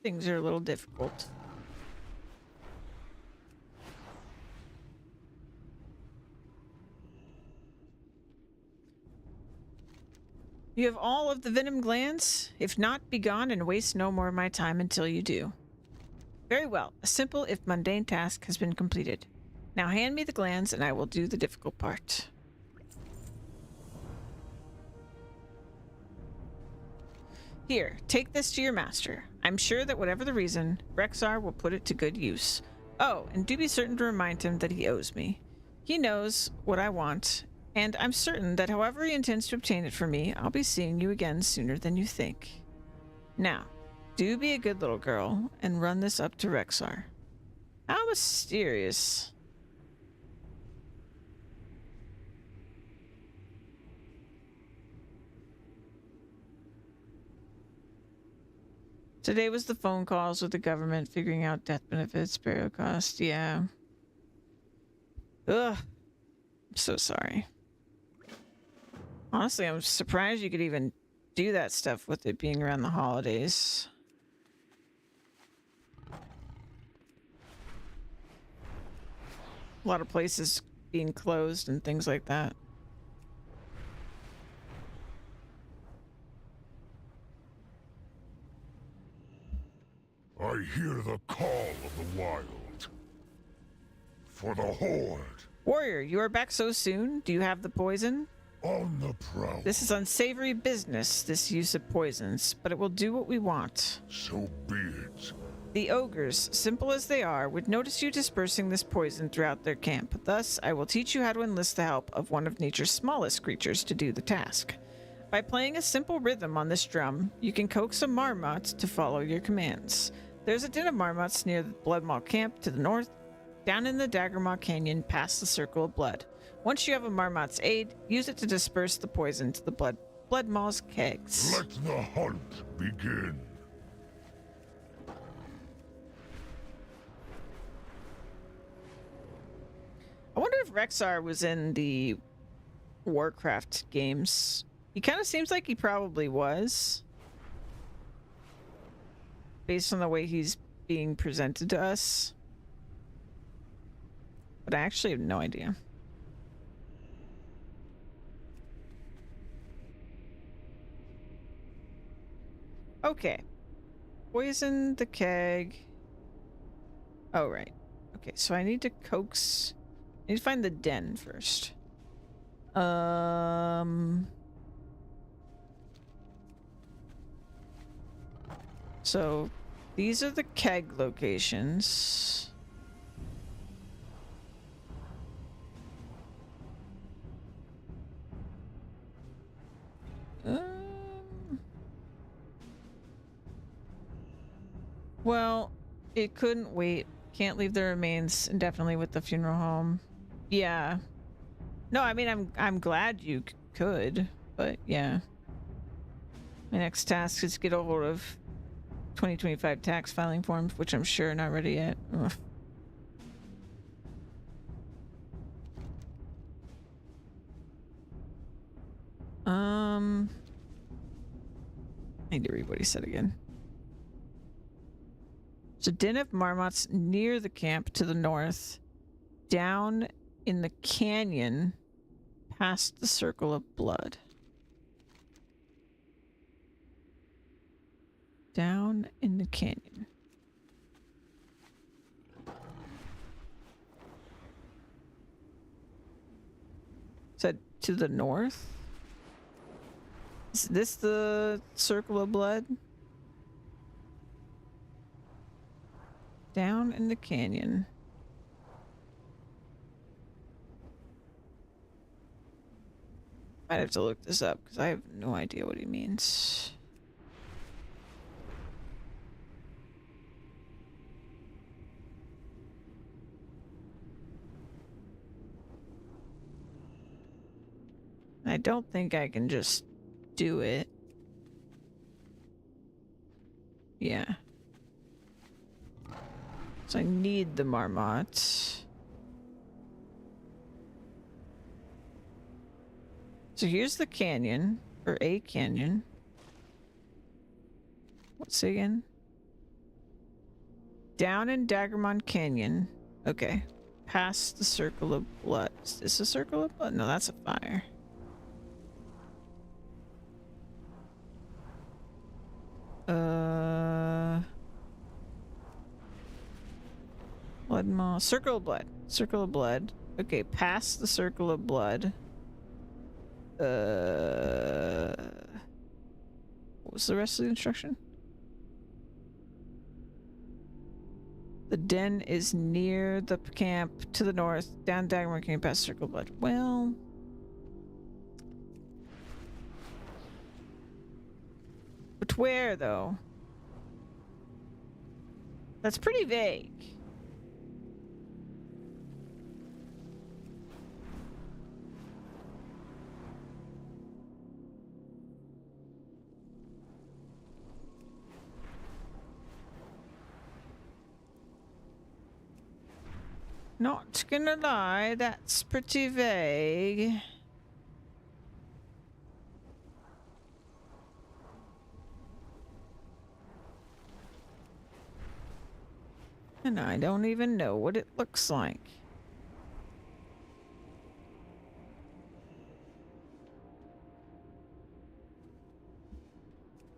things are a little difficult. You have all of the venom glands? If not, be gone and waste no more of my time until you do. Very well. A simple, if mundane task has been completed. Now hand me the glands and I will do the difficult part. Here, take this to your master. I'm sure that whatever the reason, Rexar will put it to good use. Oh, and do be certain to remind him that he owes me. He knows what I want, and I'm certain that however he intends to obtain it from me, I'll be seeing you again sooner than you think. Now, do be a good little girl and run this up to Rexar. How mysterious. Today was the phone calls with the government, figuring out death benefits, burial costs, yeah. Ugh. I'm so sorry. Honestly, I'm surprised you could even do that stuff with it being around the holidays. A lot of places being closed and things like that. I hear the call of the wild. For the Horde. Warrior, you are back so soon? Do you have the poison? On the prowl. This is unsavory business, this use of poisons, but it will do what we want. So be it. The ogres, simple as they are, would notice you dispersing this poison throughout their camp. Thus, I will teach you how to enlist the help of one of nature's smallest creatures to do the task. By playing a simple rhythm on this drum, you can coax a marmot to follow your commands. There's a den of marmots near the Bloodmaw camp to the north, down in the Daggermaw Canyon past the Circle of Blood. Once you have a marmot's aid, use it to disperse the poison to the Bloodmaw's kegs. Let the hunt begin. I wonder if Rexar was in the Warcraft games. He kind of seems like he probably was, based on the way he's being presented to us. But I actually have no idea. Okay. Poison the keg. Oh, right. Okay, so I need to coax... I need to find the den first. So, these are the keg locations. Well, it couldn't wait. Can't leave the remains indefinitely with the funeral home. Yeah. No, I mean, I'm glad you could, but yeah. My next task is to get a hold of 2025 tax filing forms, which I'm sure are not ready yet. Ugh. I need to read what he said again. There's a den of marmots near the camp to the north, down in the canyon past the Circle of Blood. Down in the canyon. Said to the north? Is this the Circle of Blood? Down in the canyon. Might have to look this up because I have no idea what he means. I don't think I can just do it. Yeah. So I need the marmot. So here's the canyon, or a canyon. What's it again? Down in Daggermon Canyon. Okay. Past the Circle of Blood. Is this a Circle of Blood? No, that's a fire. Bloodmaw. Circle of Blood. Circle of Blood. Okay, past the Circle of Blood. What was the rest of the instruction? The den is near the camp to the north, down Dagmar Canyon past Circle of Blood. Well... But where, though? That's pretty vague. Not gonna lie, that's pretty vague. And I don't even know what it looks like.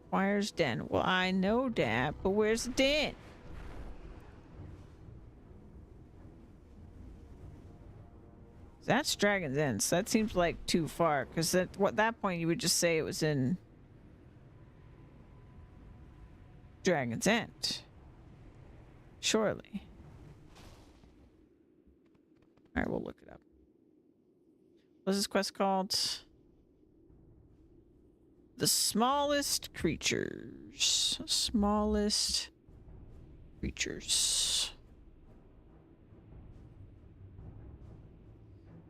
Where's Den? Well, I know that, but where's the Den? That's Dragon's End, so that seems like too far, because at that point you would just say it was in Dragon's End. Surely. Alright, we'll look it up. What's this quest called? The smallest creatures. Smallest creatures.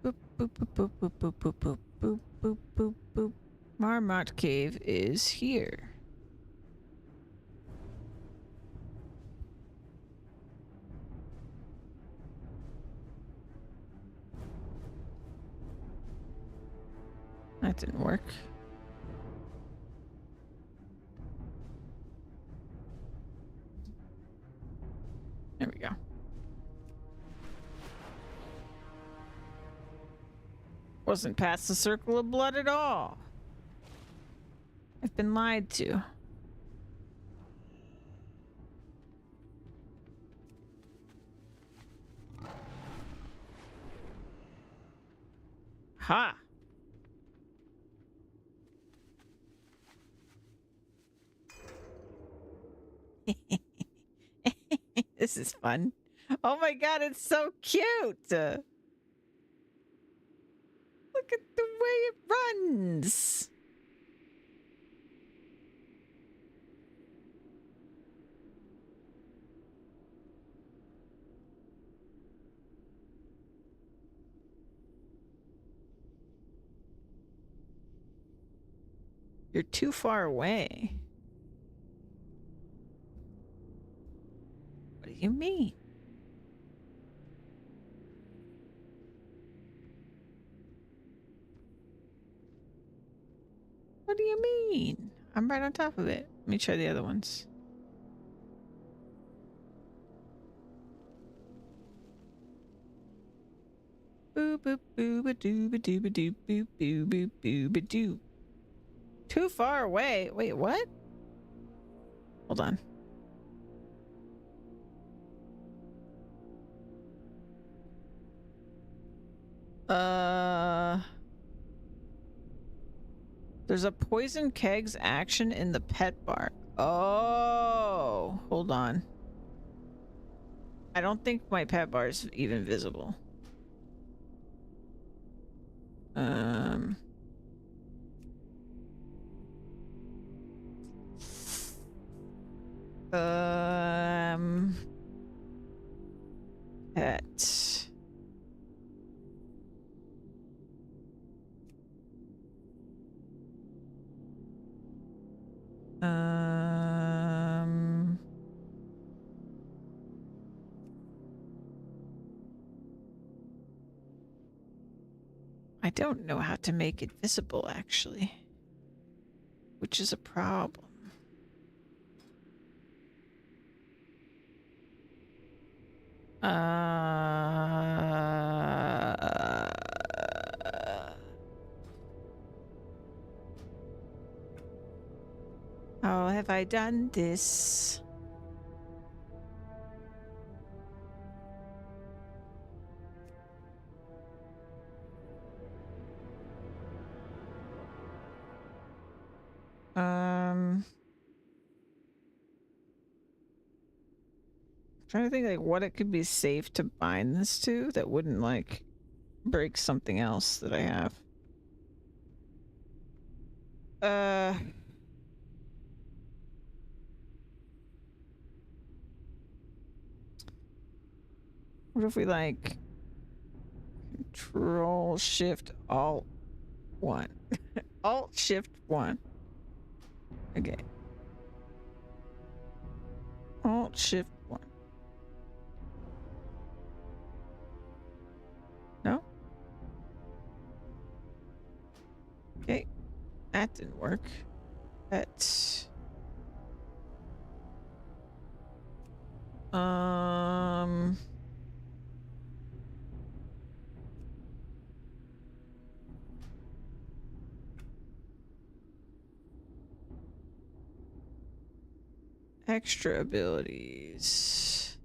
Boop, boop, boop, boop, boop, boop, boop, boop, boop, boop, boop. Marmot Cave is here. That didn't work. There we go. Wasn't past the circle of blood at all. I've been lied to. Ha! This is fun. Oh my god, it's so cute! Look at the way it runs! You're too far away. What do you mean? What do you mean? I'm right on top of it. Let me try the other ones. Boo boop boo ba doo ba doo ba doo boo boo boo boo ba doo. Too far away. Wait, what? Hold on. There's a poison kegs action in the pet bar. Oh, hold on. I don't think my pet bar is even visible. Pet. I don't know how to make it visible, actually, which is a problem. How have I done this? Trying to think like what it could be safe to bind this to that wouldn't like break something else that I have. What if we like Control Shift Alt 1? Alt Shift 1. Okay. Alt Shift 1. that didn't work. But extra abilities.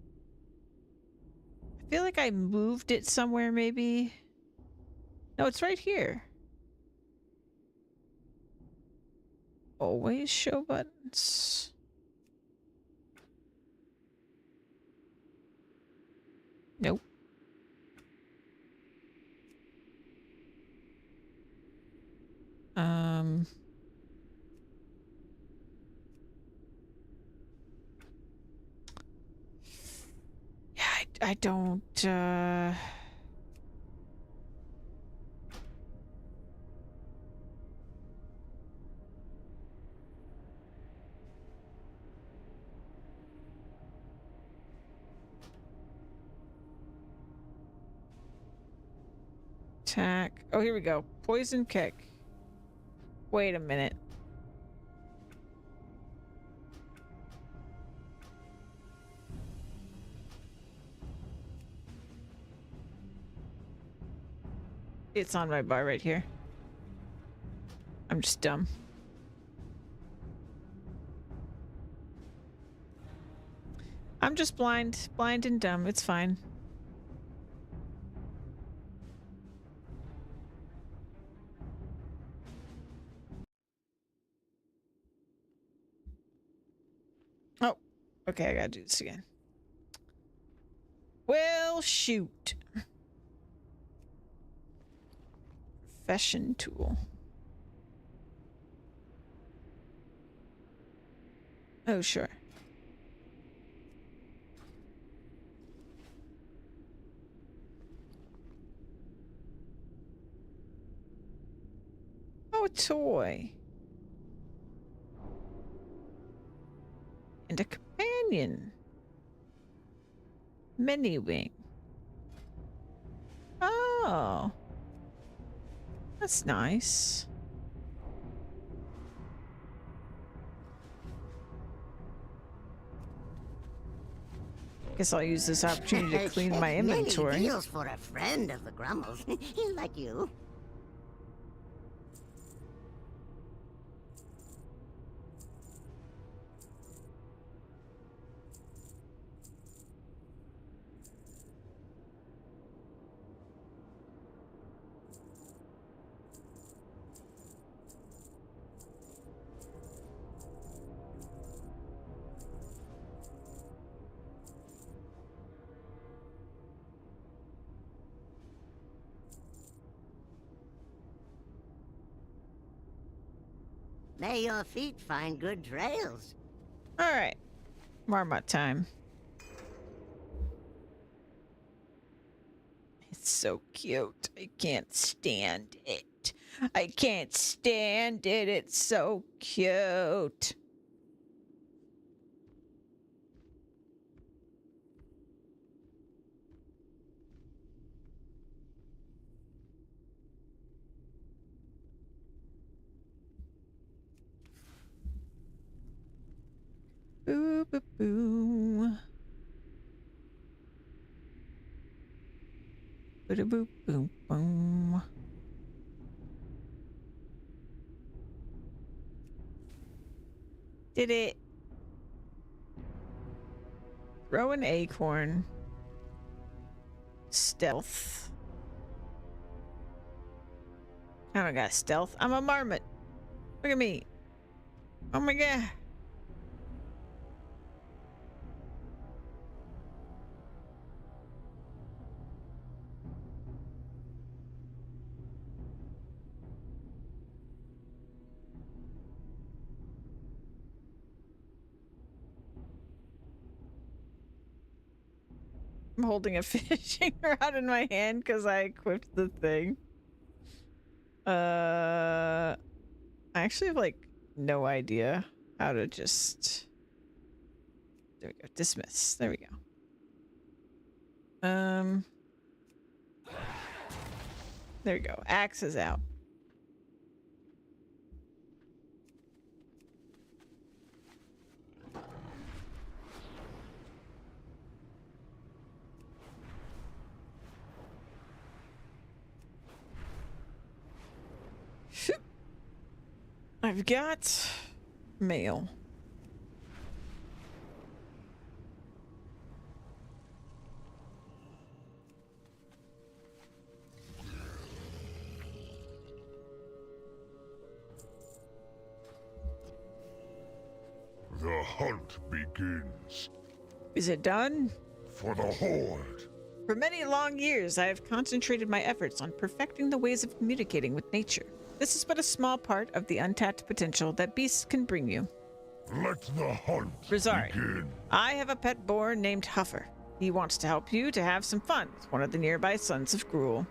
I feel like I moved it somewhere, maybe. No, it's right here. Always show buttons. Nope. Yeah, I don't, attack. Oh, here we go. Poison kick. Wait a minute. It's on my bar right here. I'm just dumb. I'm just blind. Blind and dumb. It's fine. Oh, okay, I gotta do this again. Well, shoot. Profession tool. Oh, sure. Oh, a toy. And a companion. Mini wing. Oh. That's nice. Guess I'll use this opportunity to clean my inventory. Many deals for a friend of the Grummles. Like you. May your feet find good trails. All right. Marmot time. It's so cute. I can't stand it. I can't stand it. It's so cute. Boo boo boo. Boo boo boom boom. Did it? Throw an acorn. Stealth. I don't got stealth. I'm a marmot. Look at me. Oh my god. I'm holding a fishing rod in my hand because I equipped the thing. I actually have like no idea how to just. There we go. Dismiss. There we go. There we go. Axe is out. I've got mail. The hunt begins. Is it done? For the Horde. For many long years, I have concentrated my efforts on perfecting the ways of communicating with nature. This is but a small part of the untapped potential that beasts can bring you. Let the hunt Rosari, begin. I have a pet boar named Huffer. He wants to help you to have some fun with one of the nearby sons of Gruul.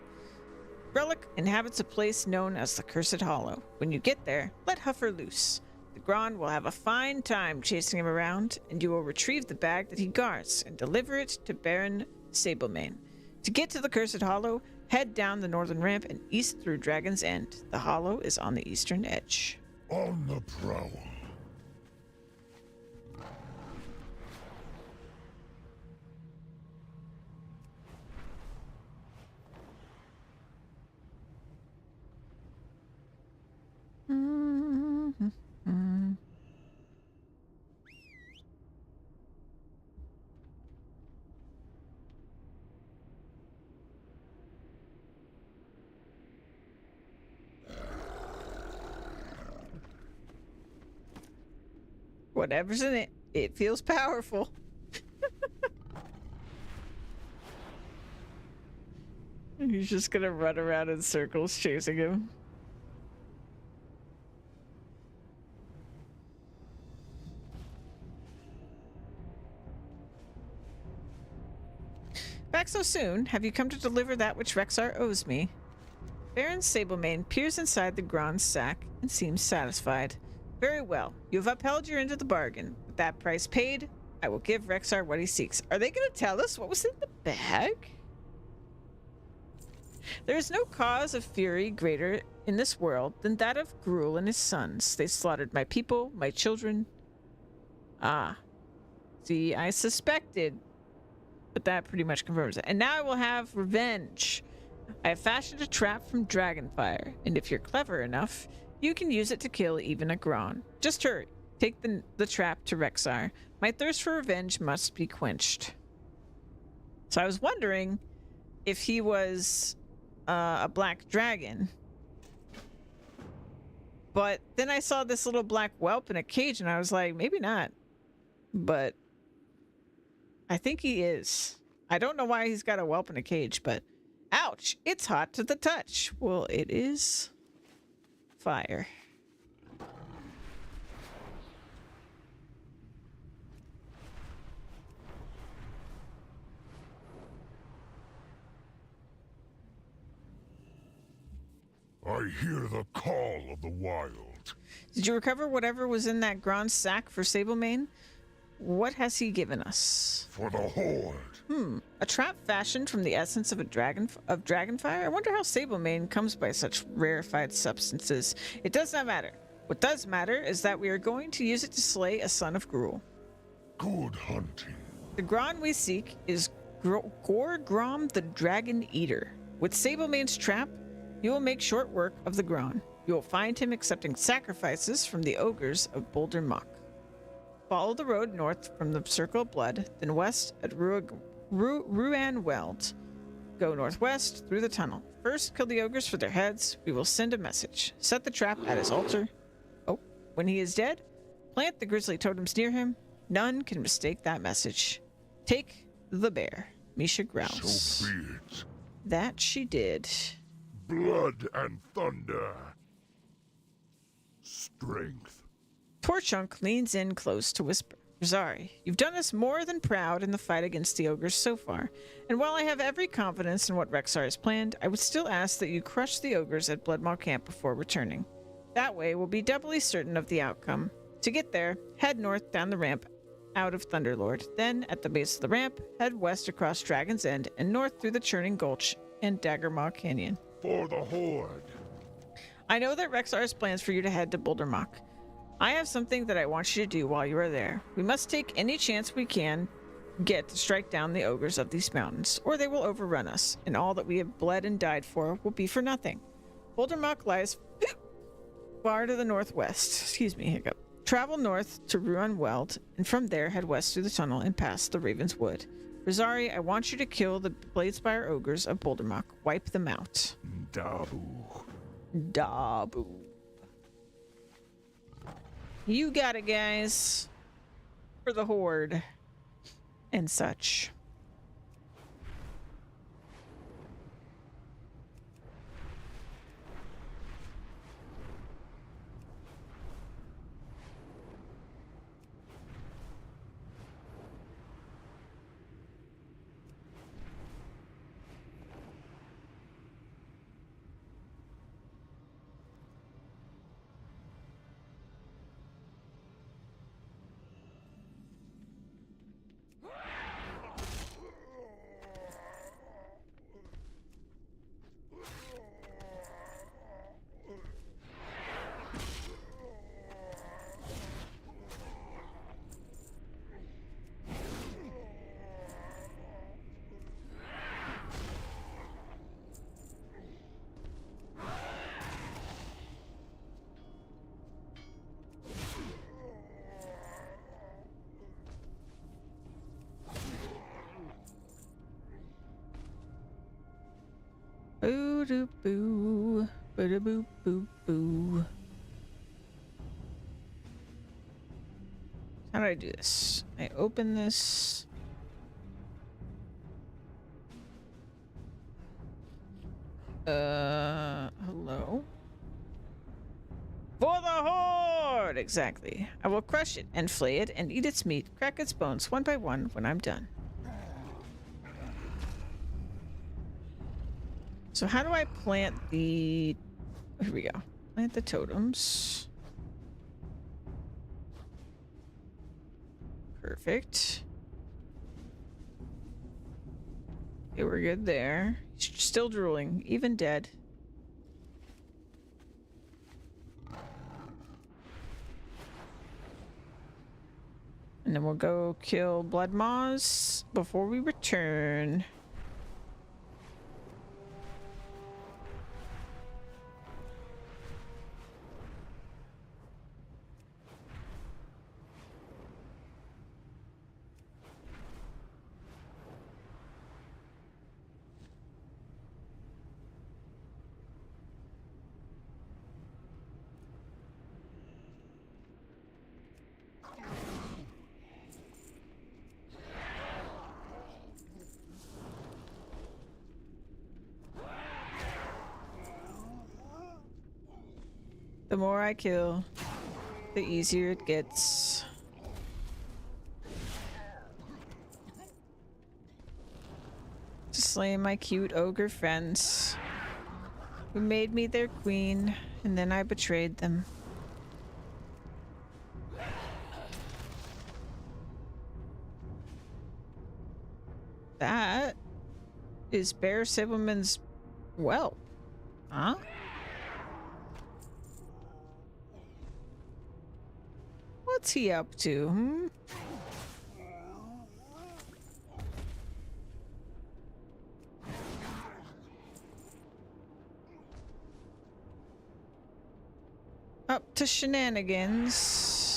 Relic inhabits a place known as the Cursed Hollow. When you get there, let Huffer loose. The Gron will have a fine time chasing him around, and you will retrieve the bag that he guards and deliver it to Baron Sablemane. To get to the Cursed Hollow, head down the northern ramp and east through Dragon's End. The hollow is on the eastern edge. On the prowl. Whatever's in it, it feels powerful. He's just gonna run around in circles chasing him. Back so soon? Have you come to deliver that which Rexar owes me? Baron Sablemane peers inside the Gron's sack and seems satisfied. Very well. You have upheld your end of the bargain. With that price paid, I will give Rexar what he seeks. Are they going to tell us what was in the bag? There is no cause of fury greater in this world than that of Gruul and his sons. They slaughtered my people, my children. Ah. See, I suspected. But that pretty much confirms it. And now I will have revenge. I have fashioned a trap from dragonfire, and if you're clever enough, you can use it to kill even a Gron. Just hurry. Take the trap to Rexar. My thirst for revenge must be quenched. So I was wondering if he was a black dragon. But then I saw this little black whelp in a cage, and I was like, maybe not. But I think he is. I don't know why he's got a whelp in a cage, but ouch, it's hot to the touch. Well, it is fire. I hear the call of the wild. Did you recover whatever was in that Gron sack for Sablemane? What has he given us? For the Horde. A trap fashioned from the essence of dragonfire? I wonder how Sablemane comes by such rarefied substances. It does not matter. What does matter is that we are going to use it to slay a son of Gruul. Good hunting. The Gron we seek is Gorgrom the Dragon Eater. With Sablemane's trap, you will make short work of the Gron. You will find him accepting sacrifices from the ogres of Boulder Mock. Follow the road north from the Circle of Blood, then west at Ruan Weld. Go northwest through the tunnel. First, kill the ogres for their heads. We will send a message. Set the trap at his altar. Oh, when he is dead, plant the grisly totems near him. None can mistake that message. Take the bear. Misha growls. So be it. That she did. Blood and thunder. Strength. Torchunk leans in close to whisper. Rosari, you've done us more than proud in the fight against the ogres so far, and while I have every confidence in what Rexar has planned, I would still ask that you crush the ogres at Bloodmaw Camp before returning. That way, we'll be doubly certain of the outcome. To get there, head north down the ramp out of Thunderlord. Then, at the base of the ramp, head west across Dragon's End and north through the Churning Gulch and Daggermaw Canyon. For the Horde. I know that Rexar has plans for you to head to Boulder Mock. I have something that I want you to do while you are there. We must take any chance we can get to strike down the ogres of these mountains, or they will overrun us, and all that we have bled and died for will be for nothing. Boulder Mock lies far to the northwest. Excuse me, hiccup. Travel north to Ruan Weld, and from there head west through the tunnel and past the Raven's Wood. Rosari, I want you to kill the Bladespire ogres of Bouldermock. Wipe them out. Dabu. Dabu. You got it, guys. For the Horde. And such. Boo doo boo. Boo doo boo boo boo. How do I do this? I open this. Hello? For the Horde! Exactly. I will crush it and flay it and eat its meat, crack its bones one by one when I'm done. So how do I plant the... Here we go. Plant the totems. Perfect. Okay, we're good there. Still drooling, even dead. And then we'll go kill Blood Maws before we return. The more I kill, the easier it gets. To slay my cute ogre friends who made me their queen, and then I betrayed them. That is Bear Sibelman's well. Huh? What's he up to, hmm? Up to shenanigans.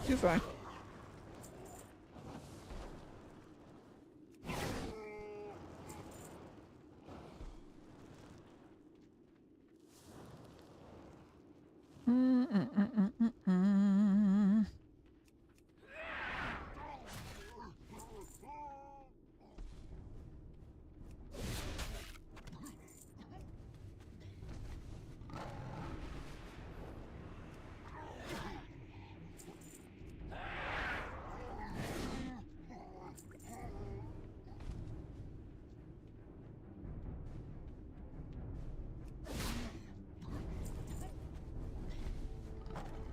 Too far.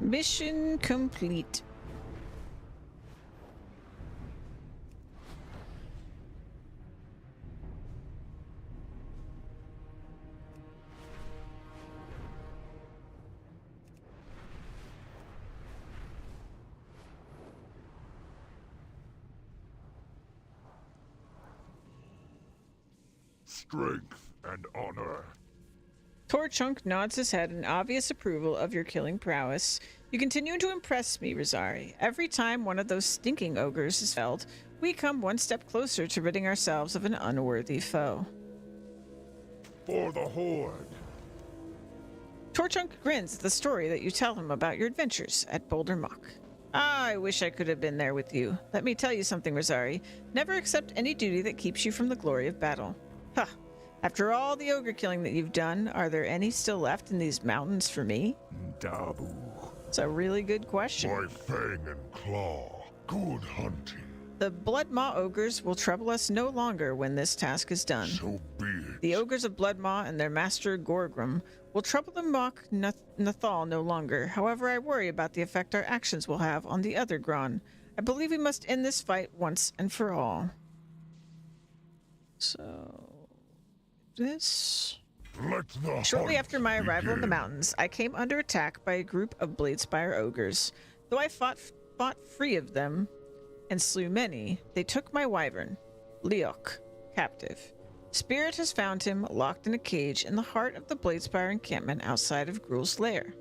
Mission complete. strength and honor. Torchunk nods his head in obvious approval of your killing prowess. You continue to impress me, Rosari. Every time one of those stinking ogres is felled, we come one step closer to ridding ourselves of an unworthy foe. For the Horde. Torchunk grins at the story that you tell him about your adventures at Boulder Mock. Ah, I wish I could have been there with you. Let me tell you something, Rosari. Never accept any duty that keeps you from the glory of battle. Huh. After all the ogre killing that you've done, are there any still left in these mountains for me? Dabu. It's a really good question. My fang and claw. Good hunting. The Bloodmaw ogres will trouble us no longer when this task is done. So be it. The ogres of Bloodmaw and their master Gorgrim will trouble the Mock Nathal no longer. However, I worry about the effect our actions will have on the other Gron. I believe we must end this fight once and for all. So... this... Shortly after my arrival in the mountains, I came under attack by a group of Bladespire ogres. Though I fought free of them and slew many, they took my wyvern, Leok, captive. Spirit has found him locked in a cage in the heart of the Bladespire encampment outside of Gruul's lair.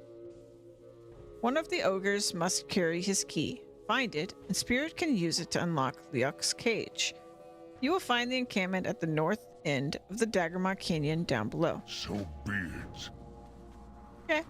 One of the ogres must carry his key. Find it, and Spirit can use it to unlock Leok's cage. You will find the encampment at the north end of the Daggermaw Canyon down below. So be it. Okay.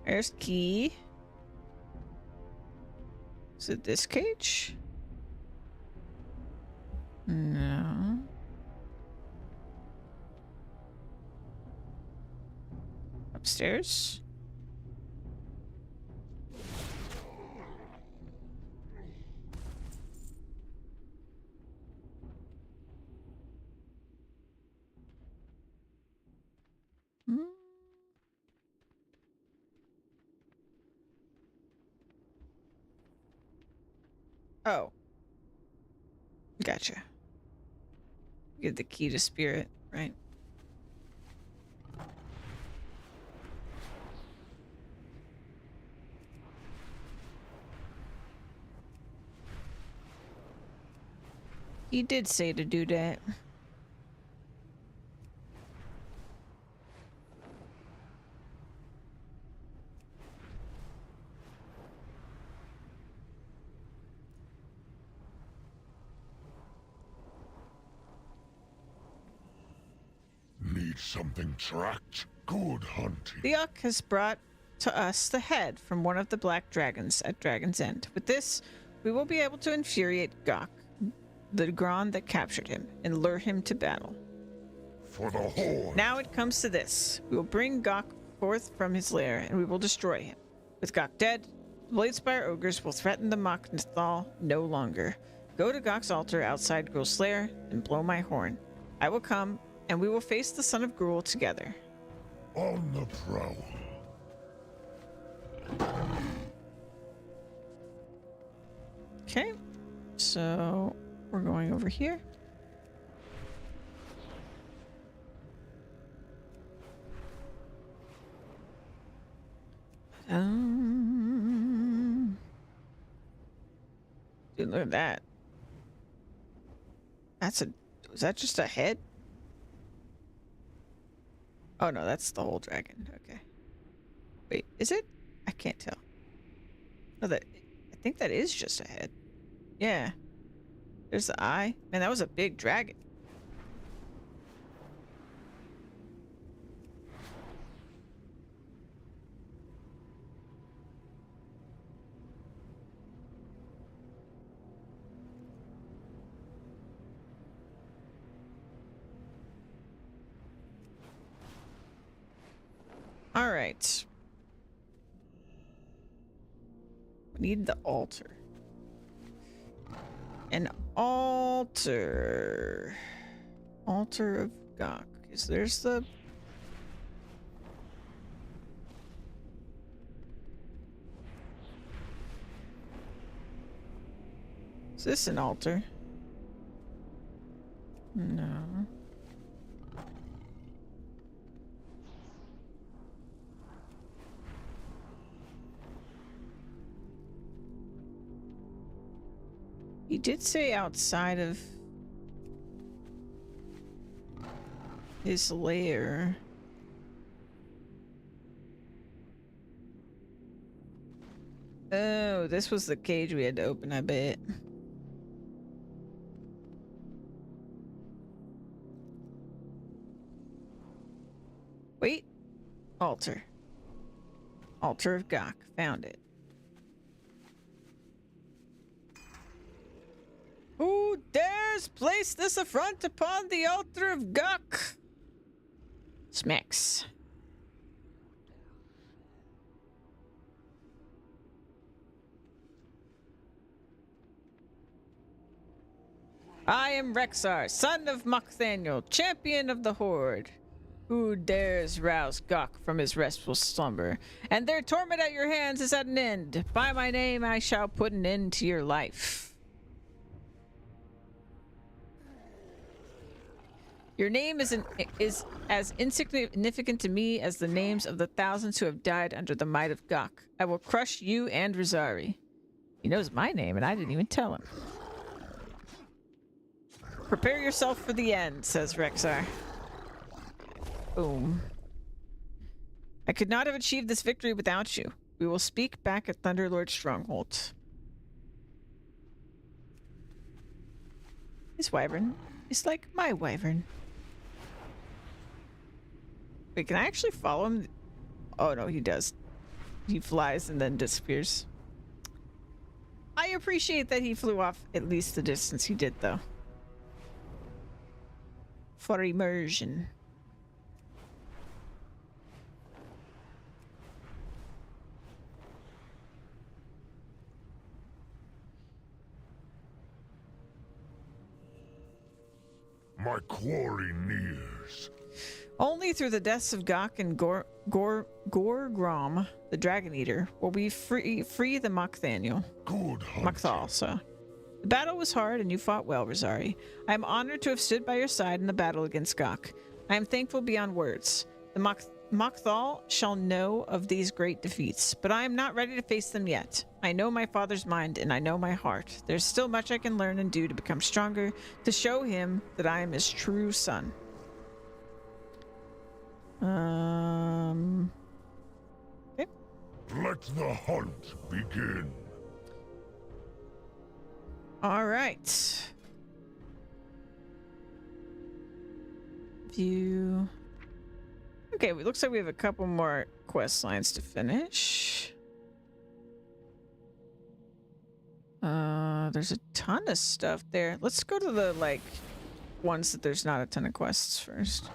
There's key. Is it this cage? No. Upstairs? Oh. Gotcha. Get the key to Spirit, right? He did say to do that. Need something tracked? Good hunting. Leok has brought to us the head from one of the black dragons at Dragon's End. With this, we will be able to infuriate Gok, the Gron that captured him, and lure him to battle. For the Horde. Now it comes to this. We will bring Gok forth from his lair, and we will destroy him. With Gok dead, the Bladespire ogres will threaten the Mach Nathal no longer. Go to Gok's altar outside Gruul's lair, and blow my horn. I will come, and we will face the son of Gruul together. On the prowl. Okay, so we're going over here. Dude, look at that. Was that just a head? Oh no, that's the whole dragon. Okay. Wait, is it? I can't tell. No, I think that is just a head. Yeah. There's the eye. Man, that was a big dragon. All right. We need the altar. An altar. Altar of Gok. Because there's the... Is this an altar? No. He did say outside of his lair. Oh, this was the cage we had to open, I bet. Wait. Altar. Altar of Gok. Found it. Who dares place this affront upon the altar of Gok? Smacks. I am Rexar, son of Mokthaniel, champion of the Horde. Who dares rouse Gok from his restful slumber? And their torment at your hands is at an end. By my name I shall put an end to your life. Your name is as insignificant to me as the names of the thousands who have died under the might of Gok. I will crush you and Rosari. He knows my name and I didn't even tell him. Prepare yourself for the end, says Rexar. Boom. I could not have achieved this victory without you. We will speak back at Thunderlord Stronghold. His wyvern is like my wyvern. Wait, can I actually follow him? Oh no, he does. He flies and then disappears. I appreciate that he flew off at least the distance he did, though. For immersion. My quarry nears. Only through the deaths of Gok and Gorgrom, the Dragon Eater, will we free the Mokthaniel. Good hunting. Mokthal, so. The battle was hard and you fought well, Rosari. I am honored to have stood by your side in the battle against Gok. I am thankful beyond words. The Mokthal shall know of these great defeats, but I am not ready to face them yet. I know my father's mind and I know my heart. There's still much I can learn and do to become stronger, to show him that I am his true son. Okay. Let the hunt begin. All right. View. Okay, it looks like we have a couple more quest lines to finish. There's a ton of stuff there. Let's go to the, like, ones that there's not a ton of quests first.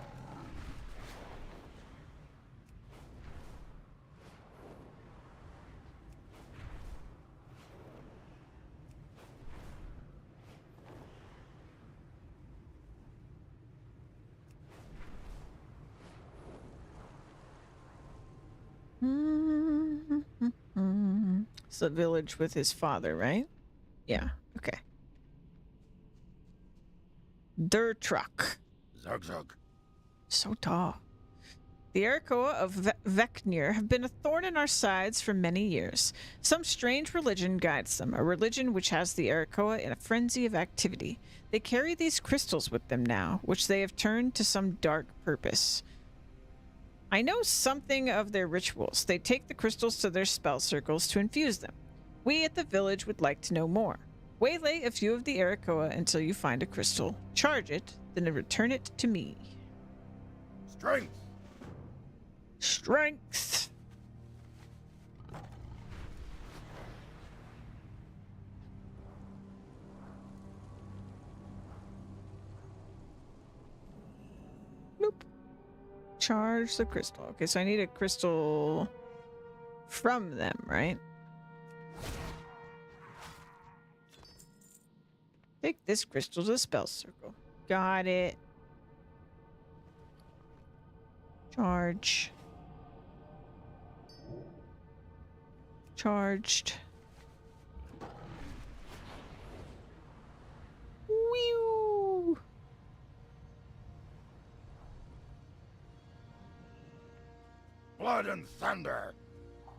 It's the village with his father, right? Yeah, okay. Der truck. Zug zug. So tall. The Arakoa of Veknir have been a thorn in our sides for many years. Some strange religion guides them, a religion which has the Arakoa in a frenzy of activity. They carry these crystals with them now, which they have turned to some dark purpose. I know something of their rituals. They take the crystals to their spell circles to infuse them. We at the village would like to know more. Waylay a few of the Arakoa until you find a crystal. Charge it, then return it to me. Strength. Strength. Nope. Charge the crystal. Okay, so I need a crystal from them, right? Take this crystal to the spell circle. Got it. Charge. Charged. Whew. Blood and thunder.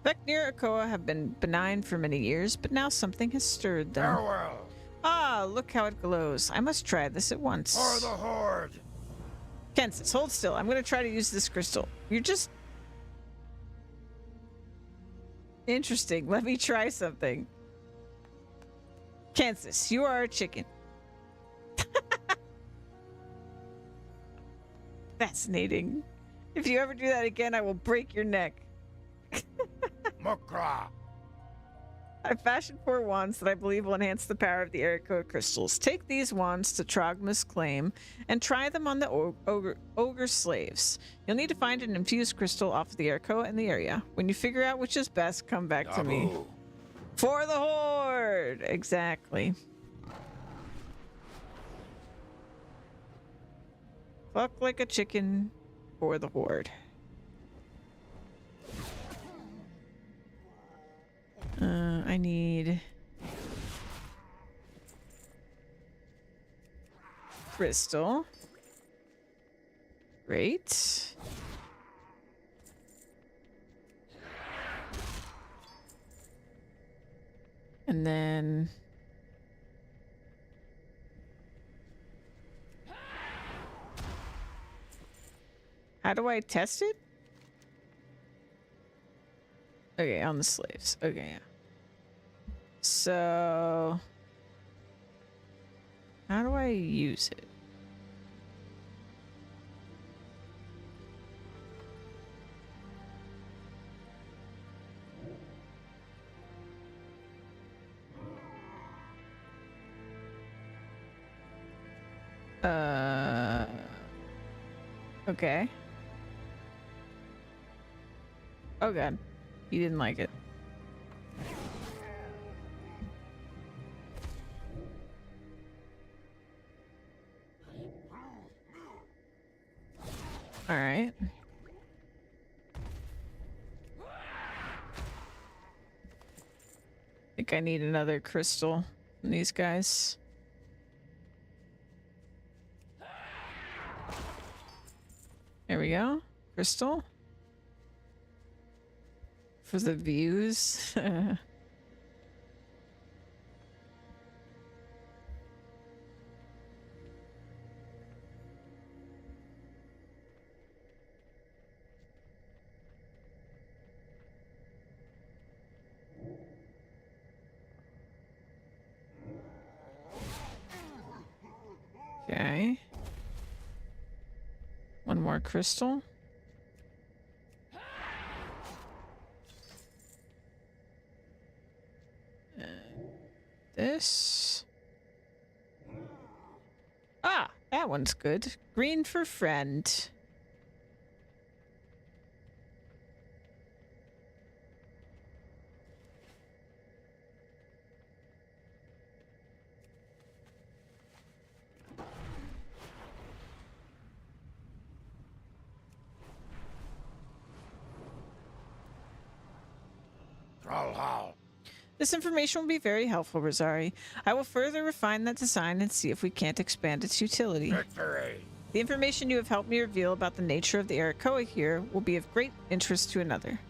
Vecnir Akoa have been benign for many years, but now something has stirred them. Farewell. Ah, look how it glows. I must try this at once. For the Horde. Kansas, hold still. I'm going to try to use this crystal. You're just... Interesting. Let me try something. Kansas, you are a chicken. Fascinating. If you ever do that again, I will break your neck. Mukra. I fashioned 4 wands that I believe will enhance the power of the Ericoa crystals. Take these wands to Trogma's claim and try them on the ogre slaves. You'll need to find an infused crystal off of the Ericoa in the area. When you figure out which is best, come back to me. For the Horde! Exactly. Fuck like a chicken for the Horde. I need crystal. Great. And then how do I test it? Okay, on the slaves. Okay, yeah. So, how do I use it? Okay. Oh god. He didn't like it. All right. I think I need another crystal from these guys. There we go. Crystal. For the views. Okay. One more crystal. This. Ah, that one's good. Green for friend. This information will be very helpful, Rosari. I will further refine that design and see if we can't expand its utility. Victory. The information you have helped me reveal about the nature of the Ericoa here will be of great interest to another.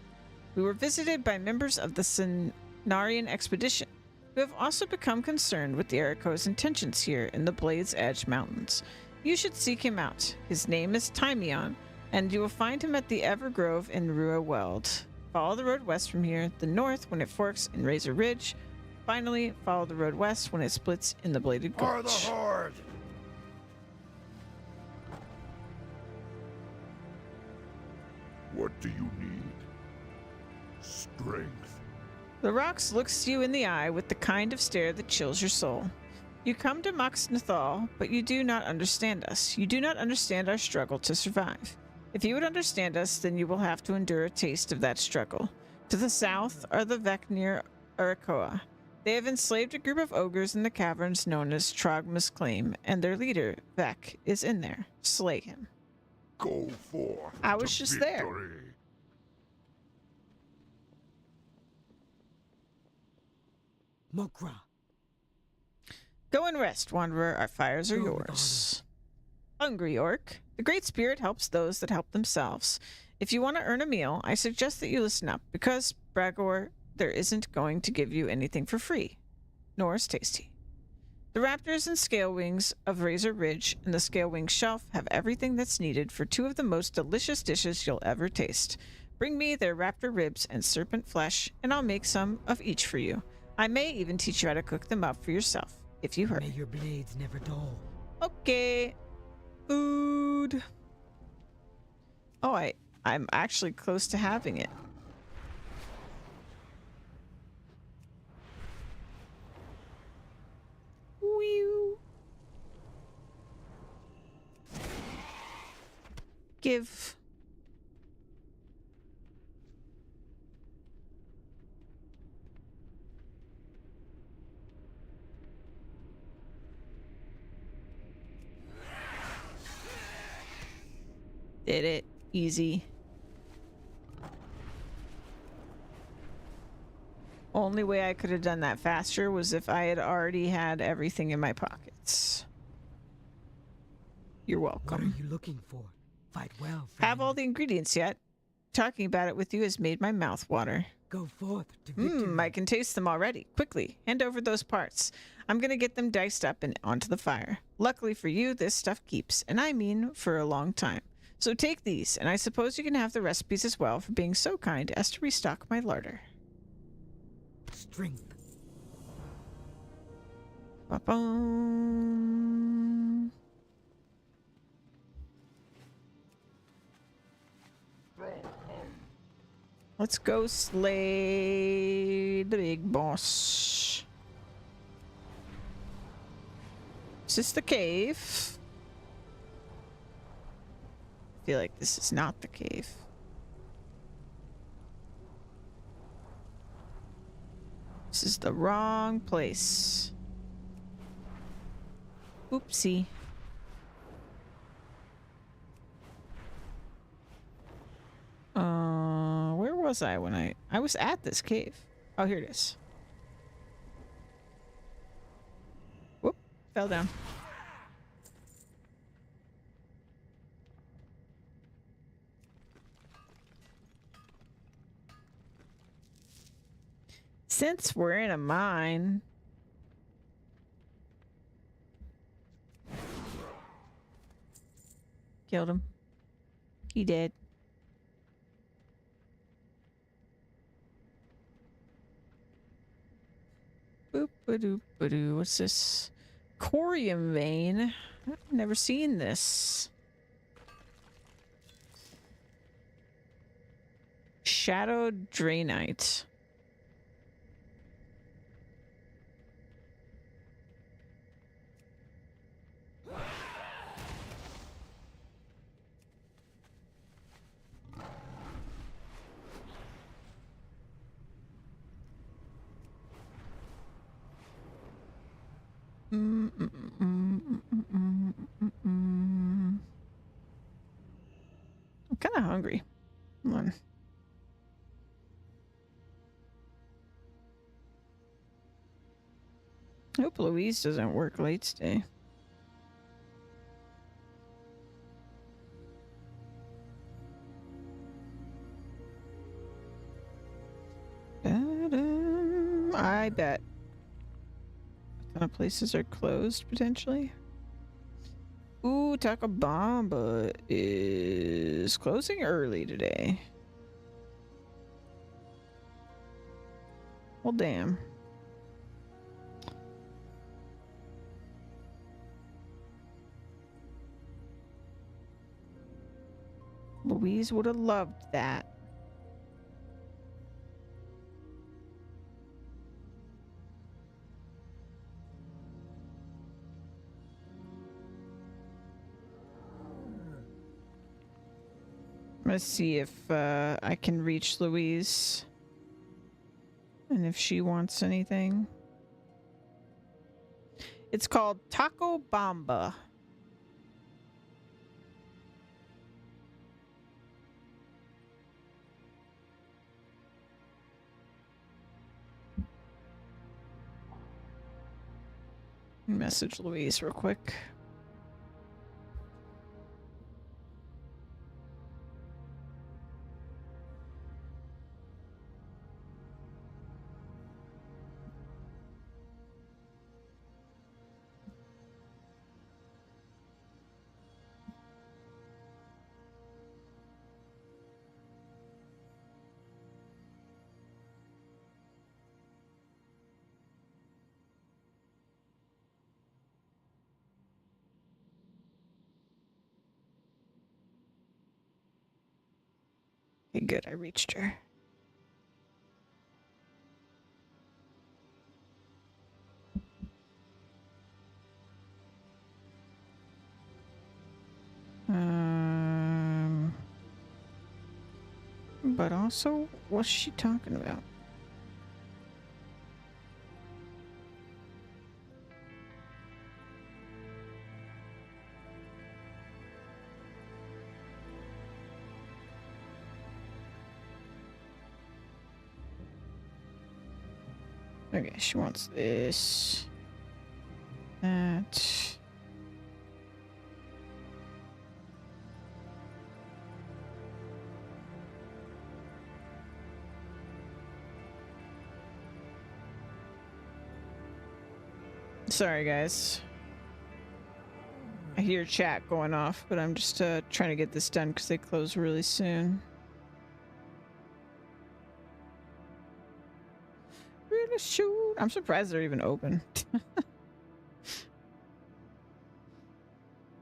We were visited by members of the Cenarian expedition, who have also become concerned with the Ericoa's intentions here in the Blade's Edge Mountains. You should seek him out. His name is Tymion, and you will find him at the Evergrove in Rua Weld. Follow the road west from here, the north when it forks in Razor Ridge. Finally, follow the road west when it splits in the Bladed Gorge. For the Horde. What do you need? Strength. The rocks looks you in the eye with the kind of stare that chills your soul. You come to Mox Nathal, but you do not understand us. You do not understand our struggle to survive. If you would understand us, then you will have to endure a taste of that struggle. To the south are the Vecnir Ericoa. They have enslaved a group of ogres in the caverns known as Trogma's Claim, and their leader, Vec, is in there. Slay him. Go forth. I was to just there. victory. Mokra. Go and rest, Wanderer. Our fires are yours. Hungry Orc. The Great Spirit helps those that help themselves. If you want to earn a meal, I suggest that you listen up, because, Bragor, there isn't going to give you anything for free, nor is tasty. The raptors and scale wings of Razor Ridge and the scale wing shelf have everything that's needed for two of the most delicious dishes you'll ever taste. Bring me their raptor ribs and serpent flesh, and I'll make some of each for you. I may even teach you how to cook them up for yourself, if you hurry. May your blades never dull. Okay. Food. Oh, I'm actually close to having it. Whew. Give. Did it. Easy. Only way I could have done that faster was if I had already had everything in my pockets. You're welcome. What are you looking for? Fight well, friend. Have all the ingredients yet? Talking about it with you has made my mouth water. Go forth to victory. I can taste them already. Quickly, hand over those parts. I'm gonna get them diced up and onto the fire. Luckily for you, this stuff keeps, and I mean for a long time. So take these, and I suppose you can have the recipes as well for being so kind as to restock my larder. Strength. Ba-bum. Let's go slay the big boss. Is this the cave? I feel like this is not the cave. This is the wrong place. Oopsie. Where was I when I was at this cave? Oh, here it is. Whoop, fell down. Since we're in a mine. Killed him. He dead. Boop-a-doop-a-doo. What's this? Corium vein. I've never seen this. Shadow Draenite. I'm kind of hungry. Come on. I hope Louise doesn't work late today. I bet. A ton of places are closed, potentially. Ooh, Takabamba is closing early today. Well, damn. Louise would have loved that. Let's see if I can reach Louise and if she wants anything. It's called Taco Bamba. Message Louise real quick. Okay, good. I reached her. But also, what's she talking about? Okay, she wants this. That. Sorry, guys. I hear chat going off, but I'm just trying to get this done because they close really soon. Really shoot. I'm surprised they're even open.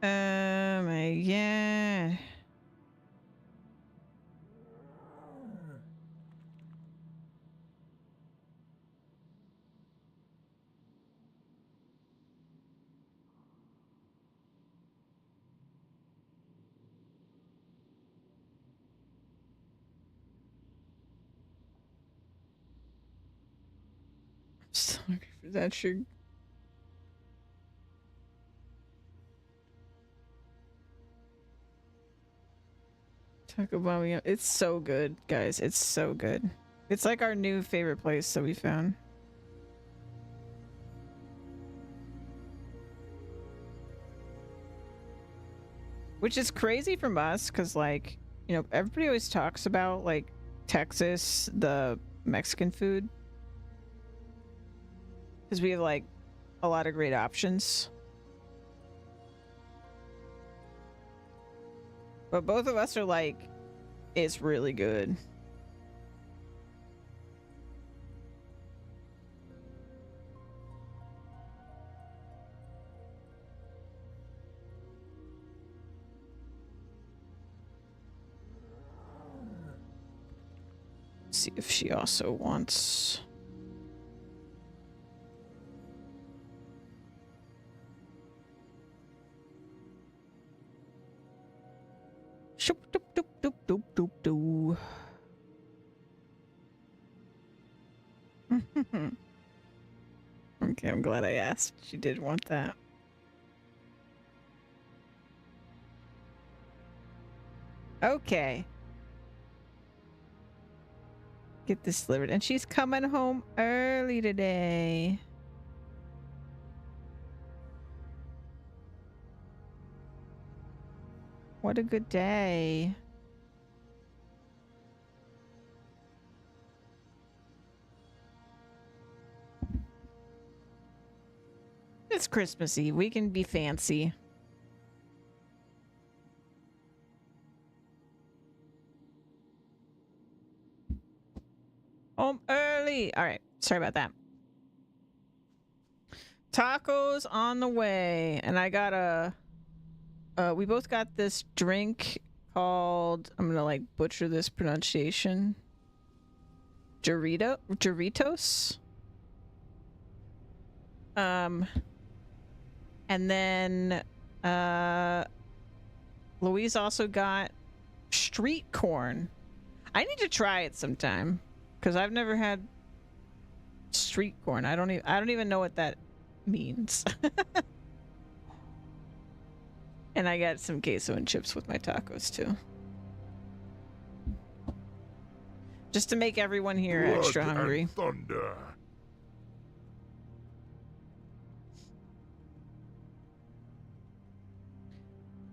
Oh my god. Sorry for that, sugar. Talk about me. It's so good, guys. It's so good. It's like our new favorite place that we found. Which is crazy from us, because, like, you know, everybody always talks about, like, Texas, the Mexican food. Because we have, like, a lot of great options. But both of us are like, it's really good. See if she also wants... Shoop, doop, doop, doop, doop, doop, doo. Okay, I'm glad I asked. She did want that. Okay. Get this delivered. And she's coming home early today. What a good day. It's Christmas Eve. We can be fancy. Home early. All right. Sorry about that. Tacos on the way. And I got a... we both got this drink called... I'm gonna, like, butcher this pronunciation. Doritos? And then, Louise also got street corn. I need to try it sometime, because I've never had street corn. I don't even know what that means. And I got some queso and chips with my tacos too. Just to make everyone here extra Blood and hungry. thunder.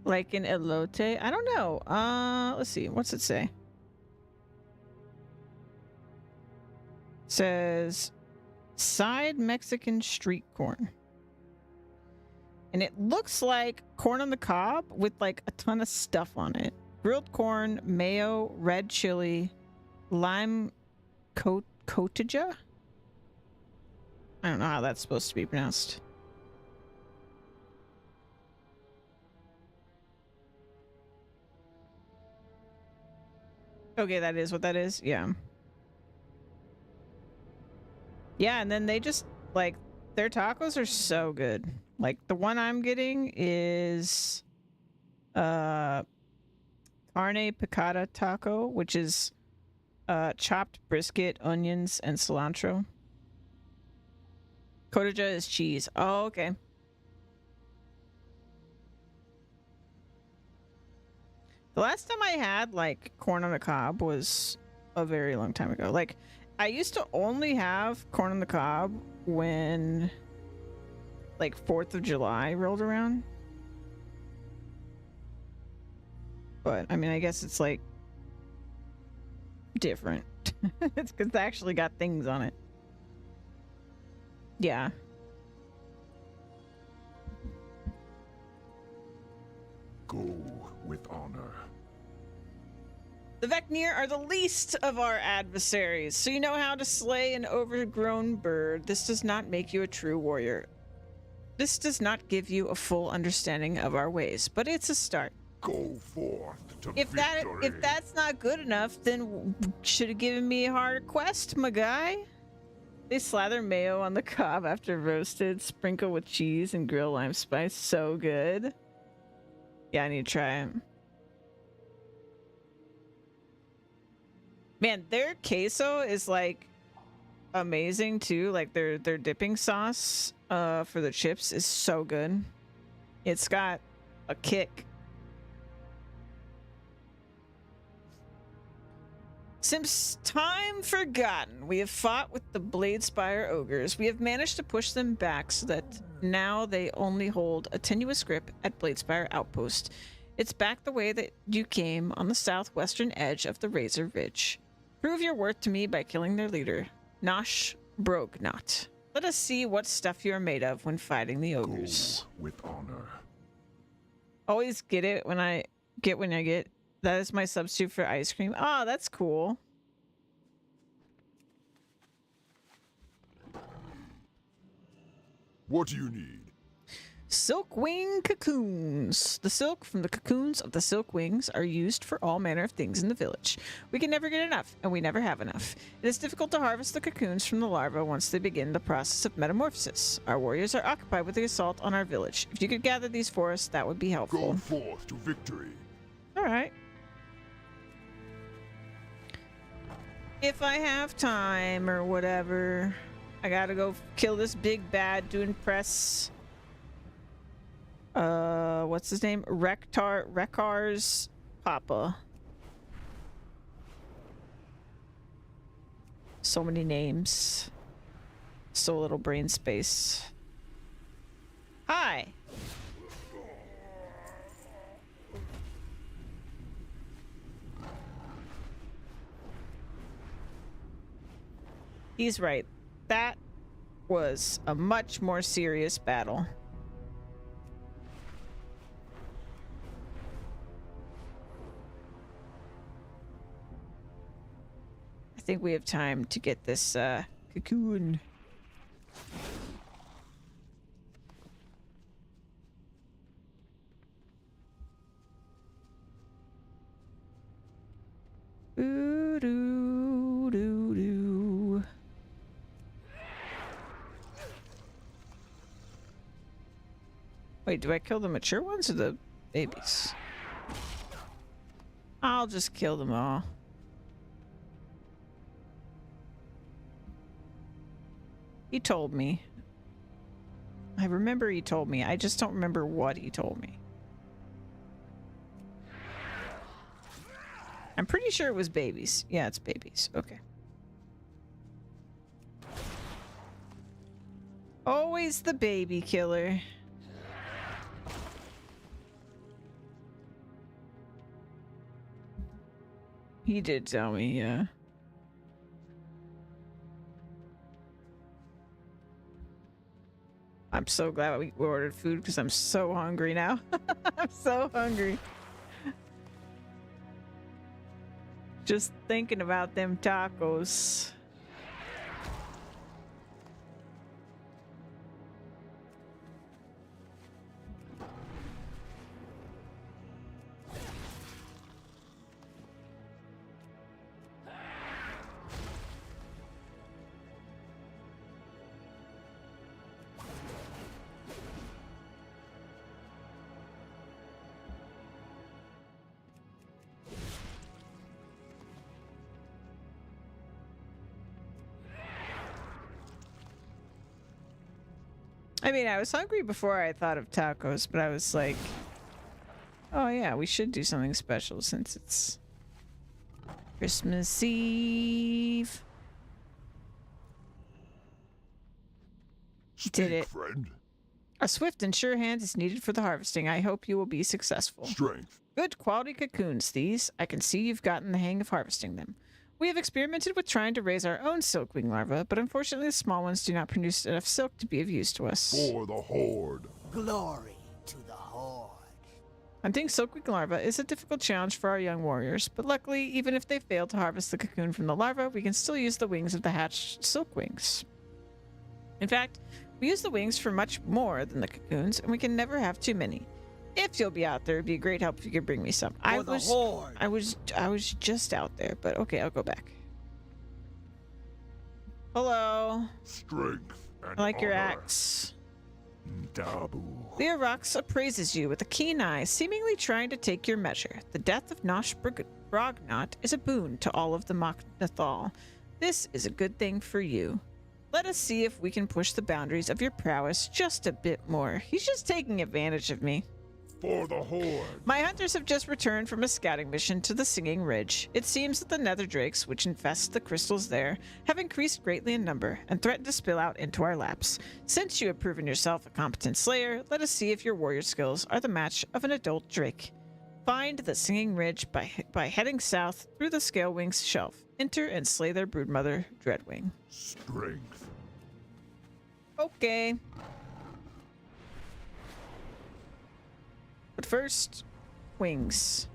Like an elote? I don't know. Let's see. What's it say? Says side Mexican street corn. And it looks like corn on the cob with like a ton of stuff on it. Grilled corn, mayo, red chili, lime cotija? I don't know how that's supposed to be pronounced. Okay, that is what that is. Yeah. Yeah, and then they just, like, their tacos are so good. Like, the one I'm getting is carne picada taco, which is chopped brisket, onions, and cilantro. Cotija is cheese. Oh, okay. The last time I had, like, corn on the cob was a very long time ago. Like, I used to only have corn on the cob when, like, 4th of July rolled around. But, I mean, I guess it's, like, different. It's because it's actually got things on it. Yeah. Go with honor. The Vecnir are the least of our adversaries, so you know how to slay an overgrown bird. This does not make you a true warrior. This does not give you a full understanding of our ways, but it's a start. Go forth to If victory. that's not good enough, then should have given me a harder quest, my guy. They slather mayo on the cob after roasted, sprinkle with cheese and grill lime spice. So good. Yeah, I need to try it. Man, their queso is like amazing too. Like their dipping sauce for the chips is so good. It's got a kick. Since time forgotten, we have fought with the Bladespire ogres. We have managed to push them back so that now they only hold a tenuous grip at Bladespire Outpost. It's back the way that you came on the southwestern edge of the Razor Ridge. Prove your worth to me by killing their leader, Nosh Brognot. Let us see what stuff you are made of when fighting the ogres. Go with honor. Always get it when I get. That is my substitute for ice cream. Oh, that's cool. What do you need? Silk wing cocoons. The silk from the cocoons of the silk wings are used for all manner of things in the village. We can never get enough, and we never have enough. It is difficult to harvest the cocoons from the larvae once they begin the process of metamorphosis. Our warriors are occupied with the assault on our village. If you could gather these for us, that would be helpful. Go forth to victory. All right. If I have time or whatever, I gotta go kill this big bad to impress what's his name? Rekar's papa. So many names. So little brain space. Hi. He's right. That was a much more serious battle. I think we have time to get this cocoon. Ooh, doo, doo, doo. Wait, do I kill the mature ones or the babies? I'll just kill them all. He told me. I remember he told me. I just don't remember what he told me. I'm pretty sure it was babies. Yeah, it's babies. Okay. Always the baby killer. He did tell me, yeah. I'm so glad we ordered food because I'm so hungry now. I'm so hungry. Just thinking about them tacos. I mean, I was hungry before I thought of tacos, but I was like, oh yeah, we should do something special since it's Christmas Eve. Did it. Friend. A swift and sure hand is needed for the harvesting. I hope you will be successful. Strength. Good quality cocoons, these. I can see you've gotten the hang of harvesting them. We have experimented with trying to raise our own silkwing larvae, but unfortunately the small ones do not produce enough silk to be of use to us. For the Horde. Glory to the Horde. Hunting silkwing larvae is a difficult challenge for our young warriors, but luckily, even if they fail to harvest the cocoon from the larva, we can still use the wings of the hatched silkwings. In fact, we use the wings for much more than the cocoons, and we can never have too many. If you'll be out there, it'd be a great help if you could bring me some. I was just out there, but okay, I'll go back. Hello. Strength and I like your honor. axe. Dabu. Leorox appraises you with a keen eye, seemingly trying to take your measure. The death of Nosh Brognot is a boon to all of the Machnathal. This is a good thing for you. Let us see if we can push the boundaries of your prowess just a bit more. He's just taking advantage of me. For the Horde. My hunters have just returned from a scouting mission to the Singing Ridge. It seems that the nether drakes, which infest the crystals there, have increased greatly in number and threaten to spill out into our laps. Since you have proven yourself a competent slayer, let us see if your warrior skills are the match of an adult drake. Find the Singing Ridge by heading south through the Scalewing's shelf. Enter and slay their broodmother, Dreadwing. Strength. Okay. But first, wings.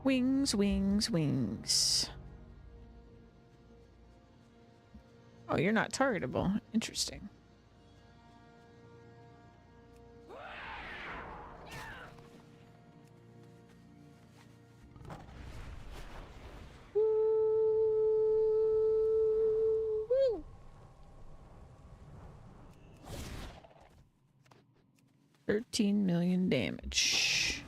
Wings, wings, wings. Oh, you're not targetable. Interesting. Woo. 13 million damage.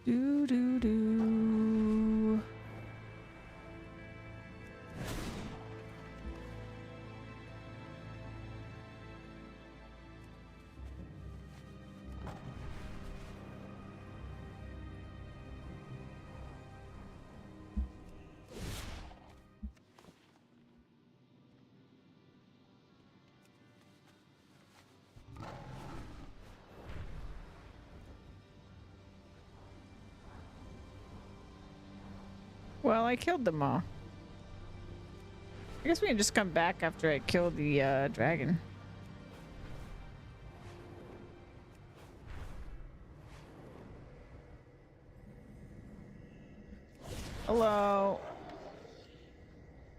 Do do do. Well, I killed them all. I guess we can just come back after I kill the dragon. Hello.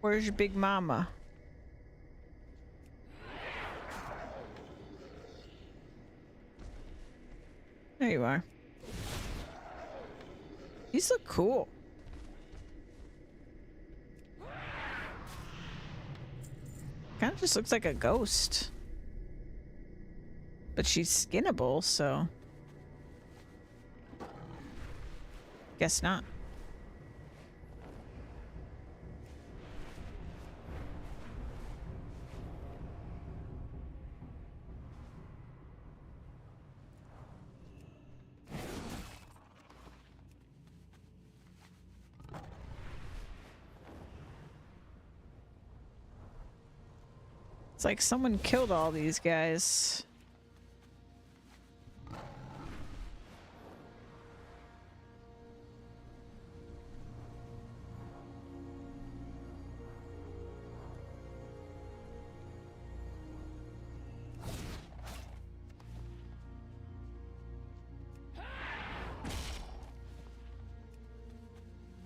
Where's your big mama? There you are. These look cool. Kind of just looks like a ghost. But she's skinnable, so... Guess not. It's like someone killed all these guys.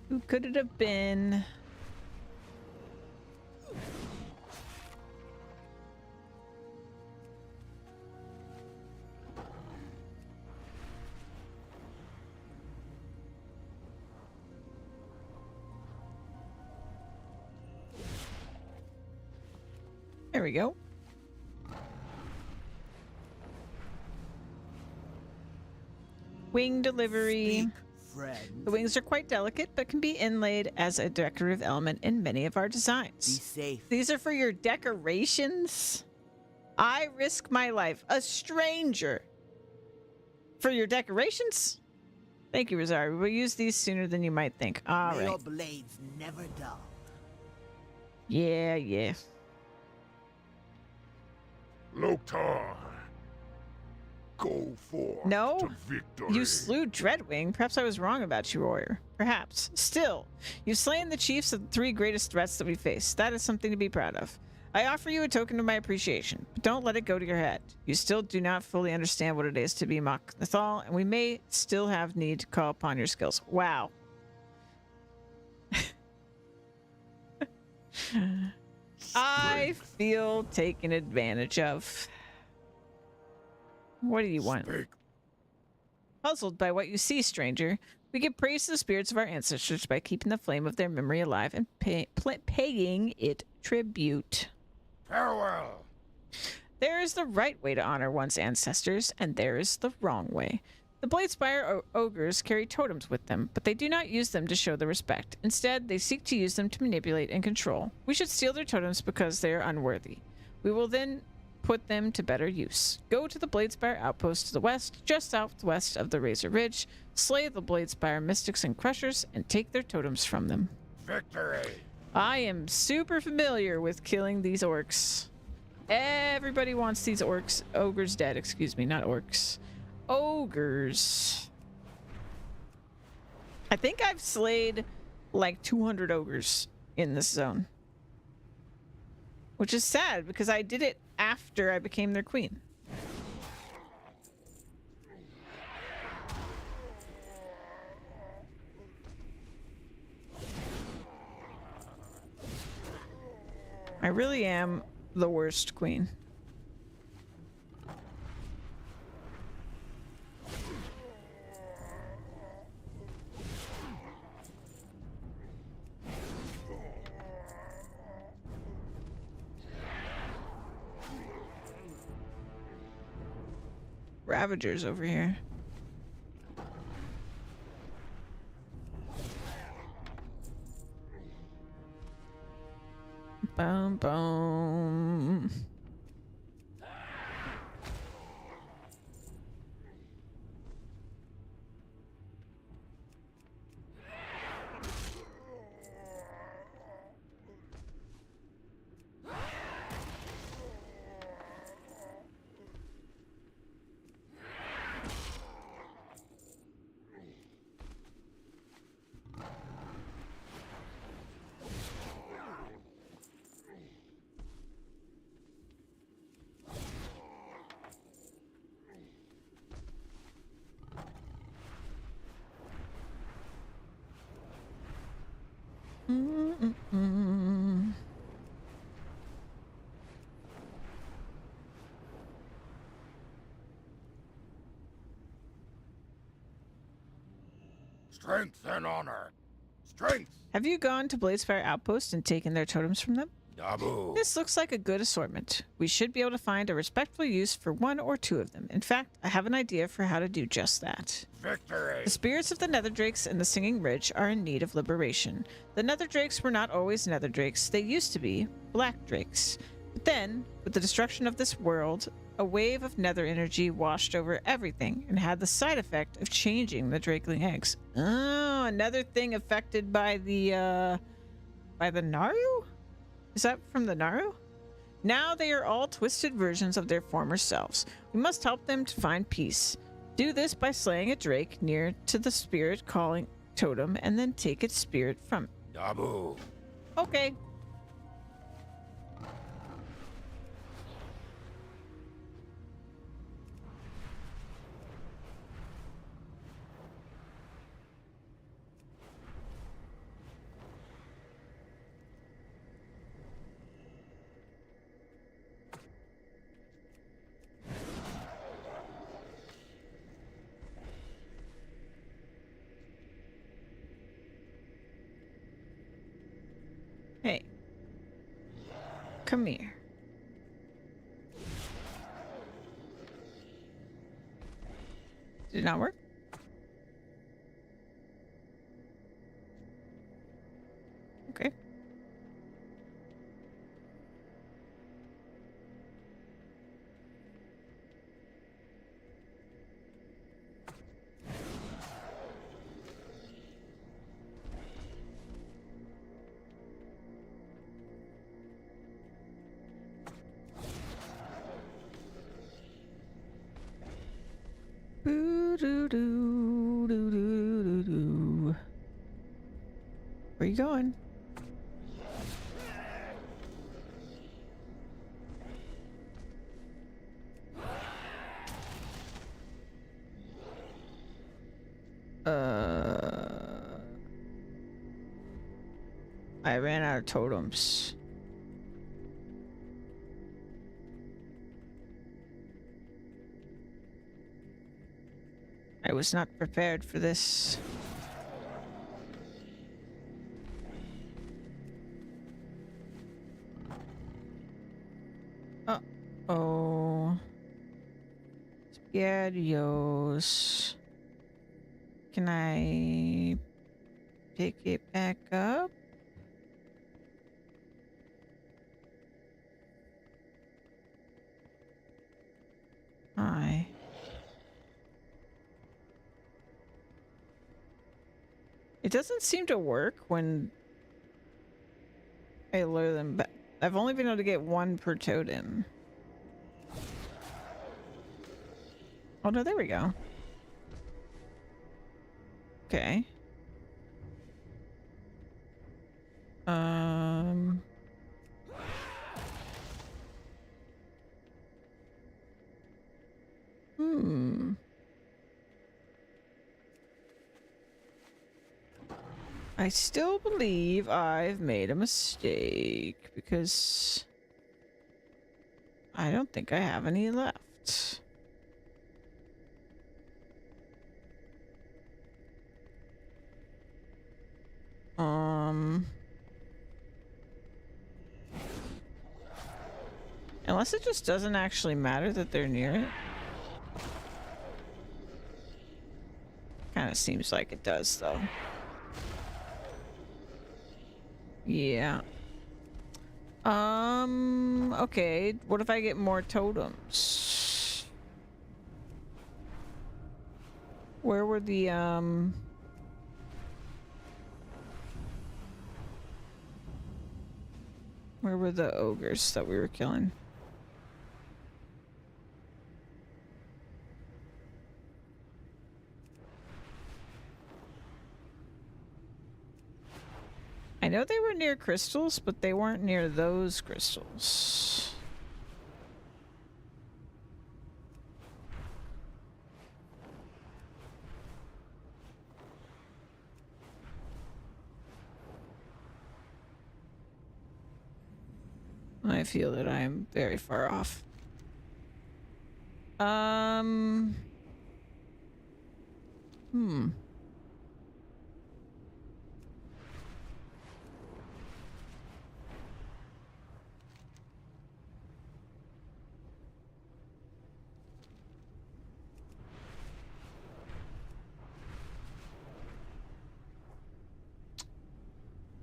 Who could it have been? There we go. Wing delivery. The wings are quite delicate, but can be inlaid as a decorative element in many of our designs. Be safe. These are for your decorations? I risk my life. A stranger. For your decorations? Thank you, Rosario. We'll use these sooner than you might think. All May right. your blades never dull. Yeah, yeah. Loktar, go forth No, to victory. you slew Dreadwing. Perhaps I was wrong about you, warrior. Perhaps. Still, you've slain the chiefs of the 3 greatest threats that we face. That is something to be proud of. I offer you a token of my appreciation, but don't let it go to your head. You still do not fully understand what it is to be Mach Nathal, and we may still have need to call upon your skills. Wow. I feel taken advantage of. What do you want? Puzzled by what you see, stranger, we give praise to the spirits of our ancestors by keeping the flame of their memory alive and paying it tribute. Farewell. There is the right way to honor one's ancestors, and there is the wrong way. The Bladespire ogres carry totems with them, but they do not use them to show their respect. Instead, they seek to use them to manipulate and control. We should steal their totems because they are unworthy. We will then put them to better use. Go to the Bladespire outpost to the west, just southwest of the Razor Ridge, slay the Bladespire mystics and crushers, and take their totems from them. Victory. I am super familiar with killing these orcs. Everybody wants these ogres dead, excuse me, not orcs. Ogres. I think I've slayed like 200 ogres in this zone. Which is sad because I did it after I became their queen. I really am the worst queen. Ravagers over here. Boom, boom. Strength and honor. Strength. Have you gone to Bladespire Outpost and taken their totems from them? Dabu. This looks like a good assortment. We should be able to find a respectful use for one or two of them. In fact, I have an idea for how to do just that. Victory. The spirits of the Nether Drakes and the Singing Ridge are in need of liberation. The Nether Drakes were not always Nether Drakes. They used to be Black Drakes. But then, with the destruction of this world, a wave of nether energy washed over everything and had the side effect of changing the Drakeling eggs. Oh, another thing affected by the Naru? Is that from the Naru? Now they are all twisted versions of their former selves. We must help them to find peace. Do this by slaying a drake near to the spirit calling totem and then take its spirit from it. Dabu. Okay. Hey. Come here. Did it not work? Okay. Boo-doo-doo-doo-doo-doo-doo. Where you going? I ran out of totems. I was not prepared for this. Uh-oh. Spaghettios. Can I pick it back up? Hi. It doesn't seem to work when I lure them back. I've only been able to get one per totem. Oh no, there we go. Okay. I still believe I've made a mistake because I don't think I have any left. Unless it just doesn't actually matter that they're near it. Kind of seems like it does, though. Yeah. Okay. What if I get more totems? Where were the, where were the ogres that we were killing? I know they were near crystals, but they weren't near those crystals. I feel that I am very far off.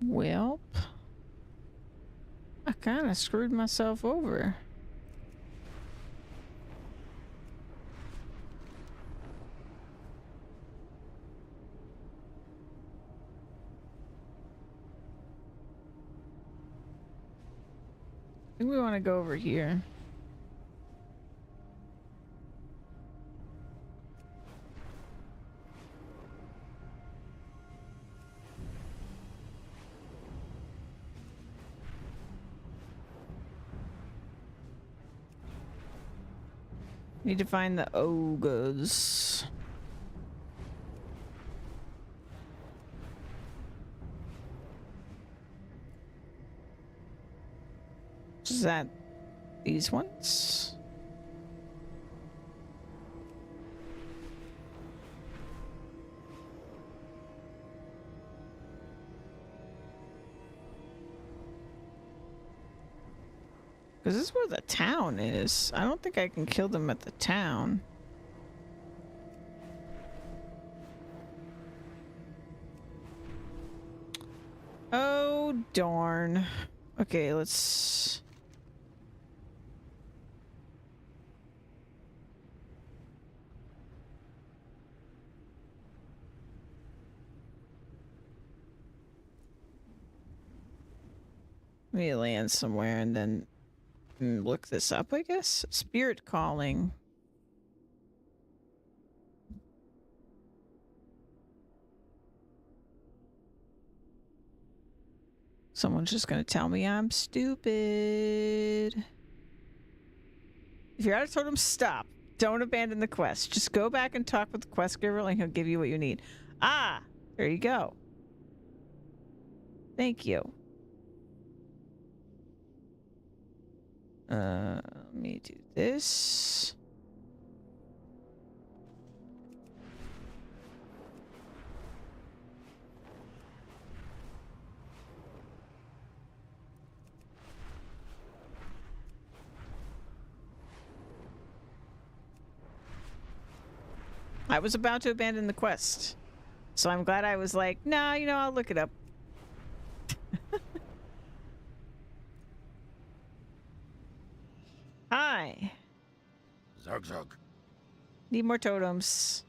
Welp. I kind of screwed myself over. I think we want to go over here. Need to find the ogres. Is that these ones? Because this is where the town is. I don't think I can kill them at the town. Oh, darn. Okay, let's... Let me land somewhere and then look this up, I guess. Spirit calling. Someone's just gonna tell me I'm stupid. If you're out of totems, stop. Don't abandon the quest. Just go back and talk with the quest giver and he'll give you what you need. Ah! There you go. Thank you. Let me do this. I was about to abandon the quest. So I'm glad I was like, nah, you know, I'll look it up. Hi. Zug zug. Need more totems.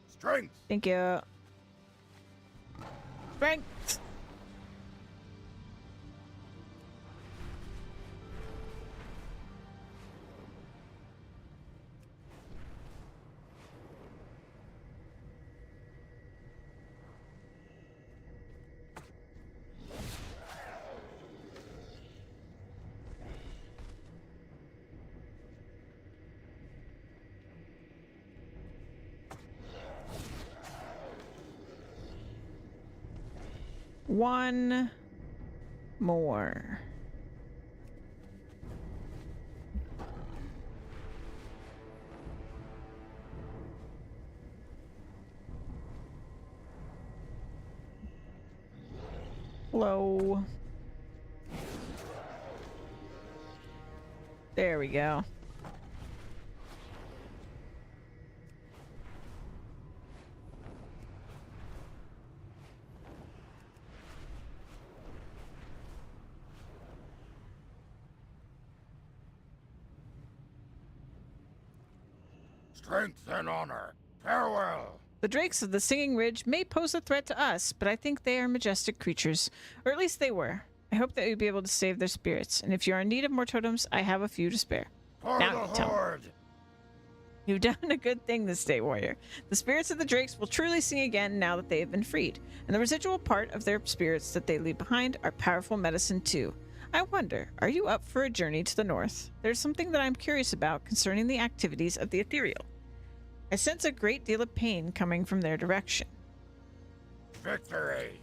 Strength. Thank you. Strength. One more. Hello. There we go. Strength and honor. Farewell. The drakes of the Singing Ridge may pose a threat to us, but I think they are majestic creatures. Or at least they were. I hope that you'll be able to save their spirits. And if you are in need of more totems, I have a few to spare. For Now the you tell me. Horde. You've done a good thing this day, warrior. The spirits of the drakes will truly sing again now that they have been freed. And the residual part of their spirits that they leave behind are powerful medicine too. I wonder, are you up for a journey to the north? There's something that I'm curious about concerning the activities of the ethereal. I sense a great deal of pain coming from their direction. Victory.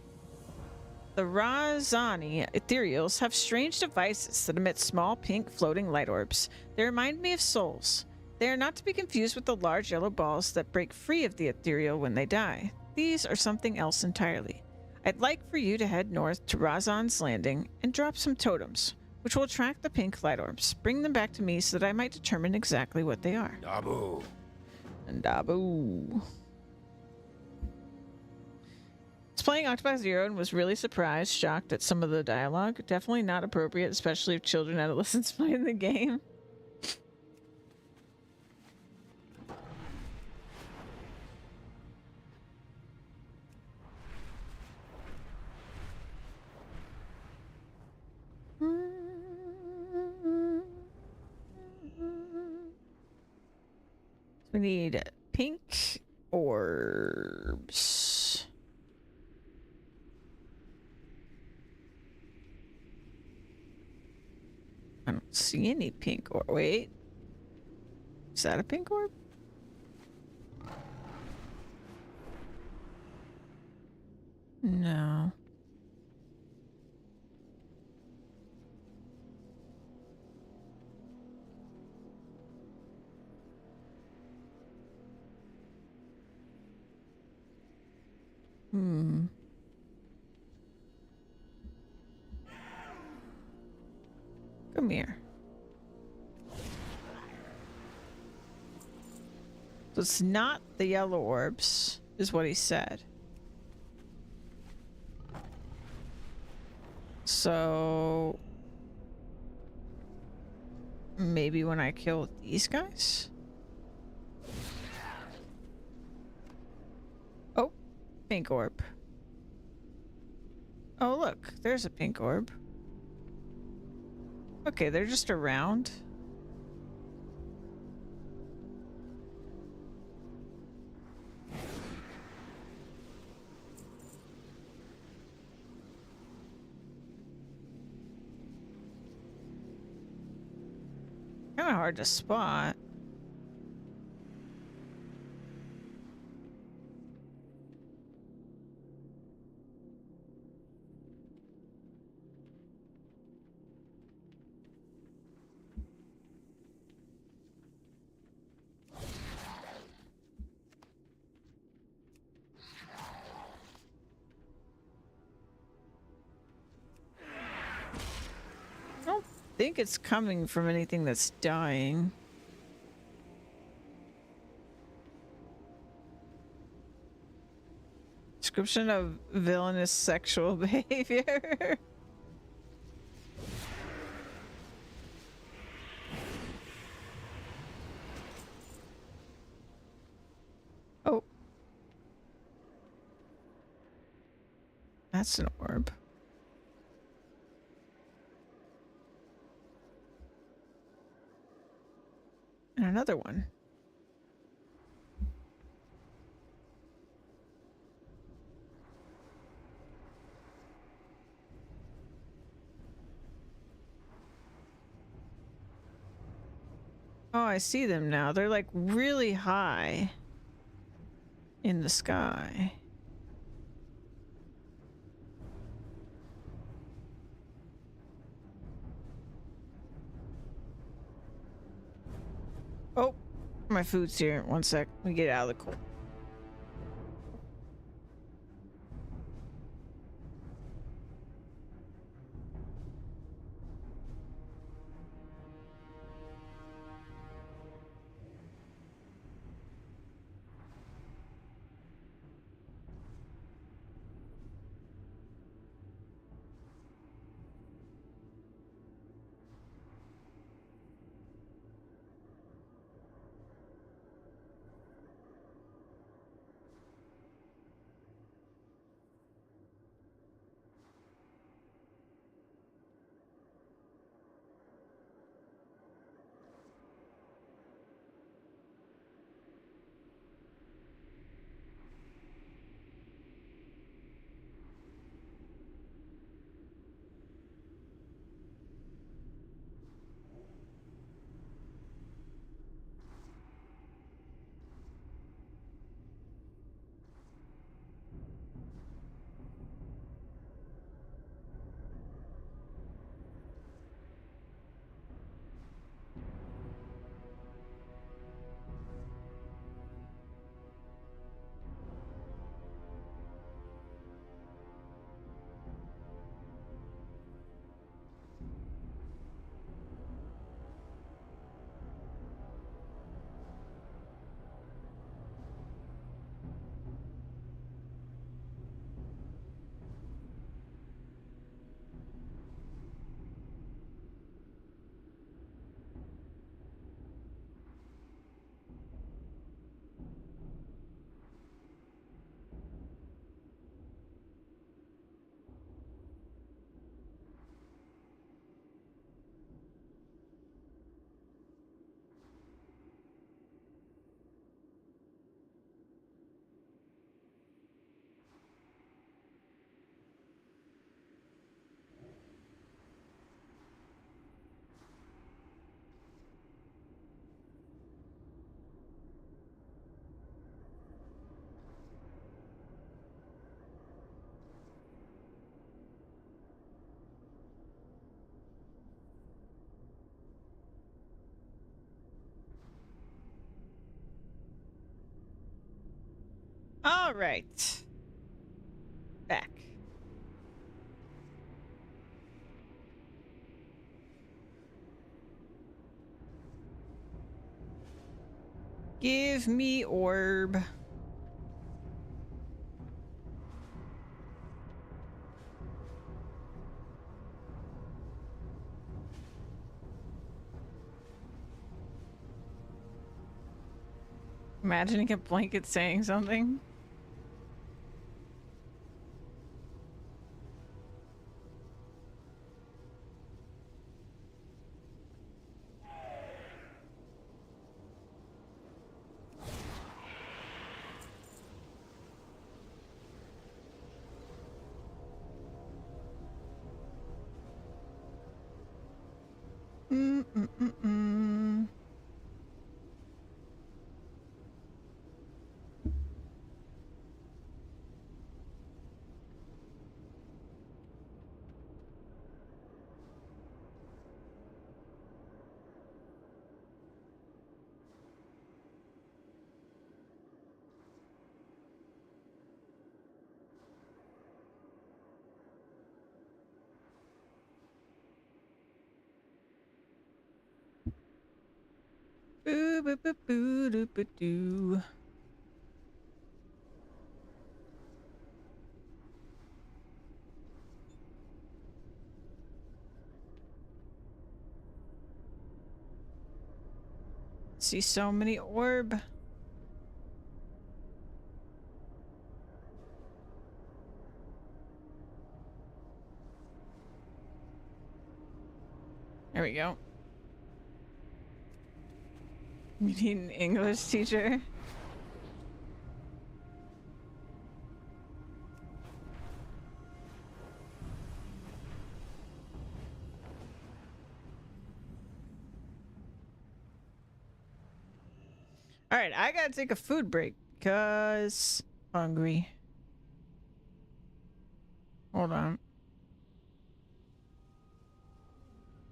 The Razani ethereals have strange devices that emit small pink floating light orbs. They remind me of souls. They are not to be confused with the large yellow balls that break free of the ethereal when they die. These are something else entirely. I'd like for you to head north to Razan's Landing and drop some totems, which will attract the pink light orbs. Bring them back to me so that I might determine exactly what they are. Dabu. And Dabu. It's playing Octopath Zero and was really surprised, shocked at some of the dialogue. Definitely not appropriate, especially if children and adolescents playing the game. We need pink orbs. I don't see any pink orb. Wait. Is that a pink orb? No. Hmm. Come here. So it's not the yellow orbs, is what he said. So maybe when I kill these guys? Oh, pink orb. Oh, look, there's a pink orb. Okay, they're just around. Kind of hard to spot. I don't think it's coming from anything that's dying. Description of villainous sexual behavior. Oh. That's an orb. And another one. Oh, I see them now. They're like really high in the sky. Oh, my food's here. One sec. Let me get out of the cold. All right. Back. Give me orb. Imagining a blanket saying something. Mm-mm-mm-mm. Boo boo boo boo doo boo doo. See so many orb. There we go. You need an English teacher. All right, I gotta take a food break because hungry. Hold on.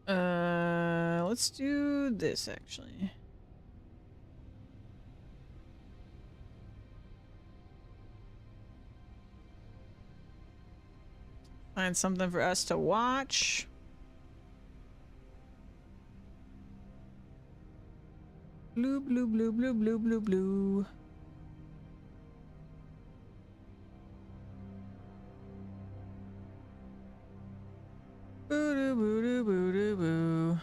Let's do this actually. Find something for us to watch. Blue, blue, blue, blue, blue, blue, blue. Boo doo boo doo boo doo boo.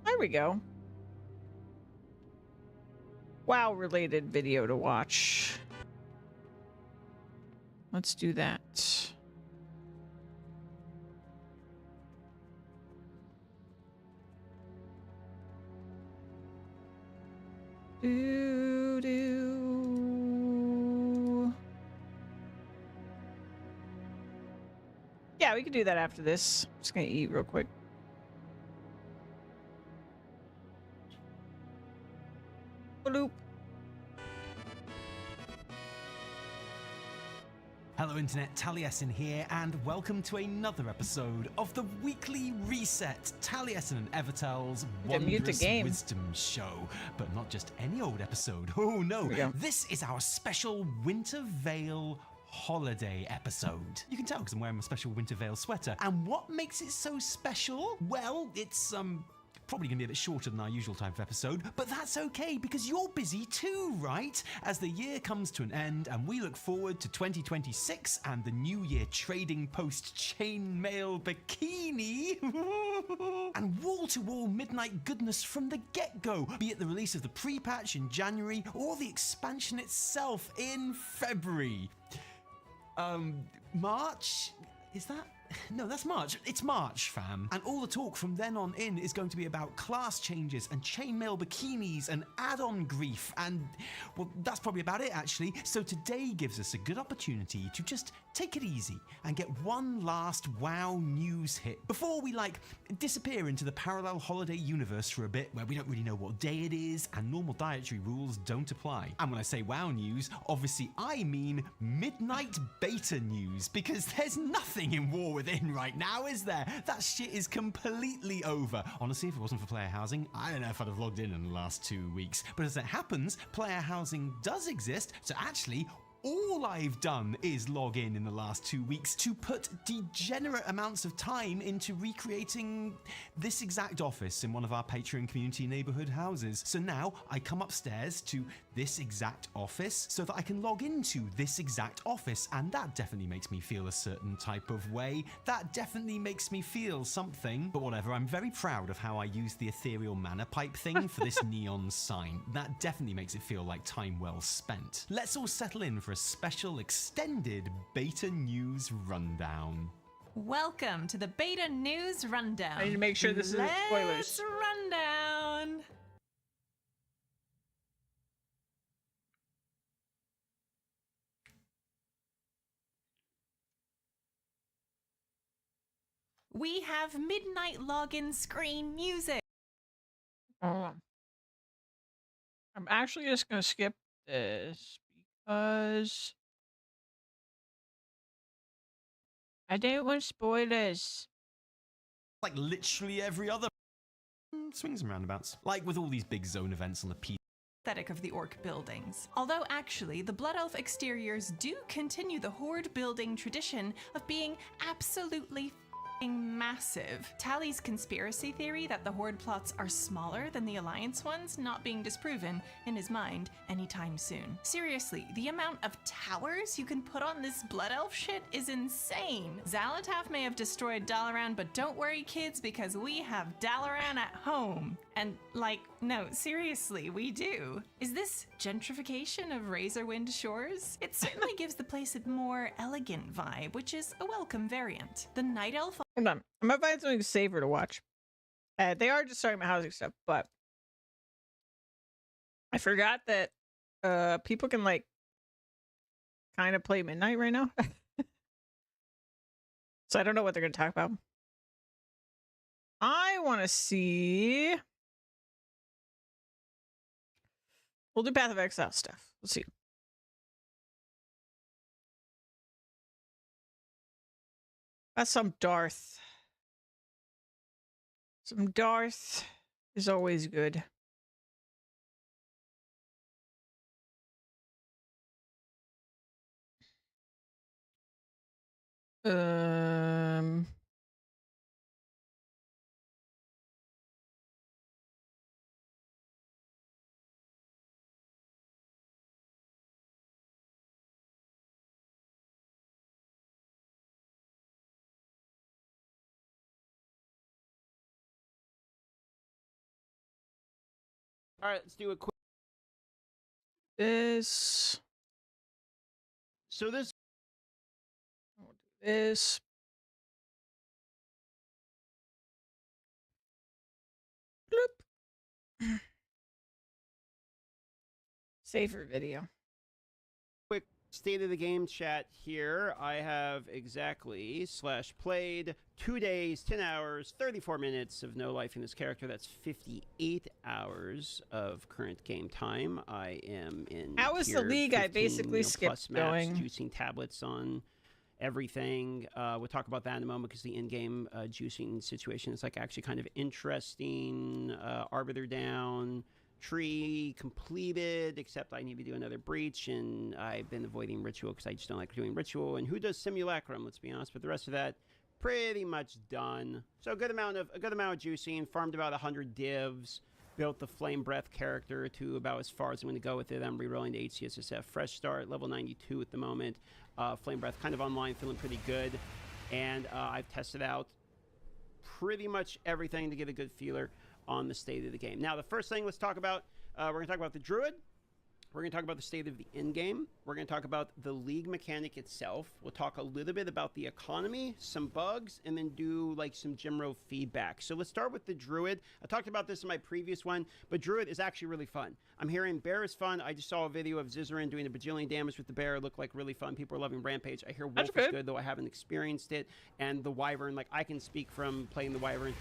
There we go. WoW related video to watch. Let's do that. Do do. Yeah, we can do that after this. I'm just gonna eat real quick. Bloop. Hello Internet, Taliesin here, and welcome to another episode of the weekly reset, Taliesin and Evertel's Wondrous Wisdom Show. But not just any old episode, oh no, this is our special Winter Veil holiday episode. You can tell because I'm wearing my special Winter Veil sweater. And what makes it so special? Well, it's probably gonna be a bit shorter than our usual type of episode, but that's okay because you're busy too, right? As the year comes to an end and we look forward to 2026 and the new year trading post chainmail bikini and wall-to-wall midnight goodness from the get-go, be it the release of the pre-patch in January or the expansion itself in February. March? Is that? No, that's March. It's March, fam. And all the talk from then on in is going to be about class changes and chainmail bikinis and add-on grief and, well, that's probably about it, actually. So today gives us a good opportunity to just take it easy and get one last WoW news hit before we, disappear into the parallel holiday universe for a bit where we don't really know what day it is and normal dietary rules don't apply. And when I say WoW news, obviously I mean midnight beta news, because there's nothing in war with within right now, is there? That shit is completely over. Honestly, if it wasn't for player housing, I don't know if I'd have logged in the last 2 weeks. But as it happens, player housing does exist, so actually, all I've done is log in the last 2 weeks to put degenerate amounts of time into recreating this exact office in one of our Patreon community neighborhood houses. So now I come upstairs to this exact office so that I can log into this exact office, and that definitely makes me feel a certain type of way. That definitely makes me feel something. But whatever, I'm very proud of how I used the ethereal mana pipe thing for this neon sign. That definitely makes it feel like time well spent. Let's all settle in for a special extended beta news rundown. Welcome to the beta news rundown. I need to make sure this isn't spoilers. Rundown. We have midnight login screen music. I'm actually just gonna skip this because I don't want spoilers. Like literally every other swings and roundabouts. Like with all these big zone events on the P. Aesthetic of the orc buildings. Although actually, the Blood Elf exteriors do continue the Horde building tradition of being absolutely massive. Tally's conspiracy theory that the Horde plots are smaller than the Alliance ones not being disproven in his mind anytime soon. Seriously, the amount of towers you can put on this Blood Elf shit is insane. Xalatath may have destroyed Dalaran, but don't worry kids, because we have Dalaran at home. And like, no, seriously, we do. Is this gentrification of Razorwind Shores? It certainly gives the place a more elegant vibe, which is a welcome variant. The Night Elf. Hold on, I'm gonna find something safer to watch. They are just talking about housing stuff, but I forgot that people can like kind of play midnight right now. So I don't know what they're gonna talk about. I want to see. We'll do Path of Exile stuff. Let's see. That's some Darth. Some Darth is always good. All right, let's do a quick. This. So this. We'll do this. Bloop. Safer video. Quick state of the game chat here. I have exactly /played 2 days, 10 hours, 34 minutes of no life in this character. That's 58 hours of current game time. I am in. How was the league? 15, I basically skipped going. Juicing tablets on everything. We'll talk about that in a moment because the in-game juicing situation is like actually kind of interesting. Arbiter down. Tree completed, except I need to do another breach, and I've been avoiding ritual because I just don't like doing ritual. And who does simulacrum? Let's be honest. But the rest of that, pretty much done. So a good amount of juicing. Farmed about 100 divs. Built the Flame Breath character to about as far as I'm going to go with it. I'm rerolling the HCSSF. Fresh start, level 92 at the moment. Flame Breath kind of online, feeling pretty good. And I've tested out pretty much everything to get a good feeler on the state of the game. Now, the first thing let's talk about, we're going to talk about the Druid. We're going to talk about the state of the in-game. We're going to talk about the league mechanic itself. We'll talk a little bit about the economy, some bugs, and then do like some Jimro feedback. So let's start with the Druid. I talked about this in my previous one, but Druid is actually really fun. I'm hearing Bear is fun. I just saw a video of Zizarin doing a bajillion damage with the Bear. It looked like really fun. People are loving Rampage. I hear Wolf is good, though I haven't experienced it. And the Wyvern, like I can speak from playing the Wyvern.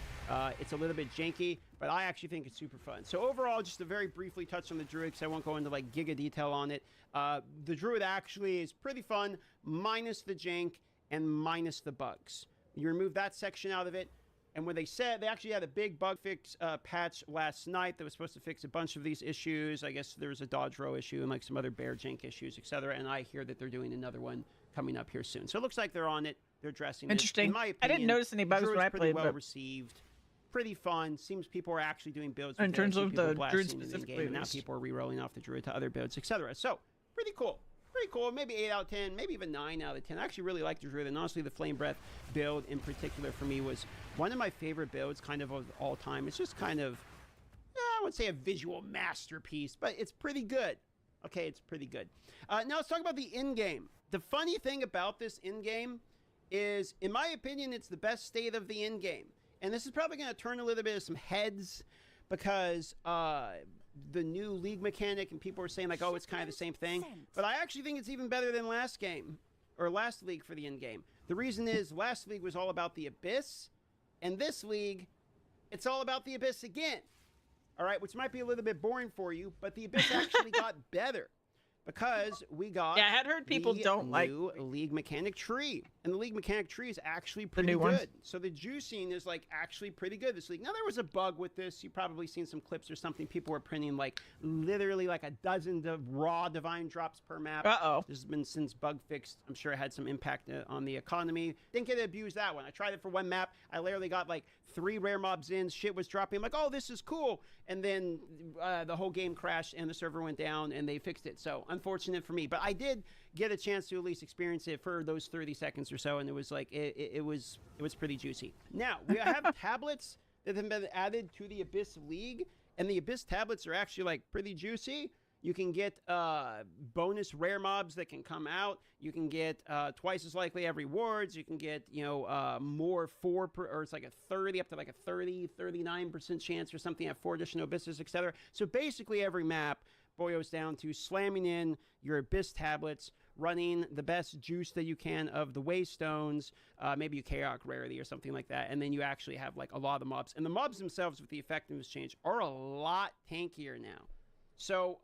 It's a little bit janky, but I actually think it's super fun. So overall, just to very briefly touch on the Druid, because I won't go into like giga detail on it. The Druid actually is pretty fun, minus the jank and minus the bugs. You remove that section out of it. And when they said they actually had a big bug fix patch last night that was supposed to fix a bunch of these issues. I guess there was a dodge row issue and like some other bear jank issues, etc. And I hear that they're doing another one coming up here soon. So it looks like they're on it. They're addressing it. Interesting. In my opinion, I didn't notice any bugs when I pretty played, well but received. Pretty fun. Seems people are actually doing builds. in with terms it. I see of people the blasting druid it in-game, specifically, and now at least. people are re-rolling off the druid to other builds, etc. So pretty cool. Pretty cool. Maybe 8 out of 10, maybe even 9 out of 10. I actually really like the druid, and honestly, the flame breath build in particular for me was one of my favorite builds, kind of all time. It's just kind of, I wouldn't say a visual masterpiece, but it's pretty good. Okay, it's pretty good. Now let's talk about the in-game. The funny thing about this in-game is, in my opinion, it's the best state of the in-game. And this is probably going to turn a little bit of some heads because the new league mechanic and people are saying like, oh, it's kind of the same thing. But I actually think it's even better than last game or last league for the in-game. The reason is last league was all about the Abyss, and this league, it's all about the Abyss again. All right, which might be a little bit boring for you, but the Abyss actually got better. Because we got I had heard people don't like new league mechanic tree, and the league mechanic tree is actually pretty new good. ones? So the juicing is like actually pretty good this league. Now there was a bug with this. You've probably seen some clips or something. People were printing like literally like a dozen raw divine drops per map. This has been since bug fixed. I'm sure it had some impact on the economy. Didn't get to abuse that one. I tried it for one map. I literally got like 3 rare mobs in. Shit was dropping. I'm like, oh, this is cool. And then the whole game crashed and the server went down and they fixed it. So unfortunate for me. But I did get a chance to at least experience it for those 30 seconds or so, and it was like it was pretty juicy. Now we have tablets that have been added to the Abyss League, and the Abyss tablets are actually like pretty juicy. You can get bonus rare mobs that can come out. You can get twice as likely every wards. You can get, more or it's like a 30, up to like a 39% chance or something at 4 additional abysses, etc. So basically every map boils down to slamming in your Abyss tablets, running the best juice that you can of the Waystones, maybe a Chaotic rarity or something like that, and then you actually have like a lot of the mobs. And the mobs themselves with the effectiveness change are a lot tankier now. So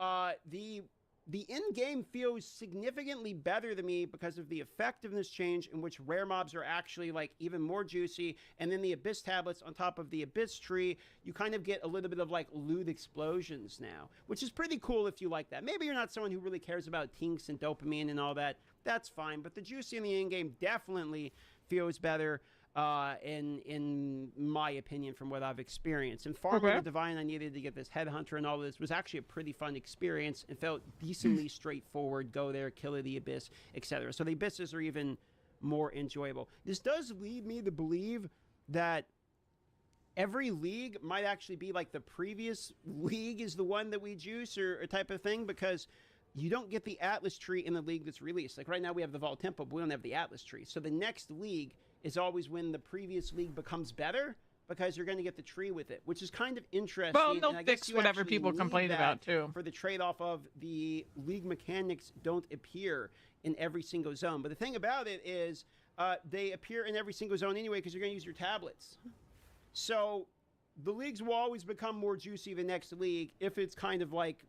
the in-game feels significantly better to me because of the effectiveness change in which rare mobs are actually like even more juicy. And then the Abyss tablets on top of the Abyss tree, you kind of get a little bit of like loot explosions now, which is pretty cool if you like that. Maybe you're not someone who really cares about tinks and dopamine and all that. That's fine. But the juicy in the in-game definitely feels better. In my opinion, from what I've experienced. And farming the Divine, I needed to get this Headhunter and all of this was actually a pretty fun experience and felt decently straightforward. Go there, kill the Abyss, etc. So the Abysses are even more enjoyable. This does lead me to believe that every league might actually be like the previous league is the one that we juice or type of thing, because you don't get the Atlas tree in the league that's released. Like right now we have the Vault Temple, but we don't have the Atlas tree. So the next league is always when the previous league becomes better, because you're going to get the tree with it, which is kind of interesting. Well, they'll fix whatever people complain about too. For the trade-off of the league mechanics don't appear in every single zone. But the thing about it is they appear in every single zone anyway, because you're going to use your tablets. So the leagues will always become more juicy the next league if it's kind of like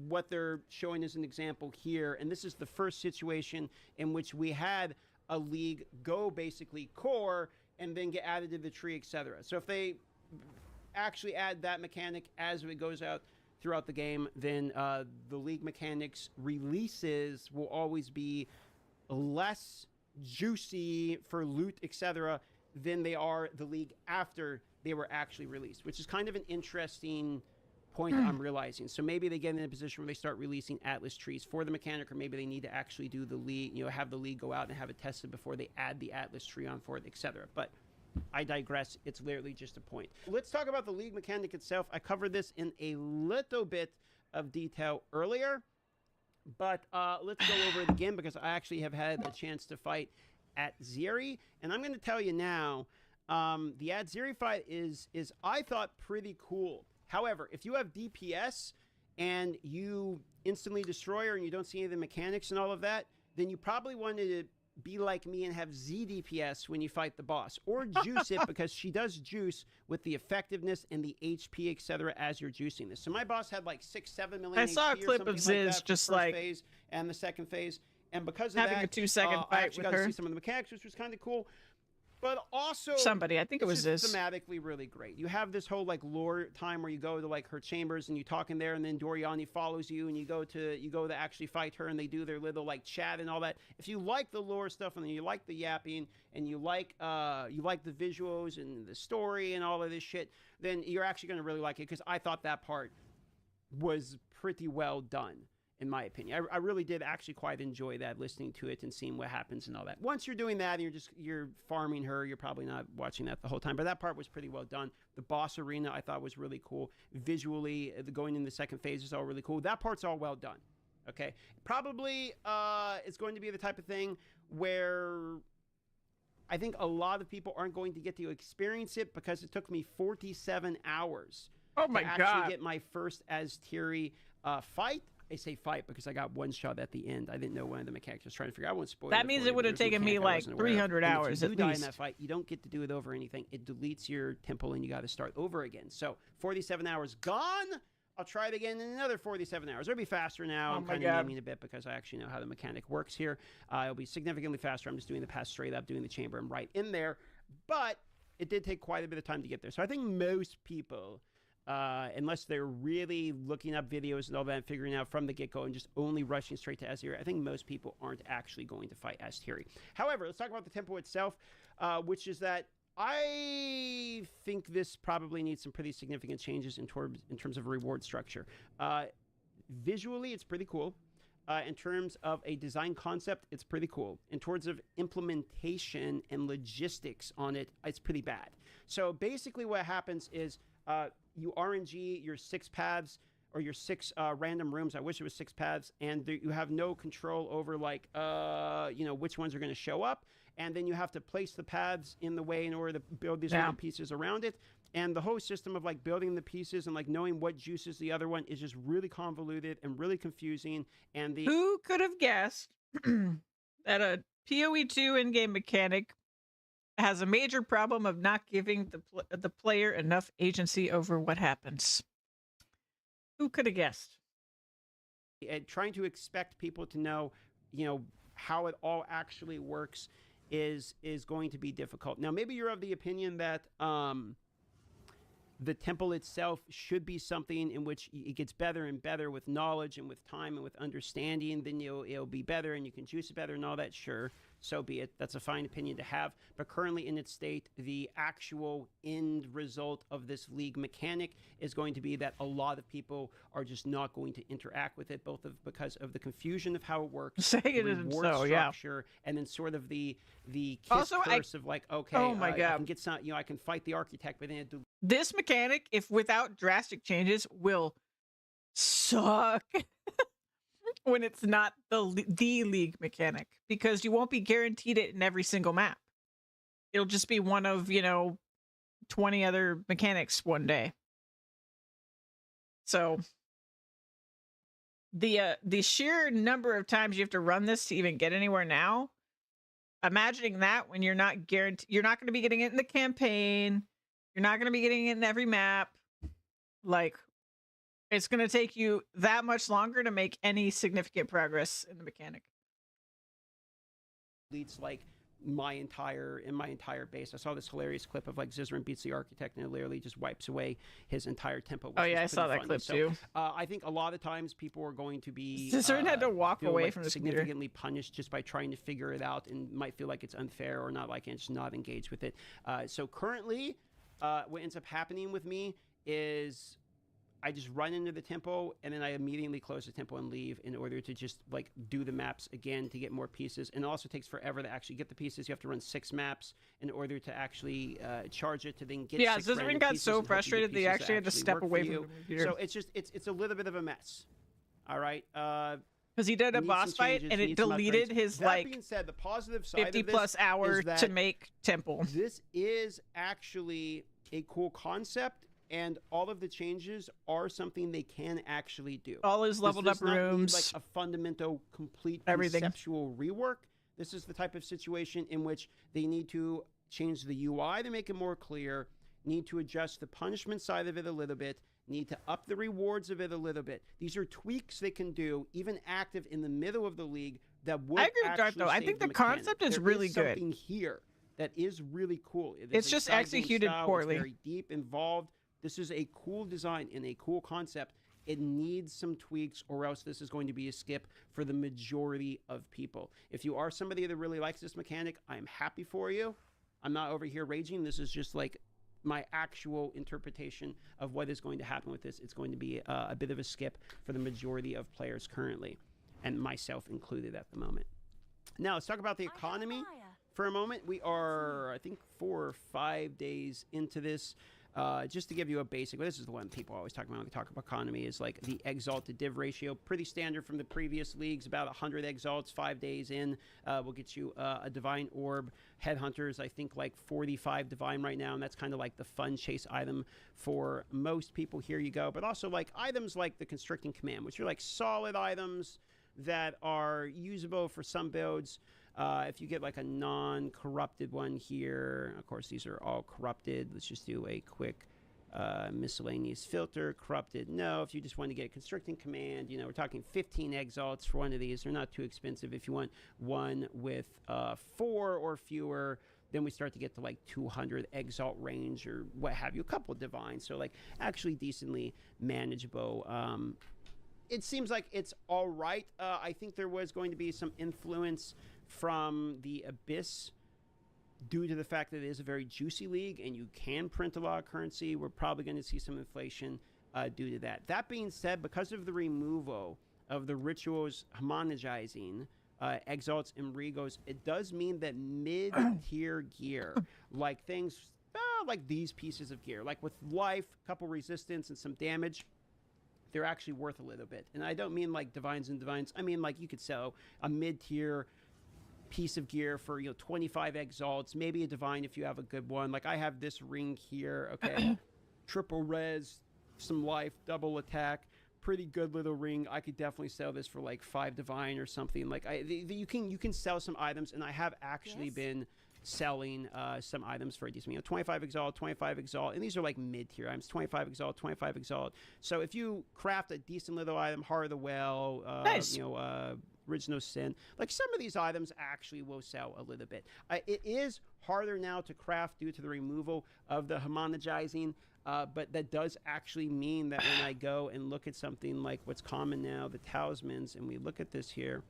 what they're showing as an example here. And this is the first situation in which we had a league go basically core and then get added to the tree, etc. So if they actually add that mechanic as it goes out throughout the game, then the league mechanics releases will always be less juicy for loot, etc. than they are the league after they were actually released, which is kind of an interesting point I'm realizing. So maybe they get in a position where they start releasing Atlas trees for the mechanic, or maybe they need to actually do the league, have the league go out and have it tested before they add the Atlas tree on for it, etc. But I digress. It's literally just a point. Let's talk about the league mechanic itself. I covered this in a little bit of detail earlier, but let's go over it again, because I actually have had a chance to fight at Zeri, and I'm going to tell you now, the at Zeri fight is I thought pretty cool. However, if you have DPS and you instantly destroy her and you don't see any of the mechanics and all of that, then you probably wanted to be like me and have Z DPS when you fight the boss, or juice it, because she does juice with the effectiveness and the HP, etc. as you're juicing this. So my boss had like 6-7 million. I saw a clip of Ziz just like phase and the second phase, and because of having that, a 2-second I fight actually with got her. to see some of the mechanics, which was kind of cool. But also somebody, I think it was just this. thematically really great. You have this whole like lore time where you go to like her chambers and you talk in there, and then Doriani follows you, and you go to actually fight her, and they do their little like chat and all that. If you like the lore stuff and you like the yapping and you like the visuals and the story and all of this shit, then you're actually going to really like it, because I thought that part was pretty well done. In my opinion, I really did actually quite enjoy that, listening to it and seeing what happens and all that. Once you're doing that and you're farming her, you're probably not watching that the whole time. But that part was pretty well done. The boss arena I thought was really cool. Visually, going in the second phase is all really cool. That part's all well done. Okay, probably it's going to be the type of thing where I think a lot of people aren't going to get to experience it, because it took me 47 hours to actually get my first Aztiri fight. I say fight because I got one shot at the end. I didn't know one of the mechanics. I was trying to figure out. I won't spoil that means it would have taken me like 300 hours at least. If you die in least. that fight, you don't get to do it over anything. It deletes your temple, and you got to start over again. So 47 hours gone. I'll try it again in another 47 hours. It'll be faster now. I'm kind of naming a bit because I actually know how the mechanic works here. It'll be significantly faster. I'm just doing the pass straight up, doing the chamber. I'm right in there. But it did take quite a bit of time to get there. So I think most people, unless they're really looking up videos and all that and figuring out from the get-go and just only rushing straight to Aztiri, I think most people aren't actually going to fight Aztiri. However, let's talk about the tempo itself, which is that I think this probably needs some pretty significant changes in terms of reward structure. Visually, it's pretty cool. In terms of a design concept, it's pretty cool. In terms of implementation and logistics on it, it's pretty bad. So basically what happens is you RNG your 6 paths or your 6 random rooms. I wish it was 6 paths, and you have no control over like which ones are going to show up, and then you have to place the paths in the way in order to build these little pieces around it. And the whole system of like building the pieces and like knowing what juices the other one is just really convoluted and really confusing. And who could have guessed that a PoE2 in-game mechanic has a major problem of not giving the player enough agency over what happens? Who could have guessed? And trying to expect people to know, how it all actually works is going to be difficult. Now, maybe you're of the opinion that the temple itself should be something in which it gets better and better with knowledge and with time and with understanding. Then it'll be better and you can juice it better and all that. Sure, so be it. That's a fine opinion to have. But currently in its state, the actual end result of this league mechanic is going to be that a lot of people are just not going to interact with it, because of the confusion of how it works, Say it the isn't reward so, structure, and then sort of the kiss Also, curse of like, okay, oh my God. I can get some, I can fight the architect, but then This mechanic, if without drastic changes, will suck when it's not the league mechanic, because you won't be guaranteed it in every single map. It'll just be one of 20 other mechanics one day. So the sheer number of times you have to run this to even get anywhere now, imagining that when you're not guaranteed, you're not going to be getting it in the campaign, you're not going to be getting it in every map, like it's going to take you that much longer to make any significant progress in the mechanic. Leads like my entire base. I saw this hilarious clip of like Zizran beats the architect and it literally just wipes away his entire tempo. Oh yeah, I saw that clip too. I think a lot of times people are going to be Zizran had to walk away from the significantly punished just by trying to figure it out, and might feel like it's unfair or not, like, and just not engaged with it. So currently, what ends up happening with me is I just run into the tempo and then I immediately close the tempo and leave in order to just like do the maps again to get more pieces. And it also takes forever to actually get the pieces. You have to run 6 maps in order to actually charge it to then get. Yeah, Zizran got so frustrated they actually had to step away from the computer. So it's a little bit of a mess. All right. Because he did a boss fight and it deleted his that being said, the positive side 50 of this plus hour to make temple. This is actually a cool concept. And all of the changes are something they can actually do. All his leveled up rooms, need like a fundamental, complete everything. Conceptual rework. This is the type of situation in which they need to change the UI to make it more clear, need to adjust the punishment side of it a little bit, need to up the rewards of it a little bit. These are tweaks they can do, even active in the middle of the league, that would I agree with Darth, though. I think the concept is really good. Something here that is really cool. It's just executed poorly. It's very deep, involved. This is a cool design and a cool concept. It needs some tweaks, or else this is going to be a skip for the majority of people. If you are somebody that really likes this mechanic, I'm happy for you. I'm not over here raging. This is just like my actual interpretation of what is going to happen with this. It's going to be a bit of a skip for the majority of players currently, and myself included at the moment. Now, let's talk about the economy for a moment. We are, I think, 4 or 5 days into this. Just to give you a basic, this is the one people always talk about when they talk about economy, is like the exalt to div ratio. Pretty standard from the previous leagues, about 100 exalts 5 days in will get you a divine orb. Headhunters, I think like 45 divine right now, and that's kind of like the fun chase item for most people. Here you go. But also like items like the constricting command, which are like solid items that are usable for some builds. If you get like a non-corrupted one here, of course these are all corrupted. Let's just do a quick miscellaneous filter. Corrupted, no. If you just want to get a constricting command, you know, we're talking 15 exalts for one of these. They're not too expensive. If you want one with 4 or fewer, then we start to get to like 200 exalt range or what have you. A couple of divines, so like actually decently manageable. It seems like it's all right. I think there was going to be some influence from the Abyss due to the fact that it is a very juicy league and you can print a lot of currency. We're probably going to see some inflation due to that. That being said, because of the removal of the rituals homogenizing exalts and regos, it does mean that mid-tier gear, like things like these pieces of gear, like with life, couple resistance, and some damage, they're actually worth a little bit. And I don't mean like divines and divines. I mean like you could sell a mid-tier piece of gear for 25 exalts, maybe a divine if you have a good one. Like I have this ring here, okay, triple res, some life, double attack, pretty good little ring. I could definitely sell this for like 5 divine or something. Like you can sell some items, and I have actually been selling some items for a decent, 25 exalt, 25 exalt, and these are like mid-tier items, 25 exalt, 25 exalt. So if you craft a decent little item, Heart of the Well, nice. Original Sin, like some of these items actually will sell a little bit. It is harder now to craft due to the removal of the homogenizing, but that does actually mean that when I go and look at something like what's common now, the talismans, and we look at this here,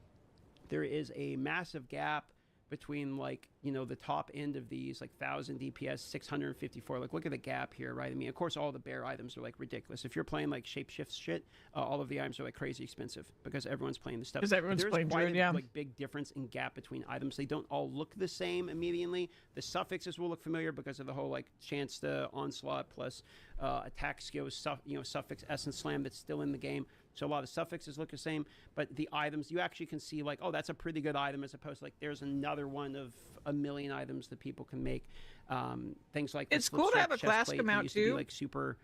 there is a massive gap between like the top end of these, like 1000 DPS, 654. Like look at the gap here, right? I mean, of course all the bear items are like ridiculous. If you're playing like shapeshift shit, all of the items are like crazy expensive because everyone's playing this stuff. Because everyone's playing Druid, yeah. Like big difference in gap between items. They don't all look the same immediately. The suffixes will look familiar because of the whole like chance to onslaught plus attack skills, suffix essence slam that's still in the game. So a lot of suffixes look the same, but the items, you actually can see like, oh, that's a pretty good item, as opposed to like there's another one of a million items that people can make. Things like it's cool to have a class come out too, like super,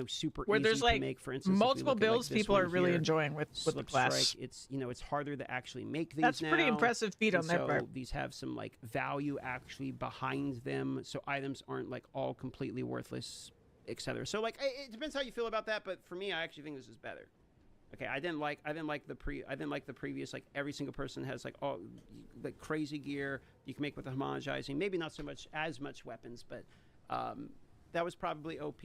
super where easy there's like to make. For instance, multiple builds like people are really here, enjoying with the class. Strike, it's it's harder to actually make these. That's now, pretty impressive feat on their so part. These have some like value actually behind them, so items aren't like all completely worthless, etc. So like it depends how you feel about that, but for me, I actually think this is better. Okay, I didn't like the previous, like every single person has like all like crazy gear you can make with the homogenizing. Maybe not so much as much weapons, but that was probably OP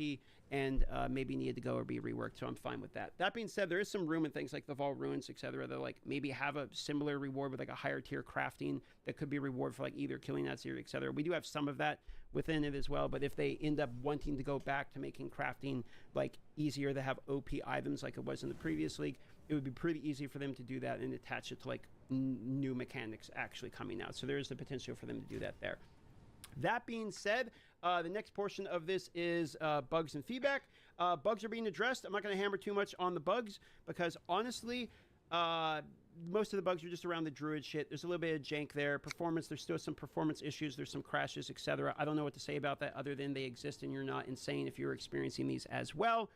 and maybe needed to go or be reworked, so I'm fine with that. That being said, there is some room in things like the Vault Ruins, etc. that like maybe have a similar reward with like a higher tier crafting that could be reward for like either killing that series, etc. We do have some of that within it as well, but if they end up wanting to go back to making crafting like easier to have OP items like it was in the previous league, it would be pretty easy for them to do that and attach it to like new mechanics actually coming out. So there is the potential for them to do that there. That being said, the next portion of this is bugs and feedback. Bugs are being addressed. I'm not going to hammer too much on the bugs because honestly, most of the bugs are just around the druid shit. There's a little bit of jank there. Performance, there's still some performance issues. There's some crashes, etc. I don't know what to say about that other than they exist and you're not insane if you're experiencing these as well.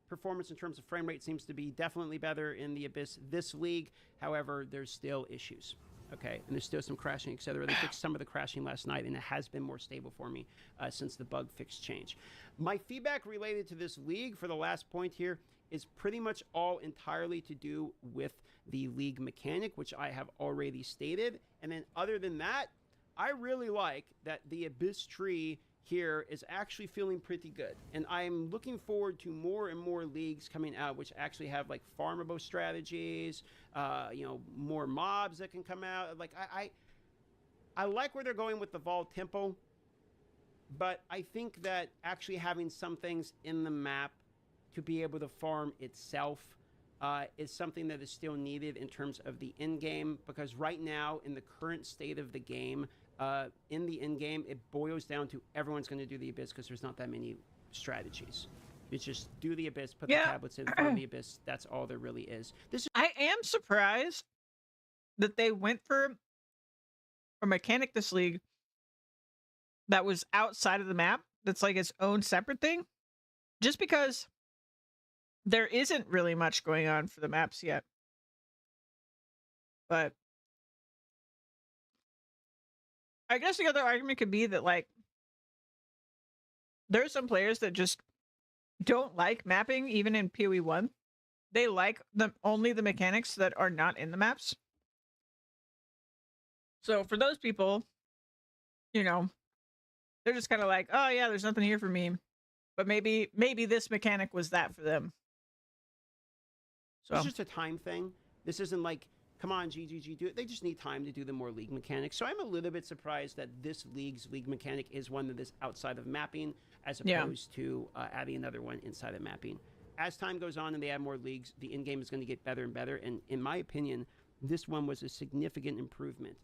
Performance in terms of frame rate seems to be definitely better in the Abyss this league. However, there's still issues. Okay, and there's still some crashing, etc. They fixed some of the crashing last night, and it has been more stable for me since the bug fix change. My feedback related to this league for the last point here is pretty much all entirely to do with the league mechanic, which I have already stated. And then other than that, I really like that the Abyss tree here is actually feeling pretty good. And I'm looking forward to more and more leagues coming out which actually have like farmable strategies, you know, more mobs that can come out. Like I like where they're going with the Vaal Temple, but I think that actually having some things in the map to be able to farm itself is something that is still needed in terms of the end game, because right now in the current state of the game, in the end game, it boils down to everyone's going to do the Abyss because there's not that many strategies. It's just do the Abyss, put the tablets in, farm the Abyss. That's all there really is. I am surprised that they went for a mechanic this league that was outside of the map. That's like its own separate thing. Just because there isn't really much going on for the maps yet. But I guess the other argument could be that, like, there are some players that just don't like mapping, even in PoE 1. They like only the mechanics that are not in the maps. So for those people, you know, they're just kind of like, oh yeah, there's nothing here for me. But maybe this mechanic was that for them. So it's just a time thing. This isn't like, come on, GGG, do it. They just need time to do the more league mechanics. So I'm a little bit surprised that this league's league mechanic is one that is outside of mapping, as opposed to adding another one inside of mapping. As time goes on and they add more leagues, the in-game is going to get better and better. And in my opinion, this one was a significant improvement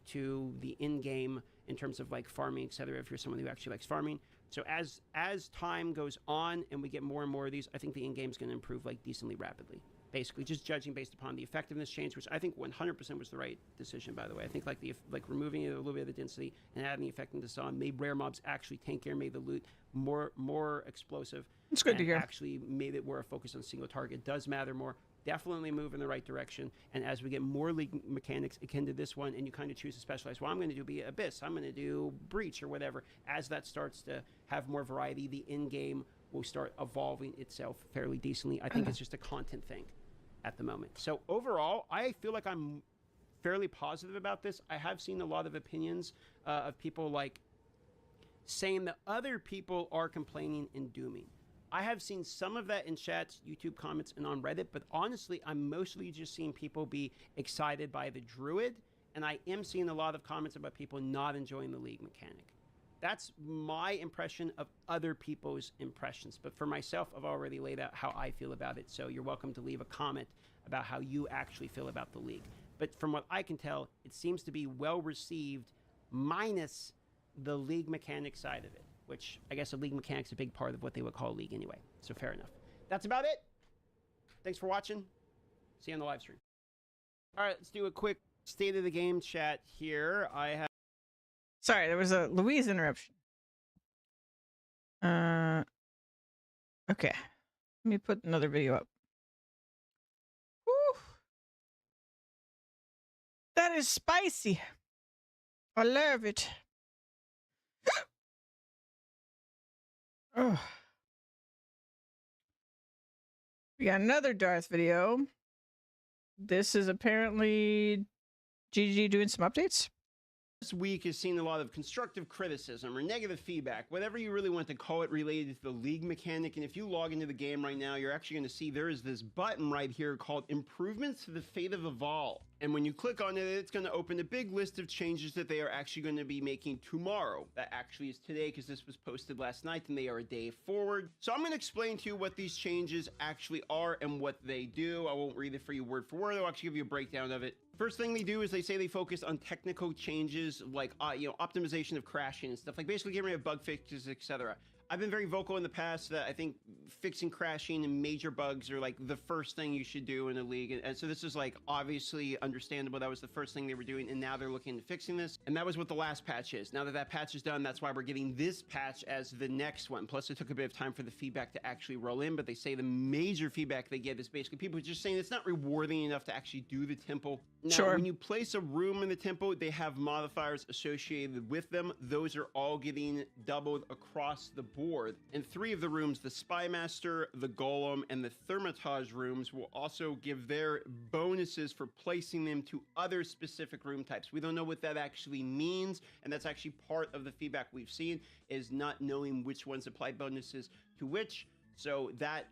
to the in-game in terms of like farming, etc. If you're someone who actually likes farming. So as time goes on and we get more and more of these, I think the in-game is going to improve like decently rapidly. Basically, just judging based upon the effectiveness change, which I think 100% was the right decision, by the way. I think like removing a little bit of the density and adding the effectiveness on made rare mobs actually tankier, made the loot more explosive. It's good to hear. Actually made it more a focus on single target. It does matter more. Definitely move in the right direction. And as we get more league mechanics akin to this one, and you kind of choose to specialize, well, I'm going to do Abyss, I'm going to do Breach or whatever. As that starts to have more variety, the in-game will start evolving itself fairly decently. I think it's just a content thing at the moment. So overall, I feel like I'm fairly positive about this. I have seen a lot of opinions of people like saying that other people are complaining and dooming. I have seen some of that in chats, YouTube comments, and on Reddit, but honestly, I'm mostly just seeing people be excited by the Druid, and I am seeing a lot of comments about people not enjoying the league mechanic. That's my impression of other people's impressions. But for myself, I've already laid out how I feel about it, so you're welcome to leave a comment about how you actually feel about the league. But from what I can tell, it seems to be well received, minus the league mechanic side of it, which I guess a league mechanic's a big part of what they would call a league anyway. So fair enough. That's about it. Thanks for watching. See you on the live stream. All right, let's do a quick state of the game chat here. I have... Sorry, there was a Louise interruption. Okay. Let me put another video up. Woo! That is spicy. I love it. Oh. We got another Darth video. This is apparently GG doing some updates. This week has seen a lot of constructive criticism or negative feedback, whatever you really want to call it, related to the league mechanic. And if you log into the game right now, you're actually going to see there is this button right here called Improvements to the Fate of the Vaal. And when you click on it, it's going to open a big list of changes that they are actually going to be making tomorrow. That actually is today, because this was posted last night and they are a day forward. So I'm going to explain to you what these changes actually are and what they do. I won't read it for you word for word. I'll actually give you a breakdown of it. First thing they do is they say they focus on technical changes like optimization of crashing and stuff, like basically getting rid of bug fixes, etc. I've been very vocal in the past that I think fixing crashing and major bugs are like the first thing you should do in a league. And so this is like obviously understandable. That was the first thing they were doing, and now they're looking at fixing this. And that was what the last patch is. Now that that patch is done, that's why we're getting this patch as the next one. Plus it took a bit of time for the feedback to actually roll in, but they say the major feedback they get is basically people just saying it's not rewarding enough to actually do the temple. Now, when you place a room in the temple, they have modifiers associated with them. Those are all getting doubled across the board. And 3 of the rooms, the Spymaster, the Golem, and the Thermitage rooms, will also give their bonuses for placing them to other specific room types. We don't know what that actually means, and that's actually part of the feedback we've seen, is not knowing which ones apply bonuses to which. So that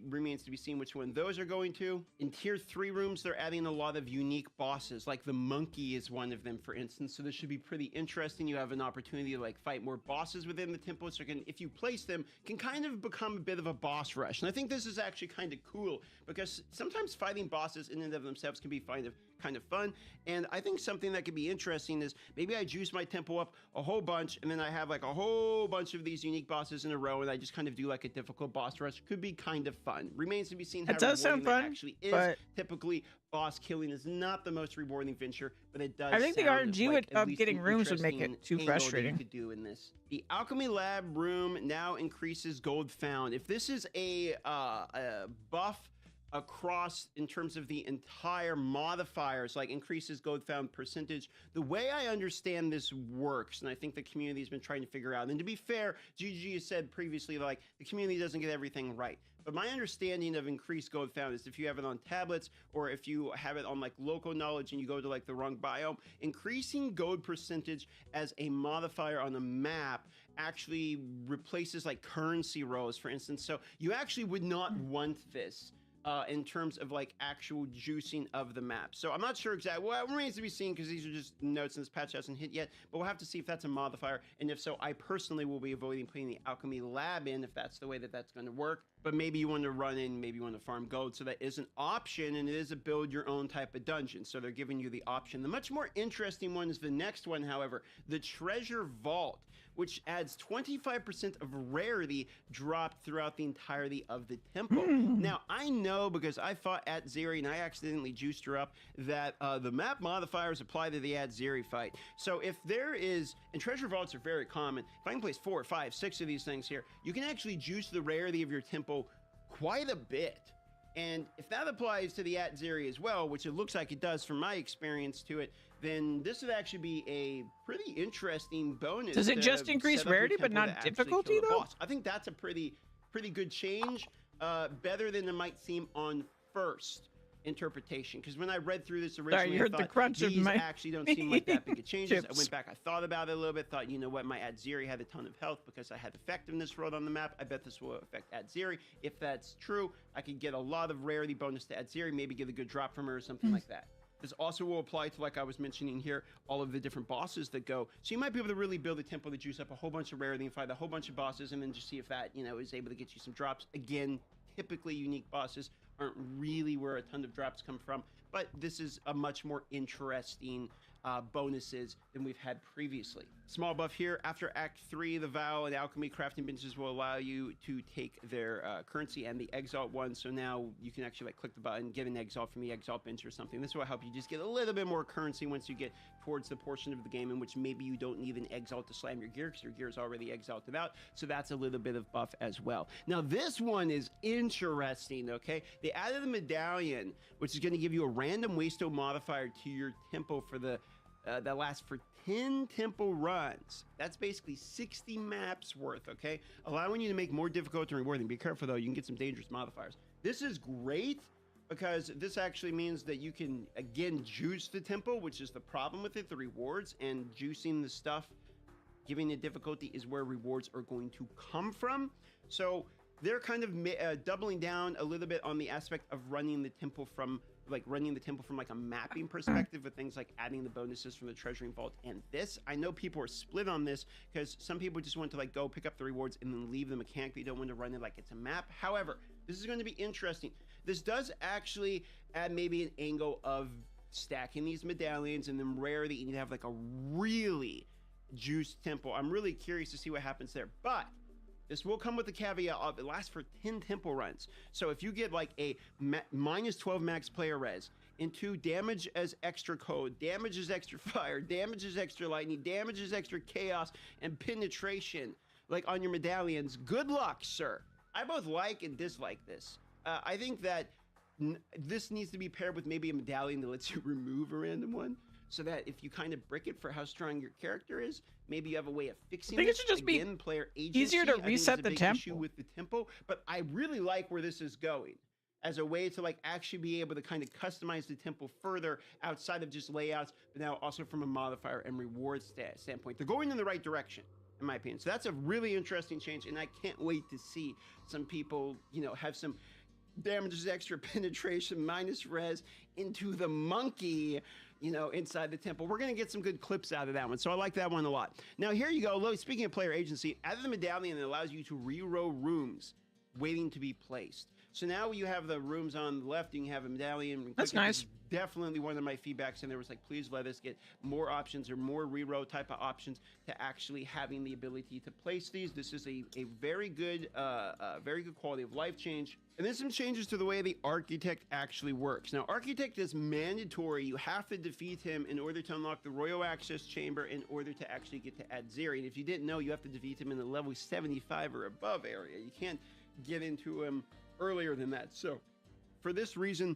remains to be seen which one those are going to. In tier 3 rooms, they're adding a lot of unique bosses, like the monkey is one of them, for instance. So this should be pretty interesting. You have an opportunity to like fight more bosses within the temple, so if you place them, can kind of become a bit of a boss rush. And I think this is actually kind of cool, because sometimes fighting bosses in and of themselves can be kind of fun. And I think something that could be interesting is maybe I juice my temple up a whole bunch, and then I have like a whole bunch of these unique bosses in a row, and I just kind of do like a difficult boss rush. Could be kind of fun. Remains to be seen how rewarding that actually is. But typically, boss killing is not the most rewarding venture, but it does. I think the RNG of getting rooms would make it too frustrating. You could do in this. The Alchemy Lab room now increases gold found. If this is a buff across in terms of the entire modifiers, like increases gold found percentage, the way I understand this works, and I think the community has been trying to figure out, and to be fair, GG has said previously, like, the community doesn't get everything right. But my understanding of increased gold found is if you have it on tablets, or if you have it on like local knowledge and you go to like the wrong biome, increasing gold percentage as a modifier on a map actually replaces like currency rows, for instance. So you actually would not want this in terms of like actual juicing of the map. So I'm not sure exactly. Well, it remains to be seen, because these are just notes and this patch hasn't hit yet, but we'll have to see if that's a modifier. And if so, I personally will be avoiding putting the Alchemy Lab in if that's the way that that's going to work. But maybe you want to run in, maybe you want to farm gold. So that is an option, and it is a build your own type of dungeon. So they're giving you the option. The much more interesting one is the next one, however, the Treasure Vault, which adds 25% of rarity dropped throughout the entirety of the temple. Now, I know, because I fought at Zeri and I accidentally juiced her up, that the map modifiers apply to the at Zeri fight. So if there is, and treasure vaults are very common, if I can place 4, 5, 6 of these things here, you can actually juice the rarity of your temple quite a bit. And if that applies to the at Zeri as well, which it looks like it does from my experience to it, then this would actually be a pretty interesting bonus. Does it just increase rarity but not difficulty though? Boss. I think that's a pretty good change, better than it might seem on first interpretation. Because when I read through this originally, I thought these actually don't seem like that big of changes. I went back, I thought about it a little bit, thought, you know what, my at Zeri had a ton of health because I had effectiveness rolled on the map. I bet this will affect at Zeri. If that's true, I could get a lot of rarity bonus to at Zeri, maybe get a good drop from her or something like that. This also will apply to, like I was mentioning here, all of the different bosses that go. So you might be able to really build a temple to juice up a whole bunch of rarity and fight a whole bunch of bosses, and then just see if that, you know, is able to get you some drops. Again, typically unique bosses aren't really where a ton of drops come from, but this is a much more interesting bonuses than we've had previously. Small buff here, after Act 3, the Vow and Alchemy crafting benches will allow you to take their currency and the Exalt one, so now you can actually like click the button, get an Exalt from the Exalt bench or something. This will help you just get a little bit more currency once you get towards the portion of the game in which maybe you don't need an Exalt to slam your gear, because your gear is already exalted out, so that's a little bit of buff as well. Now this one is interesting, okay? They added a medallion, which is going to give you a random wasto modifier to your tempo for the that lasts for 10 temple runs. That's basically 60 maps worth, okay? Allowing you to make more difficult and rewarding. Be careful though, you can get some dangerous modifiers. This is great because this actually means that you can, again, juice the temple, which is the problem with it, the rewards, and juicing the stuff, giving it difficulty is where rewards are going to come from. So they're kind of doubling down a little bit on the aspect of running the temple from like a mapping perspective, with things like adding the bonuses from the treasuring vault. And this, I know people are split on this, because some people just want to like go pick up the rewards and then leave the mechanic. They don't want to run it like it's a map. However, this is going to be interesting. This does actually add maybe an angle of stacking these medallions and then rarity, and you have like a really juiced temple. I'm really curious to see what happens there, but this will come with the caveat of it lasts for 10 temple runs. So if you get like a minus 12 max player res into damage as extra code, damage as extra fire, damage as extra lightning, damage as extra chaos, and penetration, like on your medallions, good luck, sir. I both like and dislike this. I think that This needs to be paired with maybe a medallion that lets you remove a random one, so that if you kind of brick it for how strong your character is, maybe you have a way of fixing it. I think it should just Again, be player agency, easier to I think reset is a the big tempo. issue with the tempo, but I really like where this is going as a way to like actually be able to kind of customize the tempo further outside of just layouts, but now also from a modifier and reward standpoint. They're going in the right direction, in my opinion. So that's a really interesting change, and I can't wait to see some people, you know, have some damages, extra penetration, minus res into the monkey, you know, inside the temple. We're going to get some good clips out of that one, so I like that one a lot. Now, here you go. Speaking of player agency, added the medallion that allows you to reroll rooms waiting to be placed. So now you have the rooms on the left, you can have a medallion. That's nice. Definitely one of my feedbacks, and there was like, please let us get more options or more reroll type of options to actually having the ability to place these. This is a very good quality of life change. And then some changes to the way the Architect actually works. Now, Architect is mandatory. You have to defeat him in order to unlock the Royal Access Chamber in order to actually get to Adzeri. And if you didn't know, you have to defeat him in the level 75 or above area. You can't get into him earlier than that. So for this reason,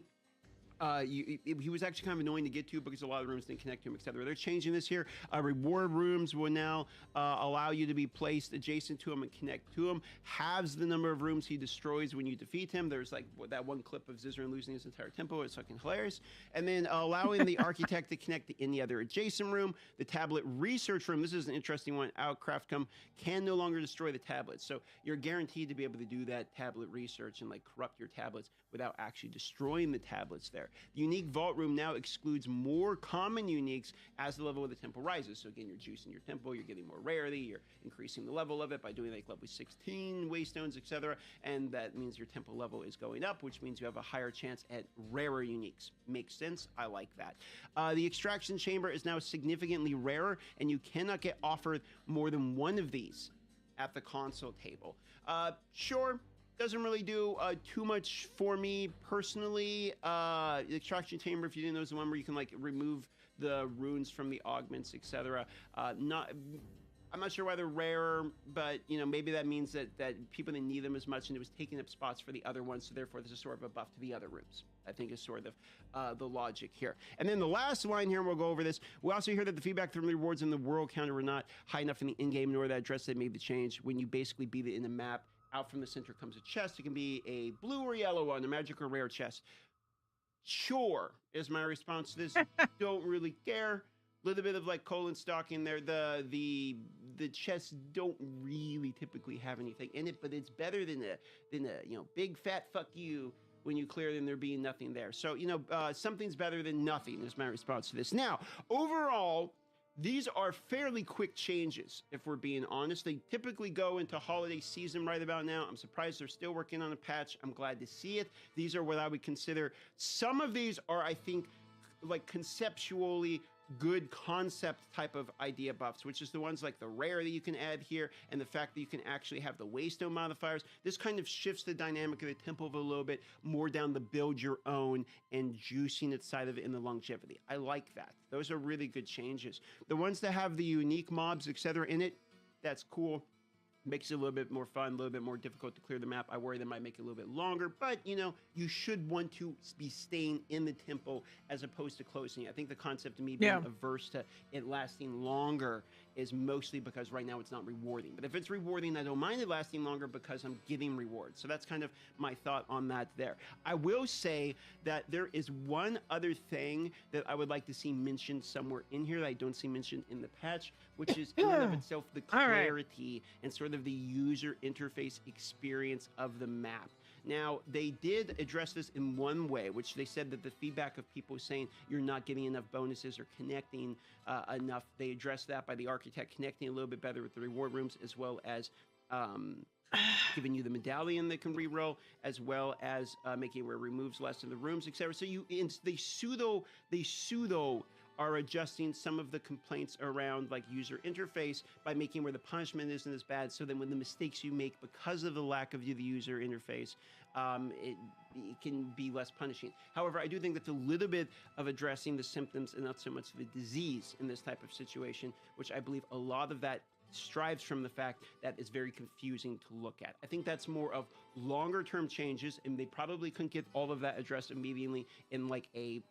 he was actually kind of annoying to get to because a lot of rooms didn't connect to him, etc. They're changing this here. Reward rooms will now allow you to be placed adjacent to him and connect to him. Halves the number of rooms he destroys when you defeat him. There's like that one clip of Zizran losing his entire tempo. It's fucking hilarious. And then allowing the Architect to connect to any other adjacent room. The tablet research room, this is an interesting one. Outcraftcom can no longer destroy the tablets. So you're guaranteed to be able to do that tablet research and like corrupt your tablets without actually destroying the tablets there. The unique vault room now excludes more common uniques as the level of the temple rises. So again, you're juicing your temple, you're getting more rarity, you're increasing the level of it by doing like level 16 waystones, etc. And that means your temple level is going up, which means you have a higher chance at rarer uniques. Makes sense? I like that. The extraction chamber is now significantly rarer, and you cannot get offered more than one of these at the console table. Sure. Doesn't really do too much for me personally. The extraction chamber, if you didn't know, is the one where you can like remove the runes from the augments, etc. I'm not sure why they're rarer, but you know, maybe that means that people didn't need them as much, and it was taking up spots for the other ones. So therefore, there's a sort of a buff to the other rooms. I think is sort of the logic here. And then the last line here, and we'll go over this. We also hear that the feedback from the rewards in the world counter were not high enough in the in-game, nor that address that made the change. When you basically beat it in the map, out from the center comes a chest. It can be a blue or yellow one, a magic or rare chest. Sure, is my response to this. Don't really care. A little bit of like colon stalking there. The chests don't really typically have anything in it, but it's better than a big fat fuck you when you clear them, there being nothing there. So something's better than nothing is my response to this. Now, overall, these are fairly quick changes, if we're being honest. They typically go into holiday season right about now. I'm surprised they're still working on a patch. I'm glad to see it. These are what I would consider, some of these are, I think, like conceptually good concept type of idea buffs, which is the ones like the rare that you can add here, and the fact that you can actually have the waystone modifiers. This kind of shifts the dynamic of the temple a little bit more down the build your own and juicing its side of it in the longevity. I like that. Those are really good changes. The ones that have the unique mobs, etc. in it, that's cool. Makes it a little bit more fun, a little bit more difficult to clear the map. I worry they might make it a little bit longer, but you should want to be staying in the temple as opposed to closing it. I think the concept of me being averse to it lasting longer is mostly because right now it's not rewarding. But if it's rewarding, I don't mind it lasting longer because I'm getting rewards. So that's kind of my thought on that there. I will say that there is one other thing that I would like to see mentioned somewhere in here that I don't see mentioned in the patch, which is in and of itself the clarity and sort of the user interface experience of the map. Now, they did address this in one way, which they said that the feedback of people saying you're not getting enough bonuses or connecting enough, they addressed that by the Architect connecting a little bit better with the reward rooms, as well as giving you the medallion that can reroll, as well as making it where it removes less in the rooms, etc. So they pseudo are adjusting some of the complaints around like user interface by making where the punishment isn't as bad, so then when the mistakes you make because of the lack of the user interface, it can be less punishing. However, I do think that's a little bit of addressing the symptoms and not so much the disease in this type of situation, which I believe a lot of that strives from the fact that it's very confusing to look at. I think that's more of longer term changes, and they probably couldn't get all of that addressed immediately in like a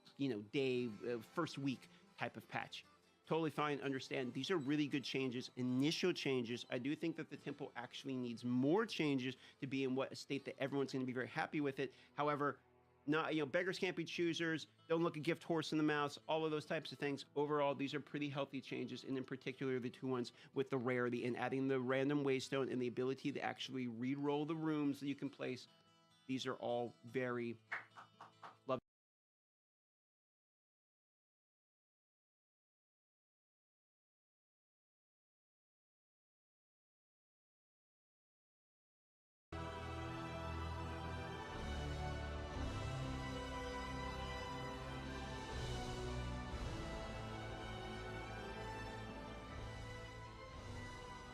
day first week type of patch. Totally fine, understand. These are really good changes, initial changes. I do think that the temple actually needs more changes to be in what a state that everyone's going to be very happy with it. However, not, beggars can't be choosers. Don't look a gift horse in the mouth. All of those types of things. Overall, these are pretty healthy changes, and in particular, the two ones with the rarity and adding the random waystone and the ability to actually re-roll the rooms that you can place. These are all very lovely.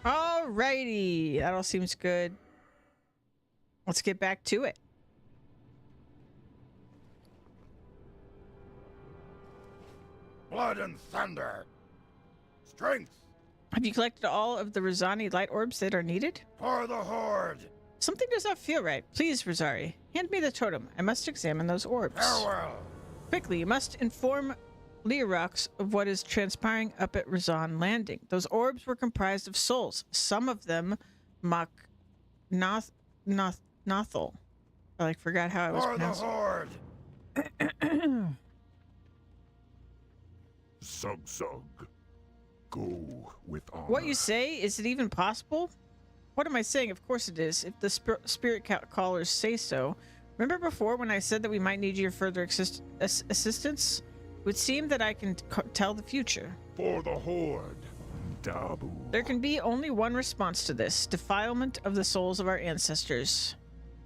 Alrighty, that all seems good. Let's get back to it. Blood and thunder. Strength. Have you collected all of the Rosani light orbs that are needed? For the Horde. Something does not feel right. Please, Rosari, hand me the totem. I must examine those orbs. Farewell. Quickly, you must inform Leorox of what is transpiring up at Razan Landing. Those orbs were comprised of souls, some of them Nothel. I forgot how I was pronouncing. For the Horde. Sug. Go with honor. What you say? Is it even possible? What am I saying? Of course it is. If the spirit callers say so. Remember before when I said that we might need your further assistance? It would seem that I can tell the future. For the Horde. Dabu. There can be only one response to this. Defilement of the souls of our ancestors.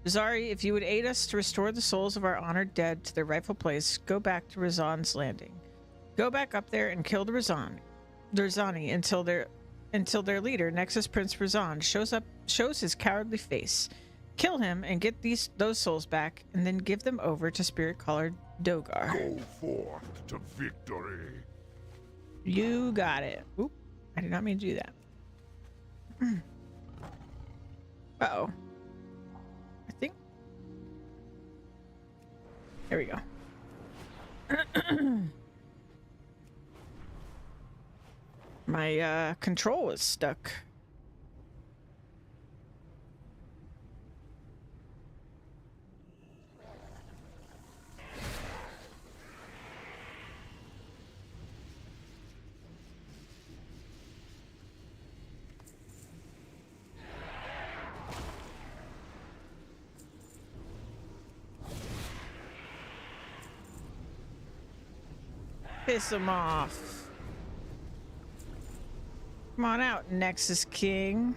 Zari, if you would aid us to restore the souls of our honored dead to their rightful place, go back to Razan's Landing. Go back up there and kill the Rosani until their leader, Nexus Prince Razan, shows his cowardly face. Kill him and get those souls back, and then give them over to Spirit Caller Dogar. Go forth to victory. You got it. Oop, I did not mean to do that. Uh-oh. I think... There we go. My control is stuck. Piss him off. Come on out, Nexus King.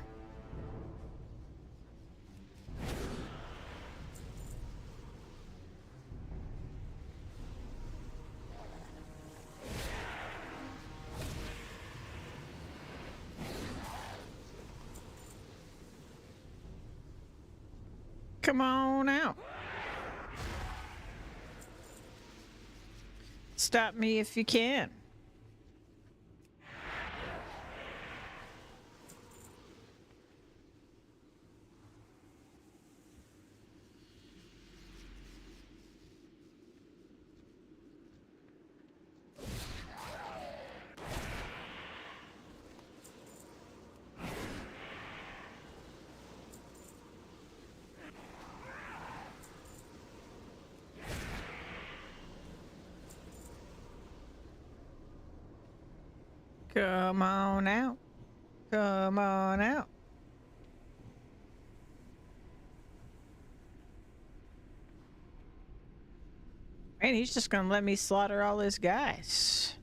Come on out. Stop me if you can. Come on out. Come on out. Man, he's just gonna let me slaughter all his guys.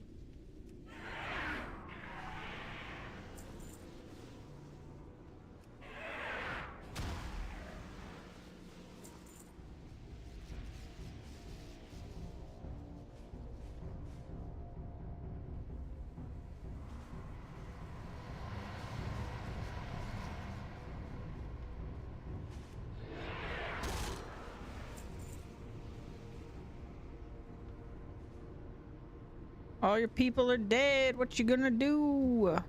All your people are dead. What you gonna do?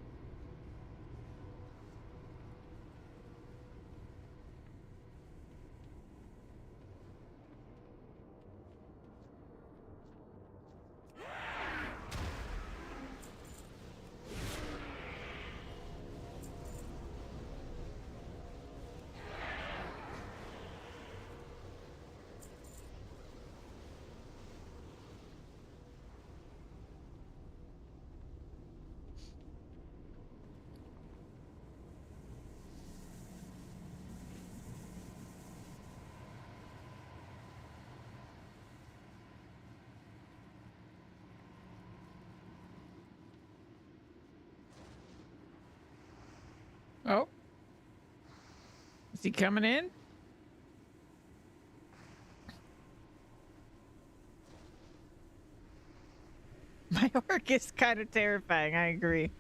Oh. Is he coming in? My orc is kind of terrifying, I agree.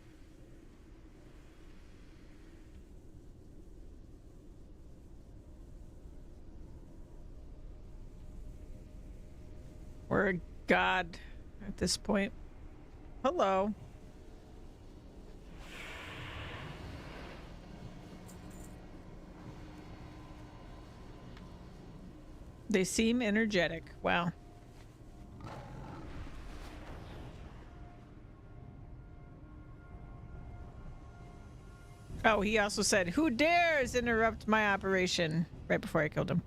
We're a god at this point. Hello. They seem energetic. Wow. Oh, he also said, "Who dares interrupt my operation?" Right before I killed him.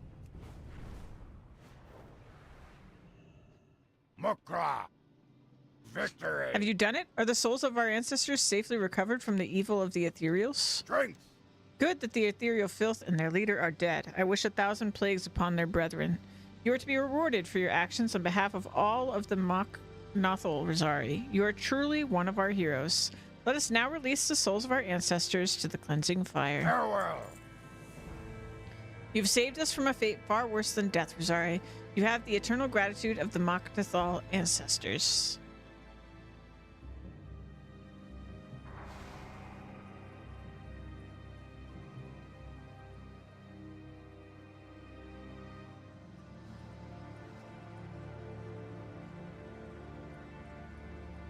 Mukra! Victory! Have you done it? Are the souls of our ancestors safely recovered from the evil of the ethereals? Strength! Good that the ethereal filth and their leader are dead. I wish 1,000 plagues upon their brethren. You are to be rewarded for your actions on behalf of all of the Nothal Rosari. You are truly one of our heroes. Let us now release the souls of our ancestors to the cleansing fire. Farewell! You've saved us from a fate far worse than death, Rosari. You have the eternal gratitude of the Nothal ancestors.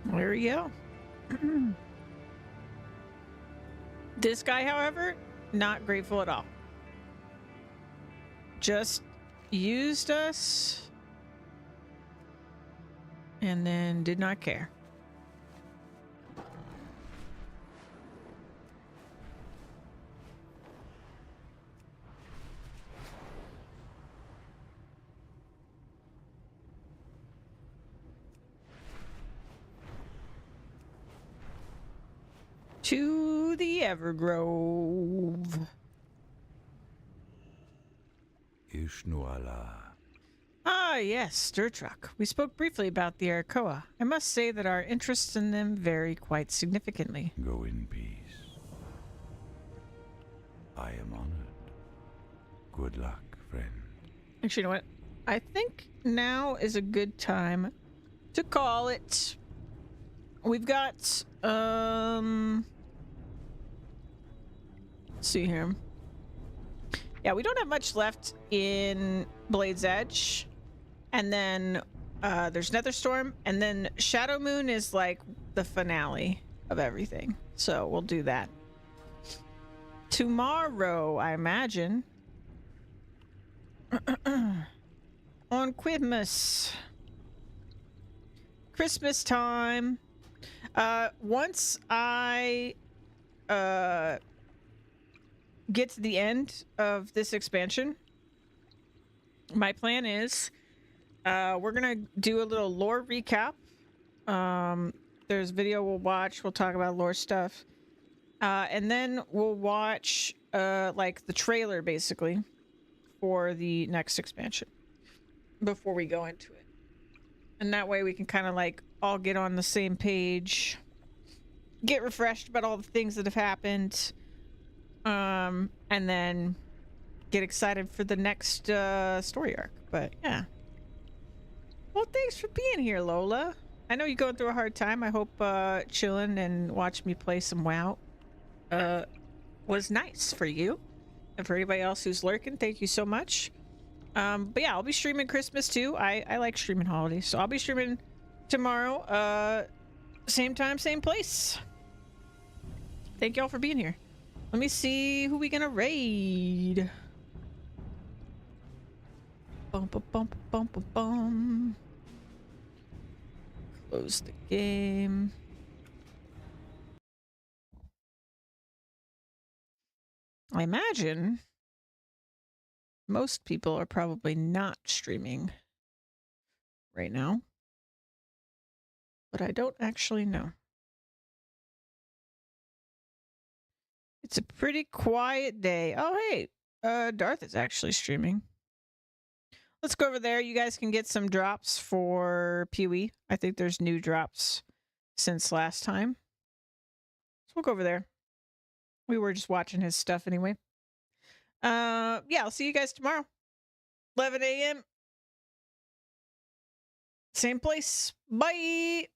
There we go. This guy, however, not grateful at all. Just used us and then did not care. To the Evergrove. Ishnuala. Ah, yes, Sturtruck. We spoke briefly about the Arakoa. I must say that our interests in them vary quite significantly. Go in peace. I am honored. Good luck, friend. Actually, you know what? I think now is a good time to call it. We've got, let's see here. Yeah, we don't have much left in Blade's Edge. And then there's Netherstorm. And then Shadow Moon is like the finale of everything. So we'll do that. Tomorrow, I imagine. On Christmas. Christmas time. Once I get to the end of this expansion, my plan is we're gonna do a little lore recap. There's a video we'll watch. We'll talk about lore stuff, and then we'll watch like the trailer basically for the next expansion before we go into it, and that way we can kind of like all get on the same page, get refreshed about all the things that have happened, and then get excited for the next story arc. But yeah, well, thanks for being here, Lola. I know you're going through a hard time. I hope chilling and watching me play some WoW was nice for you. And for anybody else who's lurking, thank you so much. But yeah, I'll be streaming Christmas too. I like streaming holidays, so I'll be streaming tomorrow, same time, same place. Thank y'all for being here. Let me see who we gonna raid. Bum bum bum bum bum bum. Close the game. I imagine most people are probably not streaming right now, but I don't actually know. It's a pretty quiet day. Oh, hey, Darth is actually streaming. Let's go over there. You guys can get some drops for PoE. I think there's new drops since last time. So we'll go over there. We were just watching his stuff anyway. Yeah, I'll see you guys tomorrow. 11 a.m. Same place. Bye.